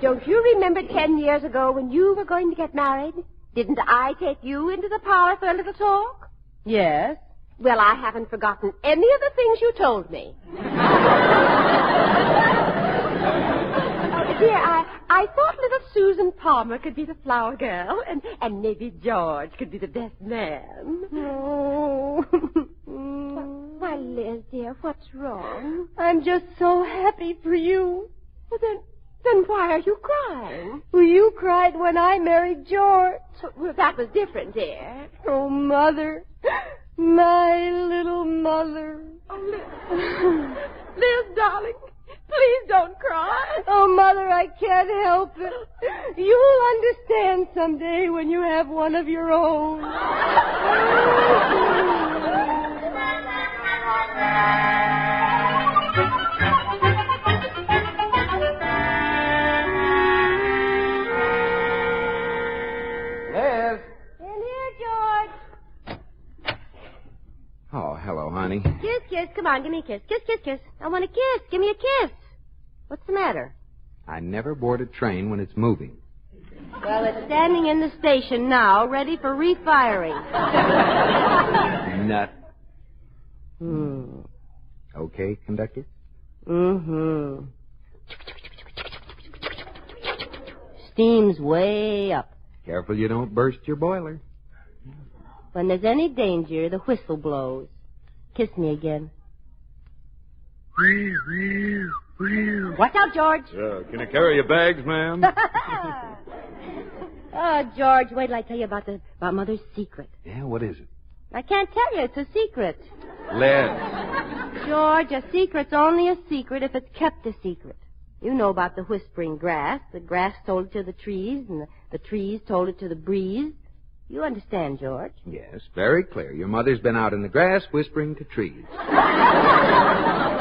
Don't you remember 10 years ago when you were going to get married? Didn't I take you into the parlor for a little talk? Yes. Well, I haven't forgotten any of the things you told me. Dear, I thought little Susan Palmer could be the flower girl, and maybe George could be the best man. Oh. Why, Liz, dear, what's wrong? I'm just so happy for you. Well, then why are you crying? Well, you cried when I married George. Well, that was different, dear. Oh, Mother. My little mother. Oh, Liz, darling. Please don't cry. Oh, Mother, I can't help it. You'll understand someday when you have one of your own. Liz. In here, George. Oh, hello, honey. Kiss. Come on, give me a kiss. Kiss. I want a kiss. Give me a kiss. What's the matter? I never board a train when it's moving. Well, it's standing in the station now, ready for refiring. Nut. Hmm. Okay, conductor? Mm-hmm. Steam's way up. Careful you don't burst your boiler. When there's any danger, the whistle blows. Kiss me again. Watch out, George. Can I carry your bags, ma'am? Oh, George, wait till I tell you about Mother's secret. Yeah, what is it? I can't tell you. It's a secret. Les. George, a secret's only a secret if it's kept a secret. You know about the whispering grass. The grass told it to the trees, and the trees told it to the breeze. You understand, George? Yes, very clear. Your mother's been out in the grass whispering to trees.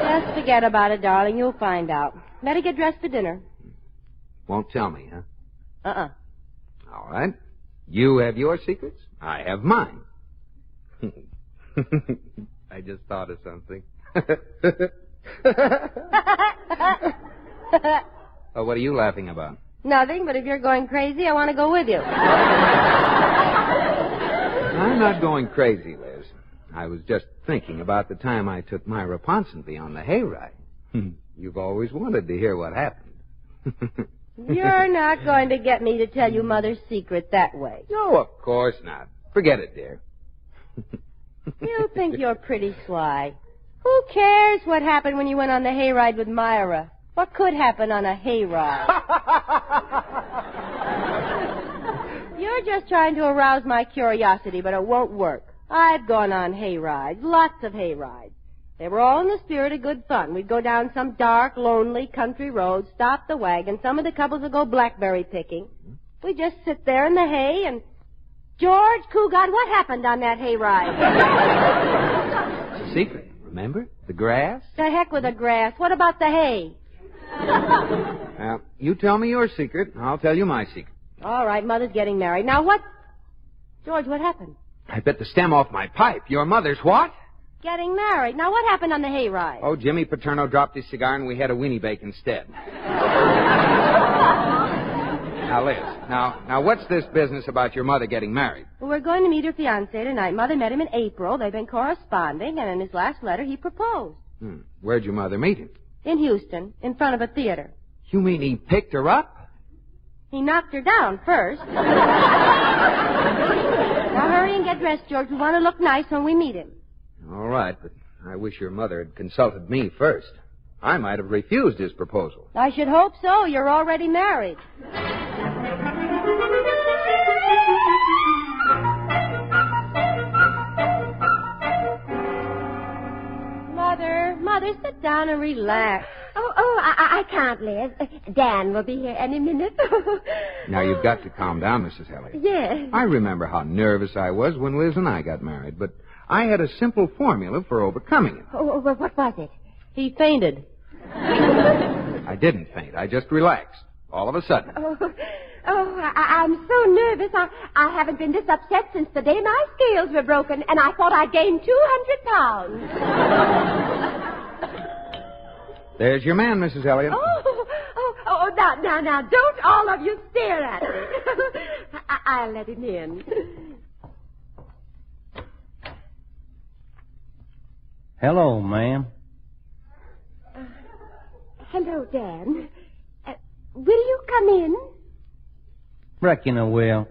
Just forget about it, darling. You'll find out. Better get dressed for dinner. Won't tell me, huh? Uh-uh. All right. You have your secrets. I have mine. I just thought of something. Oh, what are you laughing about? Nothing, but if you're going crazy, I want to go with you. I'm not going crazy, Liz. I was just thinking about the time I took Myra Ponsonby on the hayride. You've always wanted to hear what happened. You're not going to get me to tell you Mother's secret that way. No, of course not. Forget it, dear. You think you're pretty sly. Who cares what happened when you went on the hayride with Myra? What could happen on a hayride? You're just trying to arouse my curiosity, but it won't work. I've gone on hayrides, lots of hayrides. They were all in the spirit of good fun. We'd go down some dark, lonely country road, stop the wagon. Some of the couples would go blackberry picking. We'd just sit there in the hay and... George Cougat, what happened on that hayride? It's a secret, remember? The grass? The heck with the grass. What about the hay? Well, you tell me your secret, and I'll tell you my secret. All right, Mother's getting married. Now what... George, what happened? I bit the stem off my pipe. Your mother's what? Getting married. Now what happened on the hayride? Oh, Jimmy Paterno dropped his cigar, and we had a weenie bake instead. Now, Liz, now what's this business about your mother getting married? Well, we're going to meet her fiancé tonight. Mother met him in April. They've been corresponding, and in his last letter, he proposed. Where'd your mother meet him? In Houston, in front of a theater. You mean he picked her up? He knocked her down first. Now hurry and get dressed, George. We want to look nice when we meet him. All right, but I wish your mother had consulted me first. I might have refused his proposal. I should hope so. You're already married. Mother, sit down and relax. I can't, Liz. Dan will be here any minute. Now, you've got to calm down, Mrs. Elliott. Yes. I remember how nervous I was when Liz and I got married, but I had a simple formula for overcoming it. What was it? He fainted. I didn't faint. I just relaxed. All of a sudden. I'm so nervous. I haven't been this upset since the day my scales were broken, and I thought I gained 200 pounds. There's your man, Mrs. Elliott. Now, don't all of you stare at me. I'll let him in. Hello, ma'am. Hello, Dan. Will you come in? Reckon I will.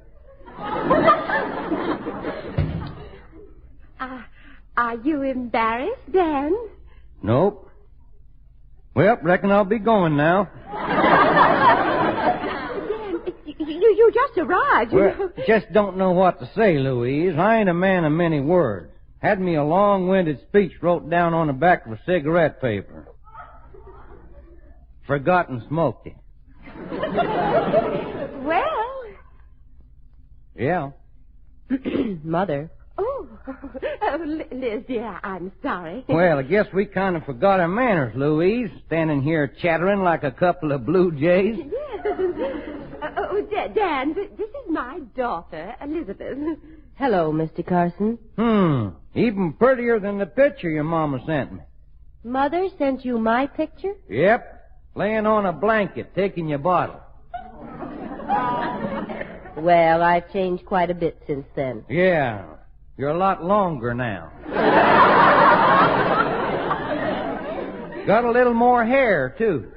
Are you embarrassed, Dan? Nope. Well, reckon I'll be going now. Dan, you just arrived. Well, just don't know what to say, Louise. I ain't a man of many words. Had me a long-winded speech wrote down on the back of a cigarette paper. Forgot and smoked it. Well. Yeah. Mother. Oh, Liz, dear, I'm sorry. Well, I guess we kind of forgot our manners, Louise, standing here chattering like a couple of blue jays. Yes. Dan, this is my daughter, Elisabeth. Hello, Mr. Carson. Even prettier than the picture your mama sent me. Mother sent you my picture? Yep. Laying on a blanket, taking your bottle. Well, I've changed quite a bit since then. Yeah, you're a lot longer now. Got a little more hair, too.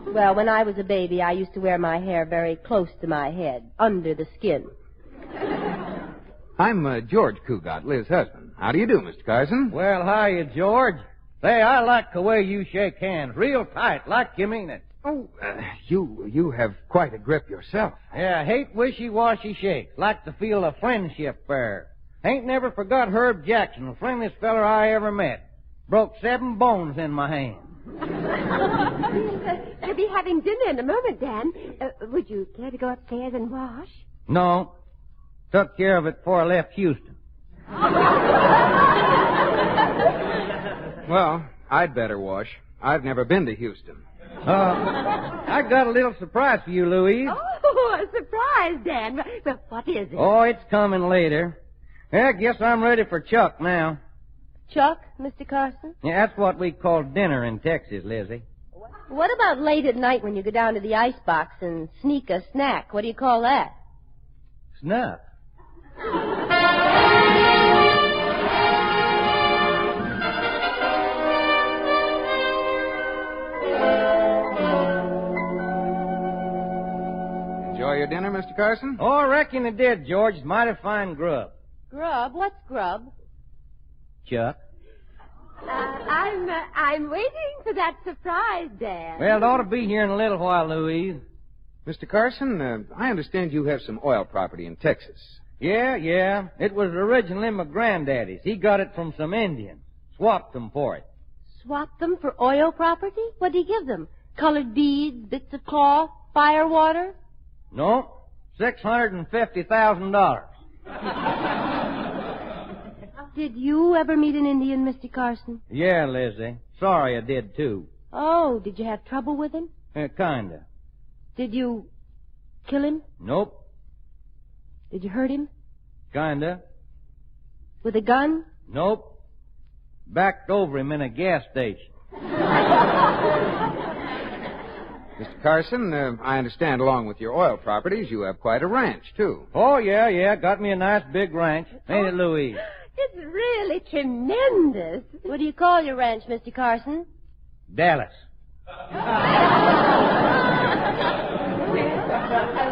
Well, when I was a baby, I used to wear my hair very close to my head, under the skin. I'm George Cugat, Liz's husband. How do you do, Mr. Carson? Well, hiya, George. Say, I like the way you shake hands, real tight, like you mean it. Oh, you have quite a grip yourself. Yeah, I hate wishy-washy shakes. Like to feel a friendship there. Ain't never forgot Herb Jackson, the friendliest feller I ever met. Broke 7 bones in my hand. We'll be having dinner in a moment, Dan. Would you care to go upstairs and wash? No. Took care of it before I left Houston. Well, I'd better wash. I've never been to Houston. I got a little surprise for you, Louise. Oh, a surprise, Dan. Well, what is it? Oh, it's coming later. I guess I'm ready for Chuck now. Chuck, Mr. Carson? Yeah, that's what we call dinner in Texas, Lizzie. What about late at night when you go down to the icebox and sneak a snack? What do you call that? Snuff. Enjoy your dinner, Mr. Carson? Oh, I reckon it did, George. It's mighty fine grub. Grub? What's grub? Chuck? I'm waiting for that surprise, Dan. Well, it ought to be here in a little while, Louise. Mr. Carson, I understand you have some oil property in Texas. Yeah. It was originally my granddaddy's. He got it from some Indians. Swapped them for it. Swapped them for oil property? What did he give them? Colored beads, bits of cloth, fire water? No, $650,000. Did you ever meet an Indian, Mr. Carson? Yeah, Lizzie. Sorry I did, too. Oh, did you have trouble with him? Kinda. Did you kill him? Nope. Did you hurt him? Kinda. With a gun? Nope. Backed over him in a gas station. Mr. Carson, I understand along with your oil properties, you have quite a ranch, too. Oh, yeah. Got me a nice big ranch. Ain't it, Louise? It's really tremendous. What do you call your ranch, Mr. Carson? Dallas.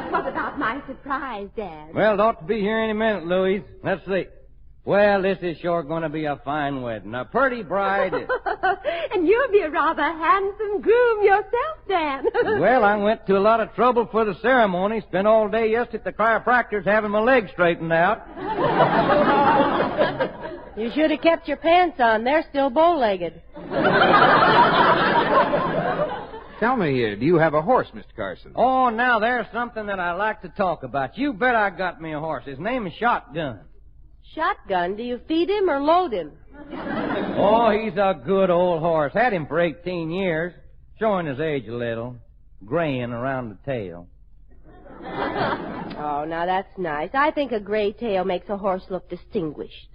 What about my surprise, Dan? Well, it ought to be here any minute, Louise. Let's see. Well, this is sure going to be a fine wedding. A pretty bride. And you'll be a rather handsome groom yourself, Dan. Well, I went to a lot of trouble for the ceremony. Spent all day yesterday at the chiropractor's having my legs straightened out. You should have kept your pants on. They're still bow-legged. Tell me, do you have a horse, Mr. Carson? Oh, now there's something that I like to talk about. You bet I got me a horse. His name is Shotgun. Shotgun? Do you feed him or load him? Oh, he's a good old horse. Had him for 18 years. Showing his age a little. Graying around the tail. Oh, now that's nice. I think a gray tail makes a horse look distinguished.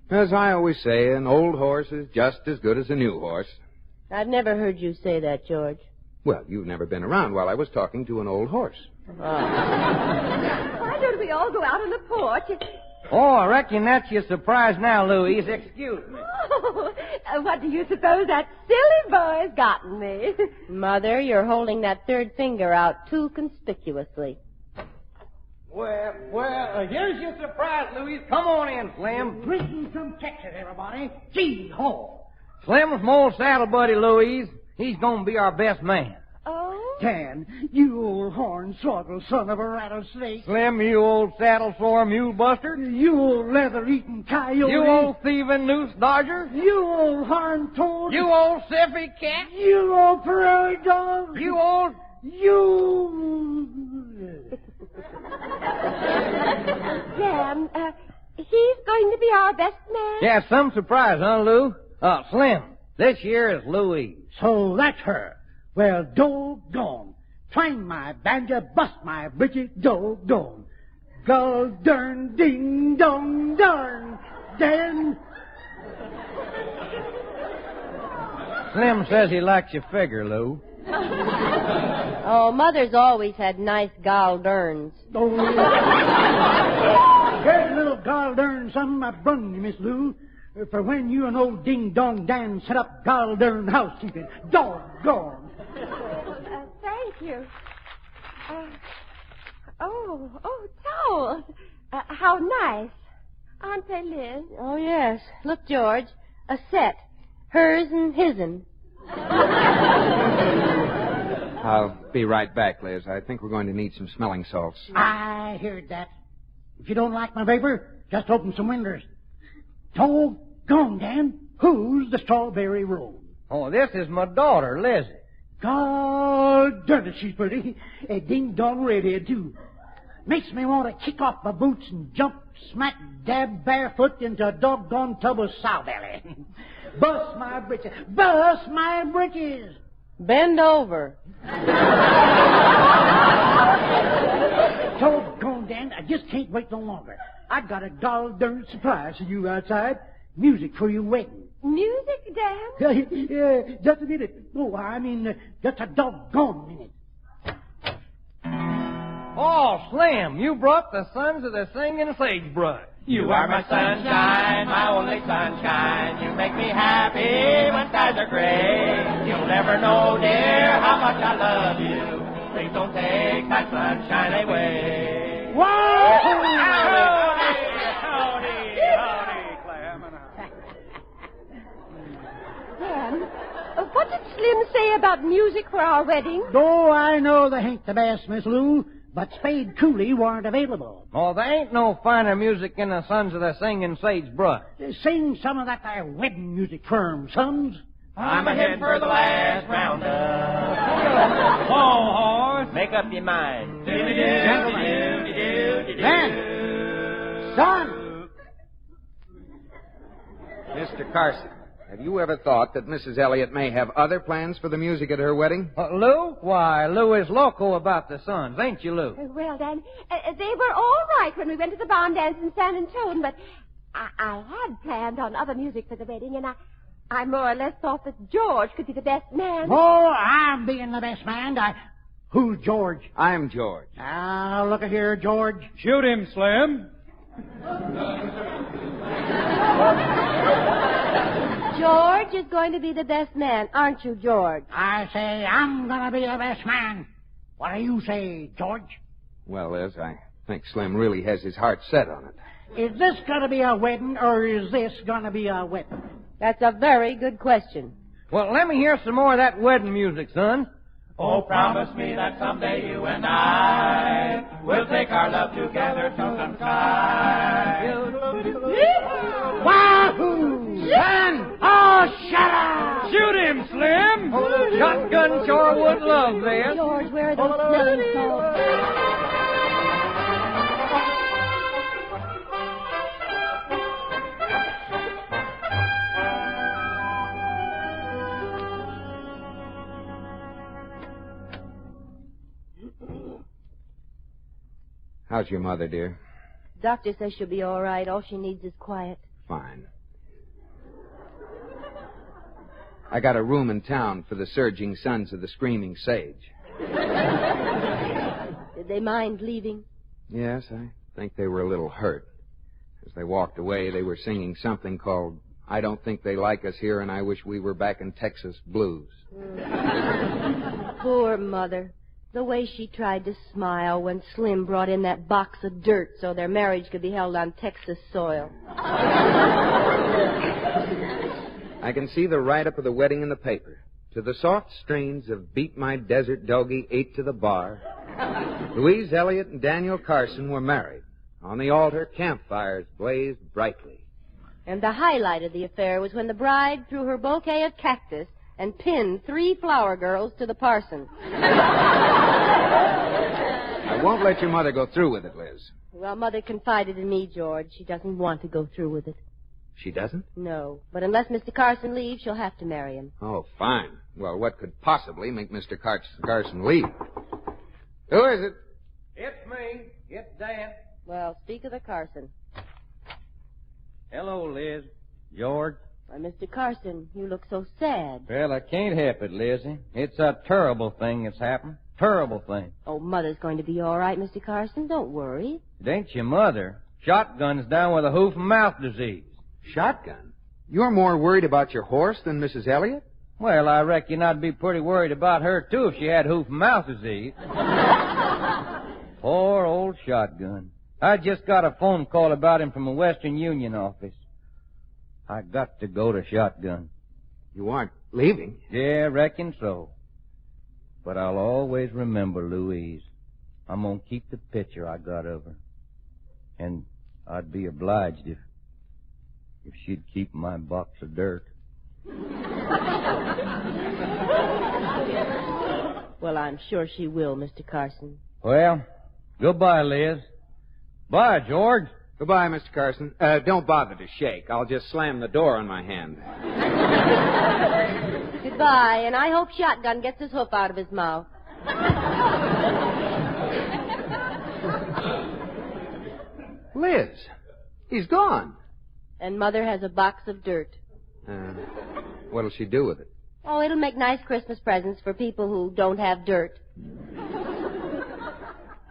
As I always say, an old horse is just as good as a new horse. I've never heard you say that, George. Well, you've never been around while I was talking to an old horse. Why don't we all go out on the porch? Oh, I reckon that's your surprise now, Louise. Excuse me. Oh, what do you suppose that silly boy's gotten me? Mother, you're holding that third finger out too conspicuously. Well, here's your surprise, Louise. Come on in, Slim. Greetings from Texas, everybody. Gee, ho. Slim's my old saddle buddy, Louise. He's going to be our best man. Oh? Dan, you old hornswoggle son of a rattlesnake. Slim, you old saddle sore mule buster. You old leather-eating coyote. You old thieving noose dodger. You old horn toad. You old siffy cat. You old prairie dog. You old... Dan, he's going to be our best man? Yeah, some surprise, huh, Lou? Slim, this year is Louise. So that's her. Well, doggone. Twang my banjo, bust my britches, doggone. Gull dern, ding, dong, darn. Dan. Slim says he likes your figure, Lou. Oh, Mother's always had nice galderns. Oh, here's a little galdern something I brung you, Miss Lou, for when you and old Ding Dong Dan set up galdern housekeeping. Doggone. Thank you. Towels. How nice. Aren't they, Liz? Oh, yes. Look, George, a set. Hers and his'n. I'll be right back, Liz. I think we're going to need some smelling salts. I heard that. If you don't like my vapor, just open some windows. Doggone, Dan. Who's the strawberry rose? Oh, this is my daughter, Lizzie. God darn it, she's pretty. A ding-dong redhead, too. Makes me want to kick off my boots and jump smack dab barefoot into a doggone tub of sow belly. Bust my britches. Bust my britches. Bend over. Doggone, Dan, I just can't wait no longer. I got a darn surprise for you outside. Music for your wedding. Music, Dan? Yeah, just a minute. Oh, I mean, just a doggone minute. Oh, Slim, you brought the sons of the singing sagebrush. You are my sunshine, my only sunshine. You make me happy when skies are gray. You'll never know, dear, how much I love you. Please don't take my sunshine away. Whoa! Howdy, Clem. Dan, what did Slim say about music for our wedding? Oh, I know they ain't the best, Miss Lou, but Spade Cooley weren't available. Oh, there ain't no finer music in the sons of the singing sagebrush. Sing some of that there wedding music for 'em, sons. I'm a-heading for the last roundup. Whoa, horse, make up your mind. Dan! Son! Mr. Carson, have you ever thought that Mrs. Elliott may have other plans for the music at her wedding? Lou? Why, Lou is loco about the sons, ain't you, Lou? Well, Dan, they were all right when we went to the barn dance in San Antone, but I had planned on other music for the wedding, and I more or less thought that George could be the best man. Oh, I'm being the best man. Who's George? I'm George. Now, look at here, George. Shoot him, Slim. George is going to be the best man, aren't you, George? I say I'm going to be the best man. What do you say, George? Well, Liz, I think Slim really has his heart set on it. Is this going to be a wedding, or is this going to be a wedding? That's a very good question. Well, let me hear some more of that wedding music, son. Oh, promise me that someday you and I will take our love together to some sky. Wahoo! Son! Oh, shut up! Shoot him, Slim! Shotgun sure would love this. George, where are those smelling salts? How's your mother, dear? Doctor says she'll be all right. All she needs is quiet. Fine. I got a room in town for the surging sons of the screaming sage. Did they mind leaving? Yes, I think they were a little hurt. As they walked away, they were singing something called I Don't Think They Like Us Here and I Wish We Were Back in Texas Blues. Poor Mother. The way she tried to smile when Slim brought in that box of dirt so their marriage could be held on Texas soil. I can see the write-up of the wedding in the paper. To the soft strains of Beat My Desert Doggie 8 to the Bar, Louise Elliott and Daniel Carson were married. On the altar, campfires blazed brightly. And the highlight of the affair was when the bride threw her bouquet of cactus and pinned 3 flower girls to the parson. I won't let your mother go through with it, Liz. Well, Mother confided in me, George. She doesn't want to go through with it. She doesn't? No. But unless Mr. Carson leaves, she'll have to marry him. Oh, fine. Well, what could possibly make Mr. Carson leave? Who is it? It's me. It's Dan. Well, speak of the Carson. Hello, Liz. George. Why, Mr. Carson, you look so sad. Well, I can't help it, Lizzie. It's a terrible thing that's happened. Terrible thing. Oh, Mother's going to be all right, Mr. Carson. Don't worry. It ain't your mother. Shotgun's down with a hoof and mouth disease. Shotgun? You're more worried about your horse than Mrs. Elliott? Well, I reckon I'd be pretty worried about her, too, if she had hoof and mouth disease. Poor old Shotgun. I just got a phone call about him from a Western Union office. I got to go to Shotgun. You aren't leaving? Yeah, reckon so. But I'll always remember Louise. I'm gonna keep the picture I got of her. And I'd be obliged if she'd keep my box of dirt. Well, I'm sure she will, Mr. Carson. Well, goodbye, Liz. Bye, George. Goodbye, Mr. Carson. Don't bother to shake. I'll just slam the door on my hand. Goodbye, and I hope Shotgun gets his hoof out of his mouth. Liz, he's gone. And Mother has a box of dirt. What'll she do with it? Oh, it'll make nice Christmas presents for people who don't have dirt.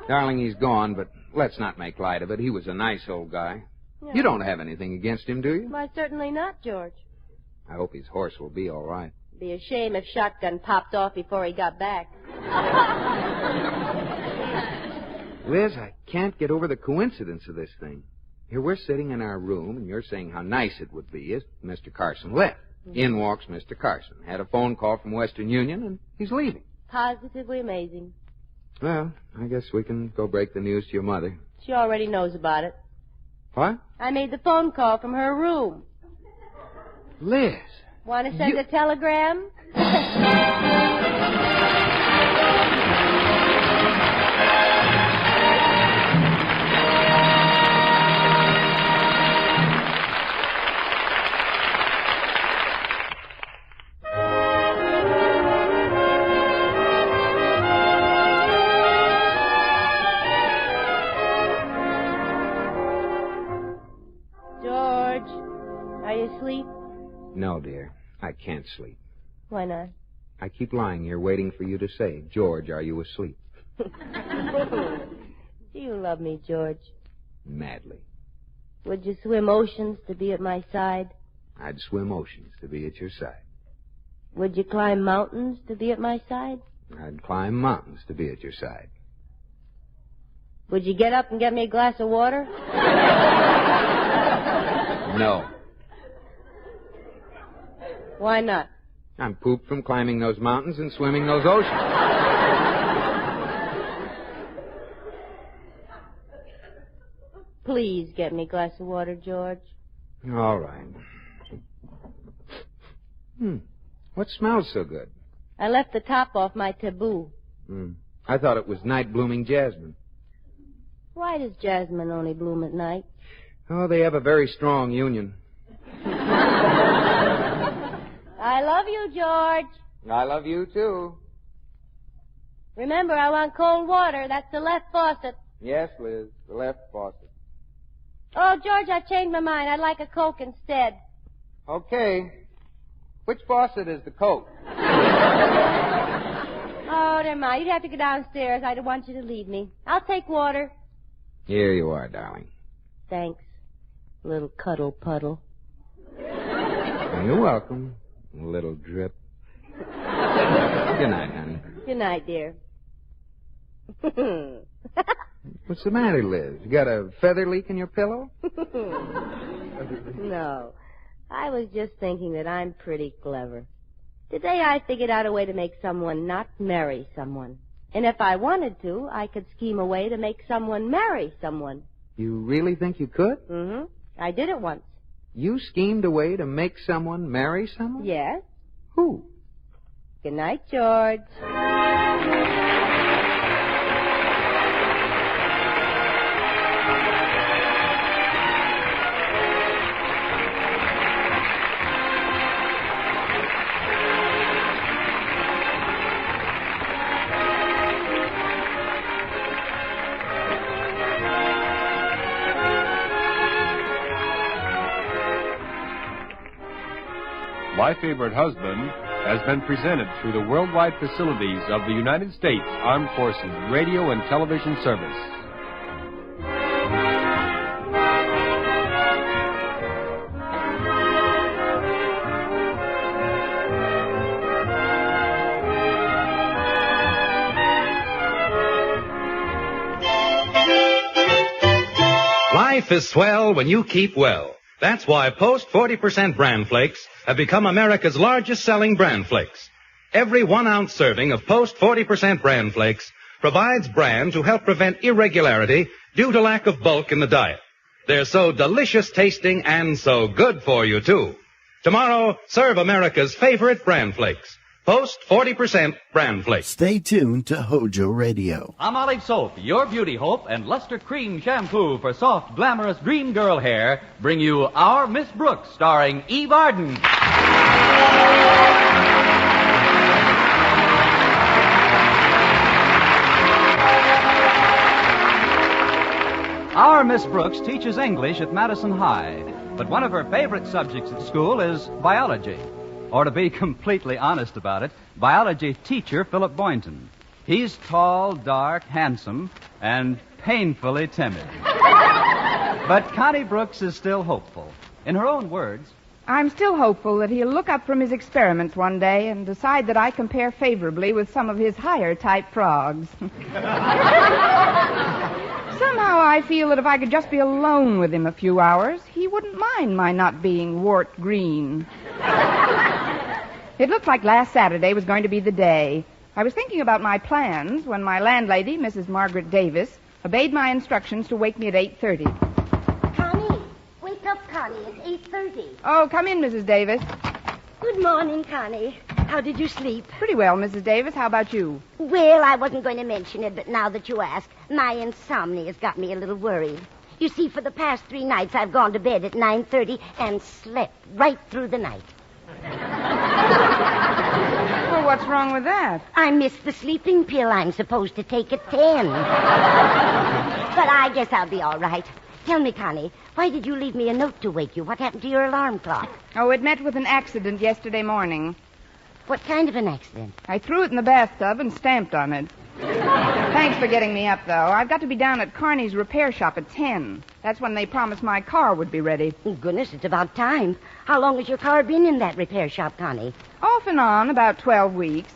Darling, he's gone, but let's not make light of it. He was a nice old guy. Yeah. You don't have anything against him, do you? Why, certainly not, George. I hope his horse will be all right. It'd be a shame if Shotgun popped off before he got back. Liz, I can't get over the coincidence of this thing. Here we're sitting in our room, and you're saying how nice it would be if Mr. Carson left. In walks Mr. Carson. Had a phone call from Western Union, and he's leaving. Positively amazing. Well, I guess we can go break the news to your mother. She already knows about it. What? I made the phone call from her room. Liz. Want to send a telegram? No, dear. I can't sleep. Why not? I keep lying here waiting for you to say, George, are you asleep? Do you love me, George? Madly. Would you swim oceans to be at my side? I'd swim oceans to be at your side. Would you climb mountains to be at my side? I'd climb mountains to be at your side. Would you get up and get me a glass of water? No. Why not? I'm pooped from climbing those mountains and swimming those oceans. Please get me a glass of water, George. All right. What smells so good? I left the top off my taboo. I thought it was night-blooming jasmine. Why does jasmine only bloom at night? Oh, they have a very strong union. I love you, George. I love you, too. Remember, I want cold water. That's the left faucet. Yes, Liz, the left faucet. Oh, George, I've changed my mind. I'd like a Coke instead. Okay. Which faucet is the Coke? Oh, never mind. You'd have to go downstairs. I don't want you to leave me. I'll take water. Here you are, darling. Thanks, little cuddle puddle. You're welcome, little drip. Good night, honey. Good night, dear. What's the matter, Liz? You got a feather leak in your pillow? No. I was just thinking that I'm pretty clever. Today I figured out a way to make someone not marry someone. And if I wanted to, I could scheme a way to make someone marry someone. You really think you could? Mm-hmm. I did it once. You schemed a way to make someone marry someone? Yes. Who? Good night, George. My Favorite Husband has been presented through the worldwide facilities of the United States Armed Forces Radio and Television Service. Life is swell when you keep well. That's why Post 40% Bran Flakes have become America's largest selling Bran Flakes. Every 1 ounce serving of Post 40% Bran Flakes provides bran to help prevent irregularity due to lack of bulk in the diet. They're so delicious tasting and so good for you, too. Tomorrow, serve America's favorite Bran Flakes. Post 40% Bran Flakes. Stay tuned to Hojo Radio. I'm Olive Soap, your beauty hope, and Luster Cream Shampoo for soft, glamorous dream girl hair bring you Our Miss Brooks, starring Eve Arden. Our Miss Brooks teaches English at Madison High, but one of her favorite subjects at school is biology. Or to be completely honest about it, biology teacher Philip Boynton. He's tall, dark, handsome, and painfully timid. But Connie Brooks is still hopeful. In her own words, I'm still hopeful that he'll look up from his experiments one day and decide that I compare favorably with some of his higher-type frogs. Somehow I feel that if I could just be alone with him a few hours, he wouldn't mind my not being wart green. It looked like last Saturday was going to be the day. I was thinking about my plans when my landlady, Mrs. Margaret Davis, obeyed my instructions to wake me at 8:30. Connie, wake up, Connie. It's 8:30. Oh, come in, Mrs. Davis. Good morning, Connie. How did you sleep? Pretty well, Mrs. Davis. How about you? Well, I wasn't going to mention it, but now that you ask, my insomnia's got me a little worried. You see, for the past 3 nights, I've gone to bed at 9:30 and slept right through the night. Well, what's wrong with that? I missed the sleeping pill I'm supposed to take at 10. But I guess I'll be all right. Tell me, Connie, why did you leave me a note to wake you? What happened to your alarm clock? Oh, it met with an accident yesterday morning. What kind of an accident? I threw it in the bathtub and stamped on it. Thanks for getting me up, though. I've got to be down at Carney's repair shop at 10. That's when they promised my car would be ready. Oh, goodness, it's about time. How long has your car been in that repair shop, Connie? Off and on, about 12 weeks.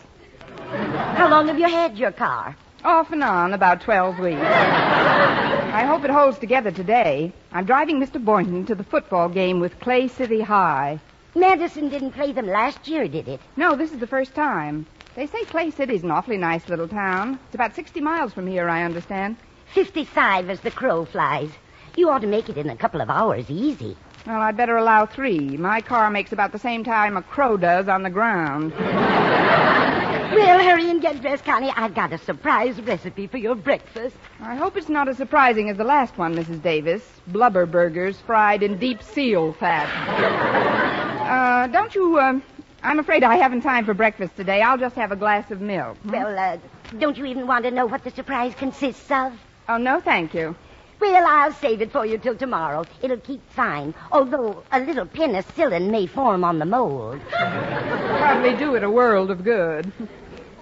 How long have you had your car? Off and on, about 12 weeks. I hope it holds together today. I'm driving Mr. Boynton to the football game with Clay City High. Madison didn't play them last year, did it? No, this is the first time. They say Clay City's an awfully nice little town. It's about 60 miles from here, I understand. 55 as the crow flies. You ought to make it in a couple of hours, easy. Well, I'd better allow 3. My car makes about the same time a crow does on the ground. Well, hurry and get dressed, Connie. I've got a surprise recipe for your breakfast. I hope it's not as surprising as the last one, Mrs. Davis. Blubber burgers fried in deep seal fat. I'm afraid I haven't time for breakfast today. I'll just have a glass of milk. Well, don't you even want to know what the surprise consists of? Oh, no, thank you. Well, I'll save it for you till tomorrow. It'll keep fine, although a little penicillin may form on the mold. Probably do it a world of good.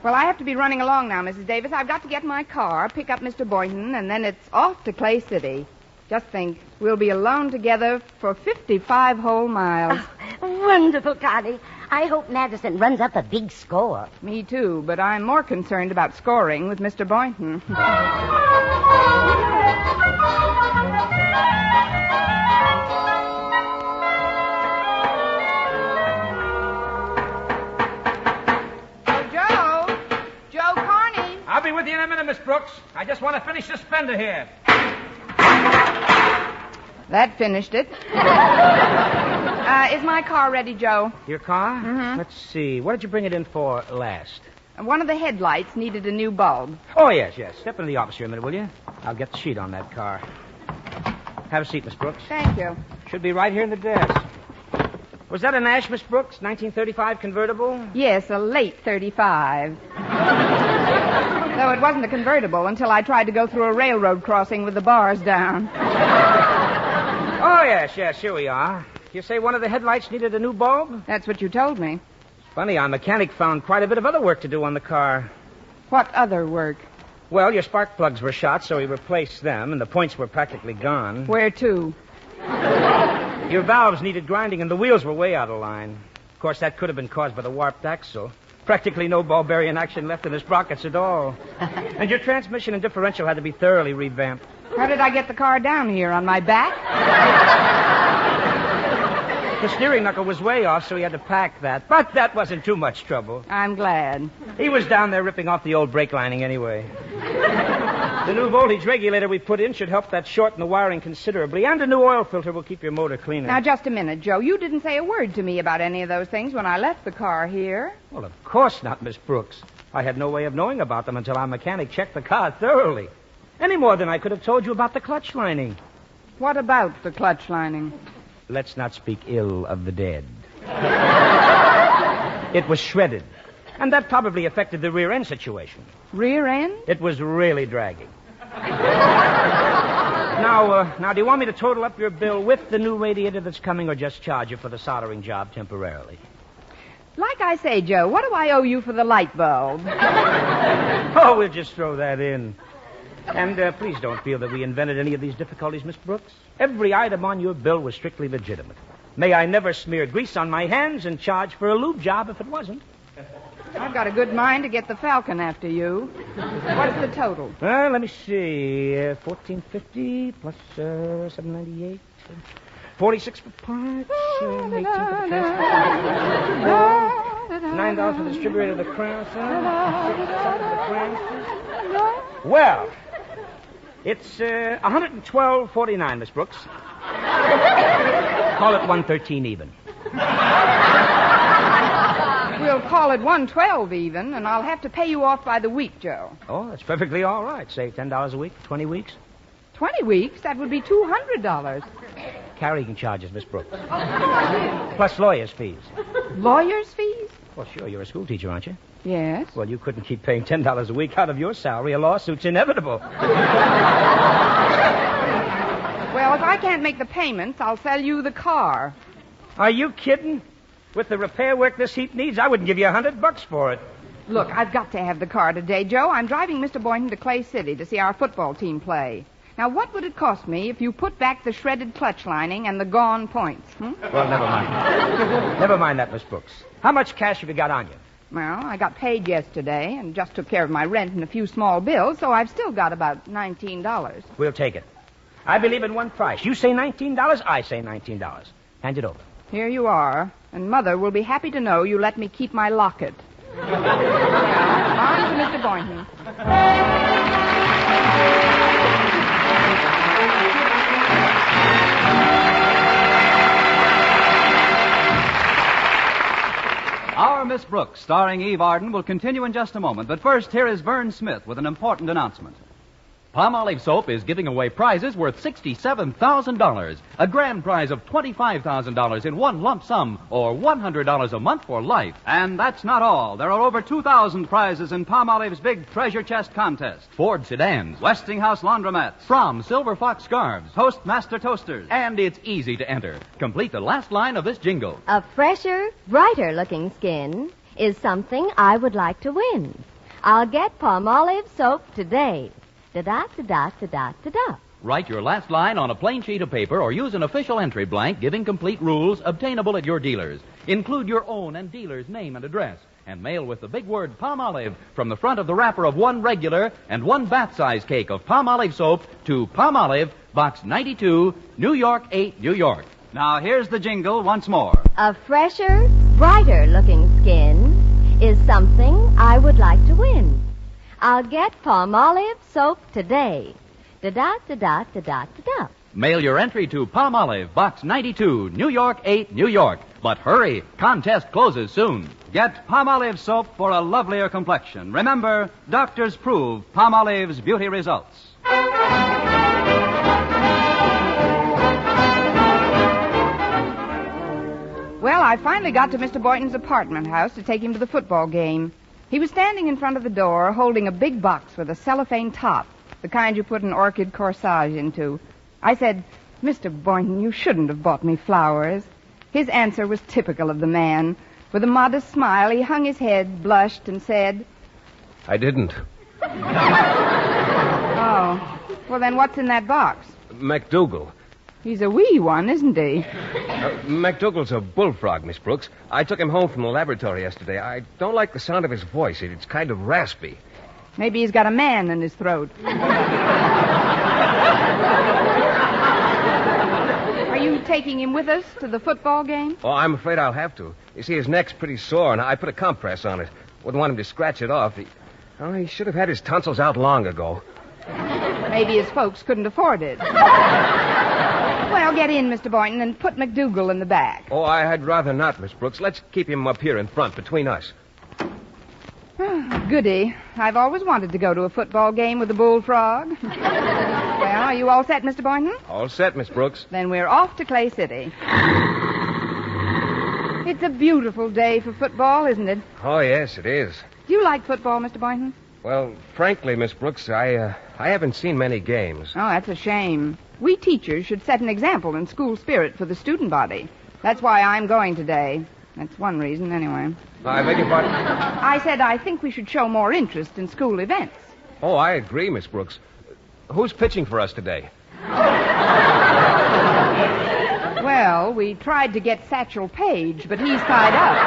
Well, I have to be running along now, Mrs. Davis. I've got to get my car, pick up Mr. Boynton, and then it's off to Clay City. Just think, we'll be alone together for 55 whole miles. Oh, wonderful, Connie. I hope Madison runs up a big score. Me too, but I'm more concerned about scoring with Mr. Boynton. Joe Carney. I'll be with you in a minute, Miss Brooks. I just want to finish this fender here. That finished it. Is my car ready, Joe? Your car? Mm-hmm. Let's see. What did you bring it in for last? One of the headlights needed a new bulb. Oh, yes. Step into the office here a minute, will you? I'll get the sheet on that car. Have a seat, Miss Brooks. Thank you. Should be right here in the desk. Was that a Nash, Miss Brooks? 1935 convertible? Yes, a late 35. Though it wasn't a convertible until I tried to go through a railroad crossing with the bars down. Oh, yes, here we are. You say one of the headlights needed a new bulb? That's what you told me. Funny, our mechanic found quite a bit of other work to do on the car. What other work? Well, your spark plugs were shot, so he replaced them, and the points were practically gone. Where to? Your valves needed grinding, and the wheels were way out of line. Of course, that could have been caused by the warped axle. Practically no ball bearing action left in the sprockets at all. And your transmission and differential had to be thoroughly revamped. How did I get the car down here? On my back? The steering knuckle was way off, so he had to pack that. But that wasn't too much trouble. I'm glad. He was down there ripping off the old brake lining anyway. The new voltage regulator we put in should help that shorten the wiring considerably, and a new oil filter will keep your motor cleaner. Now, just a minute, Joe. You didn't say a word to me about any of those things when I left the car here. Well, of course not, Miss Brooks. I had no way of knowing about them until our mechanic checked the car thoroughly. Any more than I could have told you about the clutch lining. What about the clutch lining? Let's not speak ill of the dead. It was shredded, and that probably affected the rear end situation. Rear end? It was really dragging. Now, do you want me to total up your bill with the new radiator that's coming, or just charge you for the soldering job temporarily? Like I say, Joe, what do I owe you for the light bulb? Oh, we'll just throw that in. And please don't feel that we invented any of these difficulties, Miss Brooks. Every item on your bill was strictly legitimate. May I never smear grease on my hands and charge for a lube job if it wasn't. I've got a good mind to get the Falcon after you. What's the total? Well, let me see. $14.50 plus $7.98. 46 for parts. 18 for the transport. $9 for the distributor of the crown. $6 for the crown. Well, it's $112.49, Miss Brooks. Call it $113 even. We'll call it $112 even, and I'll have to pay you off by the week, Joe. Oh, that's perfectly all right. Say $10 a week, 20 weeks. 20 weeks? That would be $200. Carrying charges, Miss Brooks. Plus lawyer's fees. Lawyer's fees? Well, sure, you're a school teacher, aren't you? Yes. Well, you couldn't keep paying $10 a week out of your salary. A lawsuit's inevitable. Well, if I can't make the payments, I'll sell you the car. Are you kidding? With the repair work this heap needs, I wouldn't give you $100 for it. Look, I've got to have the car today, Joe. I'm driving Mr. Boynton to Clay City to see our football team play. Now, what would it cost me if you put back the shredded clutch lining and the gone points? Well, never mind. Never mind that, Miss Brooks. How much cash have you got on you? Well, I got paid yesterday and just took care of my rent and a few small bills, so I've still got about $19. We'll take it. I believe in one price. You say $19, I say $19. Hand it over. Here you are, and Mother will be happy to know you let me keep my locket. Now, on to Mr. Boynton. Our Miss Brooks, starring Eve Arden, will continue in just a moment. But first, here is Vern Smith with an important announcement. Palmolive Soap is giving away prizes worth $67,000. A grand prize of $25,000 in one lump sum, or $100 a month for life. And that's not all. There are over 2,000 prizes in Palmolive's big treasure chest contest. Ford sedans, Westinghouse laundromats, From Silver Fox scarves, Toastmaster toasters. And it's easy to enter. Complete the last line of this jingle. A fresher, brighter-looking skin is something I would like to win. I'll get Palmolive soap today. Da-da-da-da-da-da-da. Write your last line on a plain sheet of paper or use an official entry blank giving complete rules obtainable at your dealers. Include your own and dealer's name and address. And mail with the big word Palmolive from the front of the wrapper of one regular and one bath-size cake of Palmolive soap to Palmolive, Box 92, New York 8, New York. Now, here's the jingle once more. A fresher, brighter-looking skin is something I would like to win. I'll get Palmolive soap today. Da-da-da-da-da-da-da. Mail your entry to Palmolive, Box 92, New York 8, New York. But hurry, contest closes soon. Get Palmolive soap for a lovelier complexion. Remember, doctors prove Palmolive's beauty results. Well, I finally got to Mr. Boynton's apartment house to take him to the football game. He was standing in front of the door holding a big box with a cellophane top, the kind you put an orchid corsage into. I said, "Mr. Boynton, you shouldn't have bought me flowers." His answer was typical of the man. With a modest smile, he hung his head, blushed, and said, I didn't. Oh. Well, then what's in that box? MacDougal. He's a wee one, isn't he? MacDougal's a bullfrog, Miss Brooks. I took him home from the laboratory yesterday. I don't like the sound of his voice. It's kind of raspy. Maybe he's got a man in his throat. Are you taking him with us to the football game? Oh, I'm afraid I'll have to. You see, his neck's pretty sore, and I put a compress on it. Wouldn't want him to scratch it off. He should have had his tonsils out long ago. Maybe his folks couldn't afford it. Well, get in, Mr. Boynton, and put MacDougal in the back. Oh, I'd rather not, Miss Brooks. Let's keep him up here in front, between us. Goody. I've always wanted to go to a football game with a bullfrog. Well, are you all set, Mr. Boynton? All set, Miss Brooks. Then we're off to Clay City. It's a beautiful day for football, isn't it? Oh, yes, it is. Do you like football, Mr. Boynton? Well, frankly, Miss Brooks, I haven't seen many games. Oh, that's a shame. We teachers should set an example in school spirit for the student body. That's why I'm going today. That's one reason, anyway. I beg your pardon? I said I think we should show more interest in school events. Oh, I agree, Miss Brooks. Who's pitching for us today? Well, we tried to get Satchel Paige, but he's tied up.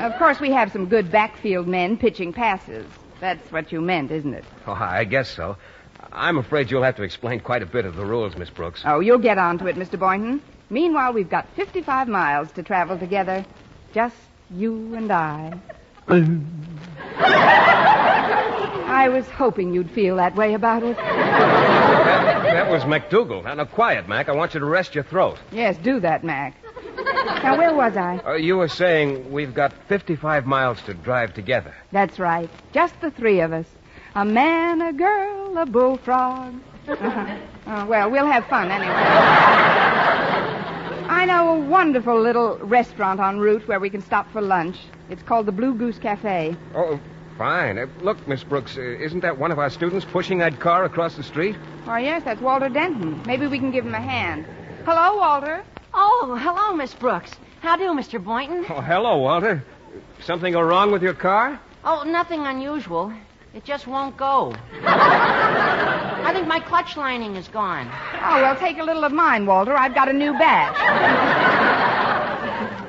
Of course, we have some good backfield men pitching passes. That's what you meant, isn't it? Oh, I guess so. I'm afraid you'll have to explain quite a bit of the rules, Miss Brooks. Oh, you'll get on to it, Mr. Boynton. Meanwhile, we've got 55 miles to travel together. Just you and I. I was hoping you'd feel that way about it. That was MacDougal. Now, quiet, Mac. I want you to rest your throat. Yes, do that, Mac. Now, where was I? You were saying we've got 55 miles to drive together. That's right. Just the three of us. A man, a girl, a bullfrog. Well, we'll have fun anyway. I know a wonderful little restaurant en route where we can stop for lunch. It's called the Blue Goose Cafe. Oh, fine. Look, Miss Brooks, isn't that one of our students pushing that car across the street? Oh, yes, that's Walter Denton. Maybe we can give him a hand. Hello, Walter. Oh, hello, Miss Brooks. How do, Mr. Boynton? Oh, hello, Walter. Something go wrong with your car? Oh, nothing unusual. It just won't go. I think my clutch lining is gone. Oh, well, take a little of mine, Walter. I've got a new batch.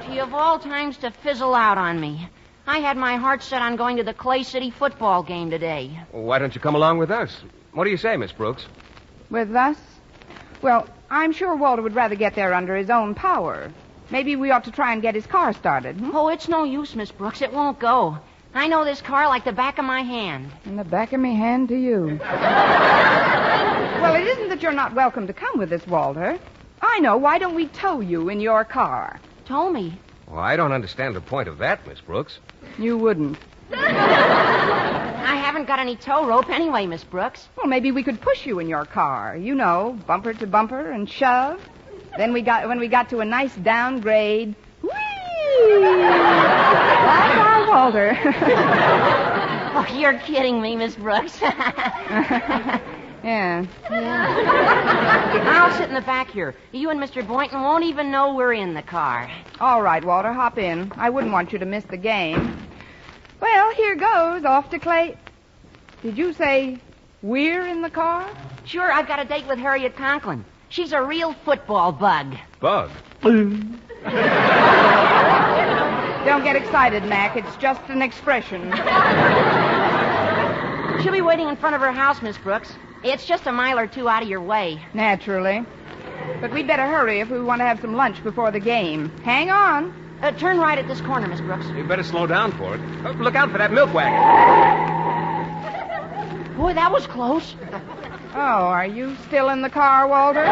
Gee, of all times to fizzle out on me. I had my heart set on going to the Clay City football game today. Well, why don't you come along with us? What do you say, Miss Brooks? With us? Well, I'm sure Walter would rather get there under his own power. Maybe we ought to try and get his car started. Oh, it's no use, Miss Brooks. It won't go. I know this car like the back of my hand. And the back of me hand to you. Well, it isn't that you're not welcome to come with us, Walter. I know. Why don't we tow you in your car? Tow me? Well, I don't understand the point of that, Miss Brooks. You wouldn't. I haven't got any tow rope anyway, Miss Brooks. Well, maybe we could push you in your car. You know, bumper to bumper and shove. Then when we got to a nice downgrade, whee! Like our Walter. Oh, you're kidding me, Miss Brooks. Yeah. I'll sit in the back here. You and Mr. Boynton won't even know we're in the car. All right, Walter, hop in. I wouldn't want you to miss the game. Well, here goes, off to Clay. Did you say we're in the car? Sure, I've got a date with Harriet Conklin. She's a real football bug. Bug? Don't get excited, Mac. It's just an expression. She'll be waiting in front of her house, Miss Brooks. It's just a mile or two out of your way. Naturally. But we'd better hurry if we want to have some lunch before the game. Hang on. Turn right at this corner, Miss Brooks. You better slow down for it. Look out for that milk wagon. Boy, that was close. Oh, are you still in the car, Walter?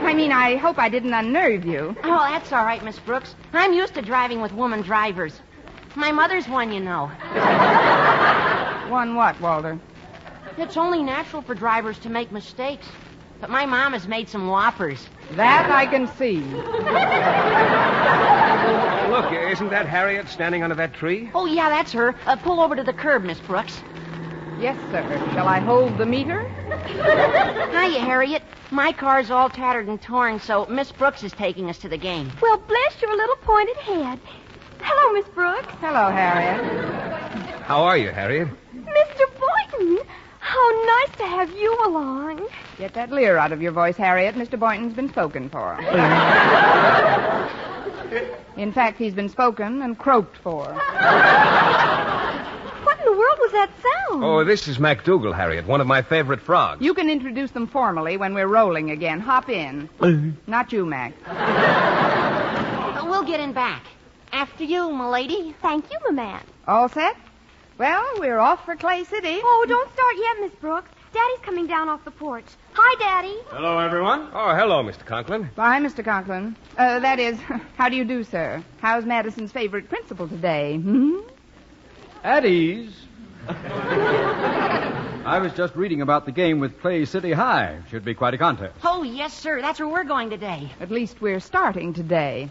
I mean, I hope I didn't unnerve you. Oh, that's all right, Miss Brooks. I'm used to driving with woman drivers. My mother's one, you know. One what, Walter? It's only natural for drivers to make mistakes. But my mom has made some whoppers. That I can see. Look, isn't that Harriet standing under that tree? Oh, yeah, that's her. Pull over to the curb, Miss Brooks. Yes, sir. Shall I hold the meter? Hiya, Harriet. My car's all tattered and torn, so Miss Brooks is taking us to the game. Well, bless your little pointed head. Hello, Miss Brooks. Hello, Harriet. How are you, Harriet? Mr. Boynton, how nice to have you along. Get that leer out of your voice, Harriet. Mr. Boynton's been spoken for. In fact, he's been spoken and croaked for. What in the world was that sound? Oh, this is MacDougal, Harriet, one of my favorite frogs. You can introduce them formally when we're rolling again. Hop in. Not you, Mac. We'll get in back. After you, m'lady. Thank you, my man. All set? Well, we're off for Clay City. Oh, don't start yet, Miss Brooks. Daddy's coming down off the porch. Hi, Daddy. Hello, everyone. Oh, hello, Mr. Conklin. Bye, Mr. Conklin. That is, how do you do, sir? How's Madison's favorite principal today? At ease. I was just reading about the game with Clay City High. Should be quite a contest. Oh, yes, sir. That's where we're going today. At least we're starting today.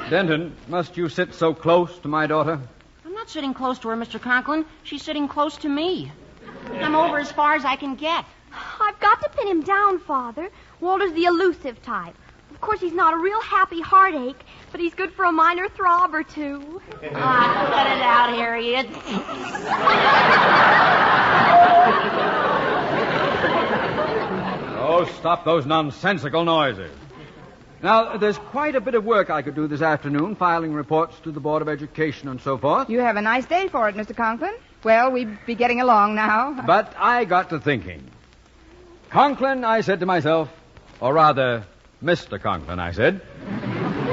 Denton, must you sit so close to my daughter? I'm not sitting close to her, Mr. Conklin. She's sitting close to me. I'm over as far as I can get. I've got to pin him down, Father. Walter's the elusive type. Of course, he's not a real happy heartache, but he's good for a minor throb or two. Cut it out, Harriet. Oh, stop those nonsensical noises. Now, there's quite a bit of work I could do this afternoon, filing reports to the Board of Education and so forth. You have a nice day for it, Mr. Conklin. Well, we'd be getting along now. But I got to thinking. Conklin, I said to myself, or rather, Mr. Conklin, I said,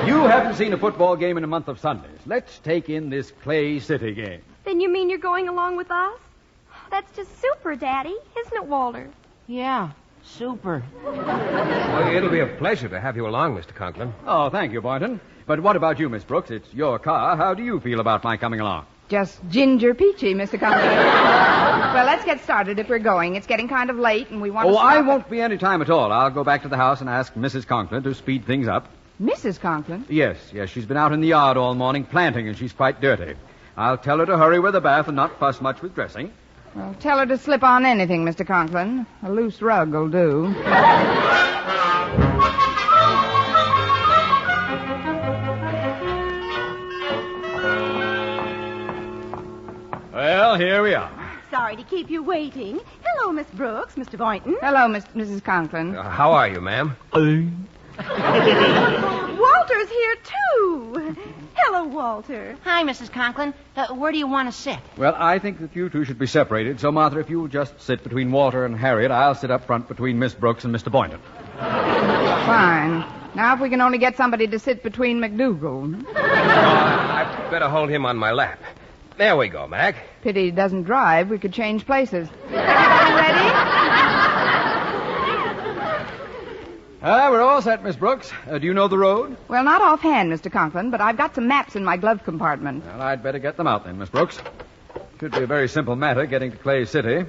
you haven't seen a football game in a month of Sundays. Let's take in this Clay City game. Then you mean you're going along with us? That's just super, Daddy. Isn't it, Walter? Yeah, super. Well, it'll be a pleasure to have you along, Mr. Conklin. Oh, thank you, Boynton. But what about you, Miss Brooks? It's your car. How do you feel about my coming along? Just ginger peachy, Mr. Conklin. Well, let's get started if we're going. It's getting kind of late, and we want to stop I won't be any time at all. I'll go back to the house and ask Mrs. Conklin to speed things up. Mrs. Conklin? Yes. She's been out in the yard all morning planting, and she's quite dirty. I'll tell her to hurry with the bath and not fuss much with dressing. Well, tell her to slip on anything, Mr. Conklin. A loose rug will do. Well, here we are. Sorry to keep you waiting. Hello, Miss Brooks, Mr. Boynton. Hello, Mrs. Conklin. How are you, ma'am? Walter's here, too. Hello, Walter. Hi, Mrs. Conklin. Where do you want to sit? Well, I think that you two should be separated. So, Martha, if you'll just sit between Walter and Harriet, I'll sit up front between Miss Brooks and Mr. Boynton. Fine. Now, if we can only get somebody to sit between MacDougal. I'd better hold him on my lap. There we go, Mac. Pity he doesn't drive. We could change places. Everybody ready? We're all set, Miss Brooks. Do you know the road? Well, not offhand, Mr. Conklin, but I've got some maps in my glove compartment. Well, I'd better get them out then, Miss Brooks. Should be a very simple matter getting to Clay City.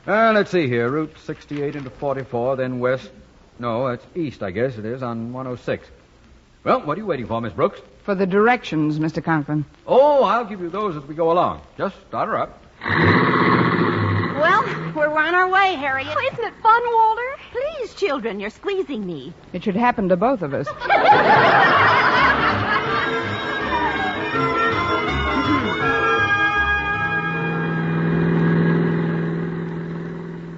Let's see here. Route 68 into 44, then west. No, it's east, I guess it is, on 106. Well, what are you waiting for, Miss Brooks? For the directions, Mr. Conklin. Oh, I'll give you those as we go along. Just start her up. Well, we're on our way, Harriet. Oh, isn't it fun, Walter? Please, children, you're squeezing me. It should happen to both of us.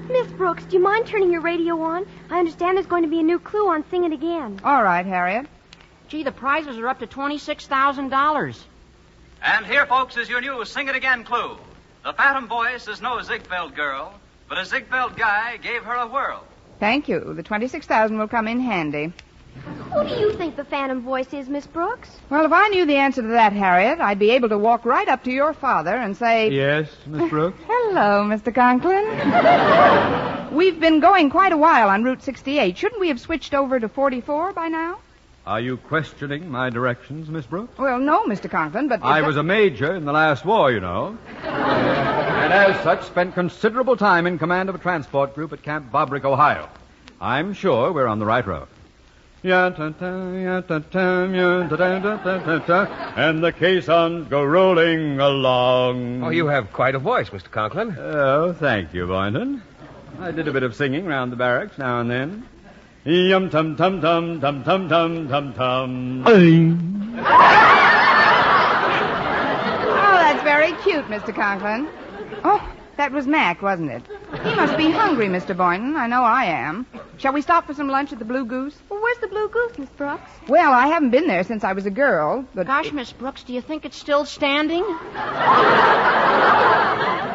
Miss Brooks, do you mind turning your radio on? I understand there's going to be a new clue on Sing It Again. All right, Harriet. Gee, the prizes are up to $26,000. And here, folks, is your new Sing It Again clue. The phantom voice is no Ziegfeld girl, but a Ziegfeld guy gave her a whirl. Thank you. The $26,000 will come in handy. Who do you think the phantom voice is, Miss Brooks? Well, if I knew the answer to that, Harriet, I'd be able to walk right up to your father and say... Yes, Miss Brooks? Hello, Mr. Conklin. We've been going quite a while on Route 68. Shouldn't we have switched over to 44 by now? Are you questioning my directions, Miss Brooks? Well, no, Mr. Conklin, but... I was a major in the last war, you know. And as such, spent considerable time in command of a transport group at Camp Bobrick, Ohio. I'm sure we're on the right road. And the caissons go rolling along. Oh, you have quite a voice, Mr. Conklin. Oh, thank you, Boynton. I did a bit of singing round the barracks now and then. Yum tum tum tum tum tum tum tum tum. Oh, that's very cute, Mr. Conklin. Oh, that was Mac, wasn't it? He must be hungry, Mr. Boynton. I know I am. Shall we stop for some lunch at the Blue Goose? Well, where's the Blue Goose, Miss Brooks? Well, I haven't been there since I was a girl, but... Gosh, Miss Brooks, do you think it's still standing?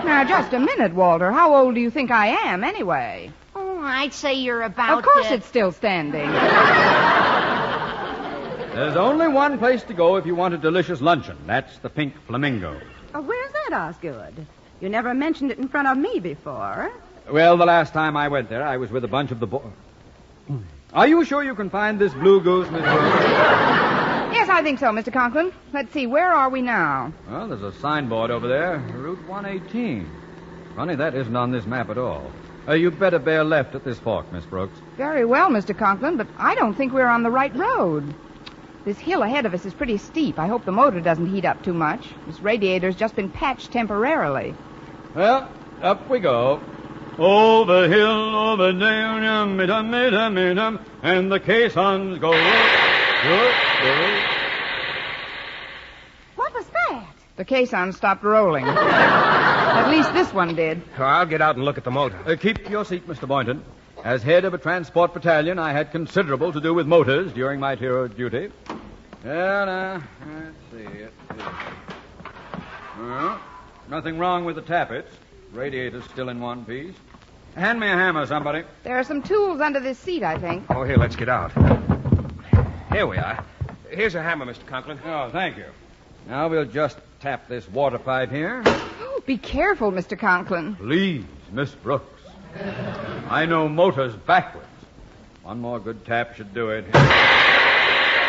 Now, just a minute, Walter. How old do you think I am, anyway? Oh, I'd say you're about... Of course it's still standing. There's only one place to go if you want a delicious luncheon. That's the Pink Flamingo. Oh, where's that, Osgood? You never mentioned it in front of me before. Well, the last time I went there, I was with a bunch of the boys. Are you sure you can find this Blue Goose, Miss Brooks? Yes, I think so, Mr. Conklin. Let's see, where are we now? Well, there's a signboard over there, Route 118. Funny, that isn't on this map at all. You'd better bear left at this fork, Miss Brooks. Very well, Mr. Conklin, but I don't think we're on the right road. This hill ahead of us is pretty steep. I hope the motor doesn't heat up too much. This radiator's just been patched temporarily. Well, up we go. Over hill, over down, and the caissons go. What was that? The caisson stopped rolling. At least this one did. Oh, I'll get out and look at the motor. Keep your seat, Mr. Boynton. As head of a transport battalion, I had considerable to do with motors during my tour of duty. Well, now, let's see. Well, nothing wrong with the tappets. Radiator's still in one piece. Hand me a hammer, somebody. There are some tools under this seat, I think. Oh, here, let's get out. Here we are. Here's a hammer, Mr. Conklin. Oh, thank you. Now we'll just tap this water pipe here. Oh, be careful, Mr. Conklin. Please, Miss Brooks. I know motors backwards. One more good tap should do it. That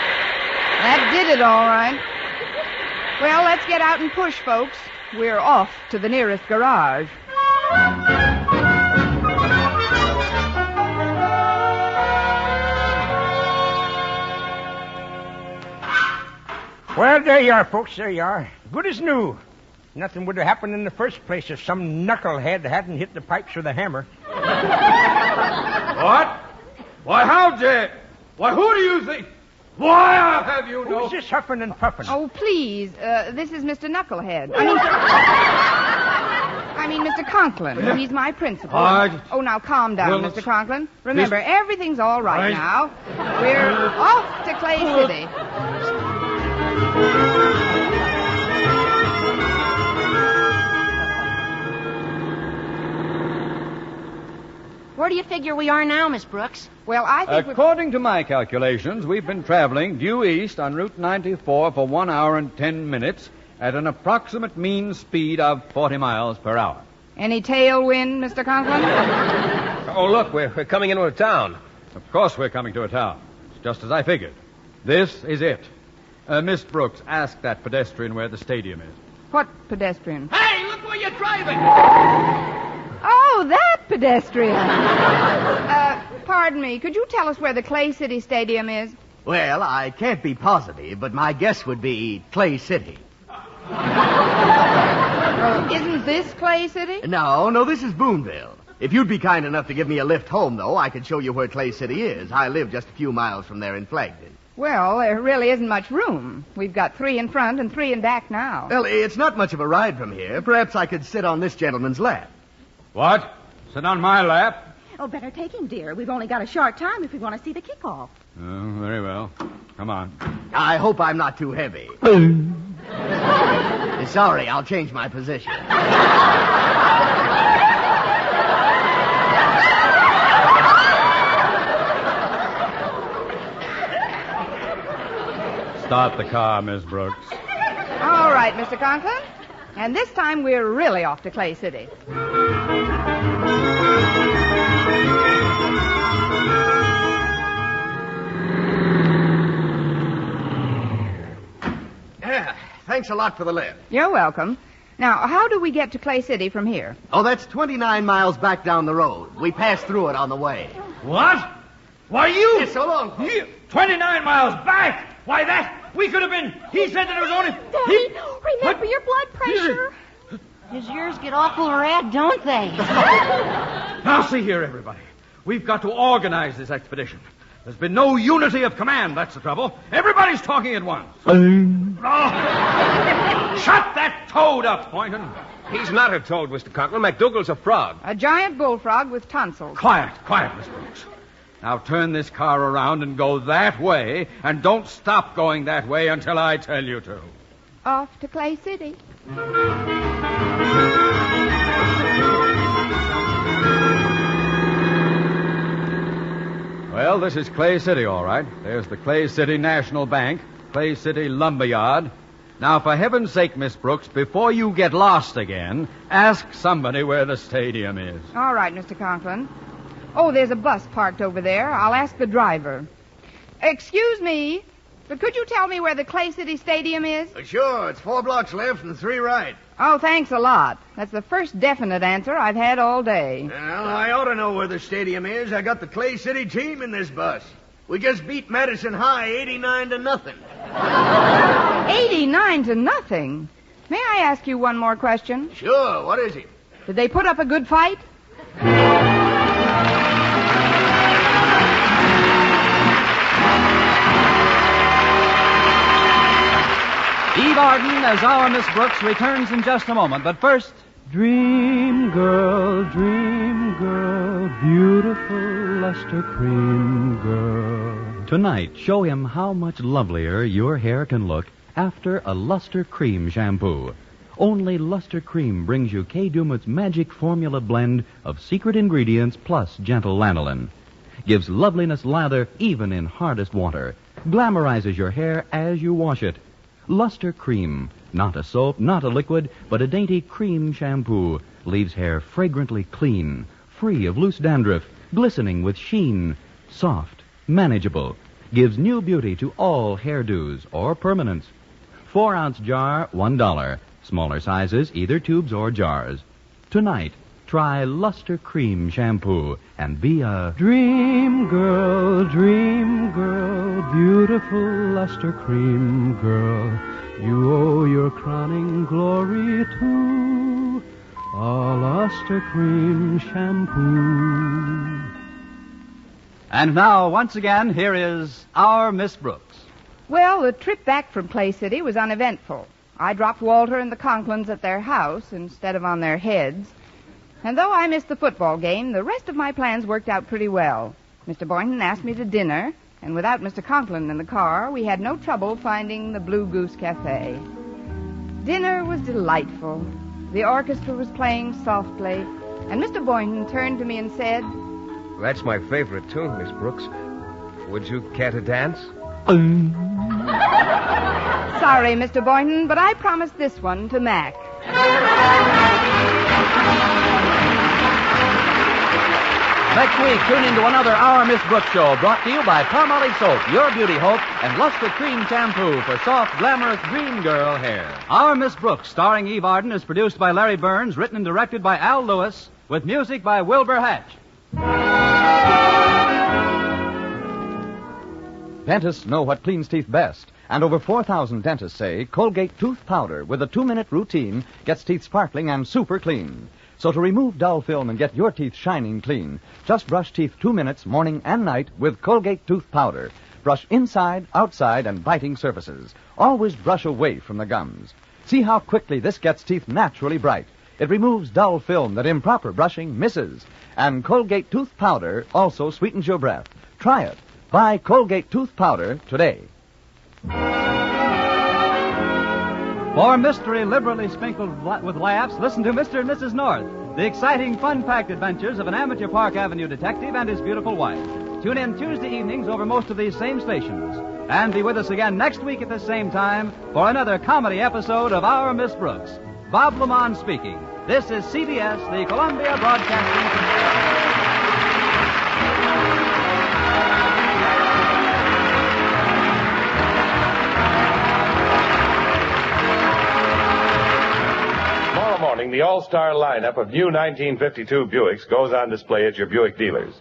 did it, all right. Well, let's get out and push, folks. We're off to the nearest garage. Well, there you are, folks. There you are. Good as new. Nothing would have happened in the first place if some knucklehead hadn't hit the pipes with a hammer. What? Why, how dare... Why, who do you think... Why have you no... Who's this huffing and puffing? Oh, please. This is Mr. Knucklehead. I mean, Mr. Conklin. He's my principal. Oh, now calm down, Mr. Conklin. Remember, everything's all right now. We're off to Clay City. Where do you figure we are now, Miss Brooks? Well, I think according to my calculations, we've been traveling due east on Route 94 for 1 hour and 10 minutes at an approximate mean speed of 40 miles per hour. Any tailwind, Mr. Conklin? Oh, look, we're coming into a town. Of course we're coming to a town. It's just as I figured. This is it. Miss Brooks, ask that pedestrian where the stadium is. What pedestrian? Hey, look where you're driving! Oh, that pedestrian. Pardon me. Could you tell us where the Clay City Stadium is? Well, I can't be positive, but my guess would be Clay City. Isn't this Clay City? No, this is Boonville. If you'd be kind enough to give me a lift home, though, I could show you where Clay City is. I live just a few miles from there in Flagton. Well, there really isn't much room. We've got 3 in front and 3 in back now. Well, it's not much of a ride from here. Perhaps I could sit on this gentleman's lap. What? Sit on my lap? Oh, better take him, dear. We've only got a short time if we want to see the kickoff. Oh, very well. Come on. I hope I'm not too heavy. Sorry, I'll change my position. Start the car, Miss Brooks. All right, Mr. Conklin. And this time we're really off to Clay City. Yeah, thanks a lot for the lift. You're welcome. Now, how do we get to Clay City from here? Oh, that's 29 miles back down the road. We passed through it on the way. What? Why, you... Yes, so long. You, 29 miles back! Why, that... We could have been... He said that it was only... Daddy, remember your blood pressure. His ears get awful red, don't they? Now, see here, everybody. We've got to organize this expedition. There's been no unity of command, that's the trouble. Everybody's talking at once. Oh. Shut that toad up, Boynton. He's not a toad, Mr. Conklin. McDougal's a frog. A giant bullfrog with tonsils. Quiet, Miss Brooks. Now turn this car around and go that way, and don't stop going that way until I tell you to. Off to Clay City. Well, this is Clay City, all right. There's the Clay City National Bank, Clay City Lumberyard. Now, for heaven's sake, Miss Brooks, before you get lost again, ask somebody where the stadium is. All right, Mr. Conklin. Oh, there's a bus parked over there. I'll ask the driver. Excuse me, but could you tell me where the Clay City Stadium is? Sure, it's 4 blocks left and 3 right. Oh, thanks a lot. That's the first definite answer I've had all day. Well, I ought to know where the stadium is. I got the Clay City team in this bus. We just beat Madison High 89-0. 89-0? May I ask you one more question? Sure, what is it? Did they put up a good fight? Eve Arden as our Miss Brooks returns in just a moment. But first, Dream girl, beautiful luster cream girl. Tonight, show him how much lovelier your hair can look after a Luster Cream shampoo. Only Luster Cream brings you Kay Dumont's magic formula blend of secret ingredients plus gentle lanolin. Gives loveliness lather even in hardest water. Glamorizes your hair as you wash it. Luster Cream, not a soap, not a liquid, but a dainty cream shampoo, leaves hair fragrantly clean, free of loose dandruff, glistening with sheen, soft, manageable, gives new beauty to all hairdos or permanents. 4-ounce jar, $1. Smaller sizes, either tubes or jars. Tonight, try Luster Cream shampoo and be a Dream girl, beautiful luster cream girl. You owe your crowning glory to a luster cream shampoo. and now, once again, here is our Miss Brooks. Well, the trip back from Clay City was uneventful. I dropped Walter and the Conklins at their house instead of on their heads. And though I missed the football game, the rest of my plans worked out pretty well. Mr. Boynton asked me to dinner, and without Mr. Conklin in the car, we had no trouble finding the Blue Goose Cafe. Dinner was delightful. The orchestra was playing softly, and Mr. Boynton turned to me and said, That's my favorite tune, Miss Brooks. Would you care to dance? Sorry, Mr. Boynton, but I promised this one to Mac. Next week, tune into another Our Miss Brooks show brought to you by Palmolive Soap, Your Beauty Hope, and Luster Cream Shampoo for soft, glamorous dream girl hair. Our Miss Brooks, starring Eve Arden, is produced by Larry Burns, written and directed by Al Lewis, with music by Wilbur Hatch. Dentists know what cleans teeth best, and over 4,000 dentists say Colgate Tooth Powder with a 2-minute routine gets teeth sparkling and super clean. So to remove dull film and get your teeth shining clean, just brush teeth 2 minutes morning and night with Colgate Tooth Powder. Brush inside, outside, and biting surfaces. Always brush away from the gums. See how quickly this gets teeth naturally bright. It removes dull film that improper brushing misses. And Colgate Tooth Powder also sweetens your breath. Try it. Buy Colgate Tooth Powder today. For mystery liberally sprinkled with laughs, listen to Mr. and Mrs. North, the exciting, fun-packed adventures of an amateur Park Avenue detective and his beautiful wife. Tune in Tuesday evenings over most of these same stations. And be with us again next week at the same time for another comedy episode of Our Miss Brooks. Bob Lamont speaking. This is CBS, the Columbia Broadcasting System. The all-star lineup of new 1952 Buicks goes on display at your Buick dealers.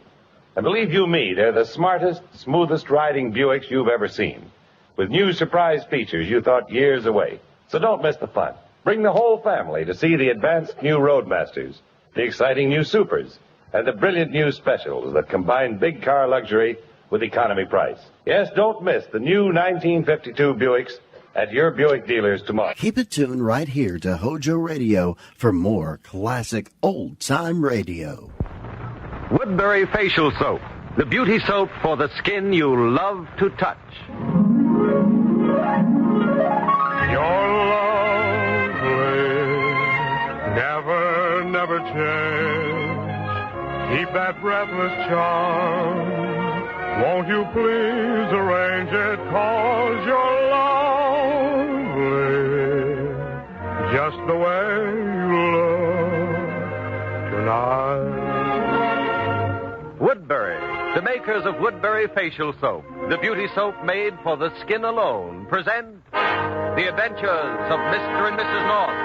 And believe you me, they're the smartest, smoothest riding Buicks you've ever seen. With new surprise features you thought years away. So don't miss the fun. Bring the whole family to see the advanced new Roadmasters, the exciting new Supers, and the brilliant new Specials that combine big car luxury with economy price. Yes, don't miss the new 1952 Buicks at your Buick dealers tomorrow. Keep it tuned right here to Hojo Radio for more classic old-time radio. Woodbury Facial Soap, the beauty soap for the skin you love to touch. You're lovely, never change. Keep that breathless charm. Won't you please arrange it, 'cause you're lovely, just the way you look tonight. Woodbury, the makers of Woodbury Facial Soap, the beauty soap made for the skin alone, present The Adventures of Mr. and Mrs. North.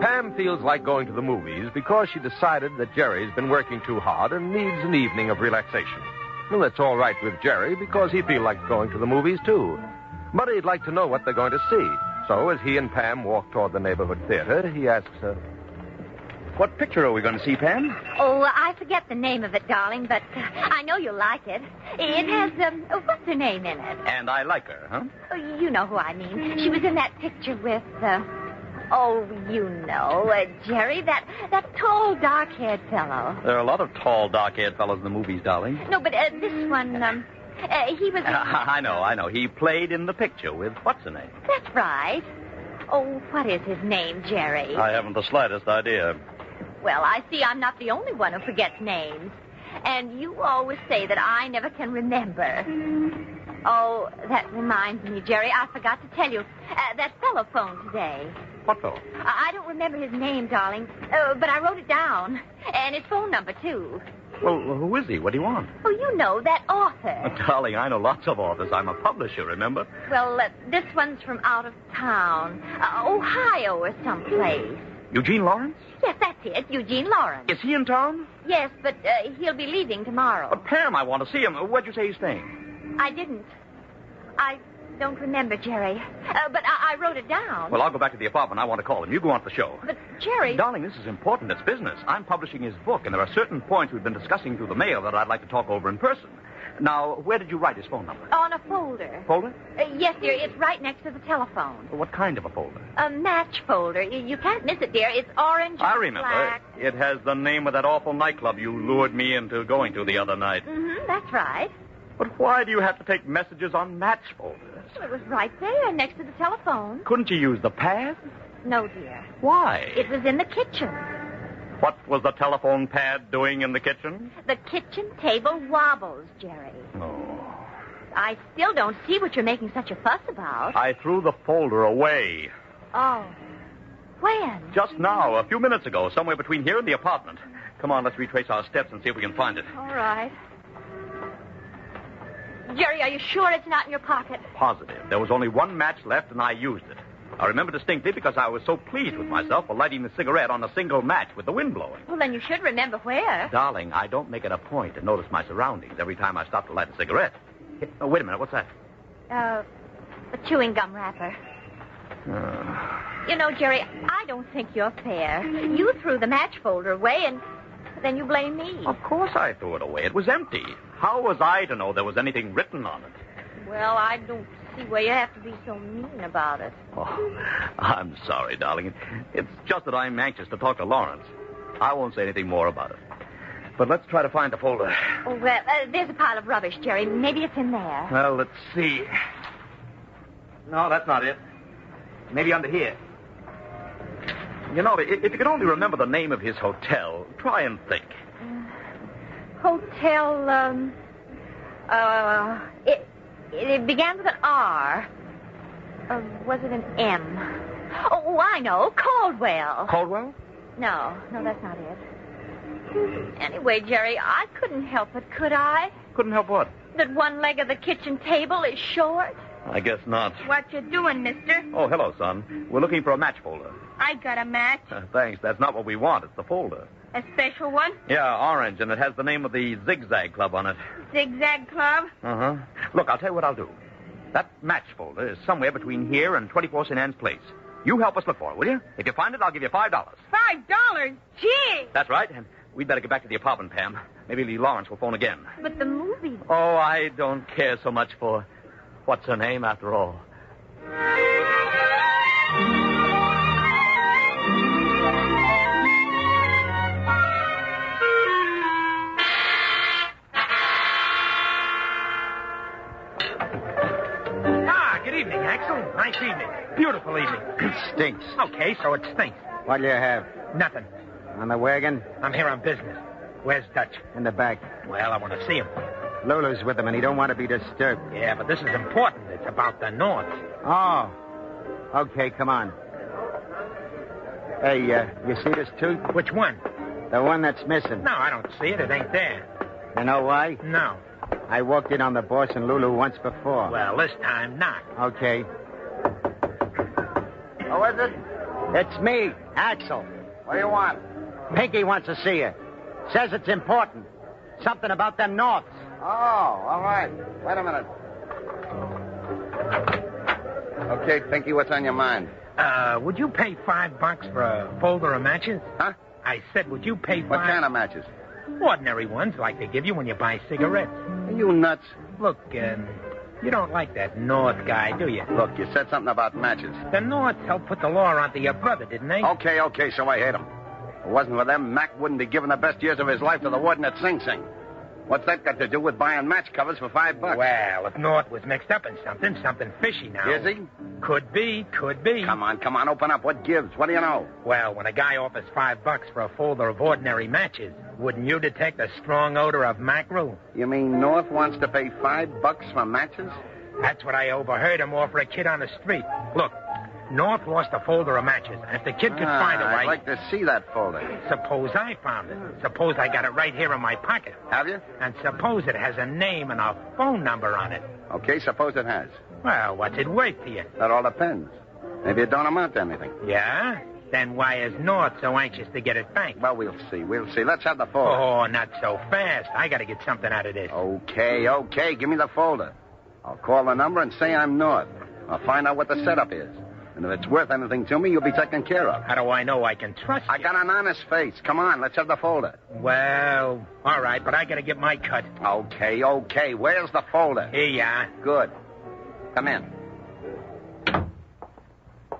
Pam feels like going to the movies because she decided that Jerry's been working too hard and needs an evening of relaxation. Well, that's all right with Jerry because he feels like going to the movies, too. But he'd like to know what they're going to see. So as he and Pam walk toward the neighborhood theater, he asks her, "What picture are we going to see, Pam?" Oh, I forget the name of it, darling, but I know you'll like it. It has, what's her name in it? And I like her, huh? Oh, you know who I mean. She was in that picture with, Jerry, that tall, dark-haired fellow. There are a lot of tall, dark-haired fellows in the movies, darling. No, but this one, he was... I know. He played in the picture with what's her name? That's right. Oh, what is his name, Jerry? I haven't the slightest idea. Well, I see I'm not the only one who forgets names. And you always say that I never can remember. Oh, that reminds me, Jerry, I forgot to tell you. That fellow phoned today. What fellow? I don't remember his name, darling, but I wrote it down. And his phone number, too. Well, who is he? What do you want? Oh, you know, that author. Darling, I know lots of authors. I'm a publisher, remember? Well, this one's from out of town. Ohio or someplace. Eugene Lawrence? Yes, that's it. Eugene Lawrence. Is he in town? Yes, but he'll be leaving tomorrow. But, Pam, I want to see him. Where'd you say he's staying? I didn't. I don't remember, Jerry. But I wrote it down. Well, I'll go back to the apartment. I want to call him. You go on to the show. But, Jerry... Darling, this is important. It's business. I'm publishing his book, and there are certain points we've been discussing through the mail that I'd like to talk over in person. Now, where did you write his phone number? On a folder. Folder? Yes, dear. It's right next to the telephone. What kind of a folder? A match folder. You can't miss it, dear. It's orange and I remember. black. It has the name of that awful nightclub you lured me into going to the other night. Mm-hmm, that's right. But why do you have to take messages on match folders? Well, it was right there next to the telephone. Couldn't you use the pad? No, dear. Why? It was in the kitchen. What was the telephone pad doing in the kitchen? The kitchen table wobbles, Jerry. Oh. I still don't see what you're making such a fuss about. I threw the folder away. Oh. When? Just now, a few minutes ago, somewhere between here and the apartment. Come on, let's retrace our steps and see if we can find it. All right. Jerry, are you sure it's not in your pocket? Positive. There was only one match left, and I used it. I remember distinctly because I was so pleased with myself for lighting the cigarette on a single match with the wind blowing. Well, then you should remember where. Darling, I don't make it a point to notice my surroundings every time I stop to light a cigarette. Oh, wait a minute. What's that? A chewing gum wrapper. You know, Jerry, I don't think you're fair. You threw the match folder away, and then you blame me. Of course I threw it away. It was empty. How was I to know there was anything written on it? Well, I don't see why you have to be so mean about it. Oh, I'm sorry, darling. It's just that I'm anxious to talk to Lawrence. I won't say anything more about it. But let's try to find the folder. Oh, well, there's a pile of rubbish, Jerry. Maybe it's in there. Well, let's see. No, that's not it. Maybe under here. You know, if you could only remember the name of his hotel, try and think. Hotel, it began with an R. Was it an M? Oh, I know. Caldwell. Caldwell? No, that's not it. Anyway, Jerry, I couldn't help it, could I? Couldn't help what? That one leg of the kitchen table is short. I guess not. What you doing, mister? Oh, hello, son. We're looking for a match folder. I got a match. Thanks. That's not what we want. It's the folder. A special one? Yeah, orange, and it has the name of the Zigzag Club on it. Zigzag Club? Uh-huh. Look, I'll tell you what I'll do. That match folder is somewhere between here and 24 St. Anne's Place. You help us look for it, will you? If you find it, I'll give you $5. $5? Gee! That's right. And we'd better get back to the apartment, Pam. Maybe Lee Lawrence will phone again. But the movie... Oh, I don't care so much for... What's her name, after all? Good evening, Axel. Nice evening. Beautiful evening. Stinks. Okay, so it stinks. What do you have? Nothing. On the wagon? I'm here on business. Where's Dutch? In the back. Well, I want to see him. Lulu's with him, and he don't want to be disturbed. Yeah, but this is important. It's about the North. Oh. Okay, come on. Hey, you see this tooth? Which one? The one that's missing. No, I don't see it. It ain't there. You know why? No. I walked in on the boss and Lulu once before. Well, this time not. Okay. Who is it? It's me, Axel. What do you want? Pinky wants to see you. Says it's important. Something about them Norths. Oh, all right. Wait a minute. Okay, Pinky, what's on your mind? Would you pay $5 for a folder of matches? Huh? I said, would you pay What kind of matches? Ordinary ones, like they give you when you buy cigarettes. Are you nuts? Look, you don't like that North guy, do you? Look, you said something about matches. The North helped put the law onto your brother, didn't they? Okay, so I hate him. If it wasn't for them, Mac wouldn't be giving the best years of his life to the warden at Sing Sing. What's that got to do with buying match covers for $5? Well, if North was mixed up in something fishy now. Is he? Could be. Come on, open up. What gives? What do you know? Well, when a guy offers $5 for a folder of ordinary matches, wouldn't you detect a strong odor of mackerel? You mean North wants to pay $5 for matches? That's what I overheard him offer a kid on the street. Look, North lost a folder of matches, and if the kid could find it right... I'd like to see that folder. Suppose I found it. Suppose I got it right here in my pocket. Have you? And suppose it has a name and a phone number on it. Okay, suppose it has. Well, what's it worth to you? That all depends. Maybe it don't amount to anything. Yeah? Then why is North so anxious to get it back? Well, we'll see. Let's have the folder. Oh, not so fast. I got to get something out of this. Okay. Give me the folder. I'll call the number and say I'm North. I'll find out what the setup is. And if it's worth anything to me, you'll be taken care of. How do I know I can trust you? I got an honest face. Come on, let's have the folder. Well, all right, but I got to get my cut. Okay. Where's the folder? Here you are. Good. Come in.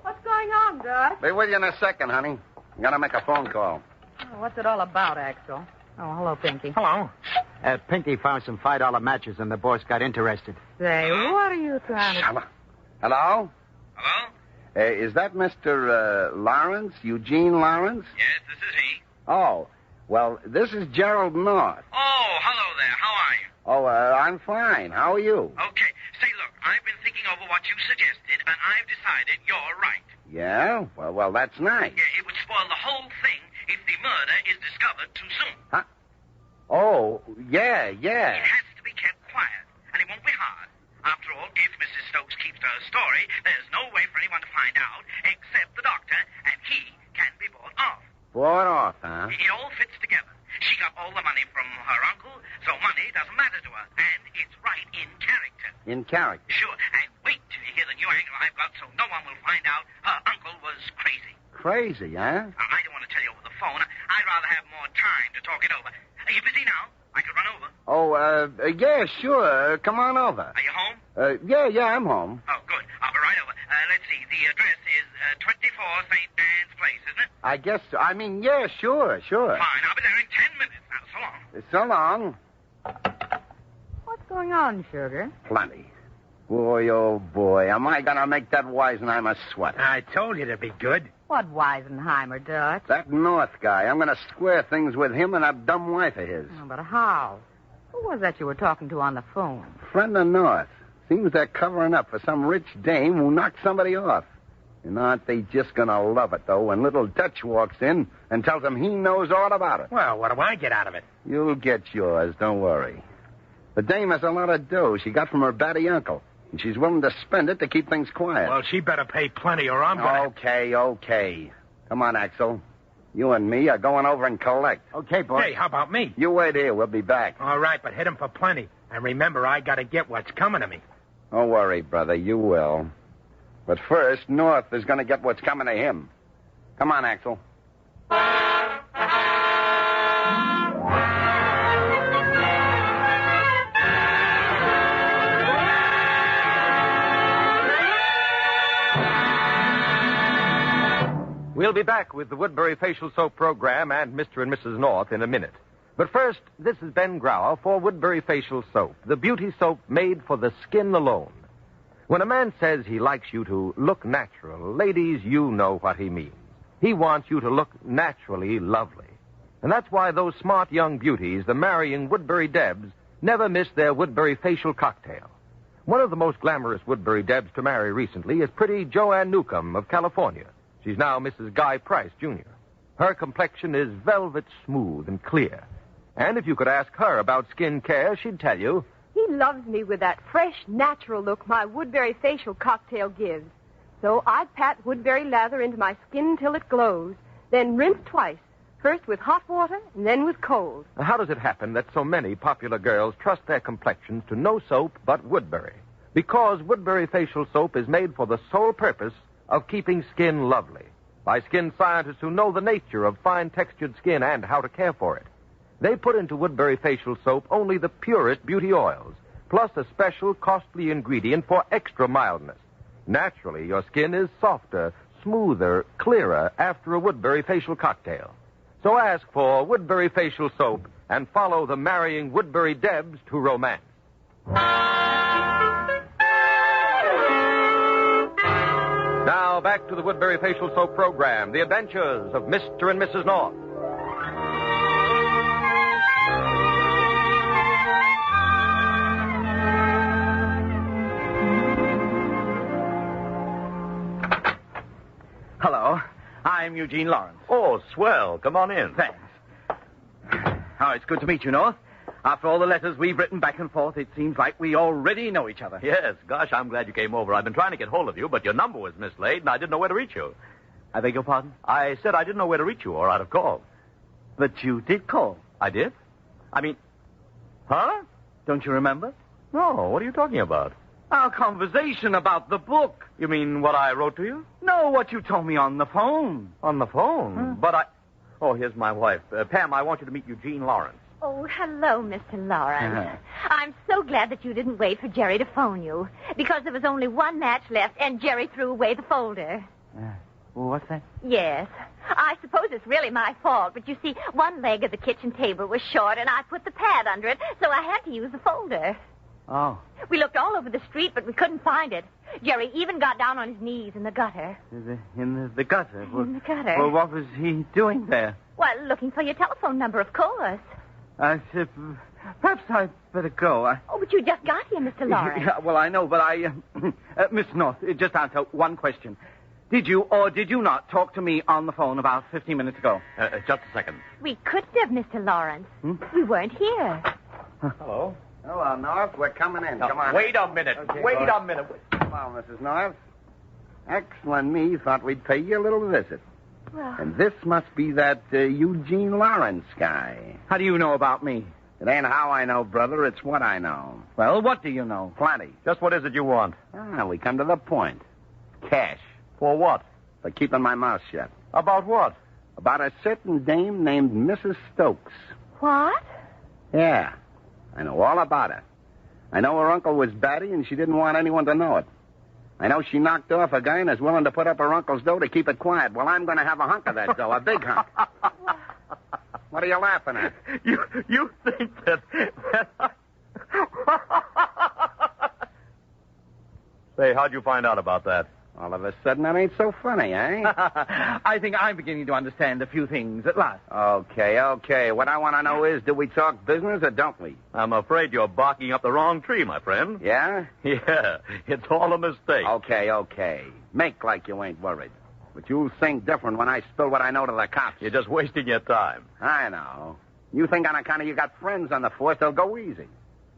What's going on, Dutch? Be with you in a second, honey. I'm going to make a phone call. Oh, what's it all about, Axel? Oh, hello, Pinky. Hello. Pinky found some $5 matches, and the boss got interested. Say, what are you trying to... Hello? Hello? Is that Mr. Lawrence? Eugene Lawrence? Yes, this is he. Oh, well, this is Gerald North. Oh, hello there. How are you? Oh, I'm fine. How are you? Okay. Say, look, I've been thinking over what you suggested, and I've decided you're right. Yeah? Well, that's nice. Yeah, it would spoil the whole thing if the murder is discovered too soon. Huh? Oh, yeah. It has to be kept quiet, and it won't be hard. After all, if Mrs. Stokes keeps to her story, there's no way for anyone to find out except the doctor, and he can be bought off. Bought off, huh? It all fits together. She got all the money from her uncle, so money doesn't matter to her, and it's right in character. In character? Sure, and wait till you hear the new angle I've got so no one will find out her uncle was crazy. Crazy, huh? I don't want to tell you over the phone. I'd rather have more time to talk it over. Are you busy now? I could run over. Oh, yeah, sure. Come on over. Are you home? Yeah, I'm home. Oh, good. I'll be right over. Let's see. The address is 24 St. Anne's Place, isn't it? I guess so. I mean, yeah, sure. Fine. I'll be there in 10 minutes. Now, so long. So long. What's going on, sugar? Plenty. Boy, oh, boy. Am I going to make that Weisenheimer sweat? I told you to be good. What Weisenheimer, Dutch? That North guy. I'm going to square things with him and that dumb wife of his. Oh, but how? Who was that you were talking to on the phone? Friend of North. Seems they're covering up for some rich dame who knocked somebody off. And aren't they just going to love it, though, when little Dutch walks in and tells them he knows all about it? Well, what do I get out of it? You'll get yours, don't worry. The dame has a lot of dough she got from her batty uncle. And she's willing to spend it to keep things quiet. Well, she better pay plenty or I'm going to... Okay. Come on, Axel. You and me are going over and collect. Okay, boy. Hey, how about me? You wait here. We'll be back. All right, but hit him for plenty. And remember, I got to get what's coming to me. Don't worry, brother. You will. But first, North is going to get what's coming to him. Come on, Axel. We'll be back with the Woodbury Facial Soap program and Mr. and Mrs. North in a minute. But first, this is Ben Grauer for Woodbury Facial Soap, the beauty soap made for the skin alone. When a man says he likes you to look natural, ladies, you know what he means. He wants you to look naturally lovely. And that's why those smart young beauties, the marrying Woodbury Debs, never miss their Woodbury Facial cocktail. One of the most glamorous Woodbury Debs to marry recently is pretty Joanne Newcomb of California. She's now Mrs. Guy Price, Jr. Her complexion is velvet smooth and clear. And if you could ask her about skin care, she'd tell you... He loves me with that fresh, natural look my Woodbury facial cocktail gives. So I pat Woodbury lather into my skin till it glows, then rinse twice, first with hot water and then with cold. How does it happen that so many popular girls trust their complexions to no soap but Woodbury? Because Woodbury Facial Soap is made for the sole purpose of keeping skin lovely by skin scientists who know the nature of fine-textured skin and how to care for it. They put into Woodbury Facial Soap only the purest beauty oils, plus a special costly ingredient for extra mildness. Naturally, your skin is softer, smoother, clearer after a Woodbury Facial cocktail. So ask for Woodbury Facial Soap and follow the marrying Woodbury Debs to romance. Now, back to the Woodbury Facial Soap program, The Adventures of Mr. and Mrs. North. Hello. I'm Eugene Lawrence. Oh, swell. Come on in. Thanks. Oh, it's good to meet you, North. After all the letters we've written back and forth, it seems like we already know each other. Yes, gosh, I'm glad you came over. I've been trying to get hold of you, but your number was mislaid, and I didn't know where to reach you. I beg your pardon? I said I didn't know where to reach you, or I'd have called. But you did call. I did? I mean, huh? Don't you remember? No, what are you talking about? Our conversation about the book. You mean what I wrote to you? No, what you told me on the phone. On the phone? But I... Oh, here's my wife. Pam, I want you to meet Eugene Lawrence. Oh, hello, Mr. Lawrence. I'm so glad that you didn't wait for Jerry to phone you, because there was only one match left, and Jerry threw away the folder. What's that? Yes. I suppose it's really my fault, but you see, one leg of the kitchen table was short, and I put the pad under it, so I had to use the folder. Oh. We looked all over the street, but we couldn't find it. Jerry even got down on his knees in the gutter. In the gutter? In the gutter. Well, what was he doing there? Well, looking for your telephone number, of course. Perhaps I'd better go. Oh, but you just got here, Mr. Lawrence. Yeah, well, I know, but Miss North, just answer one question. Did you or did you not talk to me on the phone about 15 minutes ago? Just a second. We couldn't have, Mr. Lawrence. We weren't here. Hello? Hello, North. We're coming in. No, Come on. Wait a minute. Okay, wait boy. a minute. Well, Mrs. North. Axel and me thought we'd pay you a little visit. Well, And this must be that Eugene Lawrence guy. How do you know about me? It ain't how I know, brother. It's what I know. Well, what do you know? Plenty. Just what is it you want? We come to the point. Cash. For what? For keeping my mouth shut. About what? About a certain dame named Mrs. Stokes. what? Yeah. I know all about her. I know her uncle was batty, and she didn't want anyone to know it. I know she knocked off a guy and is willing to put up her uncle's dough to keep it quiet. Well, I'm going to have a hunk of that dough, a big hunk. What are you laughing at? You think that... Say, how'd you find out about that? All of a sudden, that ain't so funny, eh? I think I'm beginning to understand a few things at last. Okay. What I want to know is, do we talk business or don't we? I'm afraid you're barking up the wrong tree, my friend. Yeah? Yeah, it's all a mistake. Okay. Make like you ain't worried. But you'll think different when I spill what I know to the cops. You're just wasting your time. I know. You think on account of you got friends on the force, they'll go easy.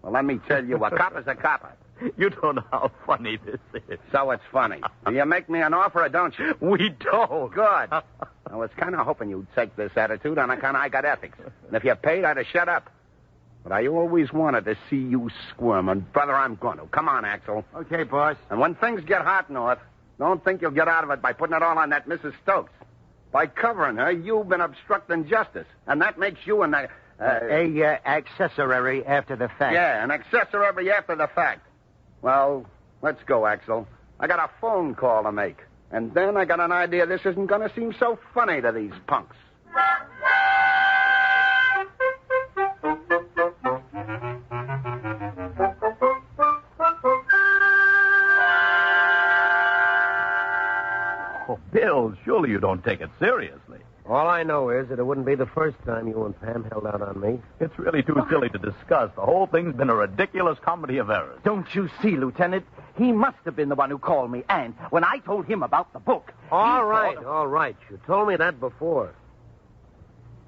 Well, let me tell you, a cop is a copper. You don't know how funny this is. So it's funny. Do you make me an offer or don't you? We don't. Good. I was kind of hoping you'd take this attitude on account I got ethics. And if you paid, I'd have shut up. But I always wanted to see you squirm, and brother, I'm going to. Come on, Axel. Okay, boss. And when things get hot north, don't think you'll get out of it by putting it all on that Mrs. Stokes. By covering her, you've been obstructing justice, and that makes you an... accessory after the fact. Yeah, an accessory after the fact. Well, let's go, Axel. I got a phone call to make. And then I got an idea this isn't going to seem so funny to these punks. Oh, Bill, surely you don't take it seriously. All I know is that it wouldn't be the first time you and Pam held out on me. It's really too silly to discuss. The whole thing's been a ridiculous comedy of errors. Don't you see, Lieutenant? He must have been the one who called me. And when I told him about the book... All right. You told me that before.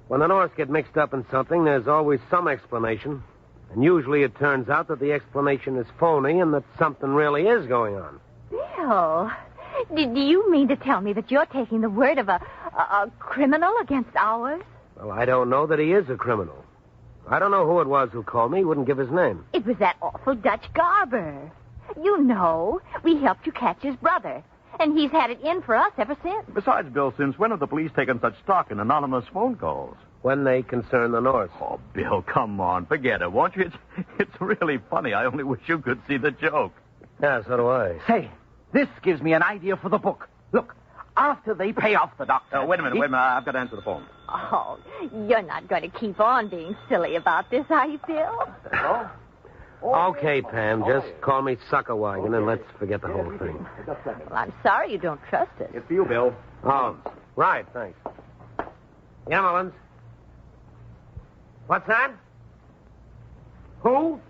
When the Norse get mixed up in something, there's always some explanation. And usually it turns out that the explanation is phony and that something really is going on. Bill, do you mean to tell me that you're taking the word of a criminal against ours? Well, I don't know that he is a criminal. I don't know who it was who called me. He wouldn't give his name. It was that awful Dutch Garber. You know, we helped you catch his brother. And he's had it in for us ever since. Besides, Bill, since when have the police taken such stock in anonymous phone calls? When they concern the Norse. Oh, Bill, come on. Forget it, won't you? It's really funny. I only wish you could see the joke. Yeah, so do I. Say, this gives me an idea for the book. Look, after they pay off the doctor... Wait a minute. I've got to answer the phone. Oh, you're not going to keep on being silly about this, are you, Bill? Okay, Pam, just call me Sucker Wagon and let's forget the whole thing. Well, I'm sorry you don't trust us. It's for you, Bill. Oh, right, thanks. Yeah, Mullins. What's that? Who?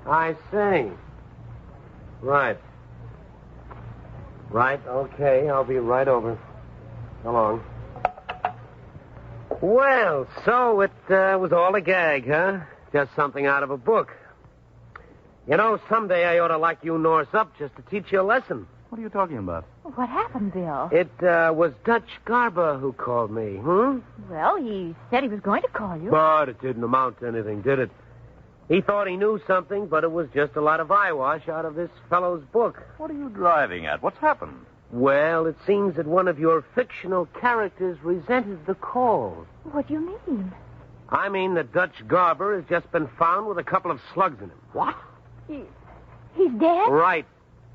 I see. Right. Right, okay, I'll be right over. So long. Well, so it was all a gag, huh? Just something out of a book. You know, someday I ought to lock you Norse up just to teach you a lesson. What are you talking about? What happened, Bill? It was Dutch Garber who called me, Well, he said he was going to call you. But it didn't amount to anything, did it? He thought he knew something, but it was just a lot of eyewash out of this fellow's book. What are you driving at? What's happened? Well, it seems that one of your fictional characters resented the call. What do you mean? I mean that Dutch Garber has just been found with a couple of slugs in him. What? He's dead? Right.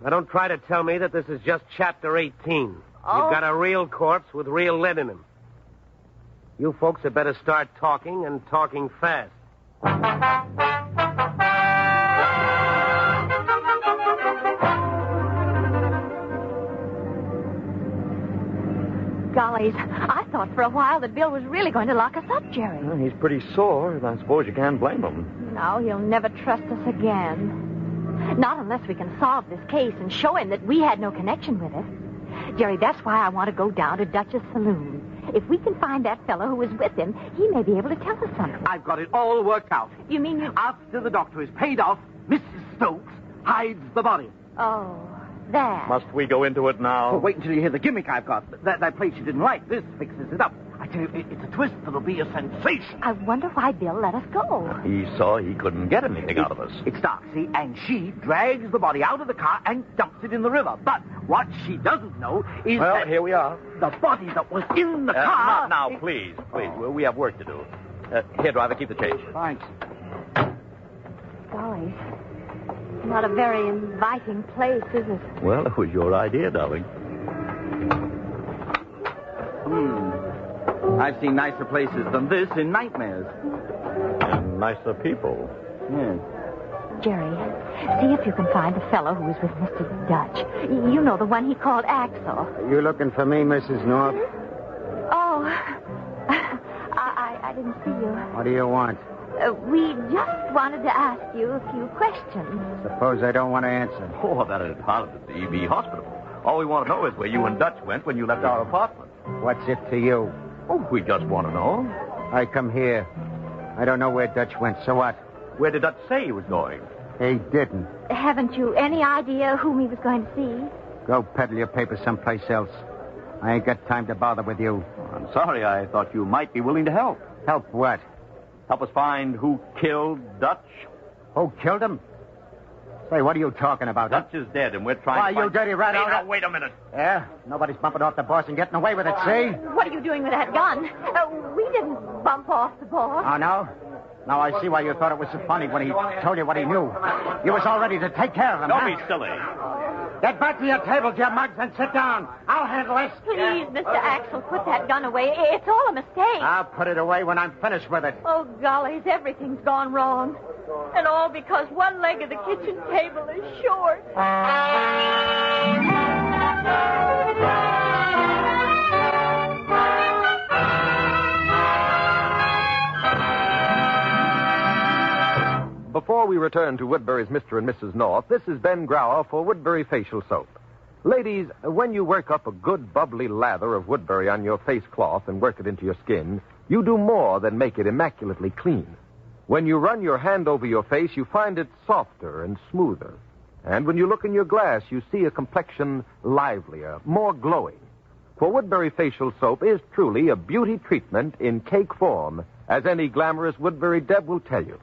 Now, don't try to tell me that this is just Chapter 18. Oh. You've got a real corpse with real lead in him. You folks had better start talking, and talking fast. Gollies, I thought for a while that Bill was really going to lock us up, Jerry. Well, he's pretty sore, and I suppose you can't blame him. No, he'll never trust us again. Not unless we can solve this case and show him that we had no connection with it. Jerry, that's why I want to go down to Dutch's saloon. If we can find that fellow who was with him, he may be able to tell us something. I've got it all worked out. You mean you... After the doctor is paid off, Mrs. Stokes hides the body. Oh, that. Must we go into it now? Well, wait until you hear the gimmick I've got. That place you didn't like. This fixes it up. I tell you, it's a twist that'll be a sensation. I wonder why Bill let us go. He saw he couldn't get anything out of us. It's dark, see, and she drags the body out of the car and dumps it in the river. But what she doesn't know is Well, here we are. the body that was in the car... Not now, please. Please, we have work to do. Here, driver, keep the change. Thanks. Golly, not a very inviting place, is it? Well, it was your idea, darling. I've seen nicer places than this in nightmares. And nicer people. Yes. Jerry, see if you can find the fellow who was with Mr. Dutch. You know, the one he called Axel. You looking for me, Mrs. North? Oh, I didn't see you. What do you want? We just wanted to ask you a few questions. Suppose I don't want to answer. Oh, that'd hardly be hospitable. All we want to know is where you and Dutch went when you left our apartment. What's it to you? Oh, we just want to know. I come here. I don't know where Dutch went, so what? Where did Dutch say he was going? He didn't. Haven't you any idea whom he was going to see? Go peddle your papers someplace else. I ain't got time to bother with you. I'm sorry. I thought you might be willing to help. Help what? Help us find who killed Dutch. Who killed him? Say, what are you talking about? Dutch is dead, and we're trying Why, to find... you dirty rat. Hey, now, wait a minute. Yeah? Nobody's bumping off the boss and getting away with it, see? What are you doing with that gun? We didn't bump off the boss. Oh, no? Now I see why you thought it was so funny when he told you what he knew. You was all ready to take care of him, Don't be silly. Get back to your table, Jim Muggs, and sit down. I'll handle this. Please, Mr. Axel, put that gun away. It's all a mistake. I'll put it away when I'm finished with it. Oh, gollies, everything's gone wrong. And all because one leg of the kitchen table is short. Before we return to Woodbury's Mr. and Mrs. North, this is Ben Grauer for Woodbury Facial Soap. Ladies, when you work up a good bubbly lather of Woodbury on your face cloth and work it into your skin, you do more than make it immaculately clean. When you run your hand over your face, you find it softer and smoother. And when you look in your glass, you see a complexion livelier, more glowing. For Woodbury Facial Soap is truly a beauty treatment in cake form, as any glamorous Woodbury Deb will tell you.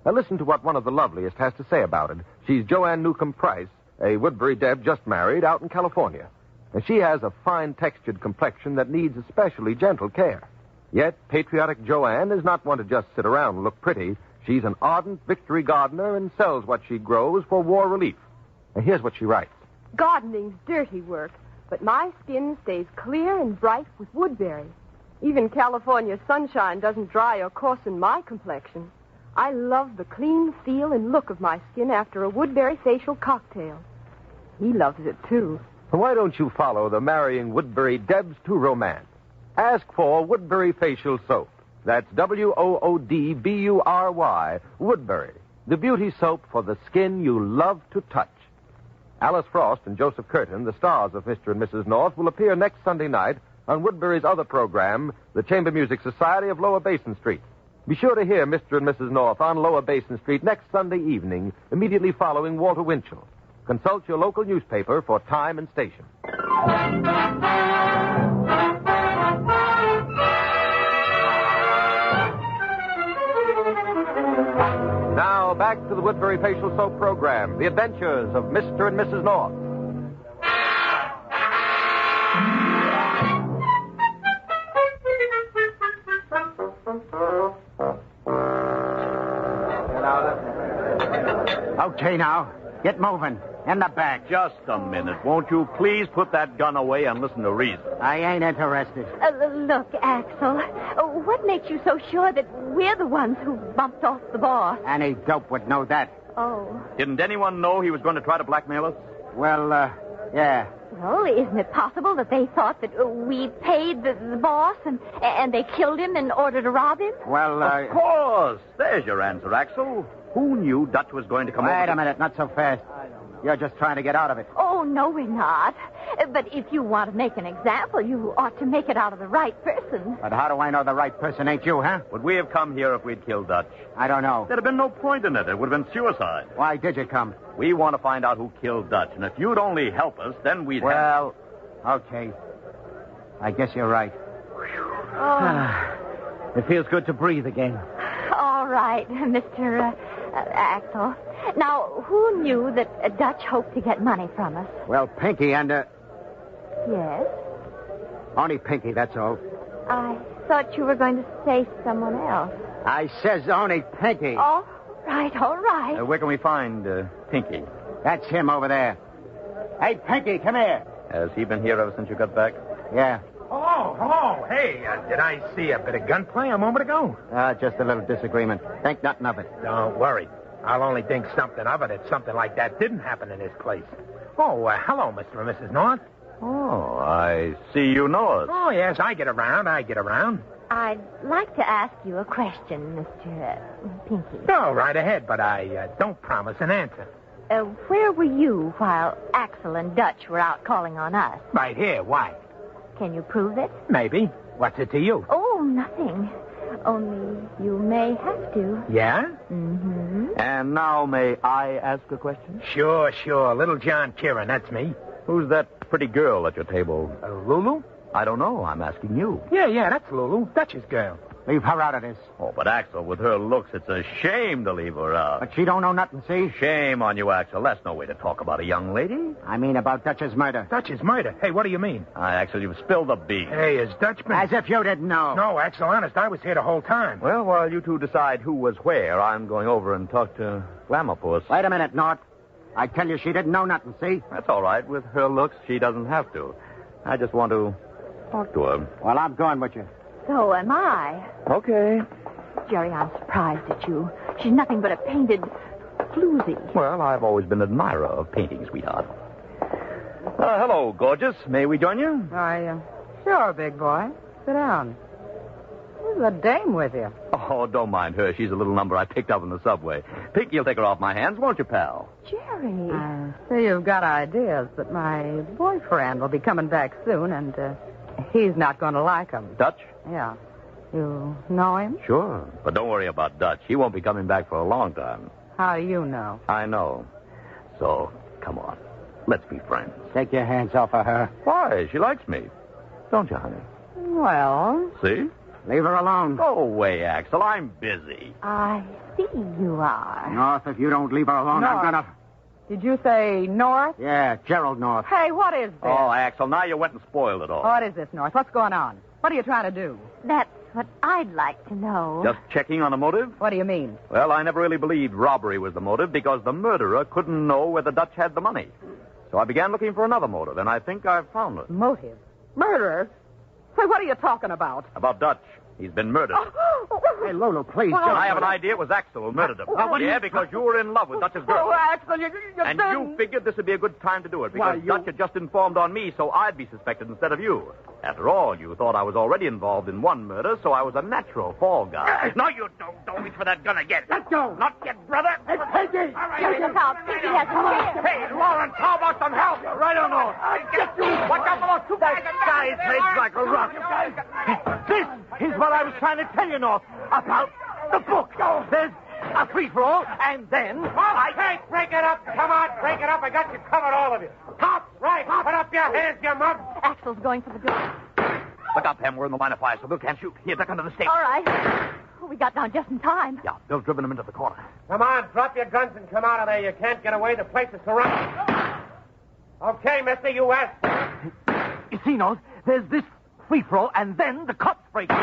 Now listen to what one of the loveliest has to say about it. She's Joanne Newcomb Price, a Woodbury Deb just married out in California. And she has a fine textured complexion that needs especially gentle care. Yet patriotic Joanne is not one to just sit around and look pretty. She's an ardent victory gardener and sells what she grows for war relief. And here's what she writes. Gardening's dirty work, but my skin stays clear and bright with Woodbury. Even California sunshine doesn't dry or coarsen my complexion. I love the clean feel and look of my skin after a Woodbury facial cocktail. He loves it, too. Why don't you follow the marrying Woodbury Debs to romance? Ask for Woodbury Facial Soap. That's Woodbury, Woodbury, the beauty soap for the skin you love to touch. Alice Frost and Joseph Curtin, the stars of Mr. and Mrs. North, will appear next Sunday night on Woodbury's other program, the Chamber Music Society of Lower Basin Street. Be sure to hear Mr. and Mrs. North on Lower Basin Street next Sunday evening, immediately following Walter Winchell. Consult your local newspaper for time and station. Now, back to the Woodbury Facial Soap program, The Adventures of Mr. and Mrs. North. Okay, now. Get moving. In the back. Just a minute. Won't you please put that gun away and listen to reason? I ain't interested. Look, Axel, what makes you so sure that we're the ones who bumped off the boss? Any dope would know that. Oh. Didn't anyone know he was going to try to blackmail us? Well, yeah. Well, isn't it possible that they thought that we paid the boss and they killed him in order to rob him? Well, Of course. There's your answer, Axel. Who knew Dutch was going to come over? Wait a minute, not so fast. You're just trying to get out of it. Oh, no, we're not. But if you want to make an example, you ought to make it out of the right person. But how do I know the right person ain't you, huh? Would we have come here if we'd killed Dutch? I don't know. There'd have been no point in it. It would have been suicide. Why did you come? We want to find out who killed Dutch, and if you'd only help us, then we'd Well, okay. I guess you're right. Oh. It feels good to breathe again. All right, Mr. Axel. Now, who knew that Dutch hoped to get money from us? Well, Pinky and, Yes? only Pinky, that's all. I thought you were going to say someone else. I says only Pinky. All right, all right. Where can we find Pinky? That's him over there. Hey, Pinky, come here. Has he been here ever since you got back? Yeah. Hello. Hey, did I see a bit of gunplay a moment ago? Just a little disagreement. Think nothing of it. Don't worry. I'll only think something of it if something like that didn't happen in this place. Oh, hello, Mr. and Mrs. North. Oh, I see you know us. Oh, yes, I get around. I'd like to ask you a question, Mr. Pinky. Go right ahead, but I don't promise an answer. Where were you while Axel and Dutch were out calling on us? Right here. Why? Can you prove it? Maybe. What's it to you? Oh, nothing. Only you may have to. Yeah? Mm-hmm. And now may I ask a question? Sure. Little John Kieran, that's me. Who's that pretty girl at your table? Lulu? I don't know. I'm asking you. Yeah, that's Lulu. Dutch's girl. Leave her out of this. Oh, but Axel, with her looks, it's a shame to leave her out. But she don't know nothing, see? Shame on you, Axel. That's no way to talk about a young lady. I mean about Dutch's murder. Dutch's murder? Hey, what do you mean? Axel, you've spilled the beans. Hey, is Dutch been... As if you didn't know. No, Axel, honest, I was here the whole time. Well, while you two decide who was where, I'm going over and talk to Glamourpuss. Wait a minute, Nort. I tell you, she didn't know nothing, see? That's all right. With her looks, she doesn't have to. I just want to talk to her. Well, I'm going with you. So am I. Okay. Jerry, I'm surprised at you. She's nothing but a painted floozy. Well, I've always been an admirer of painting, sweetheart. Hello, gorgeous. May we join you? Sure, big boy. Sit down. Who's the dame with you? Oh, don't mind her. She's a little number I picked up in the subway. Pinky will take her off my hands, won't you, pal? Jerry. I see you've got ideas, but my boyfriend will be coming back soon, and he's not going to like him. Dutch? Yeah. You know him? Sure. But don't worry about Dutch. He won't be coming back for a long time. How do you know? I know. So, come on. Let's be friends. Take your hands off of her. Why? She likes me. Don't you, honey? Well... See? Leave her alone. Go away, Axel. I'm busy. I see you are. North, if you don't leave her alone, North. I'm gonna... Did you say North? Yeah, Gerald North. Hey, what is this? Oh, Axel, now you went and spoiled it all. What is this, North? What's going on? What are you trying to do? That's what I'd like to know. Just checking on a motive? What do you mean? Well, I never really believed robbery was the motive because the murderer couldn't know where the Dutch had the money. So I began looking for another motive, and I think I've found it. Motive? Murder? Say, what are you talking about? About Dutch. He's been murdered. Hey, Lulu, please. And I have an idea it was Axel who murdered him. Yeah, because you were in love with Dutch's girl. Oh, Axel, you and you figured this would be a good time to do it because Why, Dutch had just informed on me, so I'd be suspected instead of you. After all, you thought I was already involved in one murder, so I was a natural fall guy. No, you don't. Don't reach for that gun again. Let go. Not yet, brother. Hey, Peggy! All right. Look out. Pinky has some hair. Hey, Lawrence, how about some help? Right on, Lawrence. I'll get you. Watch out for those two guys. Guy's head's like a rock. This is what I was trying to tell you, North, about the book. There's a free-for-all, and then... Hey, break it up. Come on, break it up. I got you covered, all of you. Cops, right. Put up your hands, you mug. Axel's going for the door. Look up, Pam. We're in the line of fire, so Bill can't shoot. Here, duck under the stage. All right. We got down just in time. Yeah, Bill's driven him into the corner. Come on, drop your guns and come out of there. You can't get away. The place is surrounded. Okay, mister, you asked. You see, North, there's this free-for-all, and then the cops break in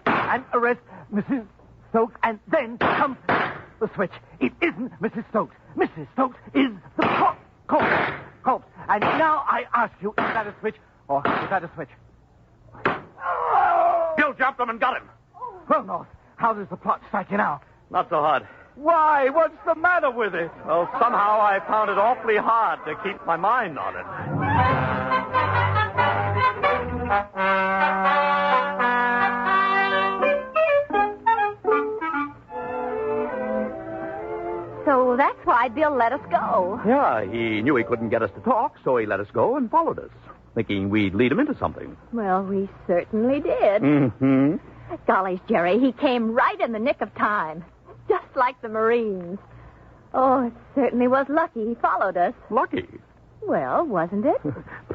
and arrest Mrs. Stokes, and then comes the switch. It isn't Mrs. Stokes. Mrs. Stokes is the corpse. And now I ask you, is that a switch or is that a switch? Bill jumped him and got him. Well, North, how does the plot strike you now? Not so hard. Why? What's the matter with it? Well, somehow I found it awfully hard to keep my mind on it. So that's why Bill let us go. Yeah, he knew he couldn't get us to talk, so he let us go and followed us, thinking we'd lead him into something. Well, we certainly did. Mm-hmm. Golly, Jerry, he came right in the nick of time. Just like the Marines. Oh, it certainly was lucky he followed us. Lucky? Well, wasn't it?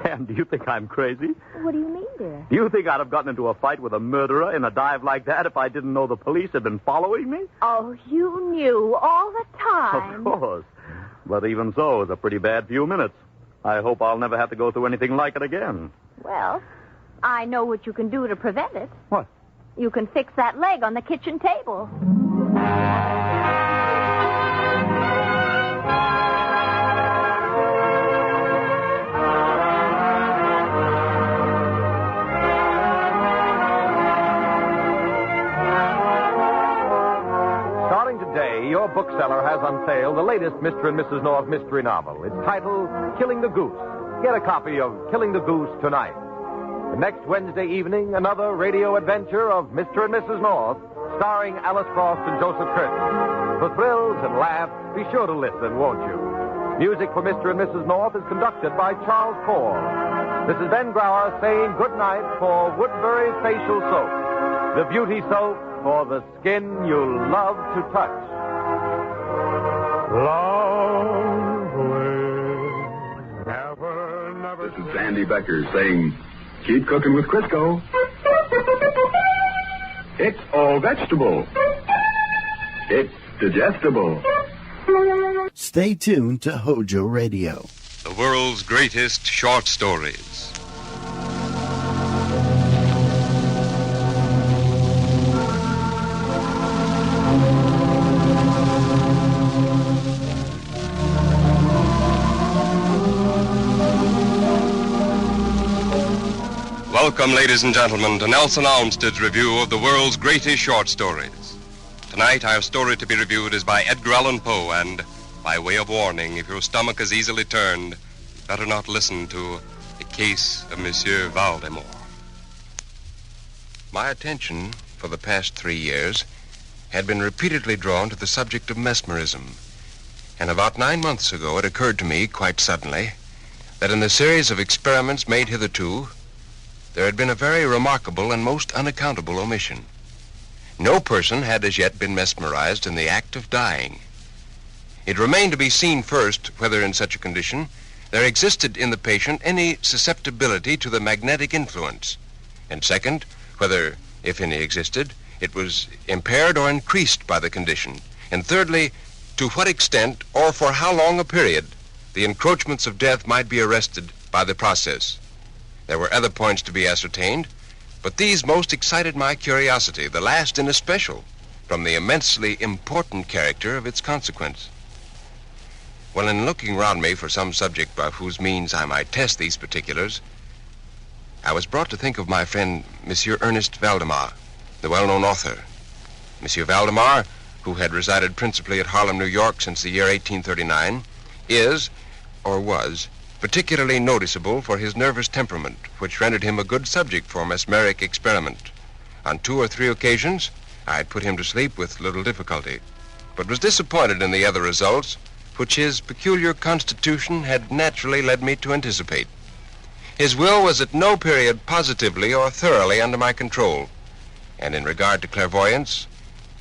Pam, do you think I'm crazy? What do you mean, dear? Do you think I'd have gotten into a fight with a murderer in a dive like that if I didn't know the police had been following me? Oh, you knew all the time. Of course. But even so, it was a pretty bad few minutes. I hope I'll never have to go through anything like it again. Well, I know what you can do to prevent it. What? You can fix that leg on the kitchen table. Starting today, your bookseller has on sale the latest Mr. and Mrs. North mystery novel. It's titled Killing the Goose. Get a copy of Killing the Goose tonight. The next Wednesday evening, another radio adventure of Mr. and Mrs. North, starring Alice Frost and Joseph Curtis. For thrills and laughs, be sure to listen, won't you? Music for Mr. and Mrs. North is conducted by Charles Ford. This is Ben Brower saying good night for Woodbury Facial Soap, the beauty soap for the skin you love to touch. This is Sandy Becker saying, keep cooking with Crisco. It's all vegetable. It's digestible. Stay tuned to Hojo Radio. The world's greatest short stories. Welcome, ladies and gentlemen, to Nelson Olmsted's review of the world's greatest short stories. Tonight, our story to be reviewed is by Edgar Allan Poe, and by way of warning, if your stomach is easily turned, better not listen to The Case of Monsieur Valdemar. My attention, for the past 3 years, had been repeatedly drawn to the subject of mesmerism. And about 9 months ago, it occurred to me, quite suddenly, that in the series of experiments made hitherto, there had been a very remarkable and most unaccountable omission. No person had as yet been mesmerized in the act of dying. It remained to be seen first whether in such a condition there existed in the patient any susceptibility to the magnetic influence, and second, whether, if any existed, it was impaired or increased by the condition, and thirdly, to what extent or for how long a period the encroachments of death might be arrested by the process. There were other points to be ascertained, but these most excited my curiosity, the last in especial, from the immensely important character of its consequence. Well, in looking round me for some subject by whose means I might test these particulars, I was brought to think of my friend, Monsieur Ernest Valdemar, the well-known author. Monsieur Valdemar, who had resided principally at Harlem, New York since the year 1839, is, or was, particularly noticeable for his nervous temperament, which rendered him a good subject for mesmeric experiment. On 2 or 3 occasions, I had put him to sleep with little difficulty, but was disappointed in the other results, which his peculiar constitution had naturally led me to anticipate. His will was at no period positively or thoroughly under my control, and in regard to clairvoyance,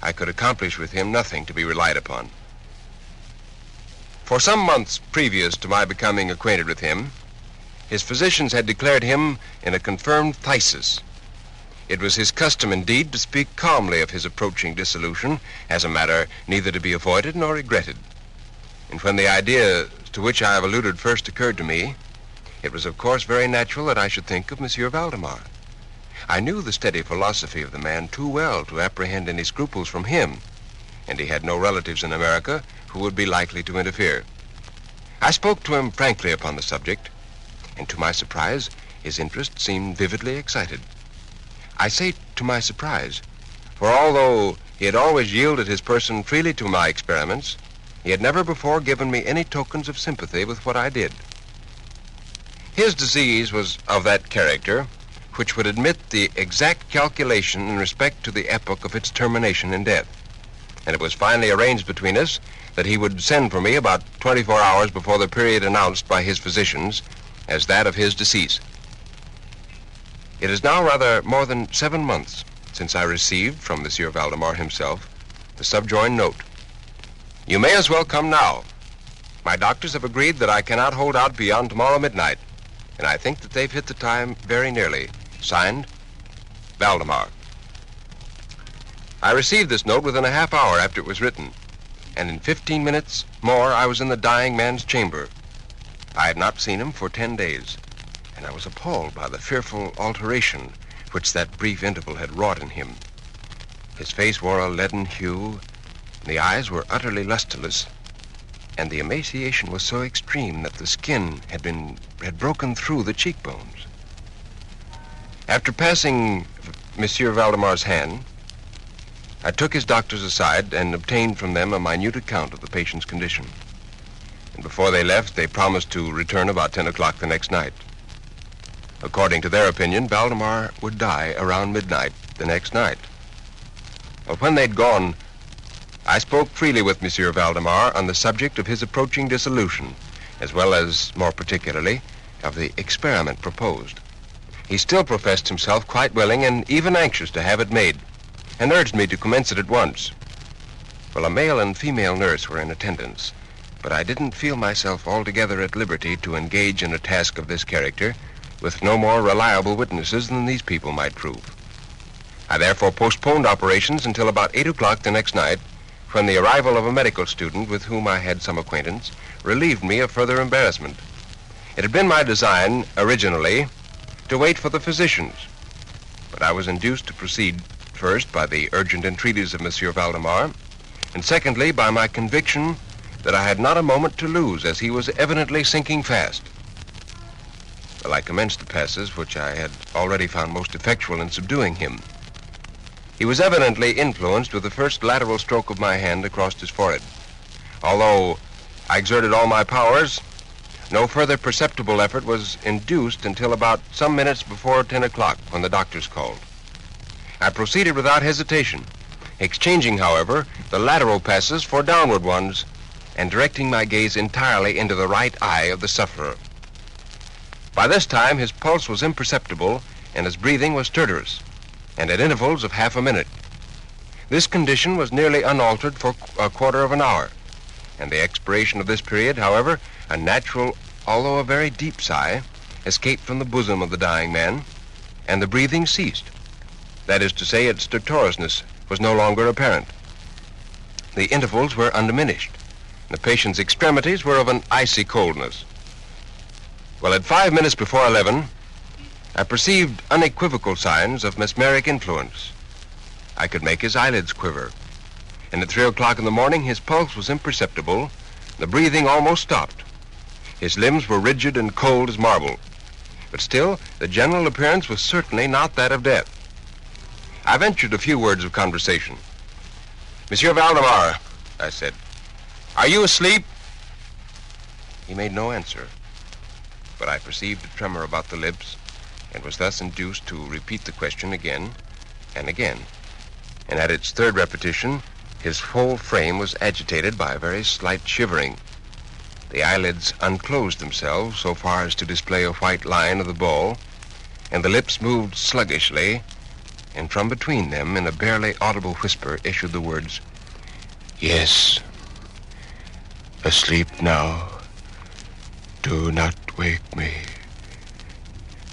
I could accomplish with him nothing to be relied upon. For some months previous to my becoming acquainted with him, his physicians had declared him in a confirmed phthisis. It was his custom, indeed, to speak calmly of his approaching dissolution as a matter neither to be avoided nor regretted. And when the idea to which I have alluded first occurred to me, it was of course very natural that I should think of Monsieur Valdemar. I knew the steady philosophy of the man too well to apprehend any scruples from him, and he had no relatives in America who would be likely to interfere. I spoke to him frankly upon the subject, and to my surprise, his interest seemed vividly excited. I say to my surprise, for although he had always yielded his person freely to my experiments, he had never before given me any tokens of sympathy with what I did. His disease was of that character which would admit the exact calculation in respect to the epoch of its termination in death, and it was finally arranged between us that he would send for me about 24 hours before the period announced by his physicians as that of his decease. It is now rather more than 7 months since I received from Monsieur Valdemar himself the subjoined note. You may as well come now. My doctors have agreed that I cannot hold out beyond tomorrow midnight, and I think that they've hit the time very nearly. Signed, Valdemar. I received this note within a half hour after it was written, and in 15 minutes more I was in the dying man's chamber. I had not seen him for 10 days, and I was appalled by the fearful alteration which that brief interval had wrought in him. His face wore a leaden hue, and the eyes were utterly lusterless, and the emaciation was so extreme that the skin had broken through the cheekbones. After passing Monsieur Valdemar's hand, I took his doctors aside and obtained from them a minute account of the patient's condition. And before they left, they promised to return about 10 o'clock the next night. According to their opinion, Valdemar would die around midnight the next night. Well, when they'd gone, I spoke freely with Monsieur Valdemar on the subject of his approaching dissolution, as well as, more particularly, of the experiment proposed. He still professed himself quite willing and even anxious to have it made, and urged me to commence it at once. Well, a male and female nurse were in attendance, but I didn't feel myself altogether at liberty to engage in a task of this character with no more reliable witnesses than these people might prove. I therefore postponed operations until about 8 o'clock the next night, when the arrival of a medical student with whom I had some acquaintance relieved me of further embarrassment. It had been my design, originally, to wait for the physicians, but I was induced to proceed first by the urgent entreaties of Monsieur Valdemar, and secondly by my conviction that I had not a moment to lose, as he was evidently sinking fast. Well, I commenced the passes which I had already found most effectual in subduing him. He was evidently influenced with the first lateral stroke of my hand across his forehead. Although I exerted all my powers, no further perceptible effort was induced until about some minutes before 10 o'clock, when the doctors called. I proceeded without hesitation, exchanging, however, the lateral passes for downward ones, and directing my gaze entirely into the right eye of the sufferer. By this time, his pulse was imperceptible, and his breathing was stertorous, and at intervals of half a minute. This condition was nearly unaltered for a quarter of an hour, and the expiration of this period, however, a natural, although a very deep sigh, escaped from the bosom of the dying man, and the breathing ceased. That is to say, its stertorousness was no longer apparent. The intervals were undiminished. The patient's extremities were of an icy coldness. Well, at 5 minutes before 11, I perceived unequivocal signs of mesmeric influence. I could make his eyelids quiver, and at 3 o'clock in the morning his pulse was imperceptible, the breathing almost stopped. His limbs were rigid and cold as marble, but still the general appearance was certainly not that of death. I ventured a few words of conversation. "Monsieur Valdemar," I said, "are you asleep?" He made no answer, but I perceived a tremor about the lips, and was thus induced to repeat the question again and again. And at its third repetition, his whole frame was agitated by a very slight shivering. The eyelids unclosed themselves so far as to display a white line of the ball, and the lips moved sluggishly, and from between them, in a barely audible whisper, issued the words, "Yes, asleep now. Do not wake me.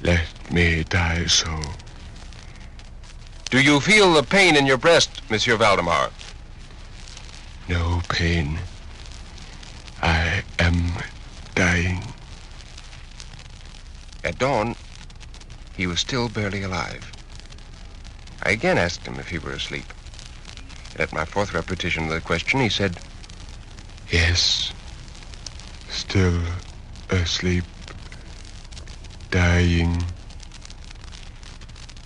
Let me die so." "Do you feel the pain in your breast, Monsieur Valdemar?" "No pain. I am dying." At dawn, he was still barely alive. I again asked him if he were asleep. And at my fourth repetition of the question, he said, "Yes, still asleep, dying."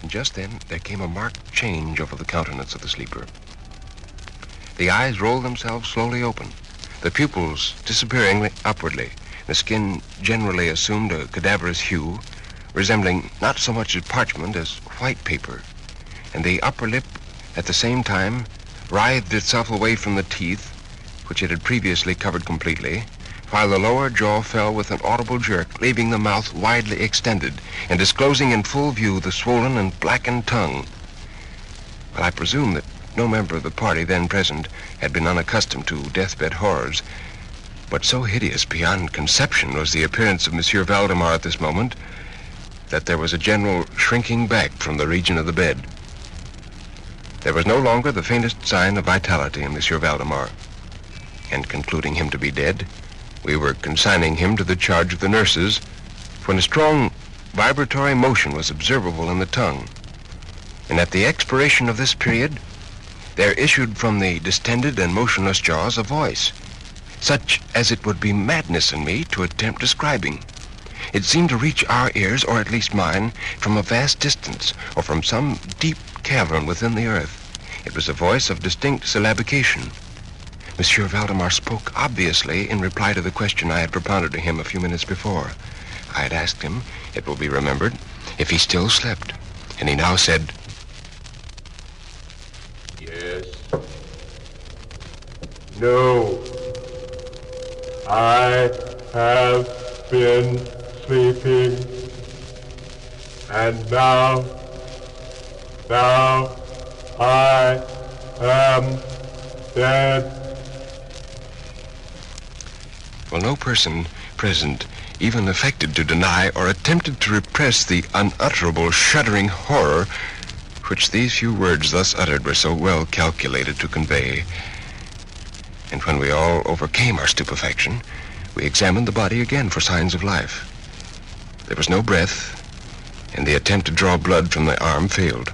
And just then, there came a marked change over the countenance of the sleeper. The eyes rolled themselves slowly open, the pupils disappearing upwardly. The skin generally assumed a cadaverous hue, resembling not so much as parchment as white paper, and the upper lip, at the same time, writhed itself away from the teeth, which it had previously covered completely, while the lower jaw fell with an audible jerk, leaving the mouth widely extended and disclosing in full view the swollen and blackened tongue. Well, I presume that no member of the party then present had been unaccustomed to deathbed horrors, but so hideous beyond conception was the appearance of Monsieur Valdemar at this moment that there was a general shrinking back from the region of the bed. There was no longer the faintest sign of vitality in Monsieur Valdemar, and concluding him to be dead, we were consigning him to the charge of the nurses, when a strong vibratory motion was observable in the tongue, and at the expiration of this period, there issued from the distended and motionless jaws a voice, such as it would be madness in me to attempt describing. It seemed to reach our ears, or at least mine, from a vast distance, or from some deep cavern within the earth. It was a voice of distinct syllabication. Monsieur Valdemar spoke obviously in reply to the question I had propounded to him a few minutes before. I had asked him, it will be remembered, if he still slept, and he now said, "Yes. No. I have been sleeping, and now I am dead. Well, no person present even affected to deny or attempted to repress the unutterable shuddering horror which these few words thus uttered were so well calculated to convey. And when we all overcame our stupefaction, we examined the body again for signs of life. There was no breath, and the attempt to draw blood from the arm failed.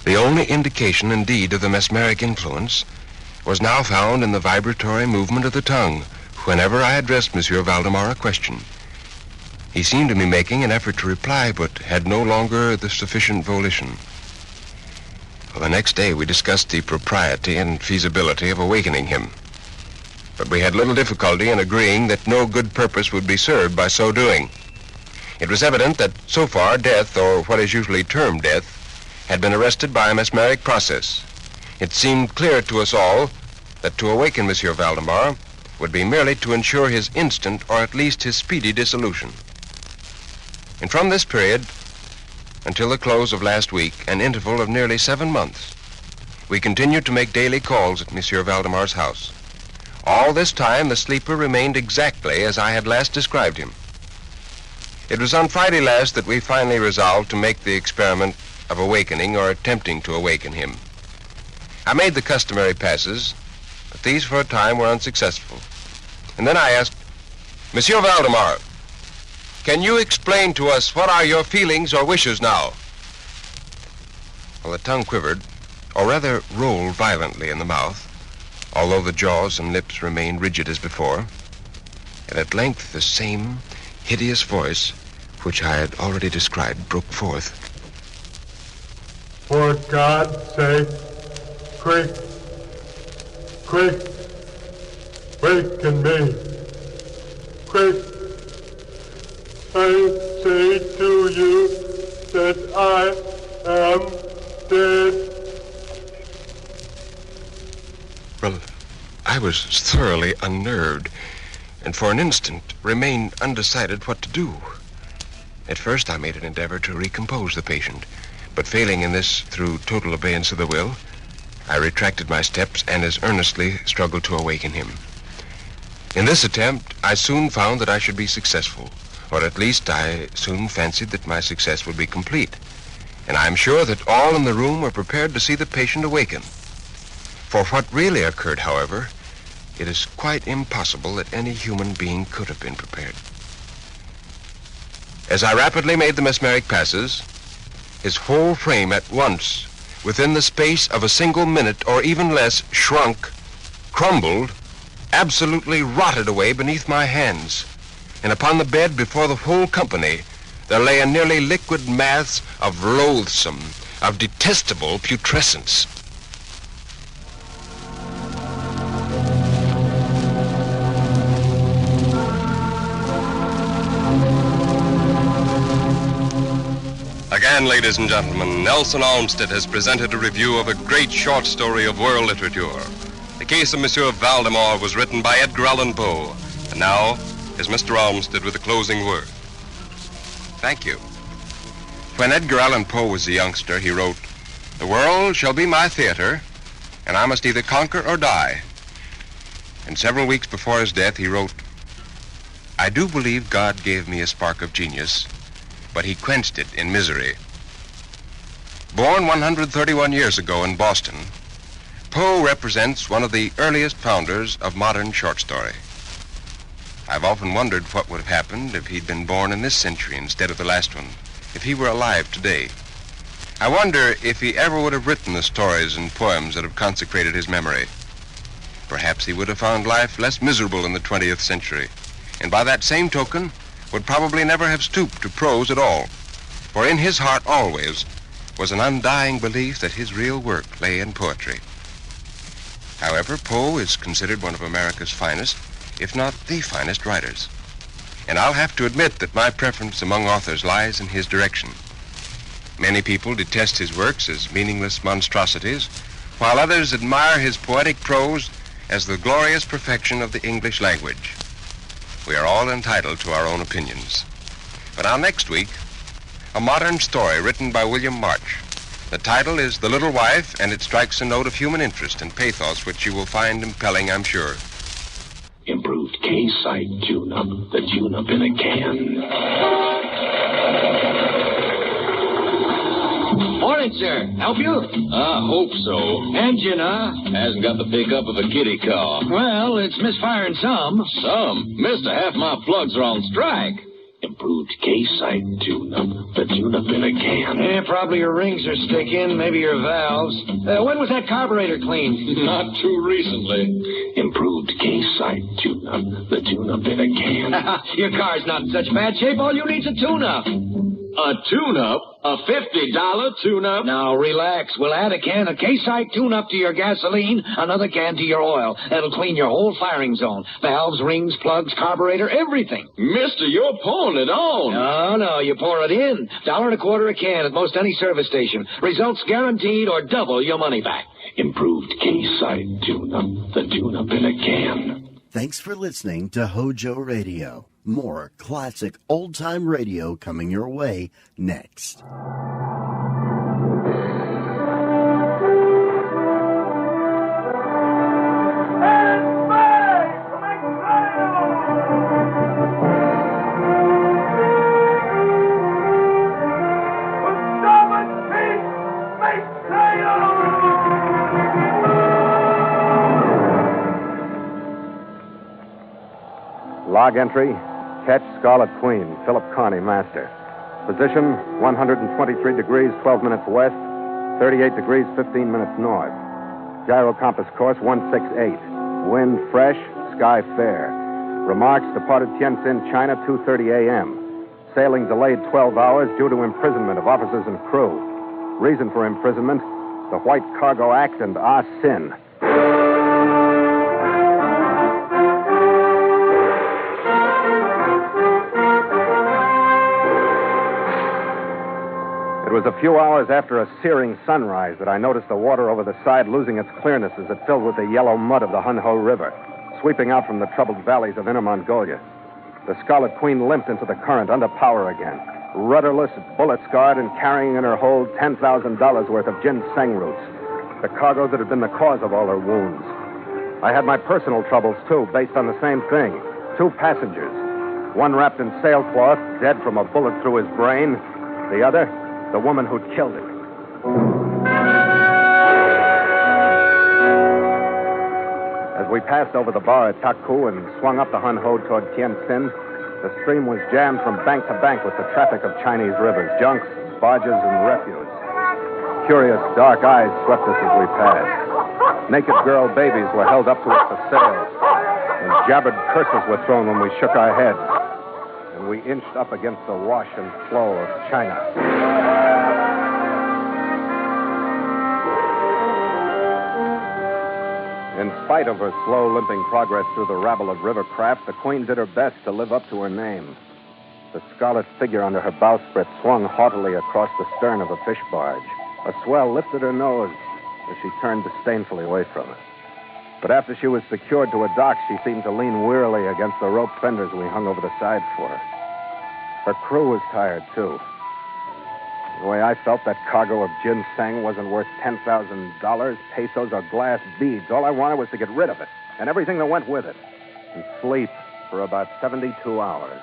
The only indication, indeed, of the mesmeric influence was now found in the vibratory movement of the tongue whenever I addressed Monsieur Valdemar a question. He seemed to be making an effort to reply, but had no longer the sufficient volition. Well, the next day we discussed the propriety and feasibility of awakening him. But we had little difficulty in agreeing that no good purpose would be served by so doing. It was evident that so far death, or what is usually termed death, had been arrested by a mesmeric process. It seemed clear to us all that to awaken Monsieur Valdemar would be merely to ensure his instant or at least his speedy dissolution. And from this period until the close of last week, an interval of nearly 7 months, we continued to make daily calls at Monsieur Valdemar's house. All this time, the sleeper remained exactly as I had last described him. It was on Friday last that we finally resolved to make the experiment of awakening or attempting to awaken him. I made the customary passes, but these for a time were unsuccessful. And then I asked, Monsieur Valdemar, can you explain to us what are your feelings or wishes now? Well, the tongue quivered, or rather rolled violently in the mouth, although the jaws and lips remained rigid as before. And at length the same hideous voice, which I had already described, broke forth. For God's sake, quick, waken me. Quick, I say to you that I am dead. Well, I was thoroughly unnerved, and for an instant remained undecided what to do. At first I made an endeavor to recompose the patient, but failing in this through total abeyance of the will, I retracted my steps and as earnestly struggled to awaken him. In this attempt, I soon found that I should be successful, or at least I soon fancied that my success would be complete. And I am sure that all in the room were prepared to see the patient awaken. For what really occurred, however, it is quite impossible that any human being could have been prepared. As I rapidly made the mesmeric passes, his whole frame at once, within the space of a single minute or even less, shrunk, crumbled, absolutely rotted away beneath my hands. And upon the bed before the whole company, there lay a nearly liquid mass of loathsome, of detestable putrescence. Again, ladies and gentlemen, Nelson Olmsted has presented a review of a great short story of world literature. The Case of Monsieur Valdemar was written by Edgar Allan Poe. And now is Mr. Olmsted with a closing word. Thank you. When Edgar Allan Poe was a youngster, he wrote, "The world shall be my theater, and I must either conquer or die." And several weeks before his death, he wrote, "I do believe God gave me a spark of genius, but he quenched it in misery." Born 131 years ago in Boston, Poe represents one of the earliest founders of modern short story. I've often wondered what would have happened if he'd been born in this century instead of the last one, if he were alive today. I wonder if he ever would have written the stories and poems that have consecrated his memory. Perhaps he would have found life less miserable in the 20th century, and by that same token, would probably never have stooped to prose at all. For in his heart always was an undying belief that his real work lay in poetry. However, Poe is considered one of America's finest, if not the finest writers. And I'll have to admit that my preference among authors lies in his direction. Many people detest his works as meaningless monstrosities, while others admire his poetic prose as the glorious perfection of the English language. We are all entitled to our own opinions. But now next week, a modern story written by William March, The title is The Little Wife, and it strikes a note of human interest and pathos which you will find impelling, I'm sure. Improved K-Site tune-up. The tune-up in a can. Morning, sir. Help you? I hope so. Engine, huh? Hasn't got the pickup of a kitty car. Well, it's misfiring some. Some. Mister, half my plugs are on strike. Improved K-Site tune-up. The tune-up in a can. Yeah, probably your rings are sticking, maybe your valves. When was that carburetor cleaned? Not too recently. Improved K-Site tune-up. The tune-up in a can. Your car's not in such bad shape. All you need's a tune-up. A tune-up? A $50 tune-up? Now, relax. We'll add a can of K-Site tune-up to your gasoline, another can to your oil. That'll clean your whole firing zone. Valves, rings, plugs, carburetor, everything. Mister, you're pouring it on. No, you pour it in. $1.25 a can at most any service station. Results guaranteed or double your money back. Improved K-Site tune-up. The tune-up in a can. Thanks for listening to Hojo Radio. More classic old-time radio coming your way next. Log entry, catch Scarlet Queen, Philip Carney, master. Position, 123 degrees, 12 minutes west, 38 degrees, 15 minutes north. Gyro compass course, 168. Wind fresh, sky fair. Remarks, departed Tientsin, China, 2:30 a.m. Sailing delayed 12 hours due to imprisonment of officers and crew. Reason for imprisonment, the White Cargo Act and Ah Sin. It was a few hours after a searing sunrise that I noticed the water over the side losing its clearness as it filled with the yellow mud of the Hunho River, sweeping out from the troubled valleys of Inner Mongolia. The Scarlet Queen limped into the current under power again, rudderless, bullet-scarred, and carrying in her hold $10,000 worth of ginseng roots, the cargo that had been the cause of all her wounds. I had my personal troubles, too, based on the same thing. 2 passengers. One wrapped in sailcloth, dead from a bullet through his brain. The other, the woman who'd killed him. As we passed over the bar at Taku and swung up the Hunho toward Tientsin, the stream was jammed from bank to bank with the traffic of Chinese rivers, junks, barges, and refuse. Curious, dark eyes swept us as we passed. Naked girl babies were held up to us for sale, and jabbered curses were thrown when we shook our heads. And we inched up against the wash and flow of China. In spite of her slow, limping progress through the rabble of river craft, the Queen did her best to live up to her name. The scarlet figure under her bowsprit swung haughtily across the stern of a fish barge. A swell lifted her nose as she turned disdainfully away from it. But after she was secured to a dock, she seemed to lean wearily against the rope fenders we hung over the side for her. Her crew was tired, too. The way I felt, that cargo of ginseng wasn't worth $10,000, pesos, or glass beads. All I wanted was to get rid of it, and everything that went with it, and sleep for about 72 hours.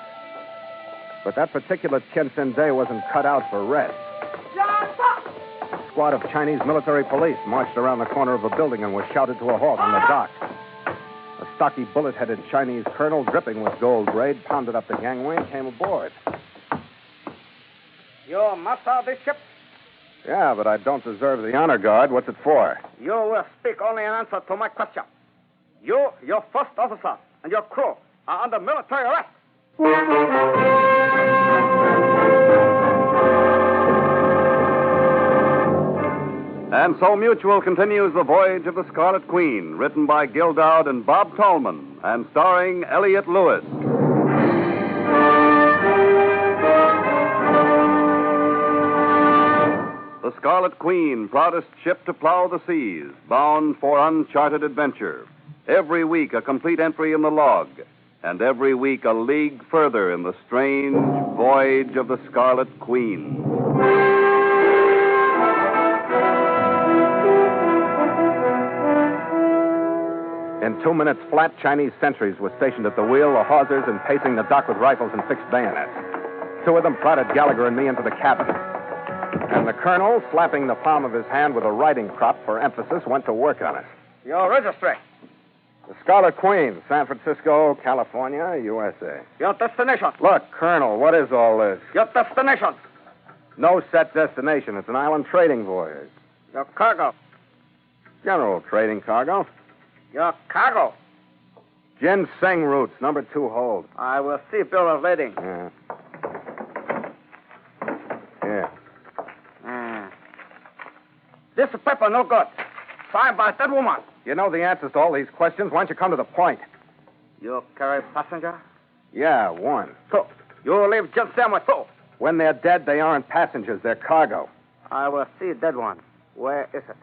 But that particular Tientsin day wasn't cut out for rest. A squad of Chinese military police marched around the corner of a building and was shouted to a halt on the dock. A stocky, bullet-headed Chinese colonel, dripping with gold braid, pounded up the gangway and came aboard. You master this ship? Yeah, but I don't deserve the honor guard. What's it for? You will speak only in answer to my question. You, your first officer, and your crew are under military arrest. And so Mutual continues The Voyage of the Scarlet Queen, written by Gil Dowd and Bob Tallman, and starring Elliott Lewis. The Scarlet Queen, proudest ship to plow the seas, bound for uncharted adventure. Every week a complete entry in the log, and every week a league further in the strange voyage of the Scarlet Queen. In 2 minutes flat, Chinese sentries were stationed at the wheel, the hawsers, and pacing the dock with rifles and fixed bayonets. 2 of them prodded Gallagher and me into the cabin. And the colonel, slapping the palm of his hand with a riding crop for emphasis, went to work on it. Your registry. The Scarlet Queen, San Francisco, California, USA. Your destination. Look, Colonel, what is all this? Your destination. No set destination. It's an island trading voyage. Your cargo. General trading cargo. Your cargo. Ginseng roots, number 2 hold. I will see bill of lading. Yeah. Here. This paper no good. Signed by that woman. You know the answers to all these questions. Why don't you come to the point? You carry passenger? Yeah, 1. 2. You leave Ginseng with 2. When they're dead, they aren't passengers. They're cargo. I will see dead one. Where is it?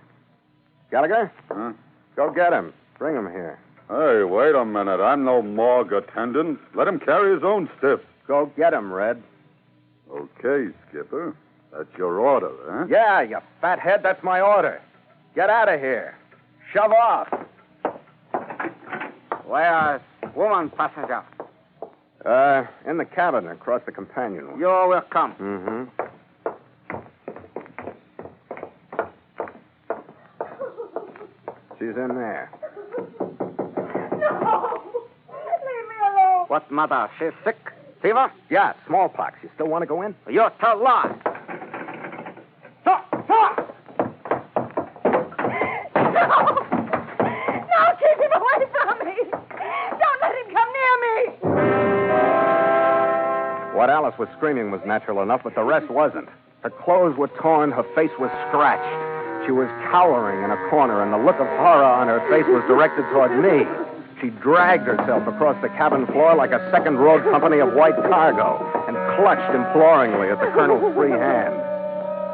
Gallagher? Huh? Go get him. Bring him here. Hey, wait a minute. I'm no morgue attendant. Let him carry his own stiff. Go get him, Red. Okay, Skipper. That's your order, huh? Yeah, you fathead. That's my order. Get out of here. Shove off. Where is woman passenger? In the cabin across the companion way. You will come. Mm-hmm. She's in there. No! Leave me alone. What mother? She's sick? Fever? Yeah, smallpox. You still want to go in? You tell lie. Stop! No, keep him away from me. Don't let him come near me. What Alice was screaming was natural enough, but the rest wasn't. Her clothes were torn, her face was scratched. She was cowering in a corner, and the look of horror on her face was directed toward me. She dragged herself across the cabin floor like a second road company of white cargo and clutched imploringly at the colonel's free hand.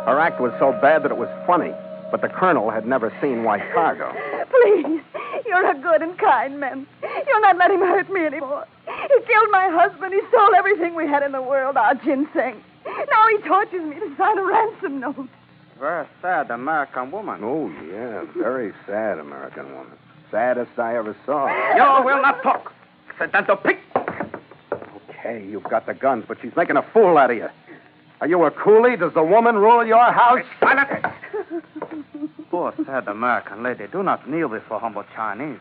Her act was so bad that it was funny, but the colonel had never seen white cargo. Please, you're a good and kind man. You'll not let him hurt me anymore. He killed my husband. He stole everything we had in the world, our ginseng. Now he tortures me to sign a ransom note. Very sad American woman. Oh, yeah, very sad American woman. Saddest I ever saw. You will not talk. Sit down to pig. Okay, you've got the guns, but she's making a fool out of you. Are you a coolie? Does the woman rule your house? Silent. Poor sad American lady, do not kneel before humble Chinese.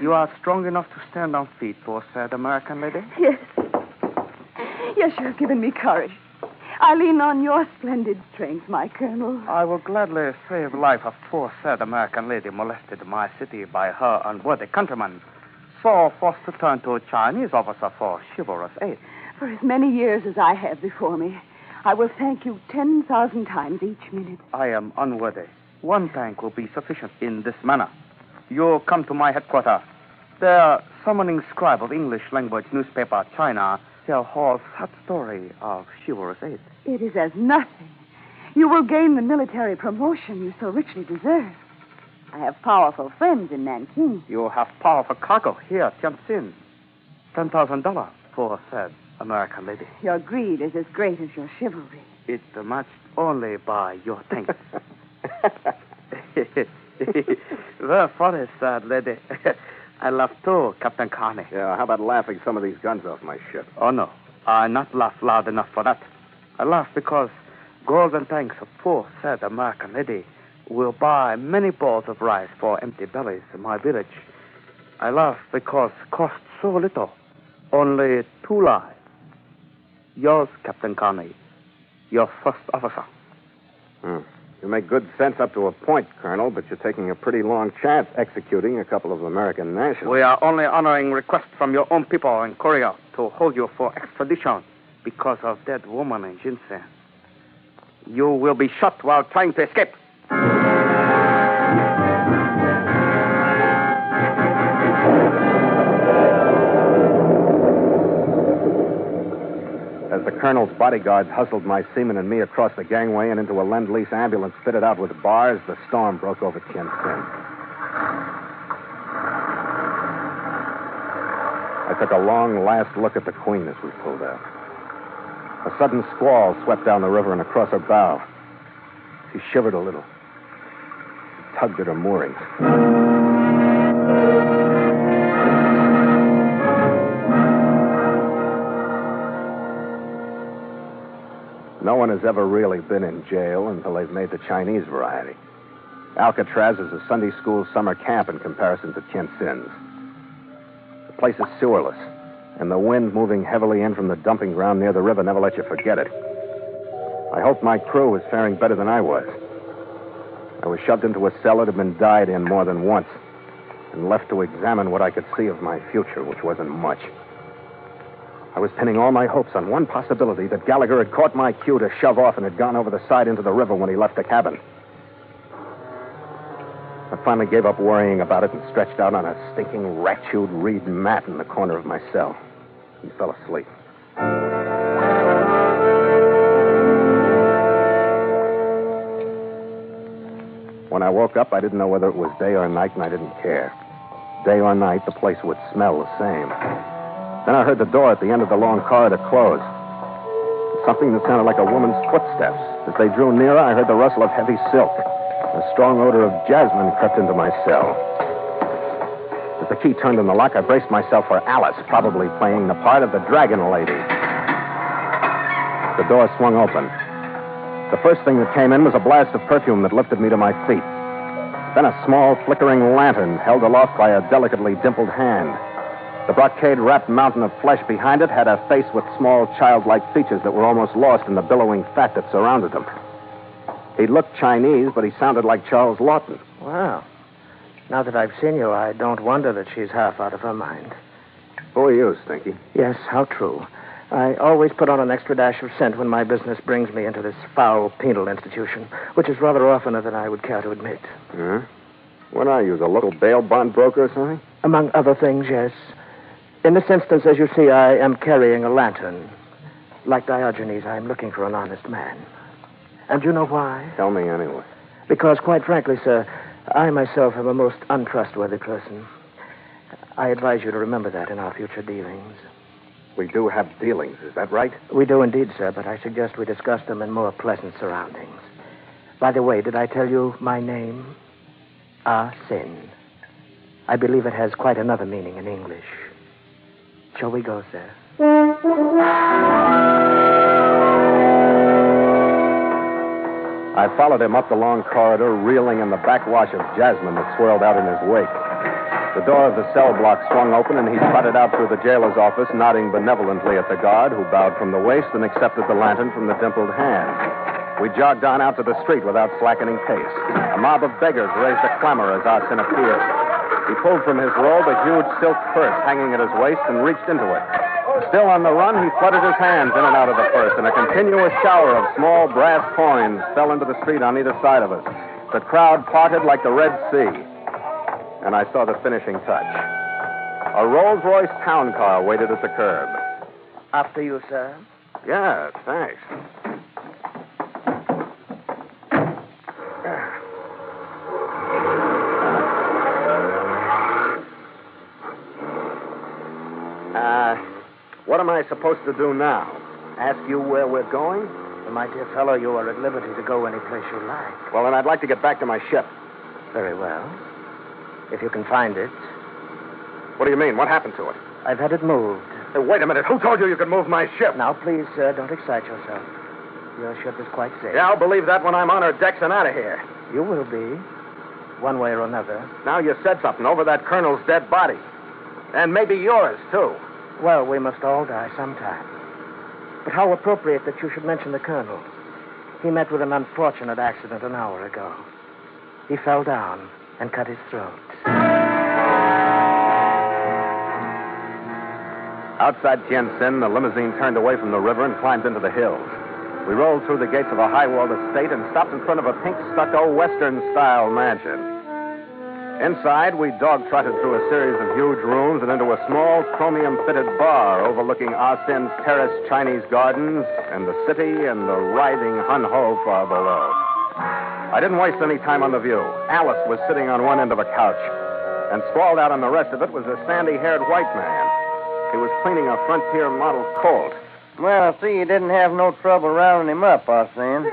You are strong enough to stand on feet, poor sad American lady? Yes. Yes, you have given me courage. I lean on your splendid strength, my colonel. I will gladly save life of poor sad American lady molested in my city by her unworthy countrymen. So forced to turn to a Chinese officer for chivalrous aid. For as many years as I have before me, I will thank you 10,000 times each minute. I am unworthy. One thank will be sufficient in this manner. You come to my headquarters. There, summoning scribe of English language newspaper China tell whole sad story of chivalrous aid. It is as nothing. You will gain the military promotion you so richly deserve. I have powerful friends in Nanking. You have powerful cargo here, Tianjin. $10,000 for said American lady. Your greed is as great as your chivalry. It's matched only by your thanks. Very funny, sad lady. I laugh too, Captain Carney. Yeah, how about laughing some of these guns off my ship? Oh, no. I not laugh loud enough for that. I laugh because golden thanks of poor, sad American lady will buy many bowls of rice for empty bellies in my village. I laugh because it costs so little. Only 2 lives. Yours, Captain Carney. Your first officer. You make good sense up to a point, Colonel, but you're taking a pretty long chance executing a couple of American nationals. We are only honoring requests from your own people in Korea to hold you for extradition because of dead woman in ginseng. You will be shot while trying to escape. As the colonel's bodyguards hustled my seaman and me across the gangway and into a Lend-Lease ambulance fitted out with bars, the storm broke over Tianjin. I took a long last look at the Queen as we pulled out. A sudden squall swept down the river and across her bow. She shivered a little. She tugged at her moorings. one has ever really been in jail until they've made the Chinese variety. Alcatraz is a Sunday school summer camp in comparison to Tien Tsin's. The place is sewerless, and the wind moving heavily in from the dumping ground near the river never let you forget it. I hoped my crew was faring better than I was. I was shoved into a cell that had been died in more than once, and left to examine what I could see of my future, which wasn't much. I was pinning all my hopes on one possibility, that Gallagher had caught my cue to shove off and had gone over the side into the river when he left the cabin. I finally gave up worrying about it and stretched out on a stinking, rat-chewed reed mat in the corner of my cell. He fell asleep. When I woke up, I didn't know whether it was day or night, and I didn't care. Day or night, the place would smell the same. Then I heard the door at the end of the long corridor close. Something that sounded like a woman's footsteps. As they drew nearer, I heard the rustle of heavy silk. A strong odor of jasmine crept into my cell. As the key turned in the lock, I braced myself for Alice, probably playing the part of the dragon lady. The door swung open. The first thing that came in was a blast of perfume that lifted me to my feet. Then a small, flickering lantern held aloft by a delicately dimpled hand. The brocade-wrapped mountain of flesh behind it had a face with small, childlike features that were almost lost in the billowing fat that surrounded them. He looked Chinese, but he sounded like Charles Lawton. Well, now that I've seen you, I don't wonder that she's half out of her mind. Who are you, Stinky? Yes, how true. I always put on an extra dash of scent when my business brings me into this foul penal institution, which is rather oftener than I would care to admit. Huh? What are you, the local bail bond broker or something? Among other things, yes. In this instance, as you see, I am carrying a lantern. Like Diogenes, I am looking for an honest man. And you know why? Tell me anyway. Because, quite frankly, sir, I myself am a most untrustworthy person. I advise you to remember that in our future dealings. We do have dealings, is that right? We do indeed, sir, but I suggest we discuss them in more pleasant surroundings. By the way, did I tell you my name? Sin. I believe it has quite another meaning in English. Shall we go, sir? I followed him up the long corridor, reeling in the backwash of jasmine that swirled out in his wake. The door of the cell block swung open, and he trotted out through the jailer's office, nodding benevolently at the guard, who bowed from the waist and accepted the lantern from the dimpled hand. We jogged on out to the street without slackening pace. A mob of beggars raised a clamor as Archie appeared. He pulled from his robe a huge silk purse hanging at his waist and reached into it. Still on the run, he fluttered his hands in and out of the purse, and a continuous shower of small brass coins fell into the street on either side of us. The crowd parted like the Red Sea. And I saw the finishing touch. A Rolls-Royce town car waited at the curb. After you, sir. Yeah, thanks. What am I supposed to do now? Ask you where we're going? Well, my dear fellow, you are at liberty to go any place you like. Well, then I'd like to get back to my ship. Very well. If you can find it. What do you mean? What happened to it? I've had it moved. Hey, wait a minute. Who told you could move my ship? Now, please, sir, don't excite yourself. Your ship is quite safe. Yeah, I'll believe that when I'm on her decks and out of here. You will be, one way or another. Now you said something over that colonel's dead body. And maybe yours, too. Well, we must all die sometime. But how appropriate that you should mention the colonel. He met with an unfortunate accident an hour ago. He fell down and cut his throat. Outside Tien Tsin, the limousine turned away from the river and climbed into the hills. We rolled through the gates of a high-walled estate and stopped in front of a pink stucco Western-style mansion. Inside, we dog-trotted through a series of huge rooms and into a small chromium-fitted bar overlooking Arsin's terraced Chinese gardens and the city and the writhing Hun-Ho far below. I didn't waste any time on the view. Alice was sitting on one end of a couch, and sprawled out on the rest of it was a sandy-haired white man. He was cleaning a Frontier model Colt. Well, I see you didn't have no trouble rounding him up, Arsen.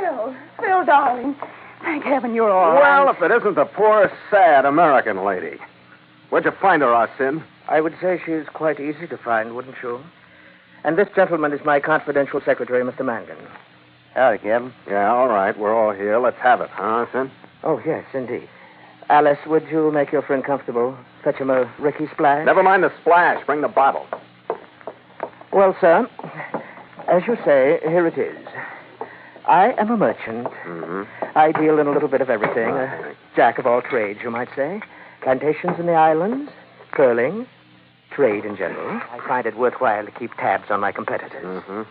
Phil, darling. Thank heaven you're all right. Well, if it isn't the poor, sad American lady. Where'd you find her, Arsin? I would say she's quite easy to find, wouldn't you? And this gentleman is my confidential secretary, Mr. Mangan. Howdy, Captain. Yeah, all right. We're all here. Let's have it, huh, Sin? Oh, yes, indeed. Alice, would you make your friend comfortable? Fetch him a Ricky splash? Never mind the splash. Bring the bottle. Well, sir, as you say, here it is. I am a merchant. Mm-hmm. I deal in a little bit of everything. A jack of all trades, you might say. Plantations in the islands, curling, trade in general. I find it worthwhile to keep tabs on my competitors. Mm-hmm.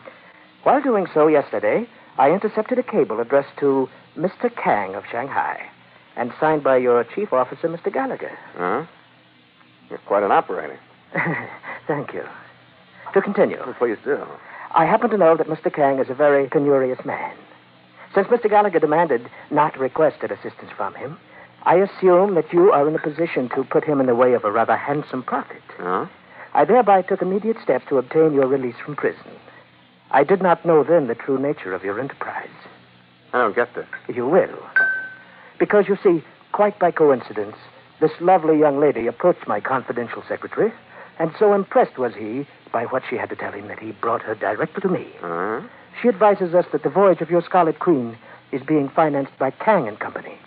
While doing so yesterday, I intercepted a cable addressed to Mr. Kang of Shanghai and signed by your chief officer, Mr. Gallagher. Huh? You're quite an operator. Thank you. To continue. Well, please do. I happen to know that Mr. Kang is a very penurious man. Since Mr. Gallagher demanded, not requested assistance from him, I assume that you are in a position to put him in the way of a rather handsome profit. Huh? I thereby took immediate steps to obtain your release from prison. I did not know then the true nature of your enterprise. I don't get this. You will. Because, you see, quite by coincidence, this lovely young lady approached my confidential secretary, and so impressed was he by what she had to tell him that he brought her directly to me. Uh-huh. She advises us that the voyage of your Scarlet Queen is being financed by Kang and Company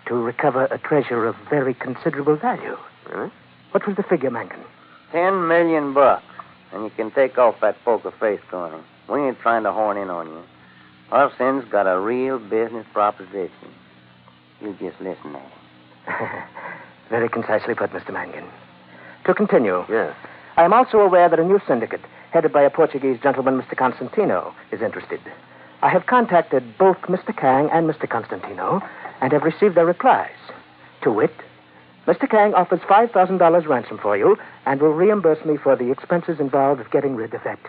to recover a treasure of very considerable value. Really? What was the figure, Mankin? $10 million. And you can take off that poker face, Connie. We ain't trying to horn in on you. Our Sin's got a real business proposition. You just listen at him. Very concisely put, Mr. Mangan. To continue. Yes. I am also aware that a new syndicate, headed by a Portuguese gentleman, Mr. Constantino, is interested. I have contacted both Mr. Kang and Mr. Constantino and have received their replies. To wit, Mr. Kang offers $5,000 ransom for you and will reimburse me for the expenses involved with getting rid of that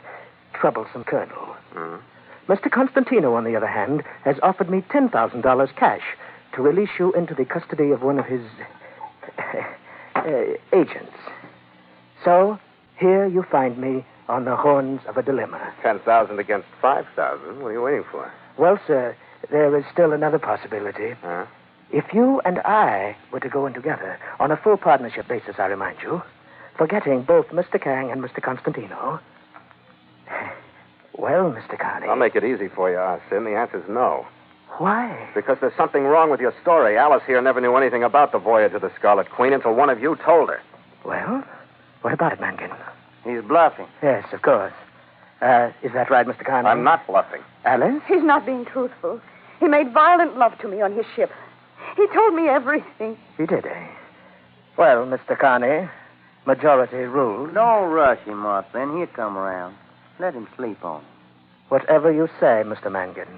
troublesome colonel. Mm-hmm. Mr. Constantino, on the other hand, has offered me $10,000 cash to release you into the custody of one of his agents. So, here you find me on the horns of a dilemma. 10,000 against 5,000. What are you waiting for? Well, sir, there is still another possibility. Huh? If you and I were to go in together, on a full partnership basis, I remind you, forgetting both Mr. Kang and Mr. Constantino. Well, Mr. Carney. I'll make it easy for you, Sin. The answer's no. Why? Because there's something wrong with your story. Alice here never knew anything about the voyage of the Scarlet Queen until one of you told her. Well, what about it, Mankin? He's bluffing. Yes, of course. Is that right, Mr. Carney? I'm not bluffing. Alice? He's not being truthful. He made violent love to me on his ship. He told me everything. He did, eh? Well, Mr. Carney, majority rules. Don't rush him, Martha. He'll come around. Let him sleep on it. Whatever you say, Mr. Mangan.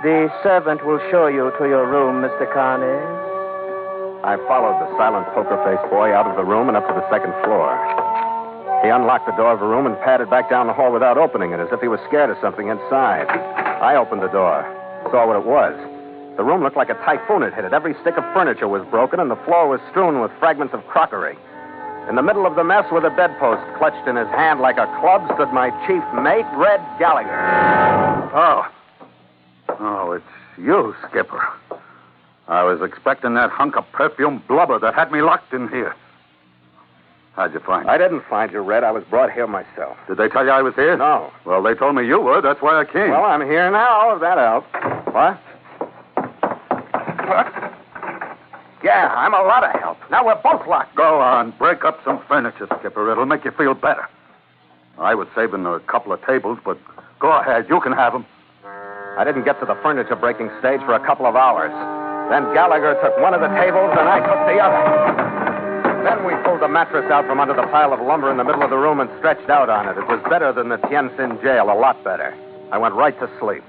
The servant will show you to your room, Mr. Carney. I followed the silent poker-faced boy out of the room and up to the second floor. He unlocked the door of a room and padded back down the hall without opening it, as if he was scared of something inside. I opened the door, saw what it was. The room looked like a typhoon had hit it. Every stick of furniture was broken, and the floor was strewn with fragments of crockery. In the middle of the mess, with a bedpost clutched in his hand like a club, stood my chief mate, Red Gallagher. Oh, it's you, Skipper. I was expecting that hunk of perfume blubber that had me locked in here. How'd you find me? I didn't find you, Red. I was brought here myself. Did they tell you I was here? No. Well, they told me you were. That's why I came. Well, I'm here now, if that helps. What? Yeah, I'm a lot of help. Now we're both locked. Go on. Break up some furniture, Skipper. It'll make you feel better. I was saving a couple of tables, but go ahead. You can have them. I didn't get to the furniture breaking stage for a couple of hours. Then Gallagher took one of the tables and I took the other. Then we pulled the mattress out from under the pile of lumber in the middle of the room and stretched out on it. It was better than the Tientsin jail, a lot better. I went right to sleep.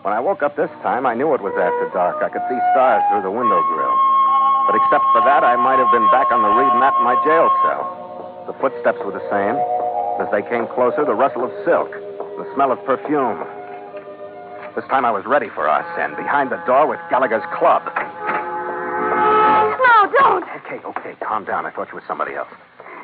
When I woke up this time, I knew it was after dark. I could see stars through the window grill. But except for that, I might have been back on the reed mat in my jail cell. The footsteps were the same. As they came closer, the rustle of silk, the smell of perfume. This time I was ready for our sin, behind the door with Gallagher's club. No, don't. Okay, calm down. I thought you were somebody else.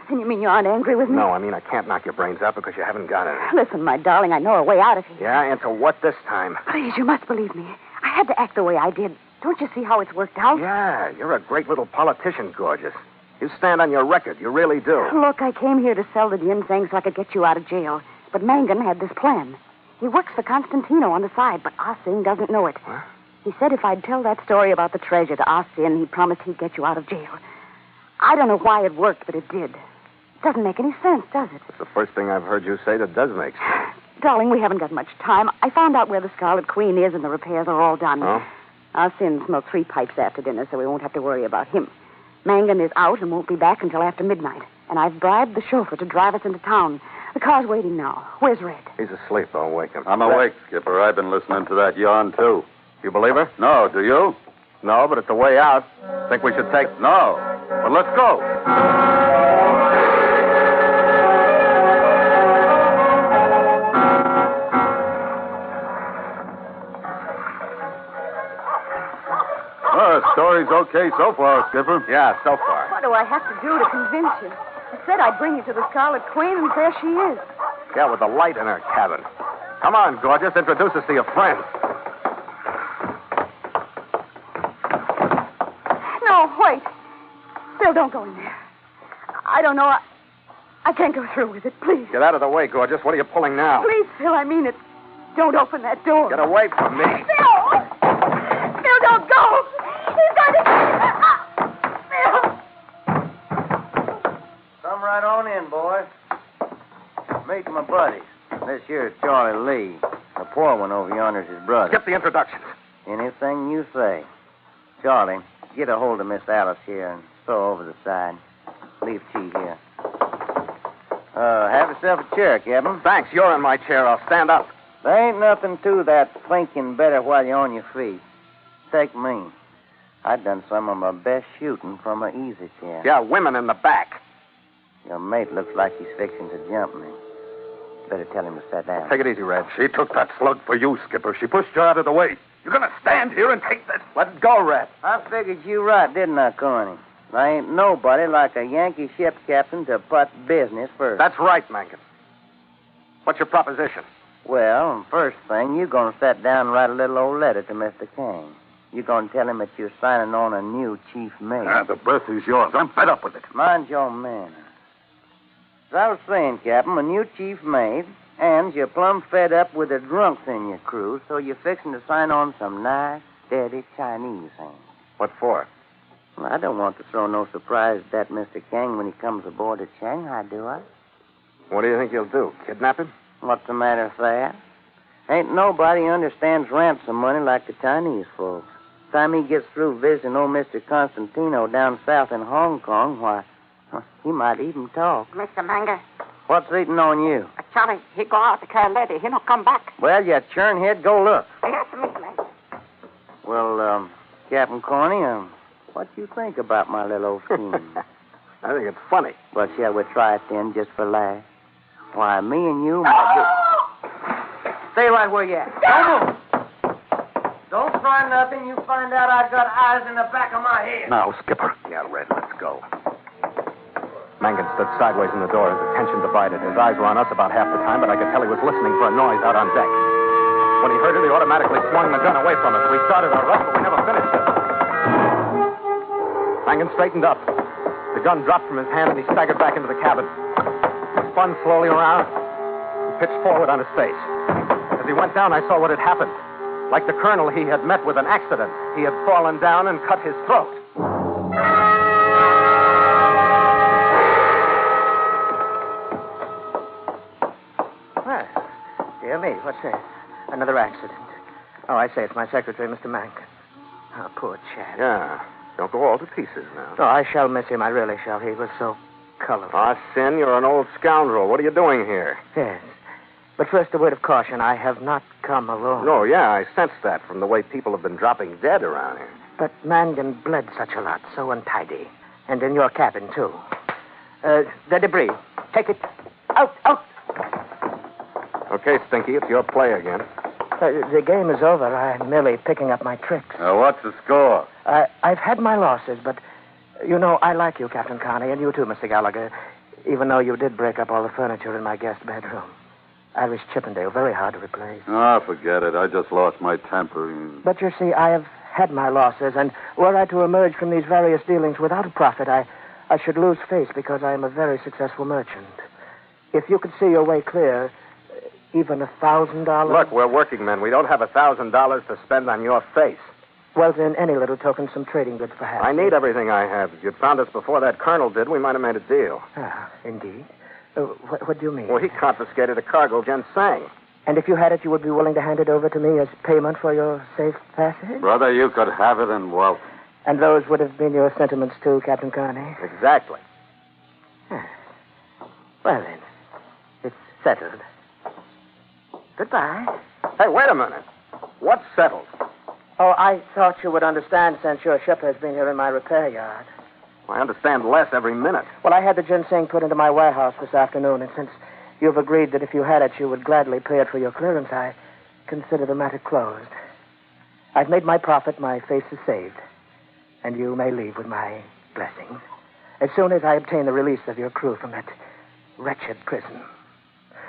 And you mean you aren't angry with me? No, I mean I can't knock your brains out because you haven't got any. Listen, my darling, I know a way out of here. Yeah, into what this time? Please, you must believe me. I had to act the way I did. Don't you see how it's worked out? Yeah, you're a great little politician, gorgeous. You stand on your record. You really do. Look, I came here to sell the ginseng so I could get you out of jail. But Mangan had this plan. He works for Constantino on the side, but Arsene doesn't know it. What? He said if I'd tell that story about the treasure to Arsene, he promised he'd get you out of jail. I don't know why it worked, but it did. It doesn't make any sense, does it? It's the first thing I've heard you say that does make sense. Darling, we haven't got much time. I found out where the Scarlet Queen is, and the repairs are all done. Oh? Arsene smoked 3 pipes after dinner, so we won't have to worry about him. Mangan is out and won't be back until after midnight. And I've bribed the chauffeur to drive us into town. The car's waiting now. Where's Red? He's asleep. I'll wake him. I'm awake, Skipper. I've been listening to that yarn, too. You believe her? No, do you? No, but it's a way out. Think we should take... No. But let's go. Well, the story's okay so far, Skipper. Yeah, so far. What do I have to do to convince you? I said I'd bring you to the Scarlet Queen, and there she is. Yeah, with the light in her cabin. Come on, gorgeous. Introduce us to your friends. No, wait. Phil, don't go in there. I don't know. I can't go through with it. Please. Get out of the way, gorgeous. What are you pulling now? Please, Phil, I mean it. Don't open that door. Get away from me. Phil! Phil, don't go! He's going to... Phil! Come right on in, boys. Meet my buddies. This here's Charlie Lee. The poor one over yonder's his brother. Skip the introductions. Anything you say. Charlie, get a hold of Miss Alice here and throw over the side. Leave Chi here. Have yourself a chair, Captain. Thanks. You're in my chair. I'll stand up. There ain't nothing to that thinking better while you're on your feet. Take me. I done some of my best shooting from an easy chair. Yeah, women in the back. Your mate looks like he's fixing to jump me. Better tell him to sit down. Take it easy, Red. She took that slug for you, Skipper. She pushed you out of the way. You're going to stand here and take this? Let it go, Red. I figured you right, didn't I, Corny? I ain't nobody like a Yankee ship captain to put business first. That's right, Mangan. What's your proposition? Well, first thing, you're going to sit down and write a little old letter to Mr. King. You're going to tell him that you're signing on a new chief mate. The berth is yours. I'm fed up with it. Mind your manner. As I was saying, Captain, a new chief mate, and you're plumb fed up with the drunks in your crew, so you're fixing to sign on some nice, steady Chinese hands. What for? Well, I don't want to throw no surprise at that Mr. King when he comes aboard at Shanghai, do I? What do you think he'll do? Kidnap him? What's the matter with that? Ain't nobody understands ransom money like the Chinese folks. Time he gets through visiting old Mr. Constantino down south in Hong Kong, why, he might even talk. Mr. Manga. What's eating on you? Charlie, he go out to Kildare. He not come back. Well, you churnhead, go look. Yes, Mr. Manga. Well, Captain Corny, what you think about my little old scheme? I think it's funny. Well, shall we try it then, just for laughs? Why, me and you might do... Stay right where you at. Don't move. Don't try nothing. You find out I got eyes in the back of my head. Now, Skipper. Yeah, Red, let's go. Mangan stood sideways in the door as the tension divided. His eyes were on us about half the time, but I could tell he was listening for a noise out on deck. When he heard it, he automatically swung the gun away from us. We started a rush, but we never finished it. Mangan straightened up. The gun dropped from his hand, and he staggered back into the cabin. He spun slowly around and pitched forward on his face. As he went down, I saw what had happened. Like the colonel, he had met with an accident. He had fallen down and cut his throat. Well, dear me, what's this? Another accident. Oh, I say, it's my secretary, Mr. Mangan. Oh, poor chap. Yeah. Don't go all to pieces now. Oh, I shall miss him. I really shall. He was so colorful. Sin, you're an old scoundrel. What are you doing here? Yes. But first, a word of caution. I have not come alone. Oh, yeah, I sensed that from the way people have been dropping dead around here. But Mangan bled such a lot, so untidy. And in your cabin, too. The debris. Take it out. Okay, Stinky, it's your play again. The game is over. I'm merely picking up my tricks. What's the score? I've had my losses, but, you know, I like you, Captain Carney, and you too, Mr. Gallagher, even though you did break up all the furniture in my guest bedroom. Irish Chippendale, very hard to replace. Oh, forget it. I just lost my temper. But you see, I have had my losses, and were I to emerge from these various dealings without a profit, I I should lose face because I am a very successful merchant. If you could see your way clear, even $1,000... Look, we're working men. We don't have $1,000 to spend on your face. Well, then, any little token, some trading goods, perhaps. I need everything I have. If you'd found us before that colonel did, we might have made a deal. Ah, indeed. What do you mean? Well, he confiscated a cargo of ginseng. And if you had it, you would be willing to hand it over to me as payment for your safe passage? Brother, you could have it in wealth. And those would have been your sentiments, too, Captain Carney? Exactly. Well, then, it's settled. Goodbye. Hey, wait a minute. What's settled? Oh, I thought you would understand since your ship has been here in my repair yard. I understand less every minute. Well, I had the ginseng put into my warehouse this afternoon, and since you've agreed that if you had it, you would gladly pay it for your clearance, I consider the matter closed. I've made my profit, my face is saved, and you may leave with my blessings as soon as I obtain the release of your crew from that wretched prison.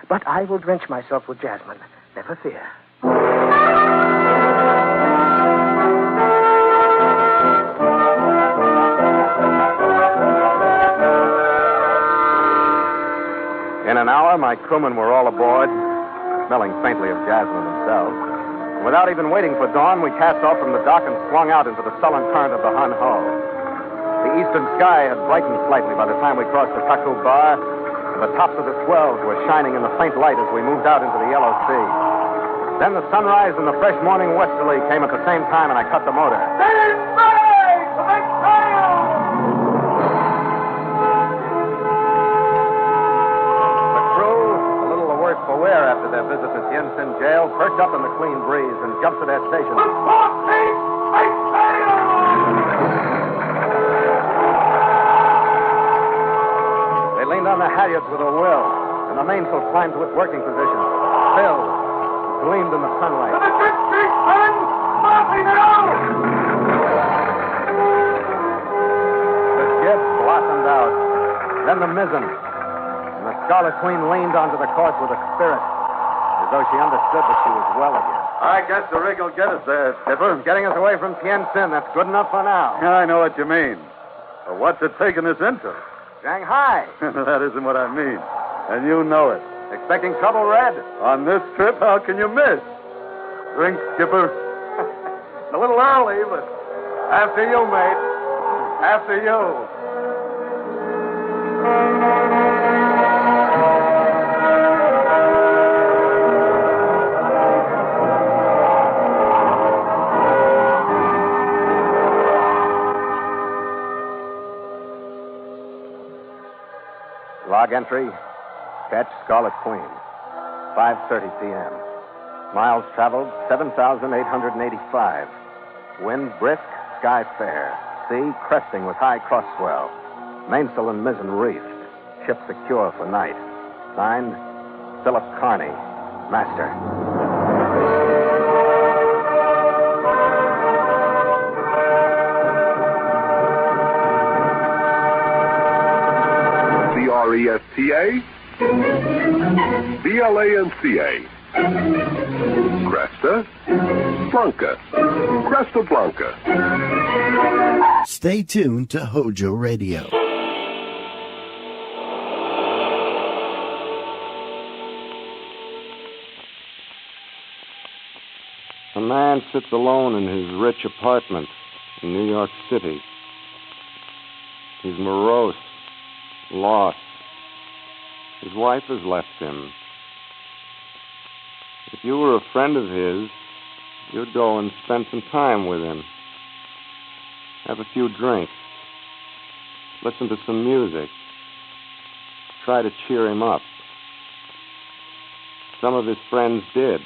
But I will drench myself with jasmine, never fear. In an hour, my crewmen were all aboard, smelling faintly of jasmine themselves. Without even waiting for dawn, we cast off from the dock and swung out into the sullen current of the Hun hull. The eastern sky had brightened slightly by the time we crossed the Taku Bar, and the tops of the swells were shining in the faint light as we moved out into the yellow sea. Then the sunrise and the fresh morning westerly came at the same time, and I cut the motor. For wear after their visit to Tien-Sin jail, perked up in the clean breeze and jumped to their stations. They leaned on the halyards with a will, and the mainsail climbed to its working position. Filled, gleamed in the sunlight. The jib blossomed out, then the mizzen. The Scarlet Queen leaned onto the course with a spirit, as though she understood that she was well again. I guess the rig will get us there, Skipper. Getting us away from Tien-Sin, that's good enough for now. I know what you mean. But what's it taking us into? Shanghai. That isn't what I mean. And you know it. Expecting trouble, Red? On this trip, how can you miss? Drink, Skipper. A little early, but after you, mate. After you. Log entry, catch Scarlet Queen, 5:30 p.m. Miles traveled, 7,885. Wind brisk, sky fair. Sea cresting with high cross swell. Mainsail and mizzen reefed. Ship secure for night. Signed, Philip Carney, Master. C-R-E-S-T-A, B-L-A-N-C-A. Cresta Blanca. Cresta Blanca. Stay tuned to Hojo Radio. A man sits alone in his rich apartment in New York City. He's morose, lost. His wife has left him. If you were a friend of his, you'd go and spend some time with him. Have a few drinks. Listen to some music. Try to cheer him up. Some of his friends did,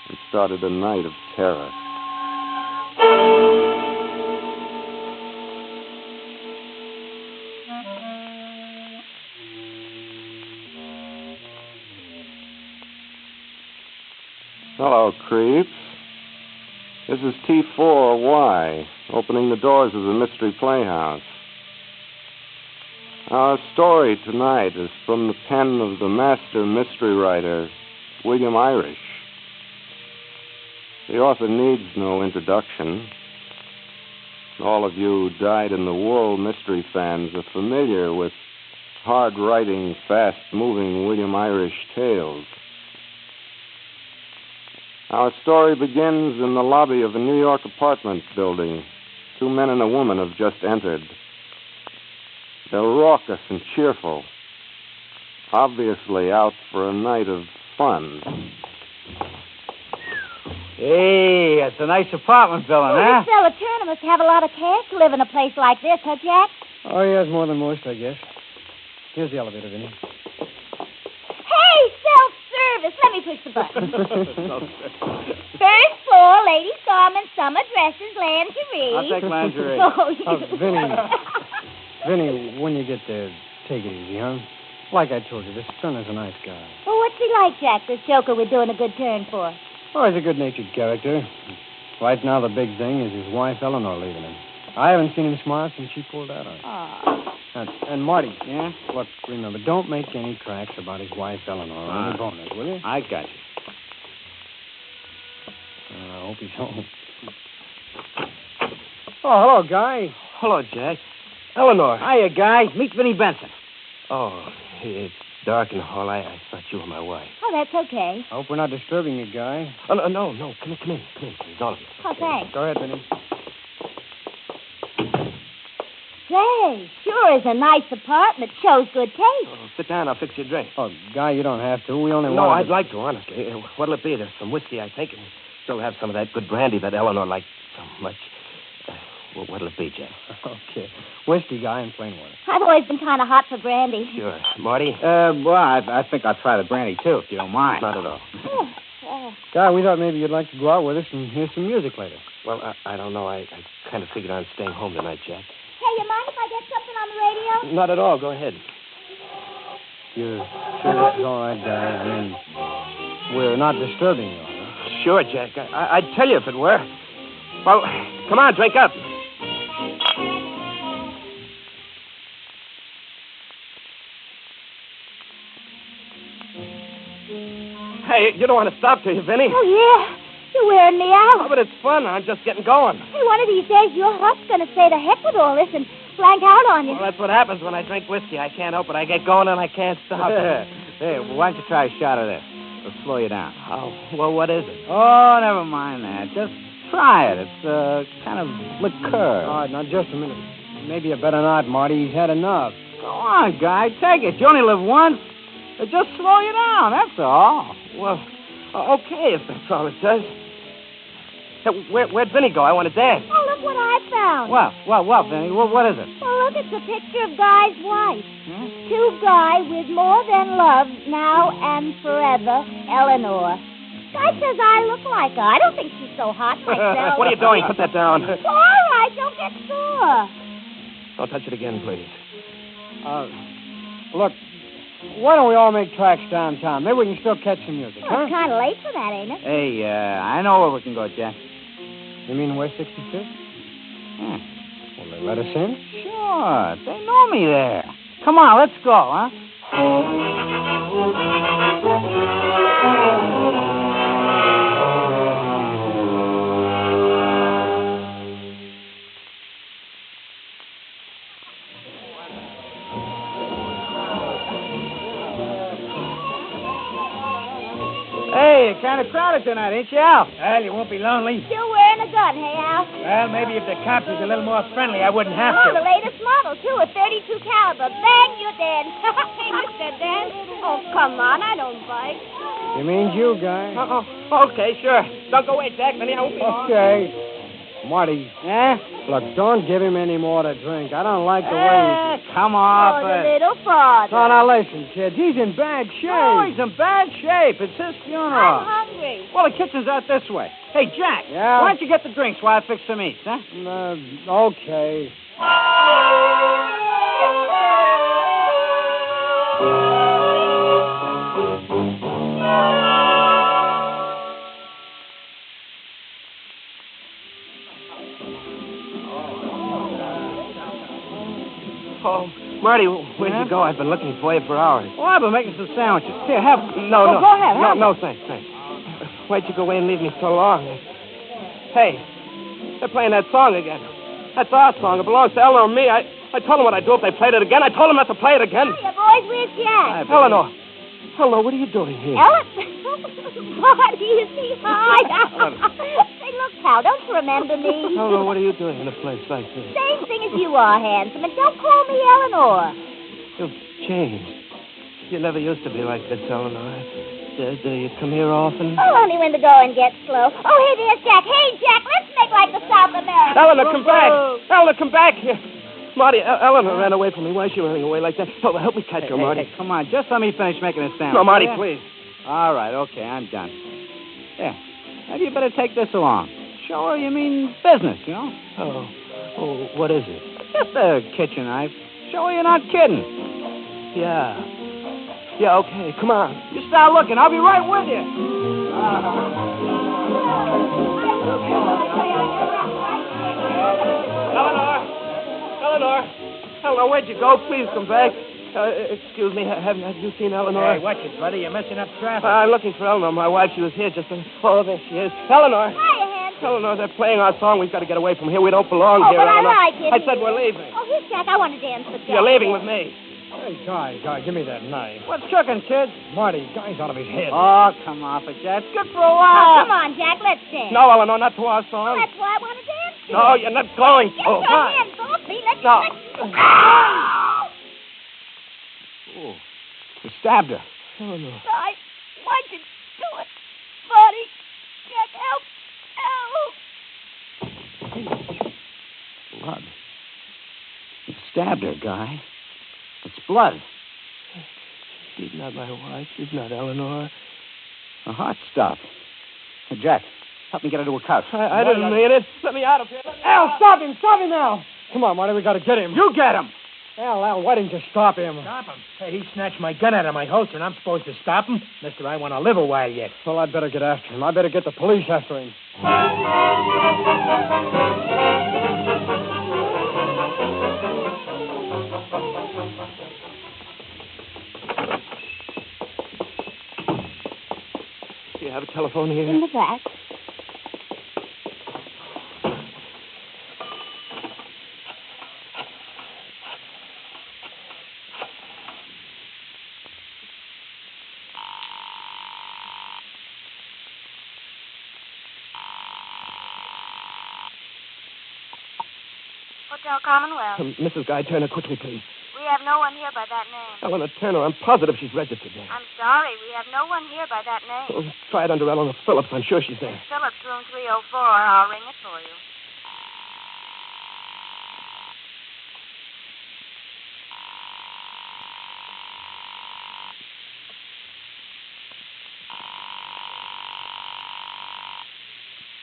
and started a night of terror. Hello, creeps. This is T4Y, opening the doors of the Mystery Playhouse. Our story tonight is from the pen of the master mystery writer, William Irish. The author needs no introduction. All of you dyed-in-the-wool mystery fans are familiar with hard-writing, fast-moving William Irish tales. Our story begins in the lobby of a New York apartment building. 2 men and a woman have just entered. They're raucous and cheerful, obviously out for a night of fun. Hey, it's a nice apartment building, huh? This fella Turner must have a lot of cash to live in a place like this, huh, Jack? Oh, he has more than most, I guess. Here's the elevator, Vinny. Hey, self-service. Let me push the button. First floor, ladies' garments, summer dresses, lingerie. I'll take lingerie. Vinny, when you get there, take it easy, huh? Like I told you, this Turner's a nice guy. Well, what's he like, Jack, this joker we're doing a good turn for? Oh, he's a good-natured character. Right now, the big thing is his wife, Eleanor, leaving him. I haven't seen him smile since she pulled out on him. Oh. And Marty, yeah? Look, remember, don't make any tracks about his wife, Eleanor, or any bonus, will you? I got you. I hope he's home. Oh, hello, Guy. Hello, Jack. Eleanor. Hiya, Guy. Meet Vinny Benson. Oh, it's dark in the hall. I thought you were my wife. Oh, that's okay. I hope we're not disturbing you, Guy. Oh, no. Come in, please, all of you. Oh, thanks. Go ahead, Vinny. Say, sure is a nice apartment. Shows good taste. Oh, sit down. I'll fix your drink. Oh, Guy, you don't have to. We only No, want I'd like to, honestly. What'll it be? There's some whiskey, I think, and still have some of that good brandy that Eleanor liked so much. What'll it be, Jack? Okay. Whiskey, Guy, and plain water. I've always been kind of hot for brandy. Sure. Marty? Well, I think I'll try the brandy, too, if you don't mind. Not at all. Guy, we thought maybe you'd like to go out with us and hear some music later. Well, I don't know. I kind of figured on staying home tonight, Jack. Hey, you mind if I get something on the radio? Not at all. Go ahead. You're sure this is all right, Guy? I mean, we're not disturbing you, are we? Sure, Jack. I'd tell you if it were. Well, come on, drink up. Hey, you don't want to stop, do you, Vinny? Oh, yeah. You're wearing me out. Oh, but it's fun. I'm just getting going. Hey, one of these days, your heart's going to say to heck with all this and blank out on you. Well, that's what happens when I drink whiskey. I can't help it. I get going and I can't stop. Hey, why don't you try a shot of this? It'll slow you down. Oh, well, what is it? Oh, never mind that. Just try it. It's kind of liqueur. All right, now, just a minute. Maybe you better not, Marty. He's had enough. Go on, Guy. Take it. You only live once. It'll just slow you down, that's all. Well, okay, if that's all it does. Hey, where'd Vinny go? I want to dance. Oh, look what I found. What, Vinny? What is it? Well, look, it's a picture of Guy's wife. To Guy with more than love, now and forever, Eleanor. Guy says I look like her. I don't think she's so hot myself. What are you doing? Put that down. It's all right. Don't get sore. Don't touch it again, please. Look, why don't we all make tracks downtown? Maybe we can still catch some music, Well, it's kind of late for that, ain't it? Hey, I know where we can go, Jack. You mean West 65th? Will they let us in? Sure. They know me there. Come on, let's go, huh? Hey, you're kind of crowded tonight, ain't you, Al? Well, you won't be lonely. Still wearing a gun, hey, Al? Well, maybe if the cops was a little more friendly, I wouldn't have Oh, to. the latest model, too, a .32 caliber. Bang, you're dead. Hey, Mr. Dan. Oh, come on, I don't bite. You mean you, Guy? Okay, sure. Don't go away, Jack. Then I won't be long. Okay. Marty. Yeah? Look, don't give him any more to drink. I don't like the way come on. Oh, the little fraud. No, now listen, kids. He's in bad shape. Oh, he's in bad shape. It's his funeral. I'm hungry. Well, the kitchen's out this way. Hey, Jack. Yeah? Why don't you get the drinks while I fix some eats, huh? Okay. Oh, Marty, where'd you go? I've been looking for you for hours. Well, I've been making some sandwiches. Here, have... No. Go ahead, have No, thanks. Why'd you go away and leave me so long? Hey, they're playing that song again. That's our song. It belongs to Eleanor and me. I told them what I'd do if they played it again. I told them not to play it again. Hiya, boys. Where's Jack? Eleanor, what are you doing here? Ellen? Marty, is he high? Say, look, pal, don't you remember me? Eleanor, what are you doing in a place like this? Same thing as you are, handsome. And don't call me Eleanor. You've changed. You never used to be like this, Eleanor. Do you come here often? Oh, only when the going gets slow. Oh, hey, there's Jack. Hey, Jack, let's make like the South America. Eleanor, come back. Eleanor, come back here. Marty, Eleanor ran away from me. Why is she running away like that? Oh, help me catch her, Marty. Hey, come on. Just let me finish making a sandwich. No, Marty, yeah? please. All right, okay, I'm done. Yeah. Maybe you better take this along. Show her you mean business, you know? Oh, what is it? Just a kitchen knife. Show her you're not kidding. Yeah, okay, come on. You start looking. I'll be right with you. Eleanor, where'd you go? Please come back. Excuse me, have you seen Eleanor? Hey, watch it, brother. You're messing up traffic. I'm looking for Eleanor, my wife. She was here just a... Oh, there she is. Eleanor! Hiya, handsome. Eleanor, they're playing our song. We've got to get away from here. We don't belong here, but Eleanor. I like it. I said we're leaving. Oh, here's Jack. I want to dance with Jack. You're leaving with me. Hey, Guy, give me that knife. What's cooking, kid? Marty, Guy's out of his head. Oh, come off it, Jack. It's good for a Oh, while. come on, Jack. Let's dance. No, Eleanor, not to our Oh, song. that's why I want to dance to. No, you're not going. Get your hands off me. Let's No. Oh, you stabbed her. Eleanor. Why'd you do it, Marty? Jack, help. Blood. You stabbed her, Guy. It's blood. She's not my wife. She's not Eleanor. The heart stopped. Hey, Jack, help me get her to a couch. I didn't mean it. Let me out of here. Al, stop him, Al. Come on, Marty, we got to get him. You get him. Al, why didn't you stop him? Stop him? Hey, he snatched my gun out of my holster, and I'm supposed to stop him? Mister, I want to live a while yet. Well, I'd better get after him. I better get the police after him. Do you have a telephone here? In the back. Hotel Commonwealth. Mrs. Guy Turner, quickly, please. We have no one here by that name. Eleanor Turner, I'm positive she's registered there. I'm sorry, we have no one here by that name. Oh, try it under Eleanor Phillips. I'm sure she's there. Phillips, room 304. I'll ring it for you.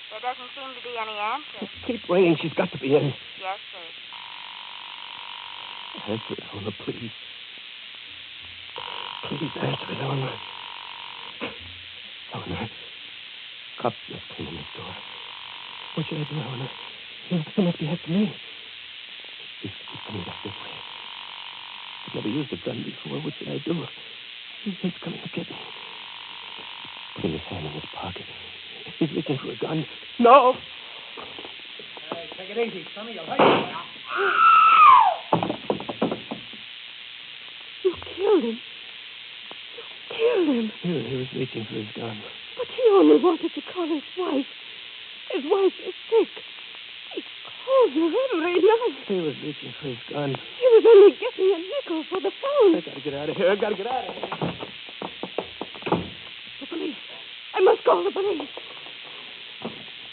There doesn't seem to be any answer. Keep ringing. She's got to be in. Yes, sir. Answer it, Eleanor, please. Please answer it, Eleanor. Eleanor, cops just came in this door. What should I do, Eleanor? They must be after me. He's coming back this way. I've never used a gun before. What should I do? He's coming to get me. Putting his hand in his pocket. He's reaching for a gun. No! Hey, take it easy, Sonny. You'll hurt yourself. You killed him. You killed him. He was reaching for his gun. But he only wanted to call his wife. His wife is sick. He calls her every night. He was reaching for his gun. He was only getting a nickel for the phone. I gotta get out of here. The police. I must call the police.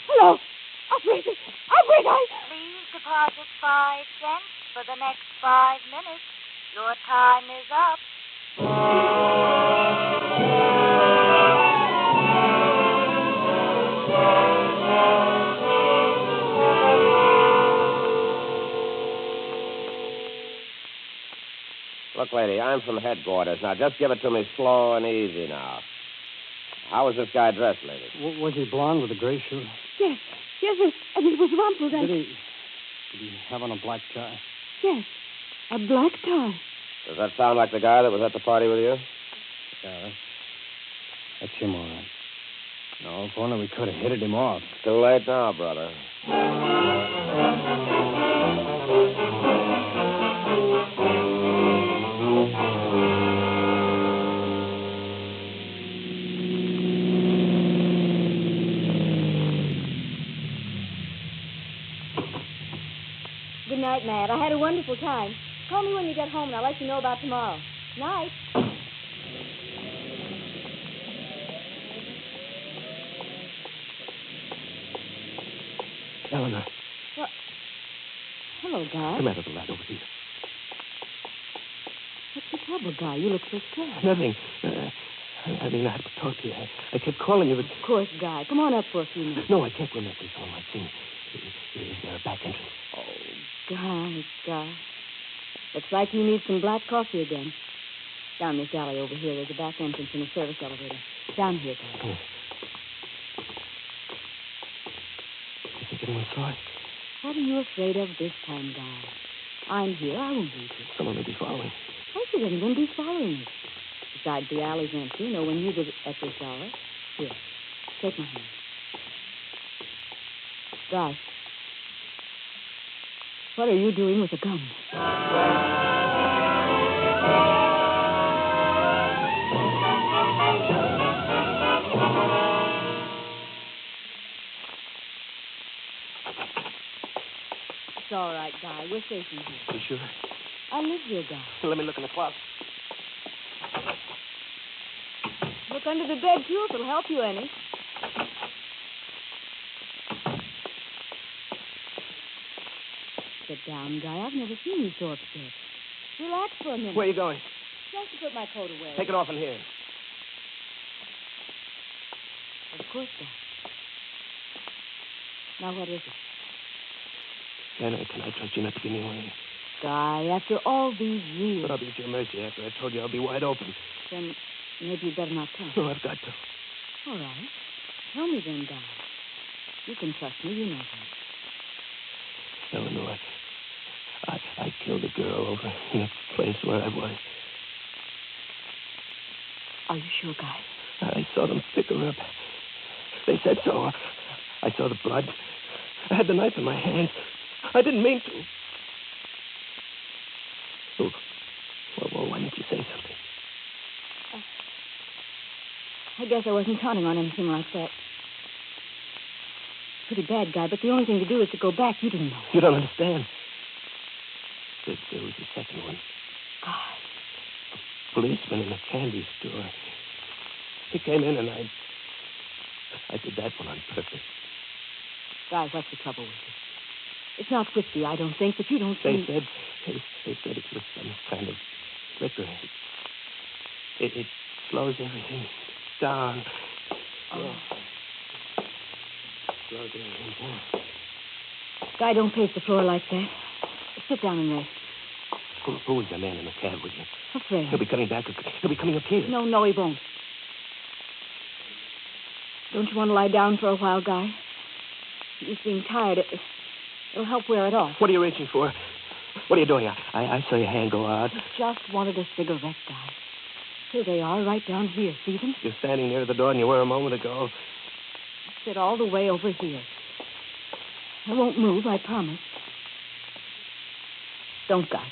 Hello. Operator. Please deposit 5 cents for the next 5 minutes. Your time is up. Look, lady, I'm from headquarters. Now, just give it to me slow and easy now. How was this guy dressed, lady? Was he blonde with a gray suit? Yes, and he was rumpled. Did he have on a black tie? Yes, a black tie. Does that sound like the guy that was at the party with you? Yeah, that's him, all right. No, if only we could have hit him off. Too late now, brother. Good night, Matt. I had a wonderful time. Call me when you get home, and I'll let you know about tomorrow. Night. Eleanor. What? Hello, Guy. Come out of the light over here. What's the trouble, Guy? You look so scared. Nothing. I mean, I have to talk to you. I kept calling you, but... Of course, Guy. Come on up for a few minutes. No, I can't go in that place all night. See, is there a back entrance? Guy. Looks like you need some black coffee again. Down this alley over here, there's a back entrance and a service elevator. Down here, Guy. Yeah. You think anyone saw it? What are you afraid of this time, Guy? I'm here. I won't leave you. Someone may be following. Why should anyone be following us? Besides, the alley's empty. No one uses it at this hour. Here, take my hand. Guy, what are you doing with a gun? It's all right, Guy. We're safe in here. You sure? I live here, Guy. Let me look in the closet. Look under the bed, too, if it'll help you any. Sit down, Guy. I've never seen you so upset. Relax for a minute. Where are you going? Just to put my coat away. Take it off in here. Of course, Guy. Now, what is it? Can I trust you not to give me away? Guy, after all these years... But I'll be at your mercy after I told you I'll be wide open. Then maybe you'd better not tell. No, I've got to. All right. Tell me then, Guy. You can trust me, you know that. Eleanor, I killed a girl over in the place where I was. Are you sure, Guy? I saw them pick her up. They said so. I saw the blood. I had the knife in my hand. I didn't mean to. Oh, well, why didn't you say something? I guess I wasn't counting on anything like that. Pretty bad, Guy, but the only thing to do is to go back. You didn't know. You don't understand. There was a second one. God. A policeman in a candy store. He came in and I did that one on purpose. Guy, what's the trouble with you? It's not whiskey, I don't think, but you don't think... They said it was some kind of liquor. It slows everything down. Oh. Slows everything down. Guy, don't pace the floor like that. Sit down and rest. Who was the man in the cab with you? A friend. He'll be coming back. He'll be coming up here. No, he won't. Don't you want to lie down for a while, Guy? You seem tired. It'll help wear it off. What are you reaching for? What are you doing? I saw your hand go out. I just wanted a cigarette, Guy. Here they are, right down here. See them? You're standing near the door than you were a moment ago. Sit all the way over here. I won't move, I promise. Don't, Guy.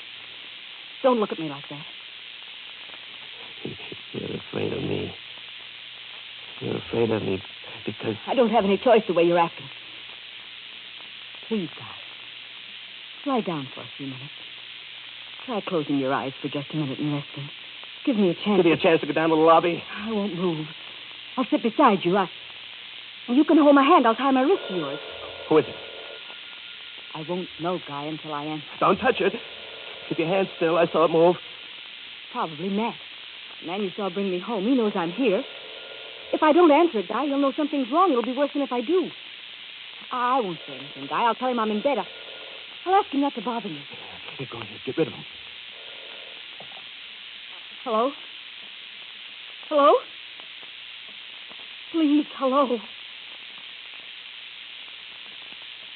Don't look at me like that. You're afraid of me. You're afraid of me because... I don't have any choice the way you're acting. Please, Guy. Lie down for a few minutes. Try closing your eyes for just a minute and resting. Give me a chance. Give me a chance to go down to the lobby. I won't move. I'll sit beside you. You can hold my hand. I'll tie my wrist to yours. Who is it? I won't know, Guy, until I answer. Don't touch it. Keep your hand still. I saw it move. Probably Matt. The man you saw bring me home. He knows I'm here. If I don't answer it, Guy, he'll know something's wrong. It'll be worse than if I do. I won't say anything, Guy. I'll tell him I'm in bed. I'll ask him not to bother me. Here, go ahead. Get rid of him. Hello? Hello? Please, hello.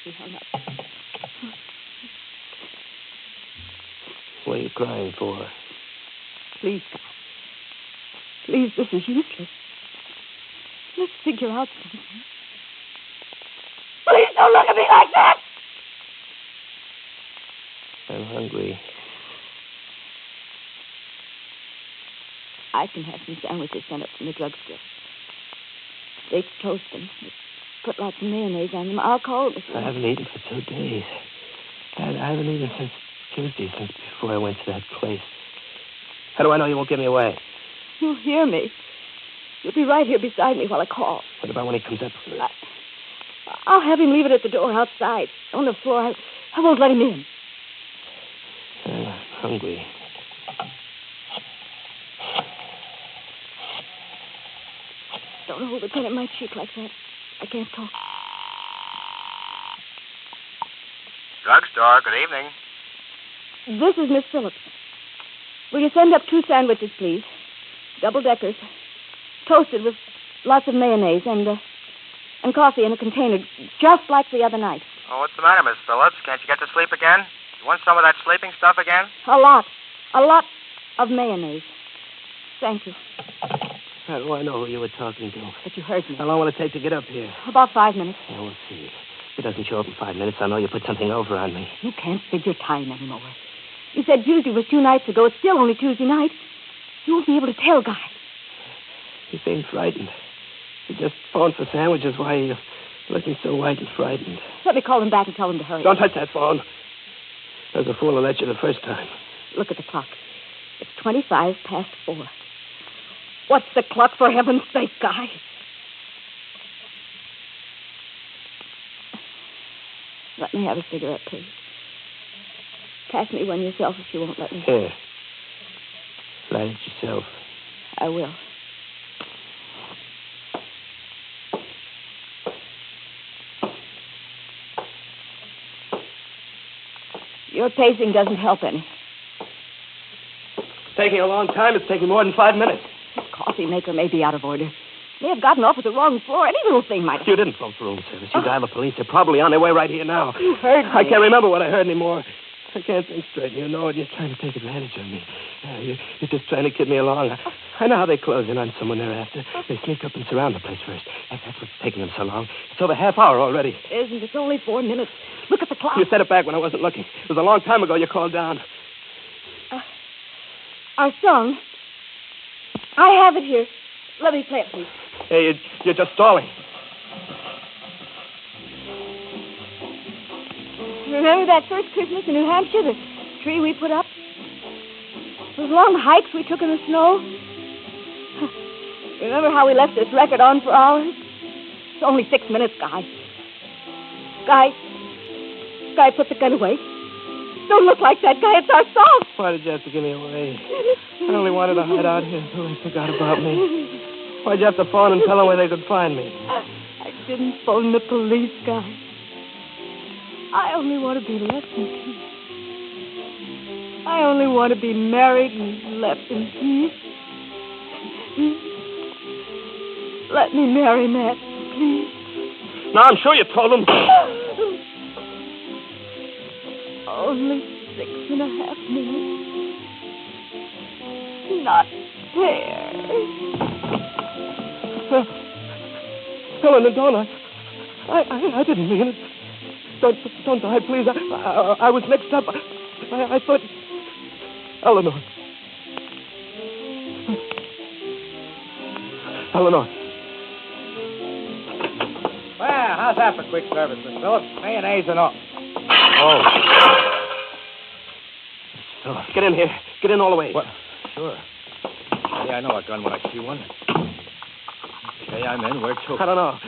He hung up. What are you crying for? Please, Guy. Please, this is useless. Let's figure out something. Please don't look at me like that! I'm hungry. I can have some sandwiches sent up from the drugstore. They toast them. Put lots of mayonnaise on them. I'll call it. I haven't eaten for 2 days. I haven't eaten since Tuesday, since before I went to that place. How do I know you won't give me away? You'll hear me. You'll be right here beside me while I call. What about when he comes up? I'll have him leave it at the door outside. On the floor. I won't let him in. I'm hungry. Don't hold the gun at my cheek like that. I can't talk. Drugstore, good evening. This is Miss Phillips. Will you send up 2 sandwiches, please? Double-deckers. Toasted with lots of mayonnaise and coffee in a container, just like the other night. Oh, what's the matter, Miss Phillips? Can't you get to sleep again? You want some of that sleeping stuff again? A lot of mayonnaise. Thank you. How do I know who you were talking to? But you heard me. How long will it take to get up here? About 5 minutes. Yeah, we'll see. If it doesn't show up in 5 minutes, I'll know you put something over on me. You can't figure time anymore. You said Tuesday was 2 nights ago. It's still only Tuesday night. You won't be able to tell, Guy. You seem frightened. You just phoned for sandwiches. Why are you looking so white and frightened? Let me call them back and tell them to hurry. Don't touch that phone. I was a fool to let you the first time. Look at the clock. It's 25 past 4. What's the clock, for heaven's sake, Guy? Let me have a cigarette, please. Pass me one yourself if you won't let me. Here. Light it yourself. I will. Your pacing doesn't help any. It's taking a long time. It's taking more than 5 minutes. The coffee maker may be out of order. May have gotten off at the wrong floor. Any little thing might have. You didn't phone for room service. You dialed the police. They're probably on their way right here now. You heard me. I can't remember what I heard anymore. I can't think straight. You know it. You're trying to take advantage of me. You're just trying to kid me along. I know how they close in on someone they're after. They sneak up and surround the place first. That's what's taking them so long. It's over half hour already. It isn't. It's only 4 minutes. Look at the clock. You set it back when I wasn't looking. It was a long time ago you called down. Our song. I have it here. Let me play it, please. Hey, you're just stalling. Remember that first Christmas in New Hampshire, the tree we put up? Those long hikes we took in the snow? Remember how we left this record on for hours? It's only 6 minutes, Guy. Guy, put the gun away. Don't look like that, Guy. It's our song. Why did you have to give me away? I only wanted to hide out here until they forgot about me. Why'd you have to phone and tell them where they could find me? I didn't phone the police, Guy. I only want to be left in peace. I only want to be married and left in peace. Let me marry Matt, please. No, I'm sure you told them. Only 6.5 minutes. Not fair. Helen, don't I didn't mean it. Don't die, please. I was mixed up. I thought... Eleanor. Well, how's that for quick service, Miss Phillips? Mayonnaise and all. Oh. Phillips, get in here. Get in all the way. What? Sure. Yeah, I know a gun when I see one. Okay, I'm in. Where to? I don't know.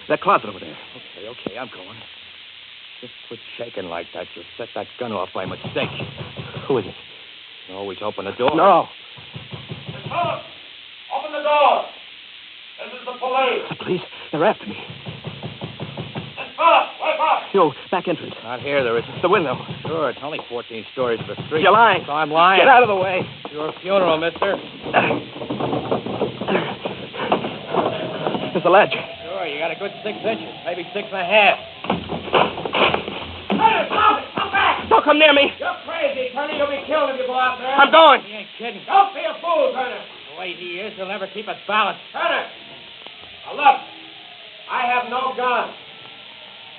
That closet over there. Okay, I'm going. Just quit shaking like that. You'll set that gun off by mistake. Who is it? You always open the door. No. Miss Phillips, open the door. This is the police. The police? They're after me. Miss Phillips, wake up. Yo, back entrance. Not here, there isn't. The window. Sure, it's only 14 stories of the street. You're lying. So I'm lying. Get out of the way. It's your funeral, mister. There's a ledge. Sure, you got a good 6 inches, maybe 6.5. Hey, stop it! Come back! Don't come near me. You're crazy, Tony. You'll be killed if you go out there. I'm going. He ain't kidding. Don't be a fool, Turner. The way he is, he'll never keep us balanced. Turner! Now, look, I have no gun.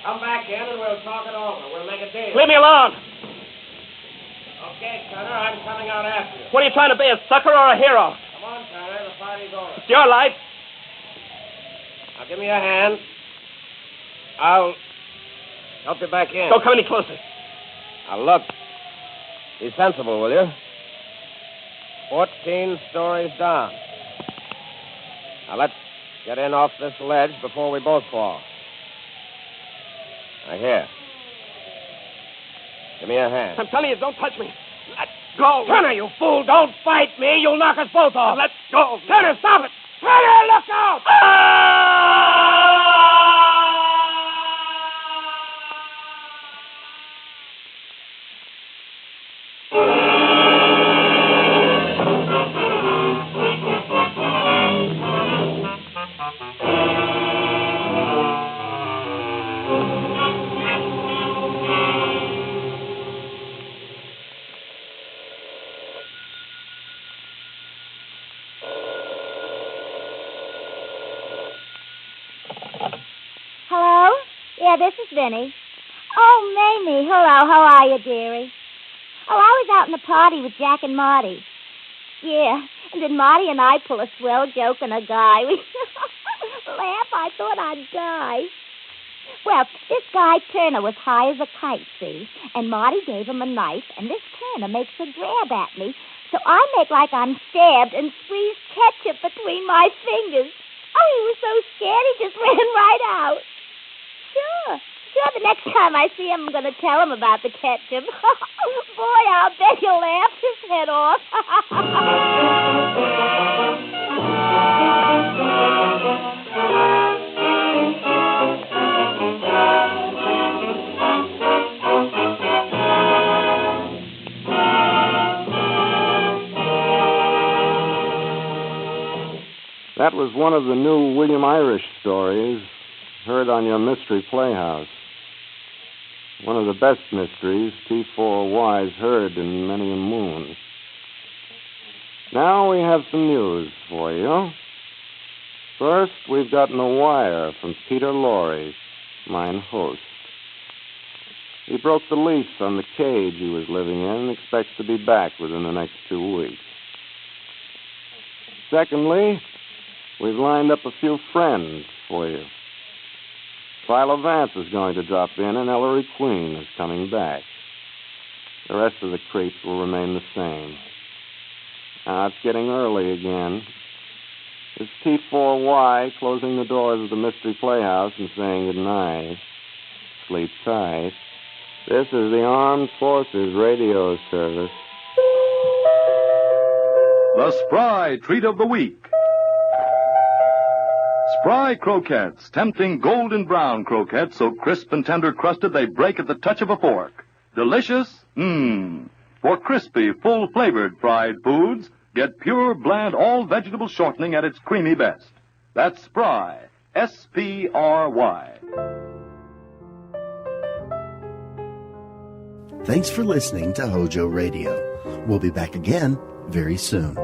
Come back in and we'll talk it over. We'll make a deal. Leave me alone. Okay, Turner, I'm coming out after you. What are you trying to be, a sucker or a hero? Come on, Turner, the party's over. It's your life. Now, give me a hand. I'll help you back in. Don't come any closer. Now, look. Be sensible, will you? 14 stories down. Now, let's get in off this ledge before we both fall. Now, here. Give me a hand. I'm telling you, don't touch me. Let go. Turner, you fool, don't fight me. You'll knock us both off. Let go. Turner, stop it. Turner, look out! Hello? Yeah, this is Vinny. Oh, Mamie. Hello, how are you, dearie? Oh, I was out in the party with Jack and Marty. Yeah, and then Marty and I pull a swell joke on a guy. We laugh, I thought I'd die. Well, this guy Turner was high as a kite, see? And Marty gave him a knife, and this Turner makes a grab at me. So I make like I'm stabbed and squeeze ketchup between my fingers. Oh, he was so scared he just ran right out. Sure, the next time I see him, I'm going to tell him about the ketchup. Boy, I'll bet he'll laugh his head off. That was one of the new William Irish stories heard on your Mystery Playhouse. One of the best mysteries T4Y's heard in many a moon. Now we have some news for you. First, we've gotten a wire from Peter Lorre, mine host. He broke the lease on the cage he was living in and expects to be back within the next 2 weeks. Secondly, we've lined up a few friends for you. Philo Vance is going to drop in, and Ellery Queen is coming back. The rest of the creeps will remain the same. Now, it's getting early again. It's T4Y closing the doors of the Mystery Playhouse and saying goodnight. Sleep tight. This is the Armed Forces Radio Service. The Spry Treat of the Week. Spry croquettes, tempting golden brown croquettes so crisp and tender crusted they break at the touch of a fork. Delicious? For crispy, full-flavored fried foods, get pure, bland, all-vegetable shortening at its creamy best. That's Spry. S-P-R-Y. Thanks for listening to Hojo Radio. We'll be back again very soon.